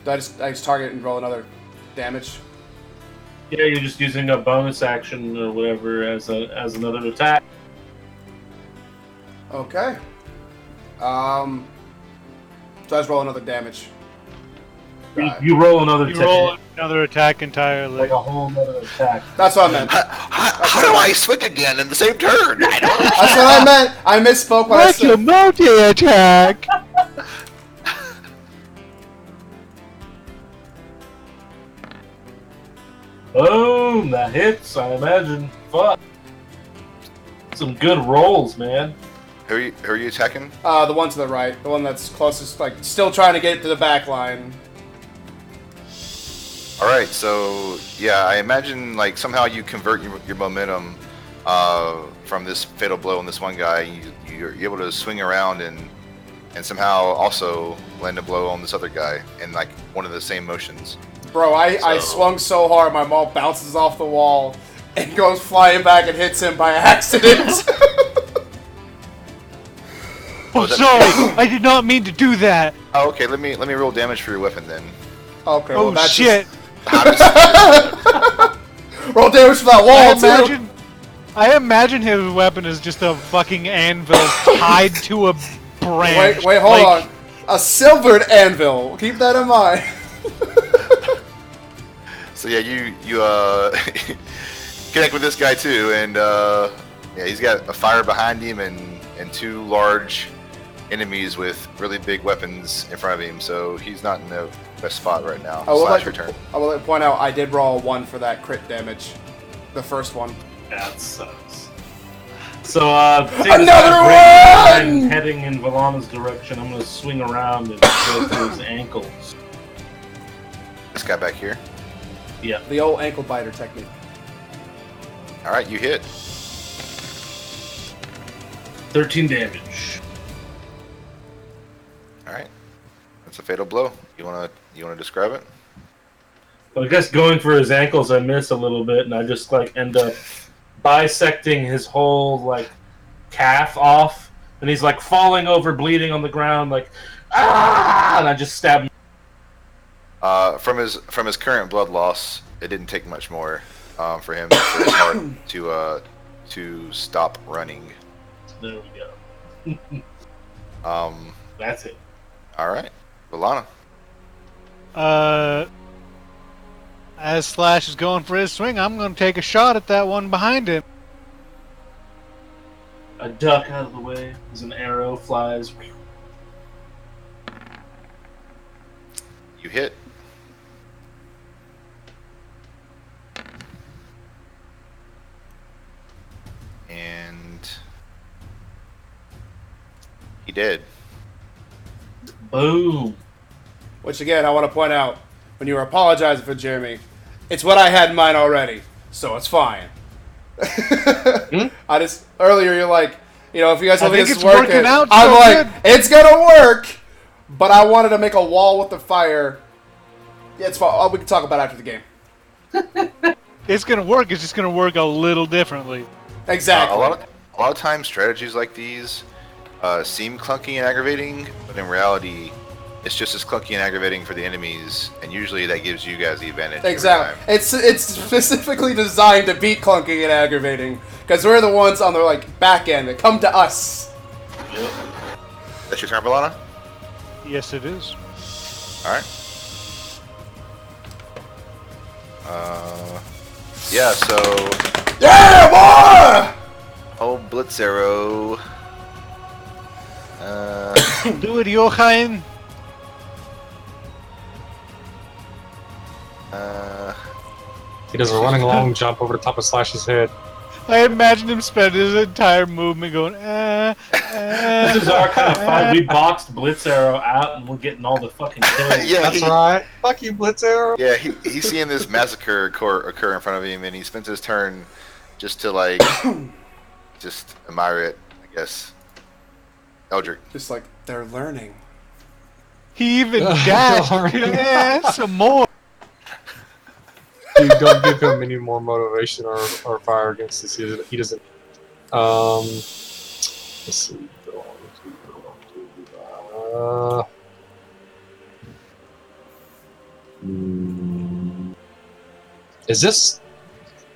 Do I just target and roll another damage? Yeah, you're just using a bonus action or whatever as another attack. Okay. So let's roll another damage. You roll another You attack. roll another attack entirely. Like a whole other attack. That's what I meant. How do I swing again in the same turn? I don't That's what I meant. I misspoke when I What's a said. multi-attack? Boom! That hits, I imagine. Fuck. Some good rolls, man. Who are you attacking? The one to the right, the one that's closest, like still trying to get it to the back line. All right, so yeah, I imagine like somehow you convert your momentum from this fatal blow on this one guy. You're able to swing around and somehow also land a blow on this other guy in like one of the same motions. Bro, I swung so hard my ball bounces off the wall and goes flying back and hits him by accident. Oh, sorry, I did not mean to do that. Oh, okay. Let me roll damage for your weapon then. Okay, well Oh that's shit! How does, roll damage for that wall too. I imagine his weapon is just a fucking anvil tied to a branch. Wait, hold on. A silvered anvil. Keep that in mind. so yeah, you connect with this guy too, and yeah, he's got a fire behind him and two large enemies with really big weapons in front of him, so he's not in the best spot right now. I would Slash like your turn. I will point out I did roll a 1 for that crit damage. The first one. That sucks. So, Another one! Heading in Valana's direction, I'm gonna swing around and go for his ankles. This guy back here. Yeah. The old ankle biter technique. All right, you hit. 13 damage. All right, that's a fatal blow. You wanna describe it? But I guess going for his ankles, I miss a little bit, and I just like end up bisecting his whole like calf off, and he's like falling over, bleeding on the ground, like ah! And I just stab him. From his current blood loss, it didn't take much more for him for his heart to stop running. There we go. That's it. All right, Valana. As Slash is going for his swing, I'm going to take a shot at that one behind him. I duck out of the way as an arrow flies. You hit. And he did. Boom. Which again, I want to point out, when you were apologizing for Jeremy, it's what I had in mind already, so it's fine. I just earlier you're like, if you guys don't think it's working, out I'm so like, good. it's gonna work, but I wanted to make a wall with the fire. Yeah, it's fine. We can talk about it after the game. It's going to work. It's just going to work a little differently. Exactly. A lot of times strategies like these seem clunky and aggravating, but in reality, it's just as clunky and aggravating for the enemies, and usually that gives you guys the advantage. Exactly. It's specifically designed to be clunky and aggravating, because we're the ones on the back end that come to us. Yep. That's your turn, Valana? Yes, it is. Alright. Yeah, so... Yeah, boy! Oh, Blitz Arrow. Do it, Joachim. He does a running long jump over the top of Slash's head. I imagine him spending his entire movement going, This is our kind of fight. We boxed Blitz Arrow out, and we're getting all the fucking kills. Yeah, That's right. Fuck you, Blitz Arrow. Yeah, he's seeing this massacre occur in front of him, and he spends his turn just to, just admire it, I guess. Eldrick. Just like, they're learning. he even dashed. Some more. Dude, don't give him any more motivation or fire against this. He doesn't. Let's see. Is this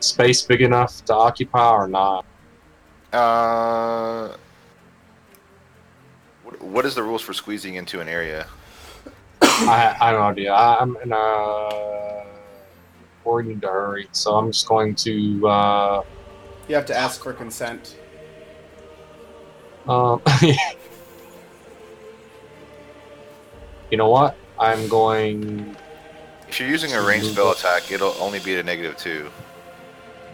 space big enough to occupy or not? what is the rules for squeezing into an area? I have no idea. I'm in we need to hurry, so I'm just going to. You have to ask for consent. You know what? I'm going. If you're using a ranged spell attack, it'll only be at a -2.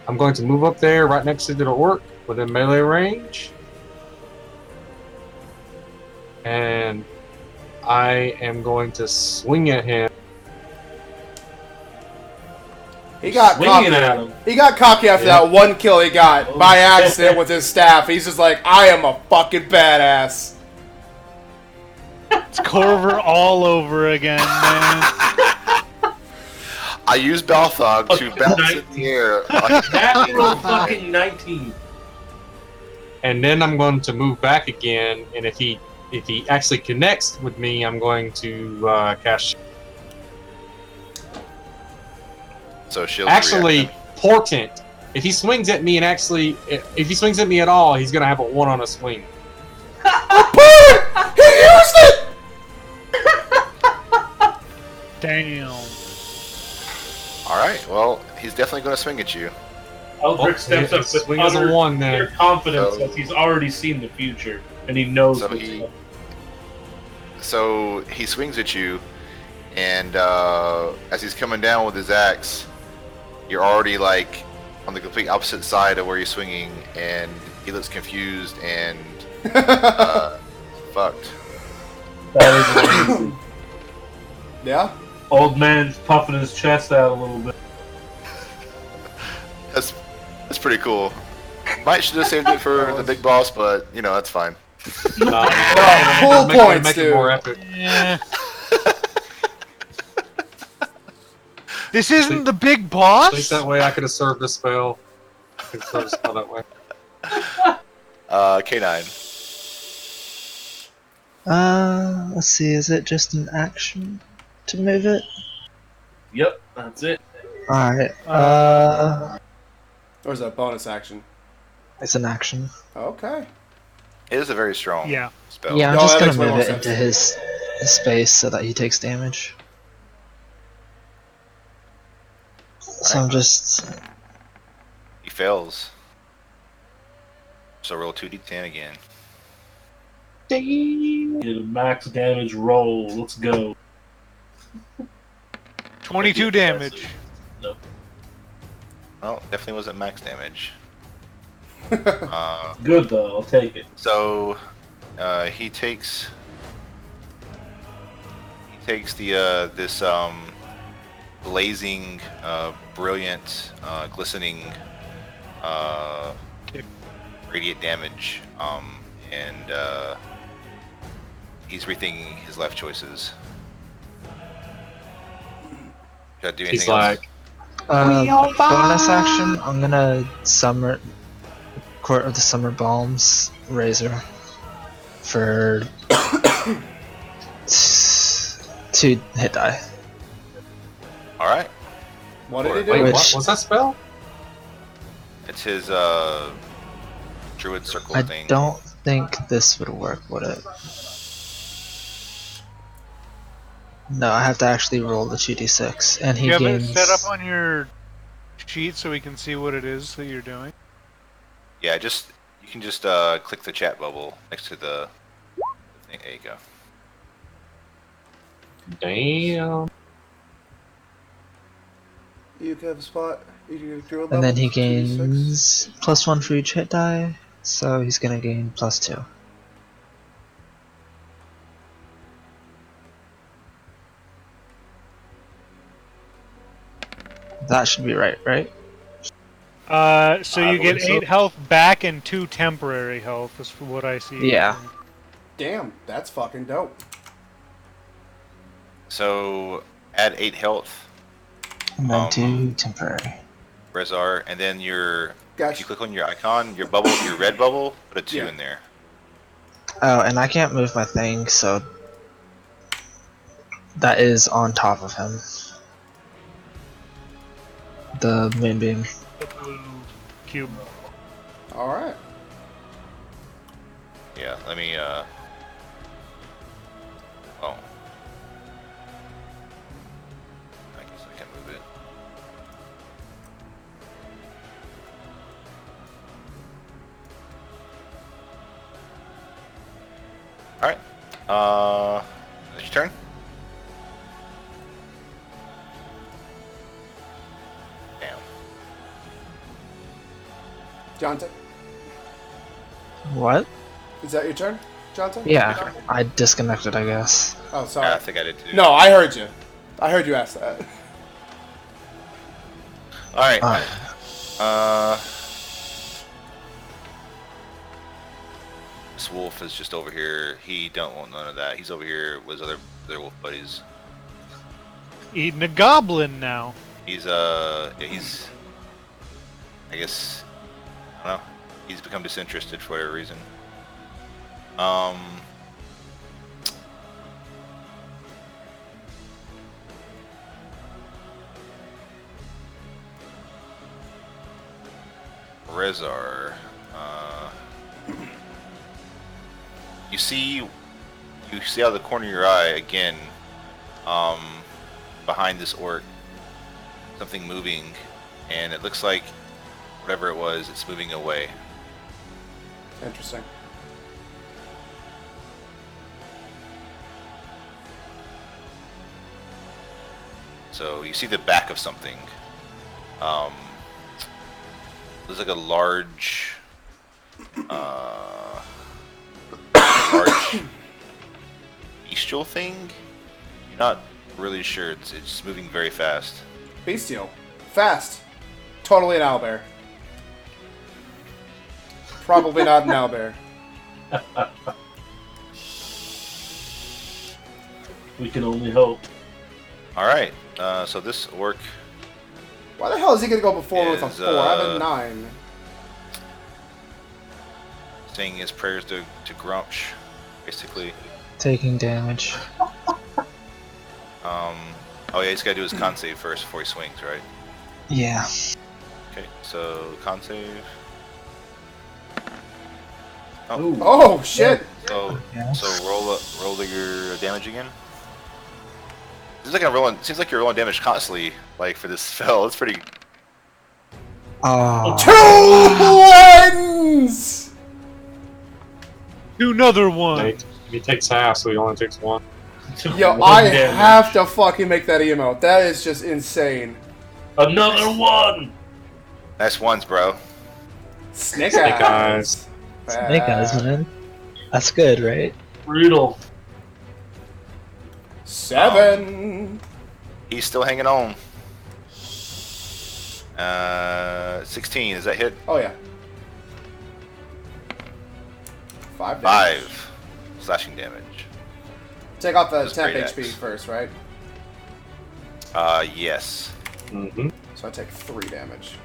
I'm going to move up there, right next to the orc, within melee range, and I am going to swing at him. He got cocky. At him. He got cocky after that one kill he got by accident with his staff. He's just like, I am a fucking badass. It's Corver all over again, man. I use Balthog to bounce in the air. Natural fucking 19. And then I'm going to move back again, and if he actually connects with me, I'm going to cast. So shield. Actually, portent. If he swings at me if he swings at me at all, he's gonna have a 1 on a swing. He used it! Damn. Alright, well, he's definitely going to swing at you. Eldrick steps up with swing as a 1 then. utter confidence So- that he's already seen the future and he knows So what's he- coming. So he swings at you, and as he's coming down with his axe, you're already like on the complete opposite side of where you're swinging, and he looks confused and fucked. That is amazing. Yeah? Old man's puffing his chest out a little bit. That's pretty cool. Might should have saved it for the big boss, but you know that's fine. Full points, make it dude. more epic. Yeah. This isn't the big boss? I think that way I could have served the spell. I could serve the spell that way. K9. Let's see, is it just an action to move it? Yep, that's it. Alright, Or is that a bonus action? it's an action. Okay. It is a very strong Yeah. spell. Yeah, I'm No, just that gonna makes way move more it sense. into his space so that he takes damage. So I'm just... He fails. So roll 2d10 again. Get a max damage roll. Let's go. 22 damage. Nope. Well, definitely wasn't max damage. Good though. I'll take it. So he takes the this blazing, brilliant, glistening, radiant damage, and he's rethinking his life choices. Should I do anything He's else? like, bonus action, I'm gonna summer... Court of the Summer Balms Razor for 2 hit die. All right, What did he do? wait, Which- what? What's that spell? it's his druid circle I thing. don't think this would work, would it? No, I have to actually roll the 2d6, and he You have it gains... set up on your sheet so we can see what it is that you're doing. Yeah, you can just click the chat bubble next to the thing. There you go. Damn. You have a spot. You drew a And then he level, 2d6. gains +1 for each hit die, so he's gonna gain +2. That should be right, right? So I you get believe so. 8 health back and 2 temporary health, is what I see. Yeah. Damn, that's fucking dope. So add 8 health, And then 2 temporary. Rezar, and then if you Gotcha. click on your icon, your bubble, your red bubble, put a 2 Yeah. in there. Oh, and I can't move my thing, so that is on top of him. The moonbeam. The blue cube. All right. Yeah, let me Oh. I guess I can move it. Alright. It's your turn. Damn. Jonathan, What? is that your turn, Jonathan? Yeah, I disconnected, I guess. Oh, sorry. Yeah, I think I did too. No, I heard you. I heard you ask that. Alright. Alright. This wolf is just over here. He don't want none of that. He's over here with his other wolf buddies. Eating a goblin now. He's yeah, he's I guess I don't know. He's become disinterested for whatever reason. Rezar. You see out of the corner of your eye again, behind this orc, something moving, and it looks like whatever it was, it's moving away. Interesting. So you see the back of something. Looks like a large, bestial thing. You're not really sure. It's moving very fast. Bestial. Fast. Totally an owlbear. Probably not an owlbear. We can only hope. All right. So this orc. Why the hell is he gonna go before with a Is, 4? I have a 9. Saying his prayers to Grumsh, basically. Taking damage. Oh yeah, he's got to do his con save first before he swings, right? Yeah. Okay, so con save. Ooh. Oh shit! So Yeah. roll your damage again. Seems like you're rolling damage constantly, like for this spell. It's pretty. Oh. 2 ones! Another one. If he takes half, so he only takes one. Yo, One I damage. have to fucking make that emote. That is just insane. Another one! Nice ones, bro. Snake Snake eyes. Snake eyes, man. That's good, right? Brutal. 7. He's still hanging on. 16. Does that hit? Oh yeah. 5 damage. 5 slashing damage. Take off the That's temp great HP axe. first, right? Yes. Mm-hmm. So I take 3 damage.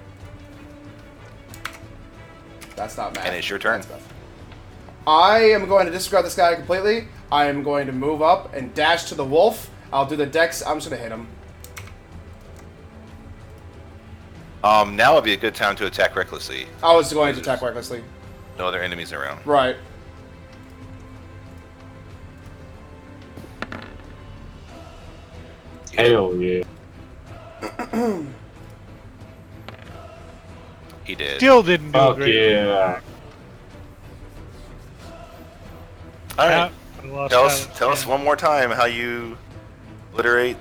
That's not bad. And it's your turn. That's bad. I am going to disregard this guy completely. I am going to move up and dash to the wolf. I'll do the dex. I'm just going to hit him. Now would be a good time to attack recklessly. I was going to attack recklessly. No other enemies around. Right. Hell yeah. He did. Still didn't do Fuck great. yeah. All right. I lost Tell us that. one more time how you obliterate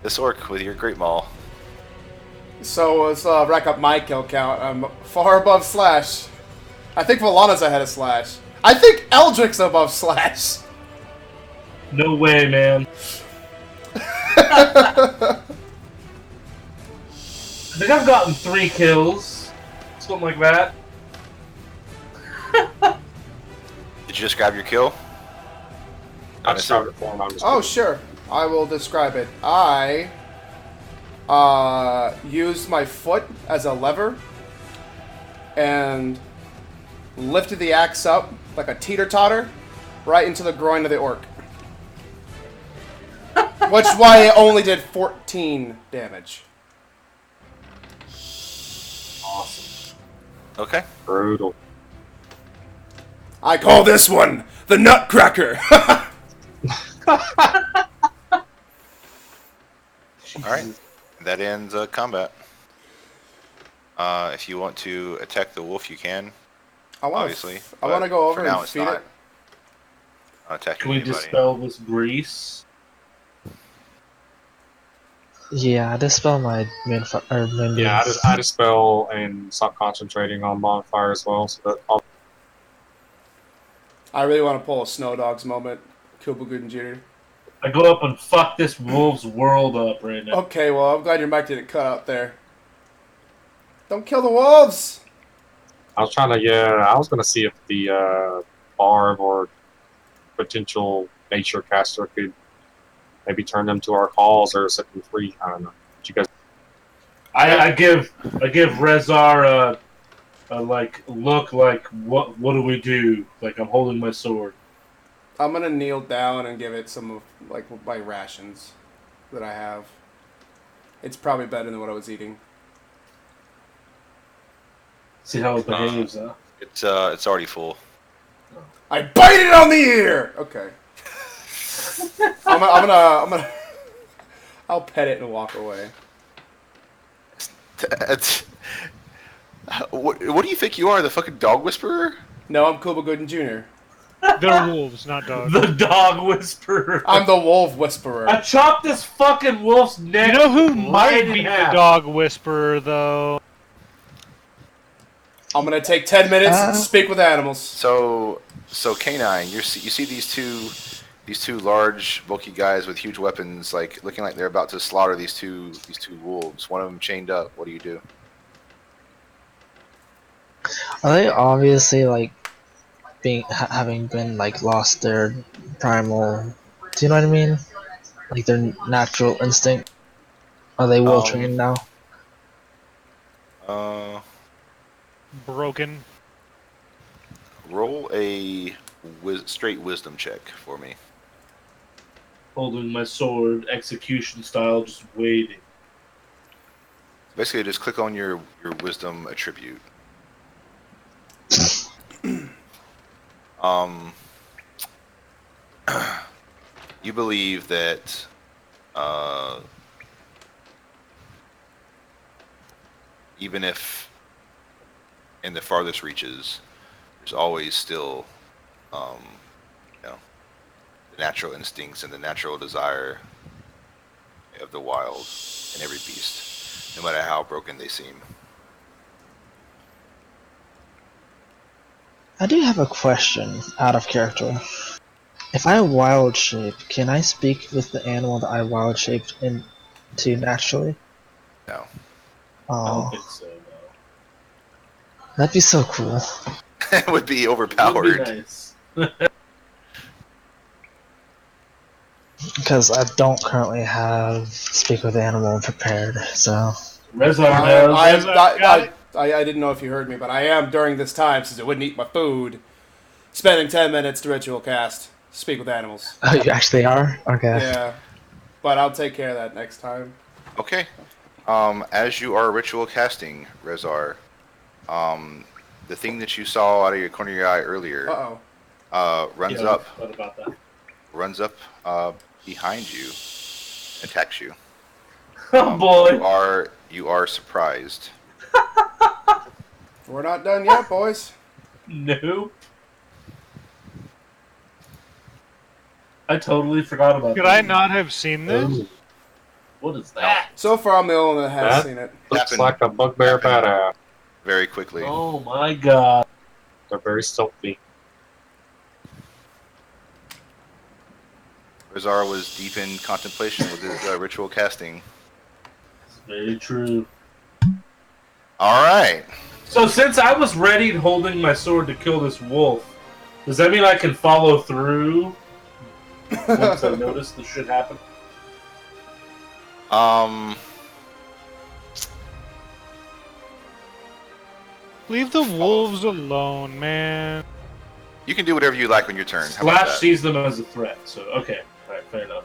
this orc with your great maul. So let's rack up my kill count. I'm far above Slash. I think Valana's ahead of Slash. I think Eldrick's above Slash. No way, man. I think I've gotten 3 kills. Something like that. Did you just grab your kill? I started for him. I'm just Oh, sure. I will describe it. I used my foot as a lever and lifted the axe up like a teeter-totter right into the groin of the orc. Which is why it only did 14 damage. awesome. Okay. Brutal. I call this one the Nutcracker. All right, that ends combat. If you want to attack the wolf, you can. Obviously, I want to go for over now and it's feed not it. attacking Can we anybody. dispel this grease? Yeah, I dispel my moonbeams. Yeah, I dispel and stop concentrating on bonfire as well. So that I really want to pull a Snow Dogs moment. Cuba Gooden Jr. I go up and fuck this wolf's world up right now. Okay, well, I'm glad your mic didn't cut out there. Don't kill the wolves! I was trying to. Yeah, I was gonna see if the barb or potential nature caster could maybe turn them to our calls or set them free. I don't know. But you guys, I give Rezar a like look like what do we do? Like I'm holding my sword. I'm gonna kneel down and give it some of like my rations that I have. It's probably better than what I was eating. See how it behaves, huh? It's already full. I bite it on the ear. Okay. I'm gonna. I'll pet it and walk away. It's, what do you think you are, the fucking dog whisperer? No, I'm Cuba Gooden Jr. They're wolves, not dogs. The dog whisperer. I'm the wolf whisperer. I chopped this fucking wolf's neck. You know who right might in be the half. dog whisperer, though? I'm gonna take 10 minutes and speak with animals. So Canine, you see these two large, bulky guys with huge weapons, like looking like they're about to slaughter these two wolves. One of them chained up. What do you do? Are they obviously like having been like lost their primal? Do you know what I mean? Like their natural instinct. Are they well trained now? Broken. Roll a straight wisdom check for me. Holding my sword, execution style, just waiting. Basically, just click on your wisdom attribute. You believe that even if in the farthest reaches, there's always still, the natural instincts and the natural desire of the wild in every beast, no matter how broken they seem. I do have a question out of character. If I wild shape, can I speak with the animal that I wild shaped into naturally? No. I don't Oh, think so, no. that'd be so cool. It would be It overpowered. would be nice. Because I don't currently have speak with animal prepared, so. Rezar does. I didn't know if you heard me, but I am during this time, since it wouldn't eat my food, spending 10 minutes to ritual cast speak with animals. Oh, you actually are? Okay. Yeah, but I'll take care of that next time. Okay. As you are ritual casting, Rezar, the thing that you saw out of your corner of your eye earlier, runs up. What about that? Runs up behind you, attacks you. Oh boy! You are surprised. We're not done yet, boys. Nope. I totally forgot about that. Could I not have seen this? Ooh. What is that? So far, I'm the only one that has seen it. looks like a bugbear badass. Very quickly. Oh my god. They're very stealthy. Rezar was deep in contemplation with his ritual casting. It's very true. All right. So since I was ready holding my sword to kill this wolf, does that mean I can follow through once I notice this should happen? Leave the wolves alone, man. You can do whatever you like on your turn. How about Slash that? sees them as a threat, so okay. Alright, fair enough.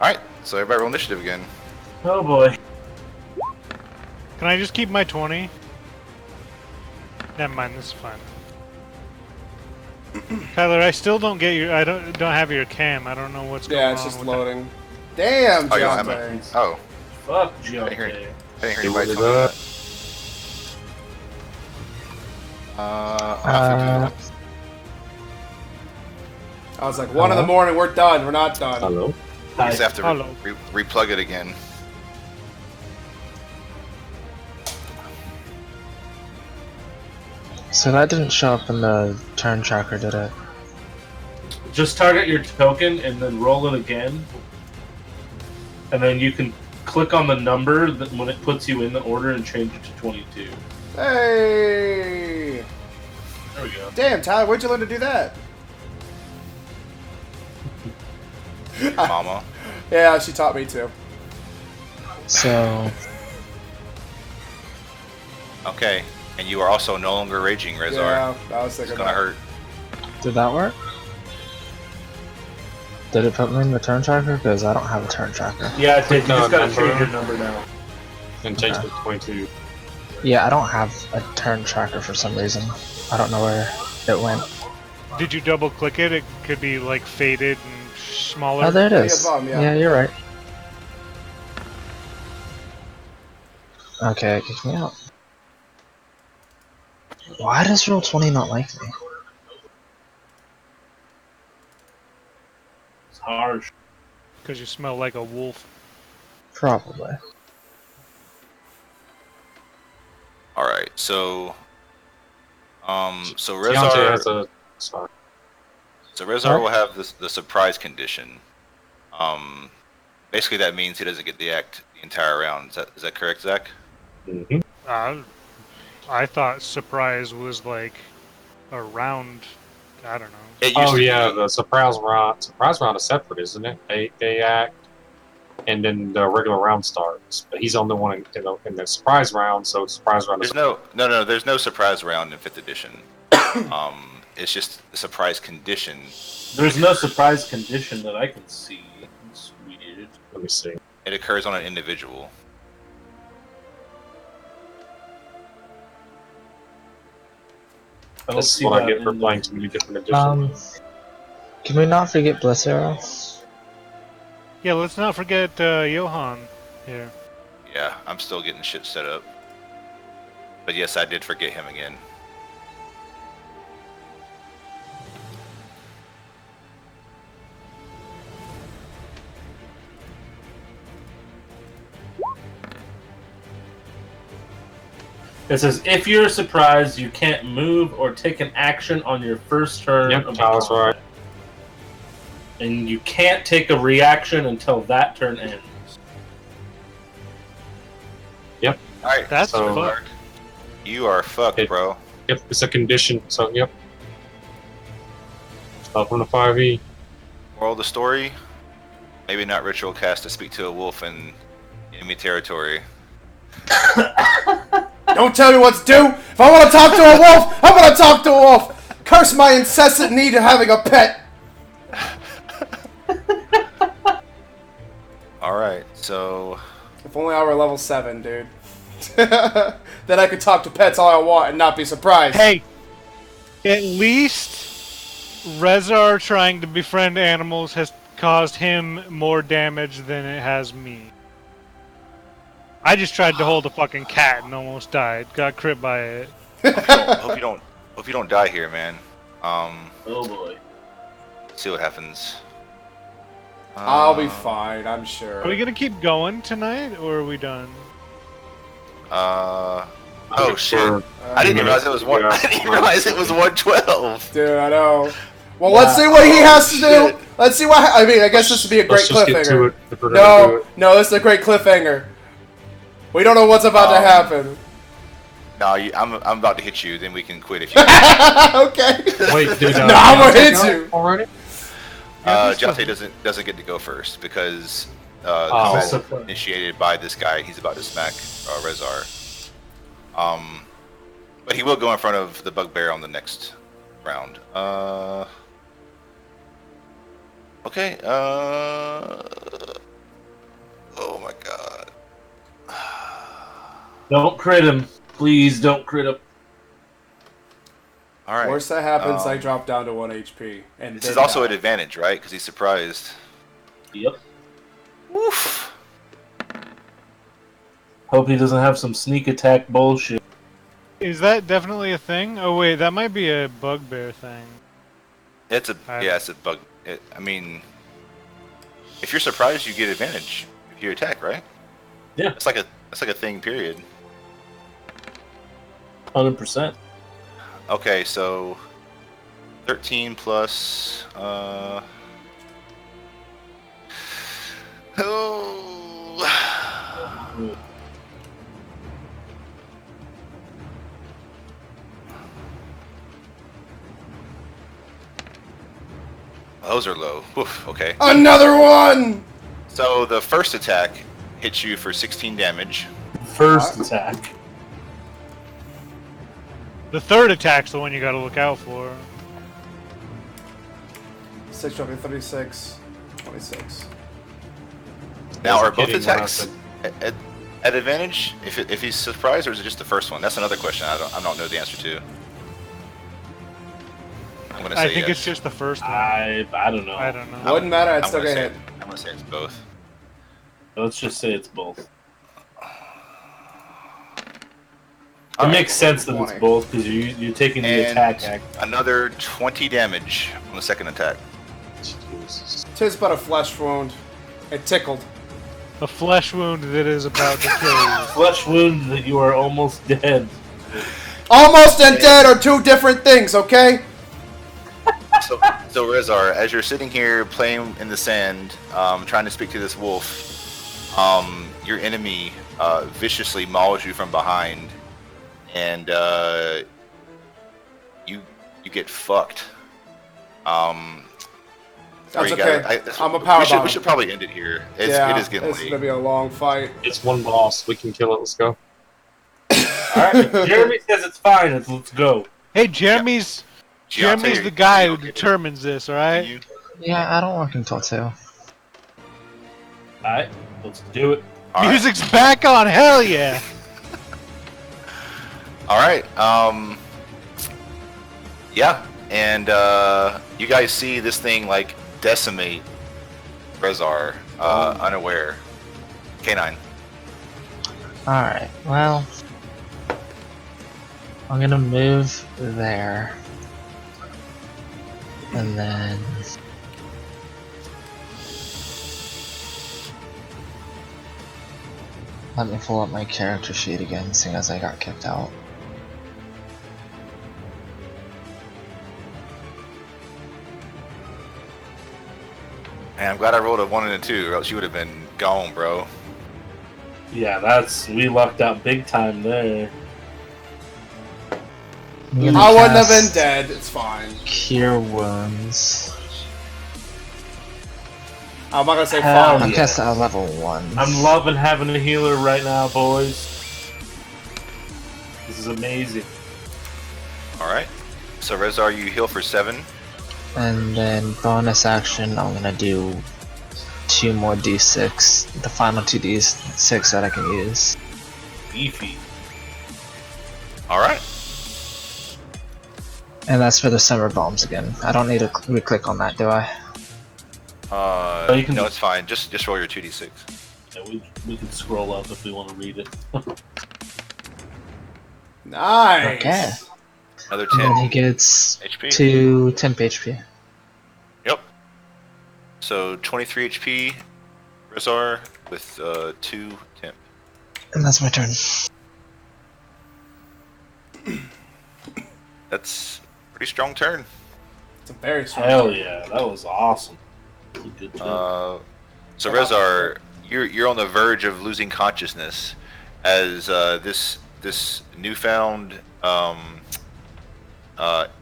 All right. So everybody roll initiative again. Oh boy. Can I just keep my 20? Never mind, this is fine. Tyler, I still don't get your. I don't have your cam. I don't know what's going on. Yeah, it's just with loading. Damn, Oh, you don't have Jonte. it? Oh. Fuck I didn't hear Jonte. anybody tell me that. I'll fix it. I was like, 1 in the morning, we're done. We're not done. Hello. You just have to Hello. replug it again. So that didn't show up in the turn tracker, did it? Just target your token and then roll it again. And then you can click on the number that when it puts you in the order and change it to 22. Hey! There we go. Damn, Tyler, where'd you learn to do that? Mama. Yeah, she taught me to. So, Okay. And you are also no longer raging, Rezar. Yeah, I was It's thinking gonna that. hurt. did that work? Did it put me in the turn tracker? Because I don't have a turn tracker. Yeah, it did. You just gotta Number. change your number now. And change to 22. Yeah, I don't have a turn tracker for some reason. I don't know where it went. Did you double click it? It could be like faded and smaller. Oh, there it Yeah, is. bum, yeah. Yeah, you're right. Okay, it kicked me out. Why does Roll20 not like me? It's harsh. Because you smell like a wolf. Probably. All right. So Deontay Rezar. has a. Sorry. So Rezar will have the surprise condition. Basically that means he doesn't get the act the entire round. Is that correct, Zach? Mm-hmm. I thought surprise was like a round. I don't know. It used Oh to yeah, be. the surprise round. Surprise round is separate, isn't it? They act, and then the regular round starts. But he's the only one in the surprise round, so surprise round is. There's no. There's no surprise round in 5th edition. It's just the surprise condition. There's no surprise condition that I can see. It's weird. Let me see. It occurs on an individual. I don't This is see what I that get for in playing the- too many different editions. Can we not forget Bliss Arrow? Yeah, let's not forget Johan here. Yeah, I'm still getting shit set up. But yes, I did forget him again. It says if you're surprised, you can't move or take an action on your first turn. Yep, of Tyler's combat. right. And you can't take a reaction until that turn ends. All right, That's So- fucked. you are fucked, It- bro. Yep, it's a condition. So yep. Up on the 5e. Moral of the story: maybe not ritual cast to speak to a wolf in enemy territory. Don't tell me what to do. If I want to talk to a wolf, I'm going to talk to a wolf. Curse my incessant need of having a pet. All right, so If only I were level 7, dude. Then I could talk to pets all I want and not be surprised. Hey, at least Rezar trying to befriend animals has caused him more damage than it has me. I just tried to hold a fucking cat and almost died. Got crit by it. hope you don't die here, man. Oh boy. See what happens. I'll be fine, I'm sure. Are we gonna keep going tonight, or are we done? Oh shit! I didn't even realize it was one. I didn't even realize it was 112. Dude, I know. Well, let's see what he has to do. shit. Let's see what. I mean, I guess this would be a great Let's just get to cliffhanger. it if we're gonna do No, it. no, this is a great cliffhanger. We don't know what's about to happen. No, I'm about to hit you. Then we can quit if you. Want. Okay. Wait, dude. No, I'm gonna hit Deontay you. go already. Jonte doesn't get to go first because Oh. combat Also- initiated by this guy. He's about to smack Rezar. But he will go in front of the bugbear on the next round. Okay. Oh my god. Don't crit him. Please don't crit him. All All right. Worst that happens, I drop down to 1 HP. And This is also an advantage, right? Because he's surprised. Yep. Woof. Hope he doesn't have some sneak attack bullshit. Is that definitely a thing? Oh wait, that might be a bugbear thing. It's a bug. I mean, if you're surprised, you get advantage if you attack, right? Yeah. It's like a thing. Period. 100%. Okay, so 13 plus. Those are low. Oof, okay. Another one! So the first attack hits you for 16 damage. First attack. The third attack's the one you gotta look out for. 6 dropping 36, 26. Now, are both kidding, attacks at advantage if he's surprised, or is it just the first one? That's another question I don't know the answer to. I'm gonna say I think yes. it's just the first one. I don't know. I don't know. Wouldn't matter, I'd I'm still gonna get say hit. I'm gonna say it's both. Let's just say it's both. It All right, makes sense that it's 20. both because you're taking the And attack act. another 20 damage on the second attack. Jesus. Tis but a flesh wound. It tickled. A flesh wound that is about to kill you. Flesh wound that you are almost dead. Almost and dead are two different things, okay? So Rezar, as you're sitting here playing in the sand, trying to speak to this wolf, your enemy viciously mauls you from behind, and you get fucked. That's you okay. got I'm a power we bottom. should probably end it here. It is getting it's late. gonna be a long fight. It's one boss. We can kill it. Let's go. Alright, Jeremy says it's fine. Let's go. Hey, Jeremy's the guy who determines this, alright? Yeah, I don't work until 2. Alright, let's do it. All right. Music's back on, hell yeah! All right. Yeah, and you guys see this thing like decimate Rezar, unaware. K9. Alright, well. I'm gonna move there. And then. Let me pull up my character sheet again, seeing as I got kicked out. Man, I'm glad I rolled a 1 and a 2, or else you would have been gone, bro. Yeah, we lucked out big time there. I'm gonna I wouldn't have been cast dead. It's fine. Cure Wounds. I'm not gonna say Hell fine. I'm yeah. casting at level 1. I'm loving having a healer right now, boys. This is amazing. All right. So Rezar, you heal for 7. And then bonus action, I'm gonna do 2 more d6. The final 2 d6 that I can use. Beefy. All right. And that's for the summer bombs again. I don't need to re-click on that, do I? you can No, do- it's fine. Just roll your 2d6. Yeah, we can scroll up if we want to read it. Nice. Okay. Another And then 10 he gets HP. 2 temp HP. Yep. So 23 HP, Rezar, with 2 temp. And that's my turn. That's a pretty strong turn. It's a very strong. Hell turn. yeah, that was awesome. That was a good job. So Rezar, you're on the verge of losing consciousness as this newfound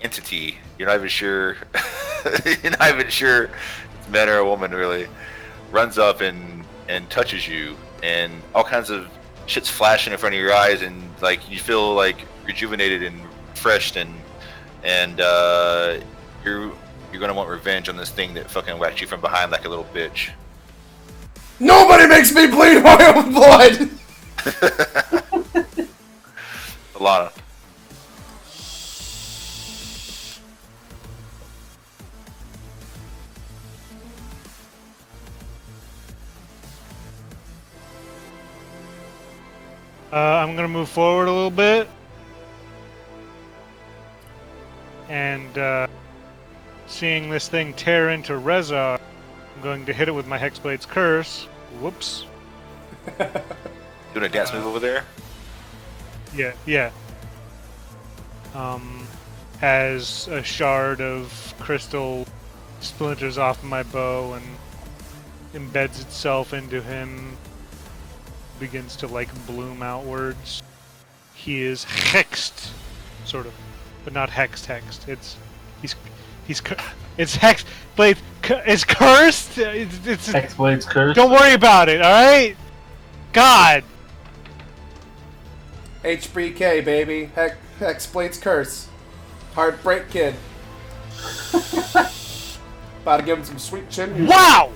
entity. You're not even sure. You're not even sure it's a man or a woman really. Runs up and touches you, and all kinds of shit's flashing in front of your eyes, and like you feel like rejuvenated and refreshed, and you're gonna want revenge on this thing that fucking whacked you from behind like a little bitch. Nobody makes me bleed my own blood. Alana. I'm gonna move forward a little bit, and seeing this thing tear into Rezar, I'm going to hit it with my Hexblade's Curse. Whoops. Doing a dance move over there? Yeah. As a shard of crystal splinters off my bow and embeds itself into him, begins to like bloom outwards. He is hexed, sort of, but not hexed. It's hex blade. It's cursed. It's Hexblade's Curse. Don't worry about it. All right. God. HBK, baby. Hexblade's Curse. Heartbreak Kid. About to give him some sweet chin music. Wow.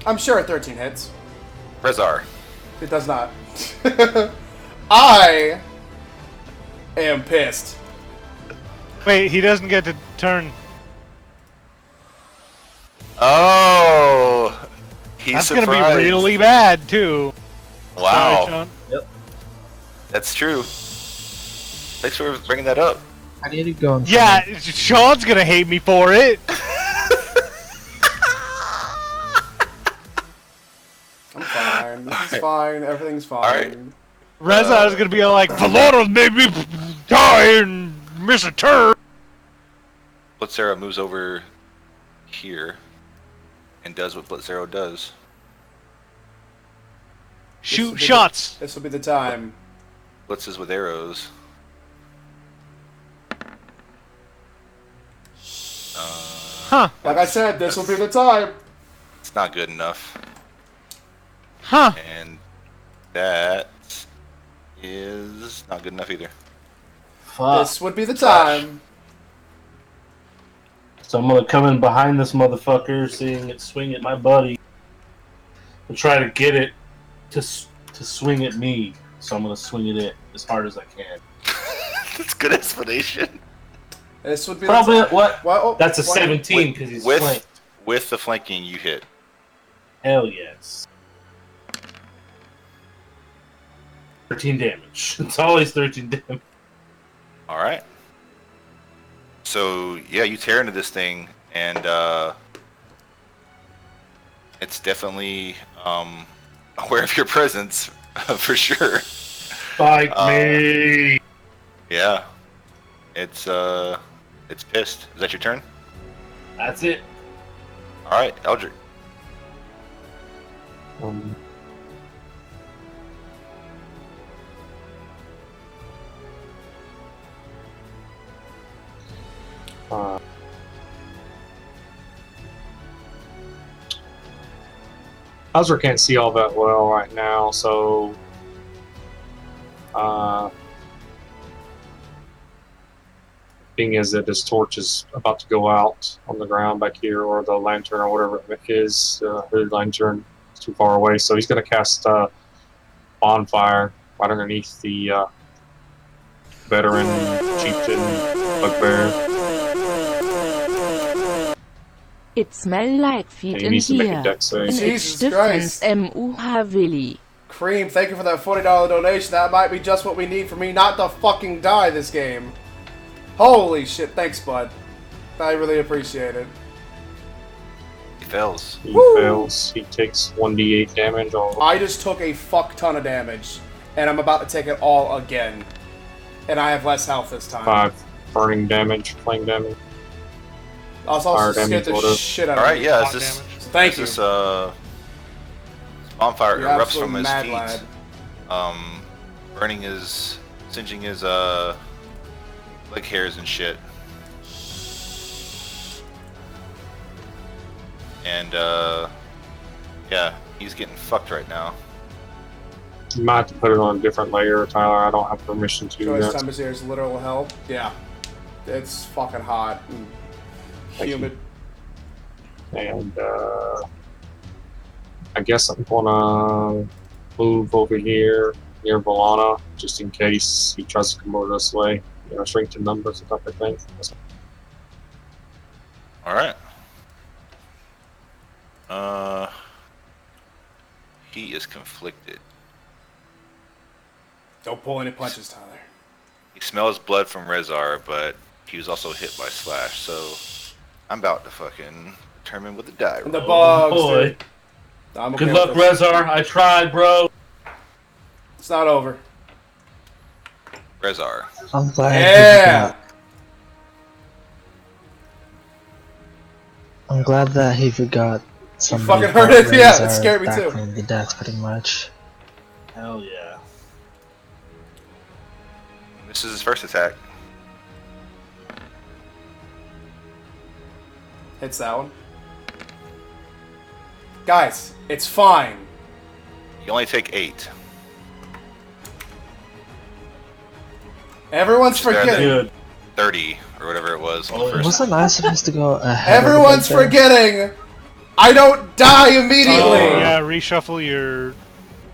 I'm sure 13 hits. Rezar. It does not. I am pissed. Wait, he doesn't get to turn. Oh! He's That's surprised. gonna be really bad too. Wow. Sorry, Sean. Yep. That's true. Thanks for bringing that up. I need to go and Yeah, Sean's gonna hate me for it. I'm fine. This is fine. Everything's fine. Alright. Reza is gonna be like, Valora made me die and miss a turn. Blitzarrow moves over here and does what Blitzarrow does. Shoot shots. This will be the time. Blitzes with arrows. Huh. Like I said, this will be the time. It's not good enough. Huh. And that is not good enough either. Fuck. This would be the time. So I'm gonna come in behind this motherfucker, seeing it swing at my buddy, and try to get it to swing at me. So I'm gonna swing it at as hard as I can. That's good explanation. This would be Probably the time. what? Well, That's a why- 17 because he's flanked. With the flanking, you hit. Hell yes. 13 damage. It's always 13 damage. All right. So yeah, you tear into this thing, and it's definitely aware of your presence for sure. Fight me! Yeah, it's pissed. Is that your turn? That's it. All right, Eldrick. Hauser can't see all that well right now, so thing is that his torch is about to go out on the ground back here, or the lantern or whatever it is. His lantern is too far away, so he's going to cast bonfire right underneath the veteran chieftain bugbear. It smells like feet He in needs to make a here. dex save. And Jesus it's Christ. heavily. Cream, thank you for that $40 donation. That might be just what we need for me not to fucking die this game. Holy shit, thanks, bud. I really appreciate it. He fails. He Woo! fails. He takes 1d8 damage. I just took a fuck ton of damage, and I'm about to take it all again. And I have less health this time. 5 burning damage, flame damage. I was also fire scared damage, the whatever. shit out All of right, me. yeah. Hot This Thank you. this bonfire You're erupts absolute from his mad feet, lad. burning his, singeing his leg hairs and shit. And yeah, he's getting fucked right now. You might have to put it on a different layer, Tyler. I don't have permission to do Joy's that. time is here is literal hell. Yeah. It's fucking hot and Thank you. humid. And I guess I'm gonna move over here near Volana, just in case he tries to come over this way. You know, shrink to numbers and stuff like that. All right. He is conflicted. Don't pull any punches, Tyler. He smells blood from Rezar, but he was also hit by Slash, so I'm about to fucking determine what the die roll. And the bugs, boy. dude. I'm okay Good with luck, this. Rezar. I tried, bro. It's not over. Rezar. I'm glad Yeah! I'm glad that he forgot somebody. fucking heard it, yeah, it Rezar scared me back too. from the death, pretty much. Hell yeah. This is his first attack. Hits that one. Guys, it's fine. You only take 8. Everyone's forgetting. Good. 30 or whatever it was on the first. Wasn't I supposed to go ahead? Everyone's of it there? forgetting. I don't die immediately. Oh, yeah, reshuffle your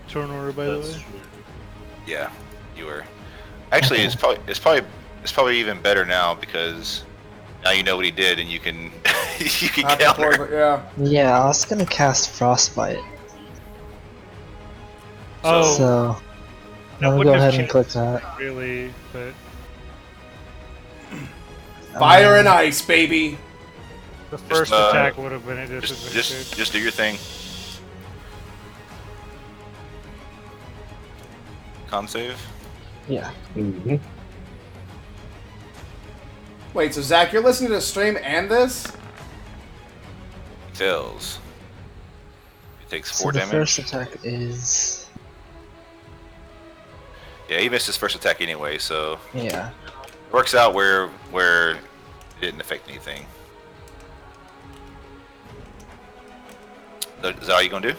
turn order, by the way. Yeah, you were. Actually, Okay. it's probably even better now because now you know what he did and you can you can Not counter. before, but yeah. Yeah, I was gonna cast Frostbite. Oh, So, that I'm gonna wouldn't go have ahead and changed click that. really, but Fire and ice, baby. the first attack would have been a disadvantage. Just do your thing. Con save. Yeah. Mm-hmm. Wait, so Zach, you're listening to the stream and this? Fails. It takes So 4 the damage. first attack is... Yeah, he missed his first attack anyway, so Yeah. it works out where it didn't affect anything. Is that all you gonna do?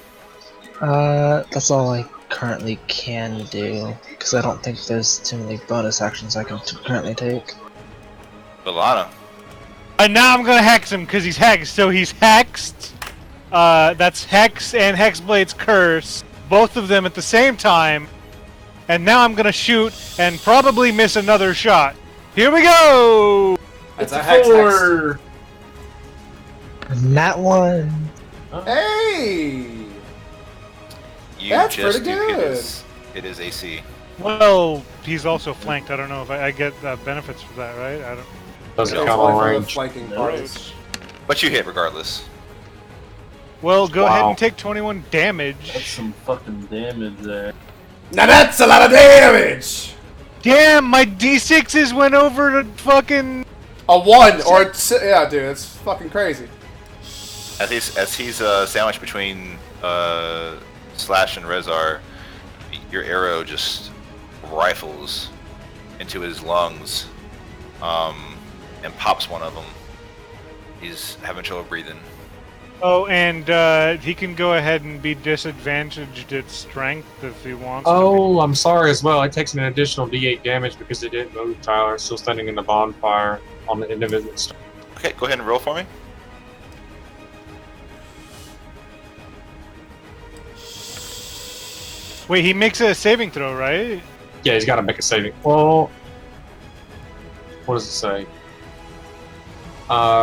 That's all I currently can do, because I don't think there's too many bonus actions I can currently take. Balana. And now I'm gonna hex him because he's hexed. So he's hexed. That's Hex and Hexblade's Curse, both of them at the same time. And now I'm gonna shoot and probably miss another shot. Here we go! That's a hex. And that one... Hey! You That's just pretty do good. hit his AC. Well, he's also flanked. I don't know if I get benefits for that, right? I don't. Doesn't It's count only on for the range. flanking parties. But you hit regardless. Well, go ahead Wow. and take 21 damage. That's some fucking damage there. Now that's a lot of damage! Damn, my d6s went over to fucking. A 1 or a yeah, dude, it's fucking crazy. As he's sandwiched between Slash and Rezar, your arrow just rifles into his lungs and pops one of them. He's having trouble breathing. Oh, and he can go ahead and be disadvantaged at strength if he wants to. Oh, I'm sorry as well. It takes an additional D8 damage because it didn't move, Tyler. It's still standing in the bonfire on the end of it. Okay, go ahead and roll for me. Wait, he makes a saving throw, right? Yeah, he's got to make a saving. Well, what does it say?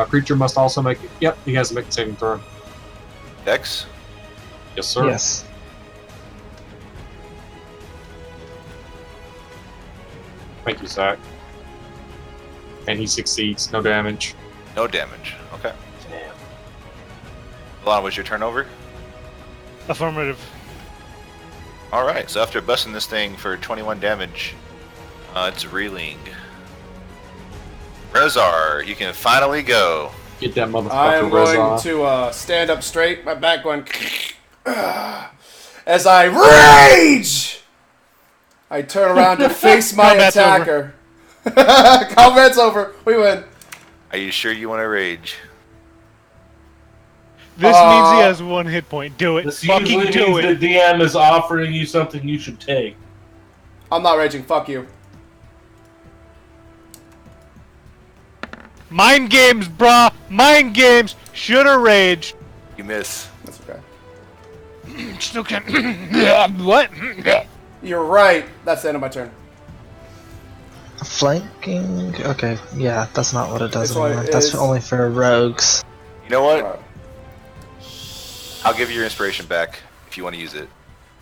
Creature must also make. Yep, he has to make a saving throw. Dex. Yes, sir. Yes. Thank you, Zach. And he succeeds. No damage. No damage. Okay. Alana, was your turn over? Affirmative. Alright, so after busting this thing for 21 damage, it's reeling. Rezar, you can finally go. Get that I motherfucker am going Rezar. to stand up straight, my back going as I rage. I turn around to face my Combat's attacker. Combat's over. We win. Are you sure you want to rage? This means he has 1 hit point. Do it. This Fucking usually do means it. the DM is offering you something you should take. I'm not raging. Fuck you. Mind games, brah. Mind games. Shoulda raged. You miss. That's okay. Still can't. What? You're right. That's the end of my turn. Flanking? Okay, yeah, that's not what it does It's what anymore. it That's is. only for rogues. You know what? Alright. I'll give you your inspiration back if you want to use it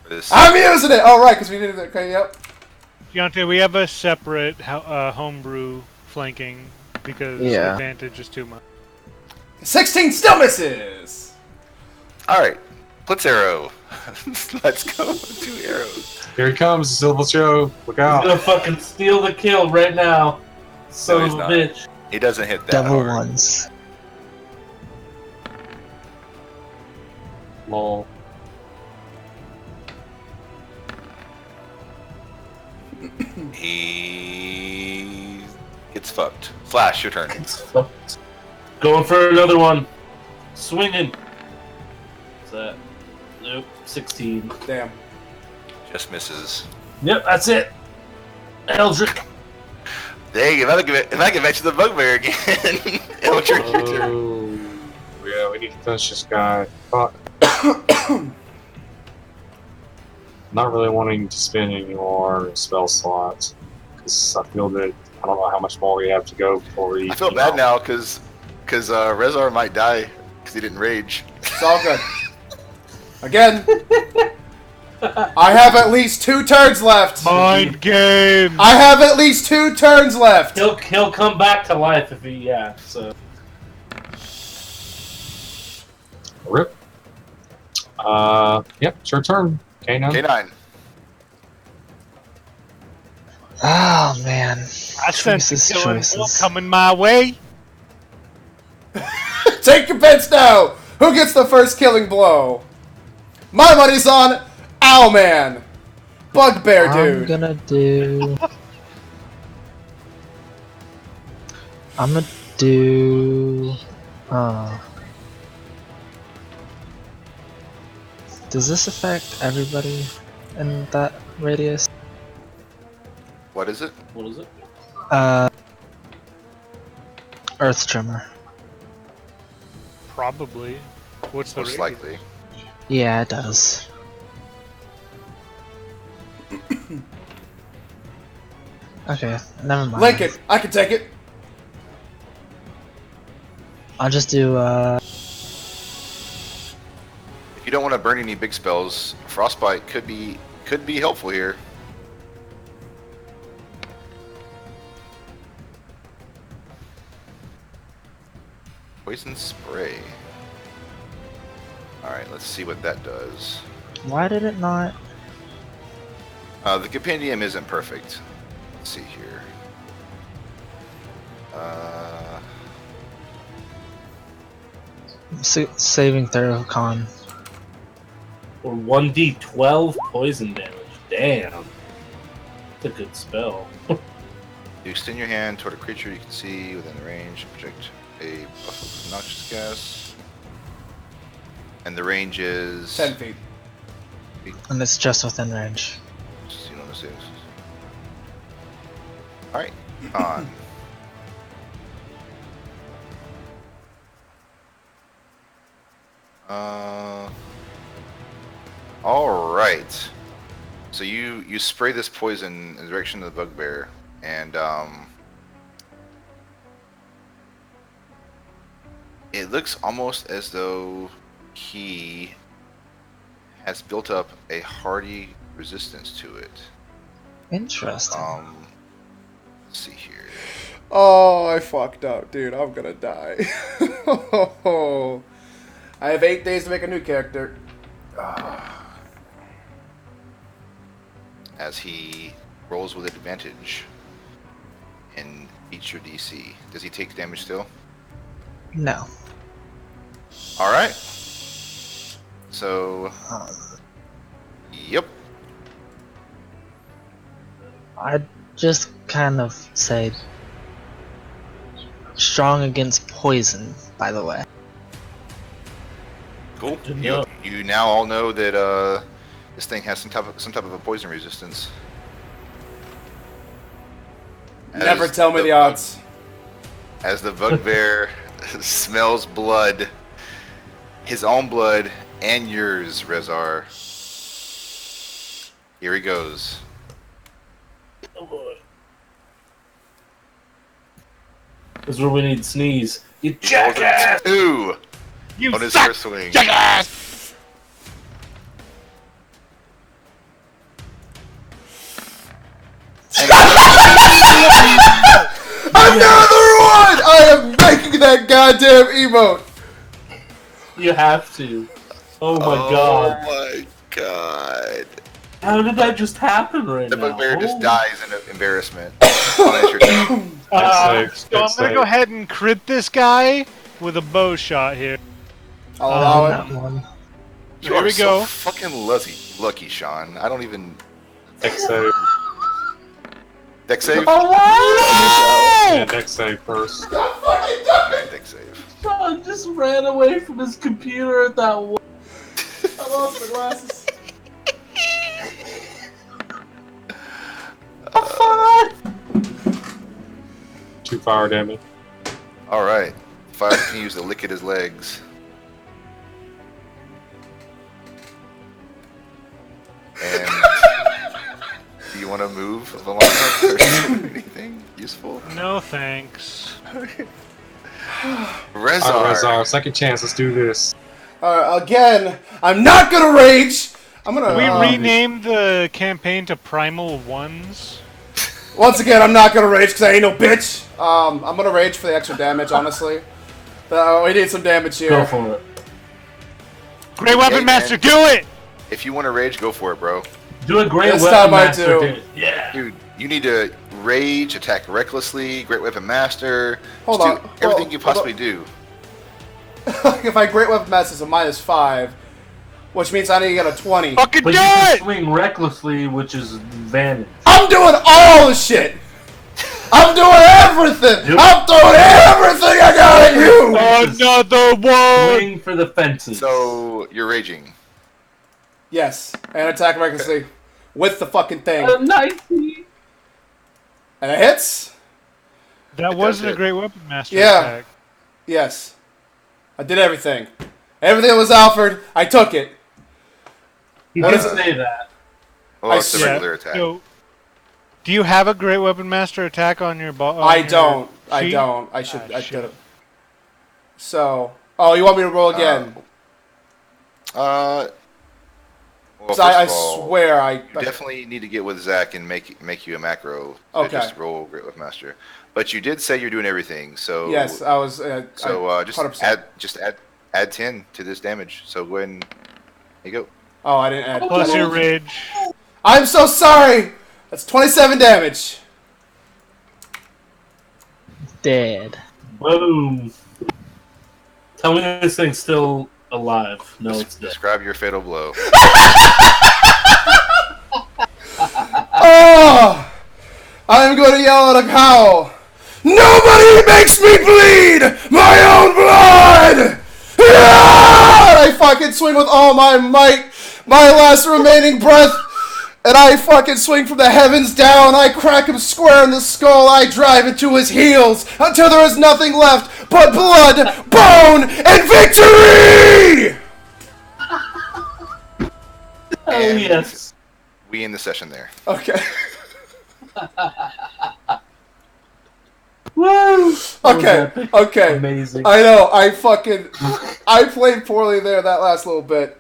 for this. I'm using it. Oh right, because we did it. Okay, yep. Deontay, we have a separate homebrew flanking because Yeah. advantage is too much. 16 still misses! Alright. Blitz arrow. Let's go. 2 arrows. Here he comes, Silver Show. Look He's out. gonna fucking steal the kill right now. Son he's of a not. bitch. He doesn't hit that Double hard. ones. Lol. He gets fucked. Flash, your turn. Going for another one. Swinging. What's that? Nope. 16. Damn. Just misses. Yep, that's it. Eldrick. Dang, if I can mention the bugbear again. Eldrick, your turn. Oh, yeah, we need to finish this guy. Fuck. Not really wanting to spend any more spell slots because I feel that I don't know how much more we have to go before we. I feel bad now because Rezar might die because he didn't rage. It's all good. Again, I have at least 2 turns left. Mind game. I have at least 2 turns left. He'll come back to life if he so. Rip. Yep, it's your turn. K9. K9. Oh man. I sense Choices, a killing blow choices. coming my way. Take your bets now. Who gets the first killing blow? My money's on Owlman. Bugbear I'm dude. gonna do. Does this affect everybody in that radius? What is it? What is it? Earth Tremor. Probably. What's the Most radius? likely. Yeah, it does. Okay, never mind. Lincoln, I can take it. I'll just do, If you don't want to burn any big spells, Frostbite could be helpful here. Poison spray. Alright, let's see what that does. why did it not? The compendium isn't perfect. Let's see here. Saving throw con. Or 1d12 poison damage. Damn. That's a good spell. You extend your hand toward a creature you can see within the range, project a buff of noxious gas. And the range is 10 feet. And it's just within range. Just, you know, this is. Alright, on. Alright. So you spray this poison in the direction of the bugbear, and it looks almost as though he has built up a hardy resistance to it. Interesting. Let's see here. Oh, I fucked up, dude. I'm gonna die. I have 8 days to make a new character. As he rolls with advantage and beats your DC. Does he take damage still? No. Alright. So, yep. I'd just kind of say strong against poison, by the way. Cool. Good enough. You now all know that this thing has some type of a poison resistance. Never As tell me the odds. As the bugbear smells blood, his own blood and yours, Rezar. Here he goes. Oh boy. This is where we need to sneeze. You jackass! 2 You on his suck, first swing. jackass! that goddamn emote. You have to. Oh my god. Oh my god. How did that just happen right The now? bugbear just Holy- dies in embarrassment. On his return. So I'm gonna go ahead and crit this guy with a bow shot here. I'll allow that it. one. You There are we so go. fucking lucky, Sean. I don't even. Dex save. Dex save? Yeah, Dex save first. Okay, Dex save. Sean just ran away from his computer at that one. I lost my glasses. Two fire damage. Alright. Fire continues to lick at his legs. And do you want to move along or do anything useful? No thanks. Rezar. Alright, Rezar, second chance. Let's do this. Again, I'm not gonna rage. I'm gonna. We renamed the campaign to Primal Ones. Once again, I'm not gonna rage because I ain't no bitch. I'm gonna rage for the extra damage, honestly. We need some damage here. Go for it. Great Weapon Hey, Master, man. do it! If you want to rage, go for it, bro. Do a great This weapon time I master. do. Yeah. Dude, you need to rage, attack recklessly, great weapon master. Hold just on. do everything Hold- you hold possibly on. do. If my Great Weapon Master is a -5, which means I need to get a 20. Fucking But do you can it! swing recklessly, which is advantage. I'm doing all the shit. I'm doing everything. Yep. I'm throwing everything I got at you. Another one! Swing for the fences. So, you're raging. Yes, and attack recklessly with the fucking thing, 19. and it hits. That It wasn't does a Great Weapon Master Yeah. attack. Yes, I did everything. Everything that was offered, I took it. He What did is it? say that. Oh, I it's a see. regular attack. So, do you have a Great Weapon Master attack on your ball? I don't. I don't. I should. I shit. could have. So, oh, you want me to roll again? Well, 'Cause first I of all, swear I. you definitely need to get with Zach and make you a macro to Okay. just roll Great Weapon Master. But you did say you're doing everything, so Yes, I was. just 100%. add 10 to this damage. So go ahead and there you go. Oh, I didn't add. Plus your rage. I'm so sorry. That's 27 damage. Dead. Boom. Tell me this thing's still alive. No, it's dead. Describe your fatal blow. Oh, I'm going to yell at a cow. Nobody makes me bleed my own blood. Ah! And I fucking swing with all my might, my last remaining breath. And I fucking swing from the heavens down. I crack him square in the skull. I drive into his heels until there is nothing left but blood, bone, and victory! Oh, And yes. we end the session there. Okay. Woo! That was Okay. epic. Okay. Amazing. I know. I played poorly there that last little bit.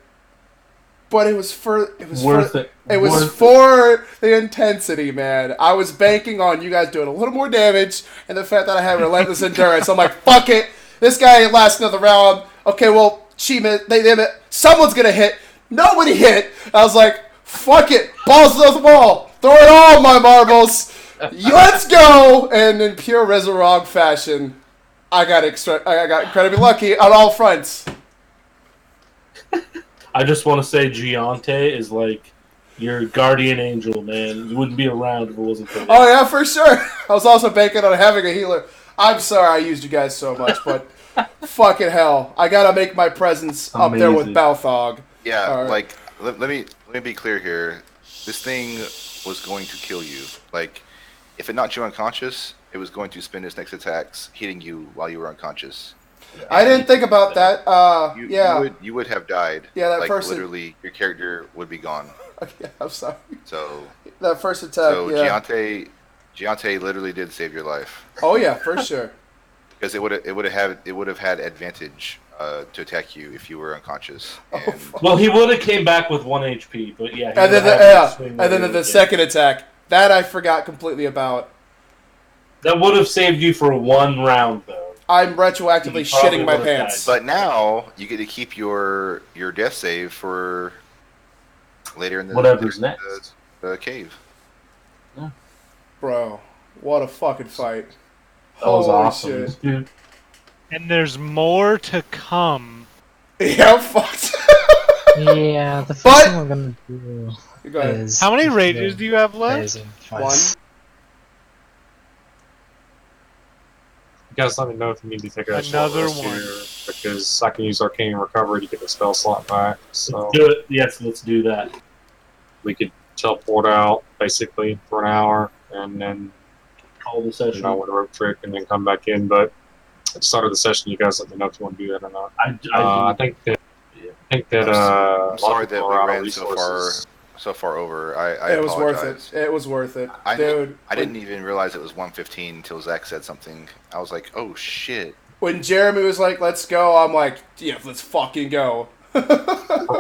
But it was Worth it. It was Worth for the intensity, man. I was banking on you guys doing a little more damage and the fact that I had relentless endurance. I'm like, fuck it. This guy ain't last another round. Okay, well, someone's gonna hit. Nobody hit. I was like, fuck it. Balls to the wall. Throw it all my marbles. Let's go. And in pure Rezar fashion, I got incredibly lucky on all fronts. I just want to say Giante is like your guardian angel, man. You wouldn't be around if it wasn't for him. Oh yeah, for sure. I was also banking on having a healer. I'm sorry I used you guys so much, but fucking hell, I gotta make my presence up there with Amazing. Balthog. Yeah, All right. like let me be clear here. This thing was going to kill you. Like, if it knocked you unconscious, it was going to spend its next attacks hitting you while you were unconscious. I didn't think about that. You would have died. Yeah, that like, first- literally, your character would be gone. Yeah, I'm sorry. So, That first attack. Yeah. Giante literally did save your life Oh yeah, for sure. because it would have had advantage to attack you if you were unconscious. And Well, he would have came back with 1 HP, but yeah. he And then would've had to swing and then over the again. second attack that I forgot completely about. That would have saved you for 1 round, though. I'm retroactively You probably shitting my would've pants. But now you get to keep your death save for later in the Whatever's later in next. the cave. Bro, what a fucking fight. That was Holy awesome, shit. dude. And there's more to come. Yeah, fucked. Yeah, the first But- thing we're gonna do Go ahead. is How many to rages kill do you have left? Rezar twice. You guys let me know if you need to take a short Another rest one. here, because I can use Arcane Recovery to get the spell slot back. So Let's do it. Yes, let's do that. we could teleport out basically for an hour, and then Call the session. with a rope trick, and then come back in. But at the start of the session, you guys let me know if you want to do that or not. I think that I'm a lot sorry of that people we are out of ran resources. so far over. I It was apologize. worth it. It was worth it. I Dude, didn't even realize it was 1:15 until Zach said something. I was like, oh shit. when Jeremy was like, let's go, I'm like, yeah, let's fucking go.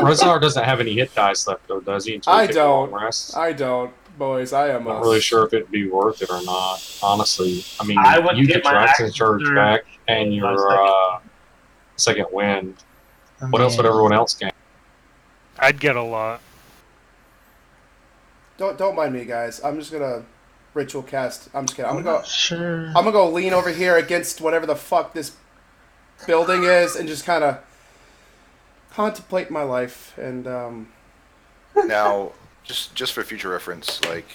Rezar doesn't have any hit dice left, though, does he? Until I you take a long don't. rest? I don't. Boys, I am Not really sure if it'd be worth it or not, honestly. I mean, I would you get get your my action action surge surge back and my your second wind. I What else would mean, everyone else get? I'd get a lot. Don't mind me, guys. I'm just gonna ritual cast. I'm just kidding. I'm I'm gonna go. not sure. I'm gonna go lean over here against whatever the fuck this building is, and just kind of contemplate my life. And Now, just for future reference, like,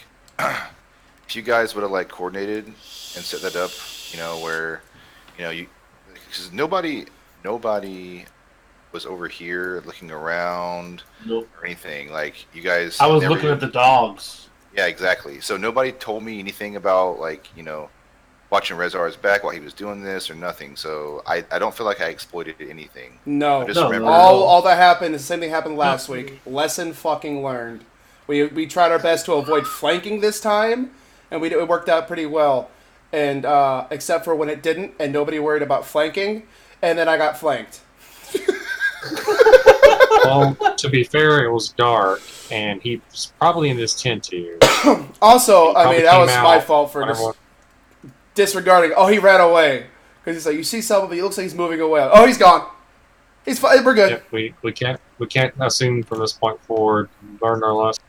if you guys would have like coordinated and set that up, where, because nobody was over here looking around Nope. or anything. Like, you guys. I was never looking at the dogs. Yeah, exactly. So nobody told me anything about like watching Rezar's back while he was doing this or nothing. So I don't feel like I exploited anything. no, Just No, remember. all that happened. The same thing happened last week. Lesson fucking learned. We tried our best to avoid flanking this time, and it worked out pretty well. And except for when it didn't, and nobody worried about flanking, and then I got flanked. Well, to be fair, it was dark, and he was probably in this tent here. Also, I Probably mean, that came was my out fault for whenever- disregarding. Oh, he ran away because he's like, you see something, he looks like he's moving away. Oh, he's gone. He's fine. We're good. Yeah, we can't assume from this point forward. Learn our lesson.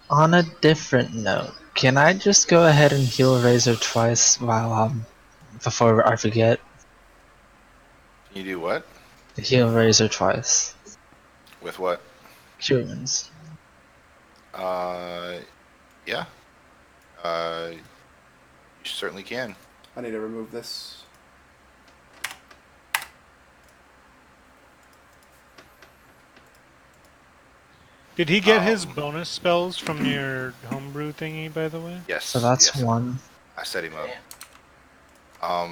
On a different note, can I just go ahead and heal Rezar twice while before I forget? You do what? Heal Rezar twice. With what? Humans. Yeah. You certainly can. I need to remove this. Did he get his bonus spells from your homebrew thingy, by the way? Yes. So that's yes. one. I set him up.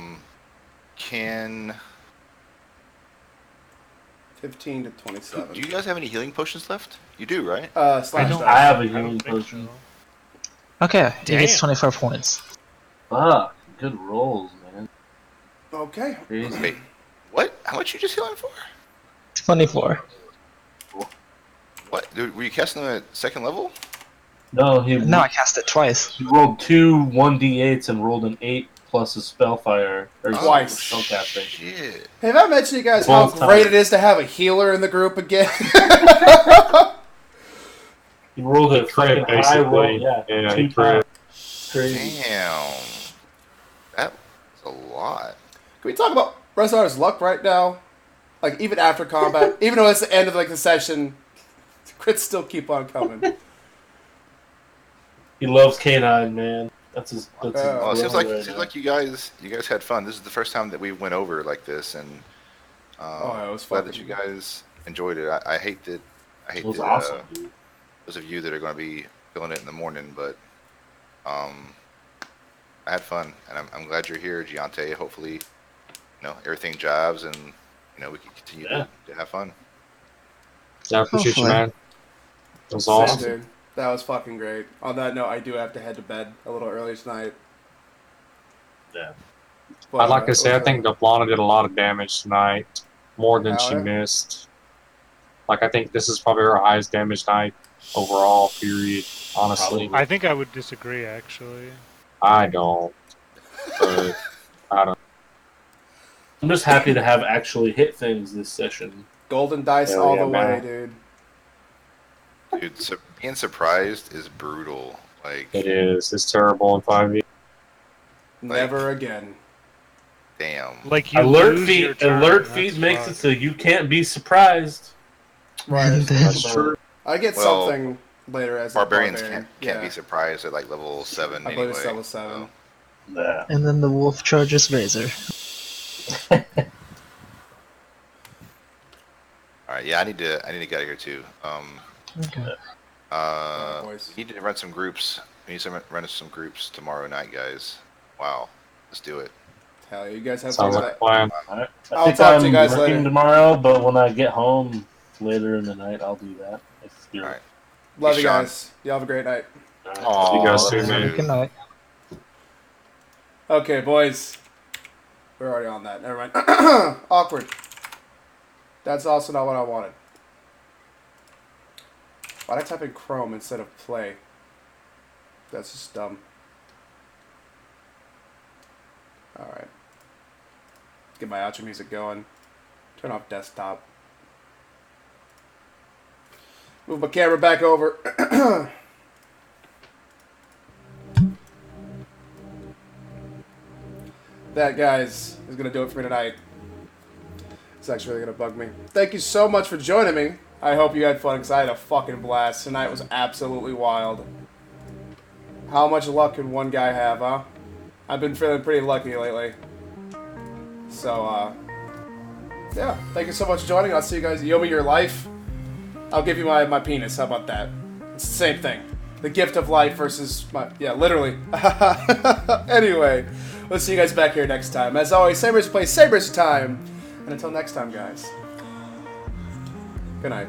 Can 15 to 27. do you guys have any healing potions left? You do, right? Slash don't- dice. I have a I healing don't think potion. so. Okay, he gets Damn. 24 points. Fuck. Good rolls, man. Okay. Crazy. Wait, what? How much you just healing for? 24. What? Dude, were you casting them at second level? No, he No, I cast it twice. he rolled two 1d8s and rolled an 8 plus a spellfire. Or Twice. spellcasting. Shit. Have I mentioned you guys how Both great times. it is to have a healer in the group again? He rolled a crit, fucking high roll. basically. Yeah, Yeah, two he crit. times. Crazy. Damn. That was a lot. Can we talk about Rezar's luck right now? Like, even after combat, even though it's the end of like the session, the crits still keep on coming. He loves canine, man. That's his. That's his Well, Well, it seems like right now. you guys had fun. This is the first time that we went over like this, and it was glad fucking- that you guys enjoyed it. I hate that. It was awesome, dude. Those of you that are going to be feeling it in the morning, but I had fun, and I'm glad you're here, Giante. Hopefully, everything jobs, and we can continue to have fun. Yeah, I appreciate you, Hopefully. man. It was Same, awesome. dude. That was fucking great. On that note, I do have to head to bed a little early tonight. Yeah. But, I'd like to it say I was, think Duplana did a lot of damage tonight, more than she Alright. missed. Like, I think this is probably her highest damage night overall, period, honestly. Probably. I think I would disagree, actually. I don't. But, I don't. I'm just happy to have actually hit things this session. Golden dice Hell all yeah, the way, man. dude. Dude, being surprised is brutal. Like, It is. It's terrible in 5e. Never again. damn. Like you Alert lose your feat. turn. Alert That's feat makes it fucked. so you can't be surprised. Right. That's true. I get Well, something later as a Barbarians barbarian. can't Yeah. be surprised at like level 7 I anyway. believe it's level 7. Yeah. And then the wolf charges Razor. Alright, yeah, I need to get out of here too. Okay. Boys. We need to run some groups. We need to run some groups tomorrow night, guys. Wow. Let's do it. Hell yeah, you guys have fun Sounds with like a that. plan. Alright. I'll I think talk to I'm you guys working later. tomorrow, but when I get home later in the night, I'll do that. If you're... Alright. Love Hey, you Sean. guys. You have a great night. Aw, You guys love too, you man. Good night. Okay, boys. We're already on that. Never mind. Awkward. That's also not what I wanted. Why'd I type in Chrome instead of play? That's just dumb. Alright. Get my outro music going. Turn off desktop. Move my camera back over. That, guys, is going to do it for me tonight. It's actually really going to bug me. Thank you so much for joining me. I hope you had fun, because I had a fucking blast. Tonight was absolutely wild. How much luck can one guy have, huh? I've been feeling pretty lucky lately. So, yeah. Thank you so much for joining. I'll see you guys. You owe me your life. I'll give you my penis. How about that? It's the same thing. The gift of life versus my... Yeah, literally. Anyway, we'll see you guys back here next time. As always, same place, same time. And until next time, guys. Good night.